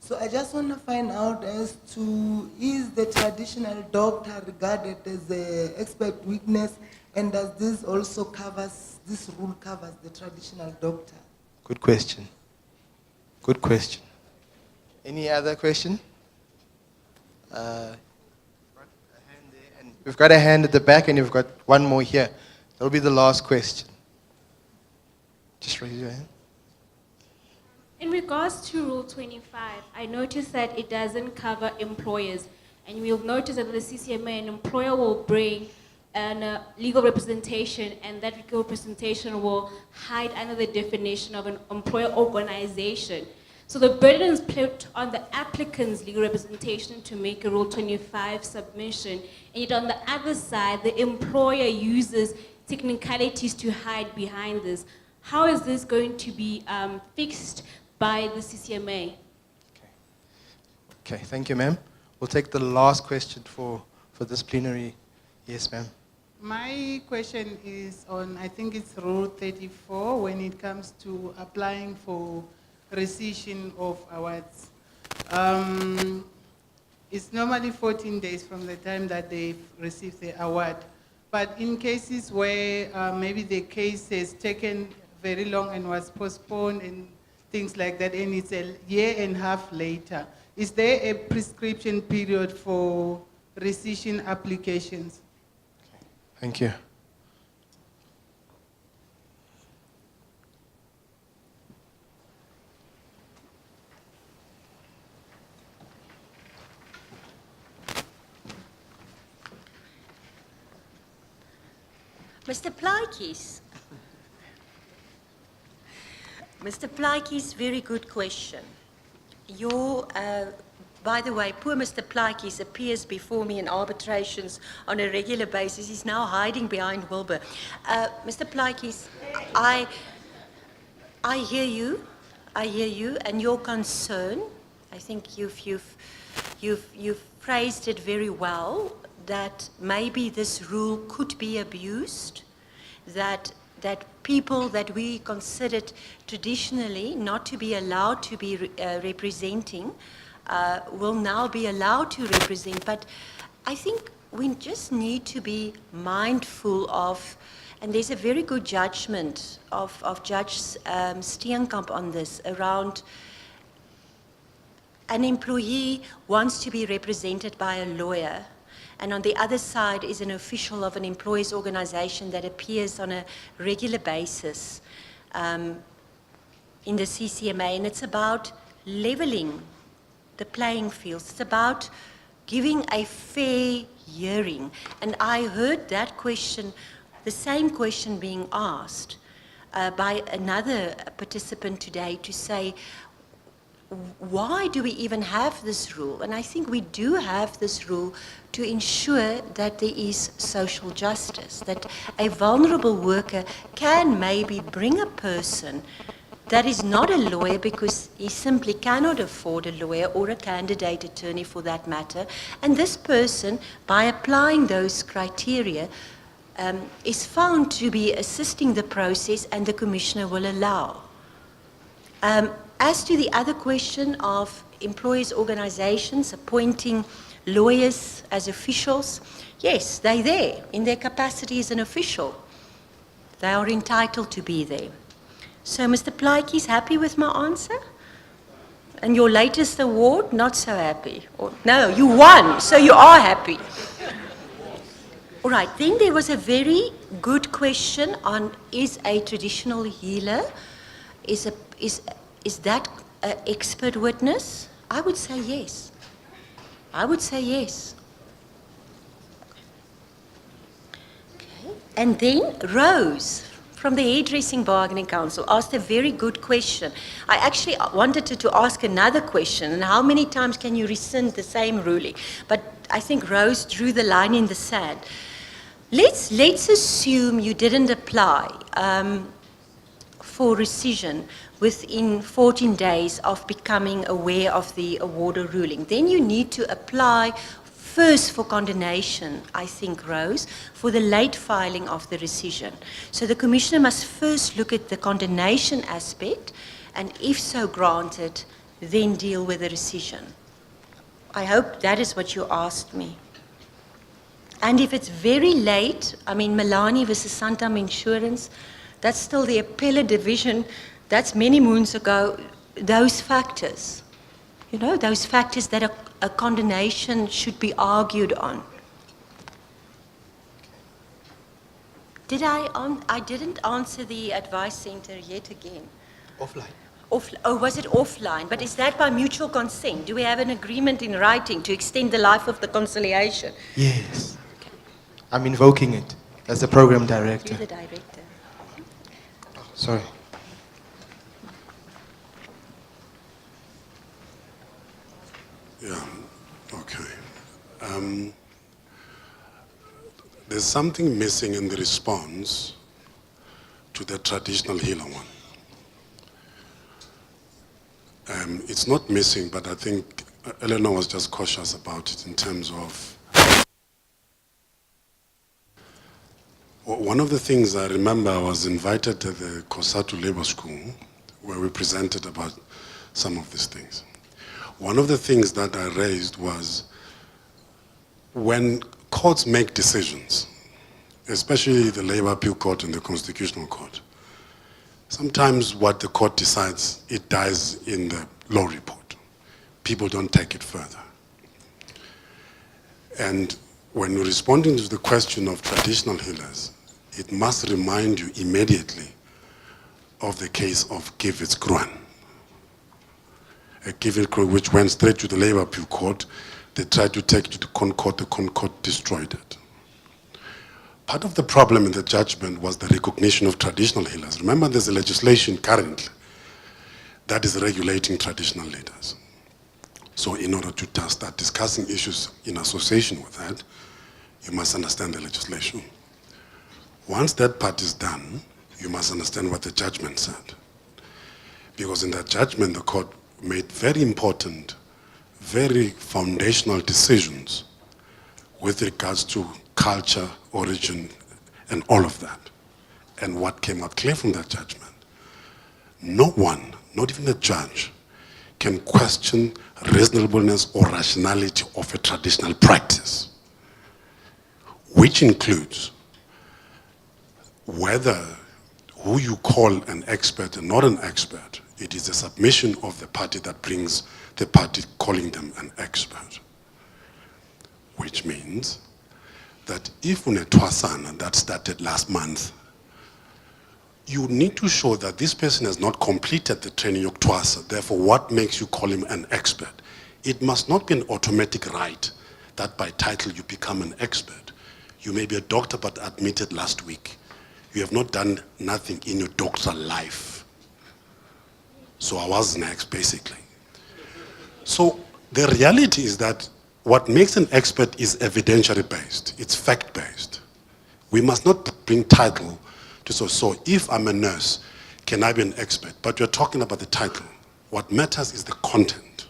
Speaker 7: So I just want to find out as to, is the traditional doctor regarded as an expert witness, and does this also this rule covers the traditional doctor?
Speaker 2: Good question. Good question. Any other question? We've got a hand at the back, and you've got one more here. That'll be the last question. Just raise your hand.
Speaker 8: In regards to Rule 25, I noticed that it doesn't cover employers. And we'll notice that the CCMA, an employer will bring a legal representation, and that legal representation will hide under the definition of an employer organization. So the burden is put on the applicant's legal representation to make a Rule 25 submission. And yet on the other side, the employer uses technicalities to hide behind this. How is this going to be fixed by the CCMA?
Speaker 2: Okay, thank you, ma'am. We'll take the last question for this plenary. Yes, ma'am.
Speaker 23: My question is on, I think it's Rule 34, when it comes to applying for rescission of awards. It's normally 14 days from the time that they've received the award. But in cases where maybe the case has taken very long and was postponed and things like that, and it's a year and a half later, is there a prescription period for rescission applications?
Speaker 2: Thank you.
Speaker 21: Mr. Plaatjes. Mr. Plaatjes, very good question. By the way, poor Mr. Plaatjes appears before me in arbitrations on a regular basis. He's now hiding behind Wilbur. Mr. Plaatjes, I hear you. I hear you and your concern. I think you've phrased it very well, that maybe this rule could be abused, that people that we considered traditionally not to be allowed to be representing will now be allowed to represent. But I think we just need to be mindful of, and there's a very good judgment of Judge Steenkamp on this, around an employee wants to be represented by a lawyer, and on the other side is an official of an employees' organization that appears on a regular basis in the CCMA, and it's about leveling the playing fields. It's about giving a fair hearing. And I heard that question, the same question being asked by another participant today, to say, why do we even have this rule? And I think we do have this rule to ensure that there is social justice, that a vulnerable worker can maybe bring a person that is not a lawyer because he simply cannot afford a lawyer or a candidate attorney for that matter. And this person, by applying those criteria, is found to be assisting the process, and the commissioner will allow. As to the other question of employees' organizations appointing lawyers as officials, yes, they're there in their capacity as an official. They are entitled to be there. So Mr. Plaatje is happy with my answer? And your latest award, not so happy? Or, no, you won, so you are happy. All right, then there was a very good question on, is a traditional healer, is that an expert witness? I would say yes. I would say yes. Okay. And then Rose from the Hairdressing Bargaining Council asked a very good question. I actually wanted to ask another question, and how many times can you rescind the same ruling? But I think Rose drew the line in the sand. Let's assume you didn't apply for rescission within 14 days of becoming aware of the award or ruling. Then you need to apply first for condonation, I think, Rose, for the late filing of the rescission. So the Commissioner must first look at the condonation aspect, and if so granted, then deal with the rescission. I hope that is what you asked me. And if it's very late, I mean, Milani versus Santam Insurance, that's still the appellate division, that's many moons ago, those factors, you know, those factors that a condonation should be argued on. I didn't answer the advice center yet again.
Speaker 2: Offline.
Speaker 21: Oh, was it offline? But is that by mutual consent? Do we have an agreement in writing to extend the life of the conciliation?
Speaker 2: Yes. Okay. I'm invoking it as the program director.
Speaker 21: You're the director.
Speaker 2: Sorry.
Speaker 14: Yeah, okay. There's something missing in the response to the traditional healer one. It's not missing, but I think Eleanor was just cautious about it in terms of one of the things I remember, I was invited to the COSATU Labor School where we presented about some of these things. One of the things that I raised was when courts make decisions, especially the Labor Appeal Court and the Constitutional Court, sometimes what the court decides, it dies in the law report. People don't take it further. And when you're responding to the question of traditional healers, it must remind you immediately of the case of Kivitz Kruan. A Kivitz Kruan which went straight to the Labor Appeal Court. They tried to take it to the Concord destroyed it. Part of the problem in the judgment was the recognition of traditional healers. Remember, there's a legislation currently that is regulating traditional leaders. So in order to start discussing issues in association with that, you must understand the legislation. Once that part is done, you must understand what the judgment said. Because in that judgment, the court made very important, very foundational decisions with regards to culture, origin, and all of that. And what came out clear from that judgment, no one, not even a judge, can question reasonableness or rationality of a traditional practice, which includes whether who you call an expert and not an expert. It is a submission of the party that brings the party calling them an expert. Which means that if Unetwasana that started last month, you need to show that this person has not completed the training of Twasa. Therefore, what makes you call him an expert? It must not be an automatic right that by title you become an expert. You may be a doctor but admitted last week. You have not done nothing in your doctoral life. So I was next, basically. So the reality is that what makes an expert is evidentiary based. It's fact based. We must not bring title to so if I'm a nurse, can I be an expert? But we're talking about the title. What matters is the content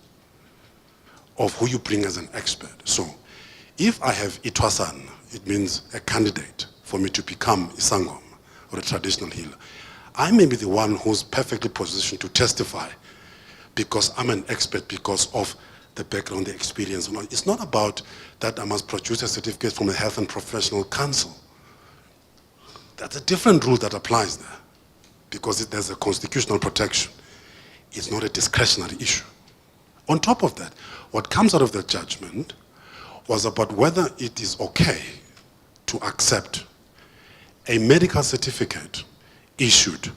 Speaker 14: of who you bring as an expert. So if I have Itwasan, it means a candidate for me to become Isangom or a traditional healer. I may be the one who's perfectly positioned to testify because I'm an expert because of the background, the experience. It's not about that I must produce a certificate from the Health and Professional Council. That's a different rule that applies there because there's a constitutional protection. It's not a discretionary issue. On top of that, what comes out of the judgment was about whether it is okay to accept a medical certificate issued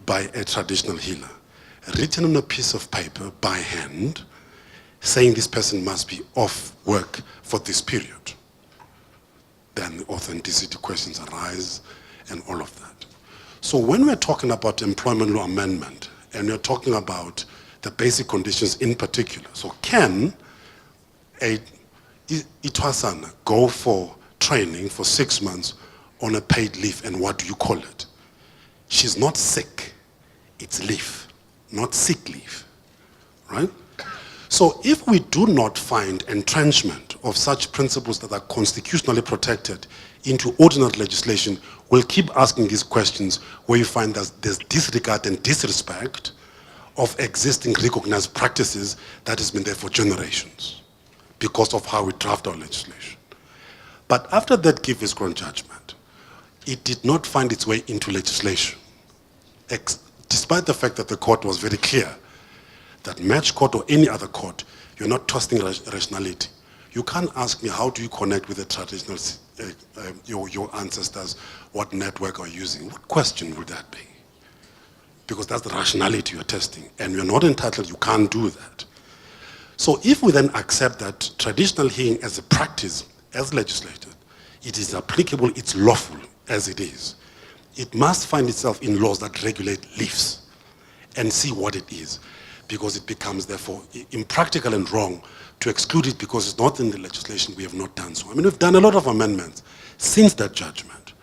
Speaker 14: by a traditional healer, written on a piece of paper by hand, saying this person must be off work for this period. Then the authenticity questions arise and all of that. So when we're talking about employment law amendment, and we're talking about the basic conditions in particular, so can a Itwasana go for training for 6 months on a paid leave, and what do you call it? She's not sick, it's leave, not sick leave, right? So if we do not find entrenchment of such principles that are constitutionally protected into ordinary legislation, we'll keep asking these questions where you find that there's disregard and disrespect of existing recognized practices that has been there for generations because of how we draft our legislation. But after that Gives Ground judgment, it did not find its way into legislation, despite the fact that the court was very clear that match court or any other court, you're not trusting rationality. You can't ask me, how do you connect with the traditional, your ancestors, what network are you using? What question would that be? Because that's the rationality you're testing, and you're not entitled, you can't do that. So if we then accept that traditional healing as a practice, as legislated, it is applicable, it's lawful as it is, it must find itself in laws that regulate leaves and see what it is, because it becomes therefore impractical and wrong to exclude it because it's not in the legislation. We have not done so. I mean, we've done a lot of amendments since that judgment,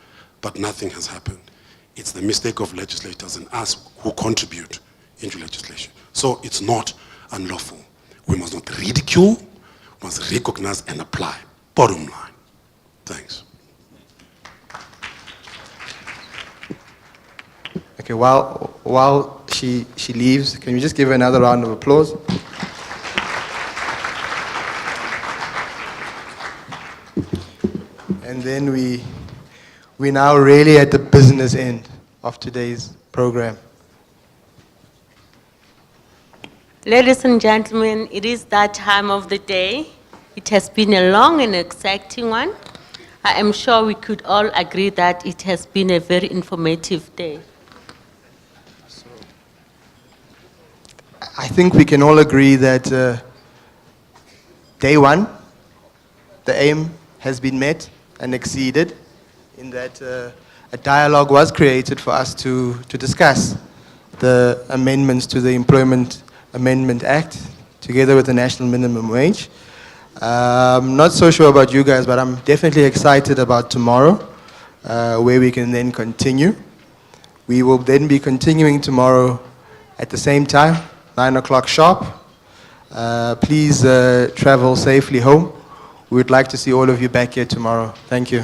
Speaker 14: but nothing has happened. It's the mistake of legislators and us who contribute into legislation. So it's not unlawful. We must not ridicule, we must recognize and apply. Bottom line. Thanks.
Speaker 2: Okay, while she leaves, can you just give her another round of applause? And then we're now really at the business end of today's program.
Speaker 13: Ladies and gentlemen, it is that time of the day. It has been a long and exciting one. I am sure we could all agree that it has been a very informative day.
Speaker 2: I think we can all agree that day one, the aim has been met and exceeded, in that a dialogue was created for us to discuss the amendments to the Employment Amendment Act together with the national minimum wage. I'm not so sure about you guys, but I'm definitely excited about tomorrow, where we can then continue. We will then be continuing tomorrow at the same time, 9 o'clock sharp. Please travel safely home. We would like to see all of you back here tomorrow. Thank you.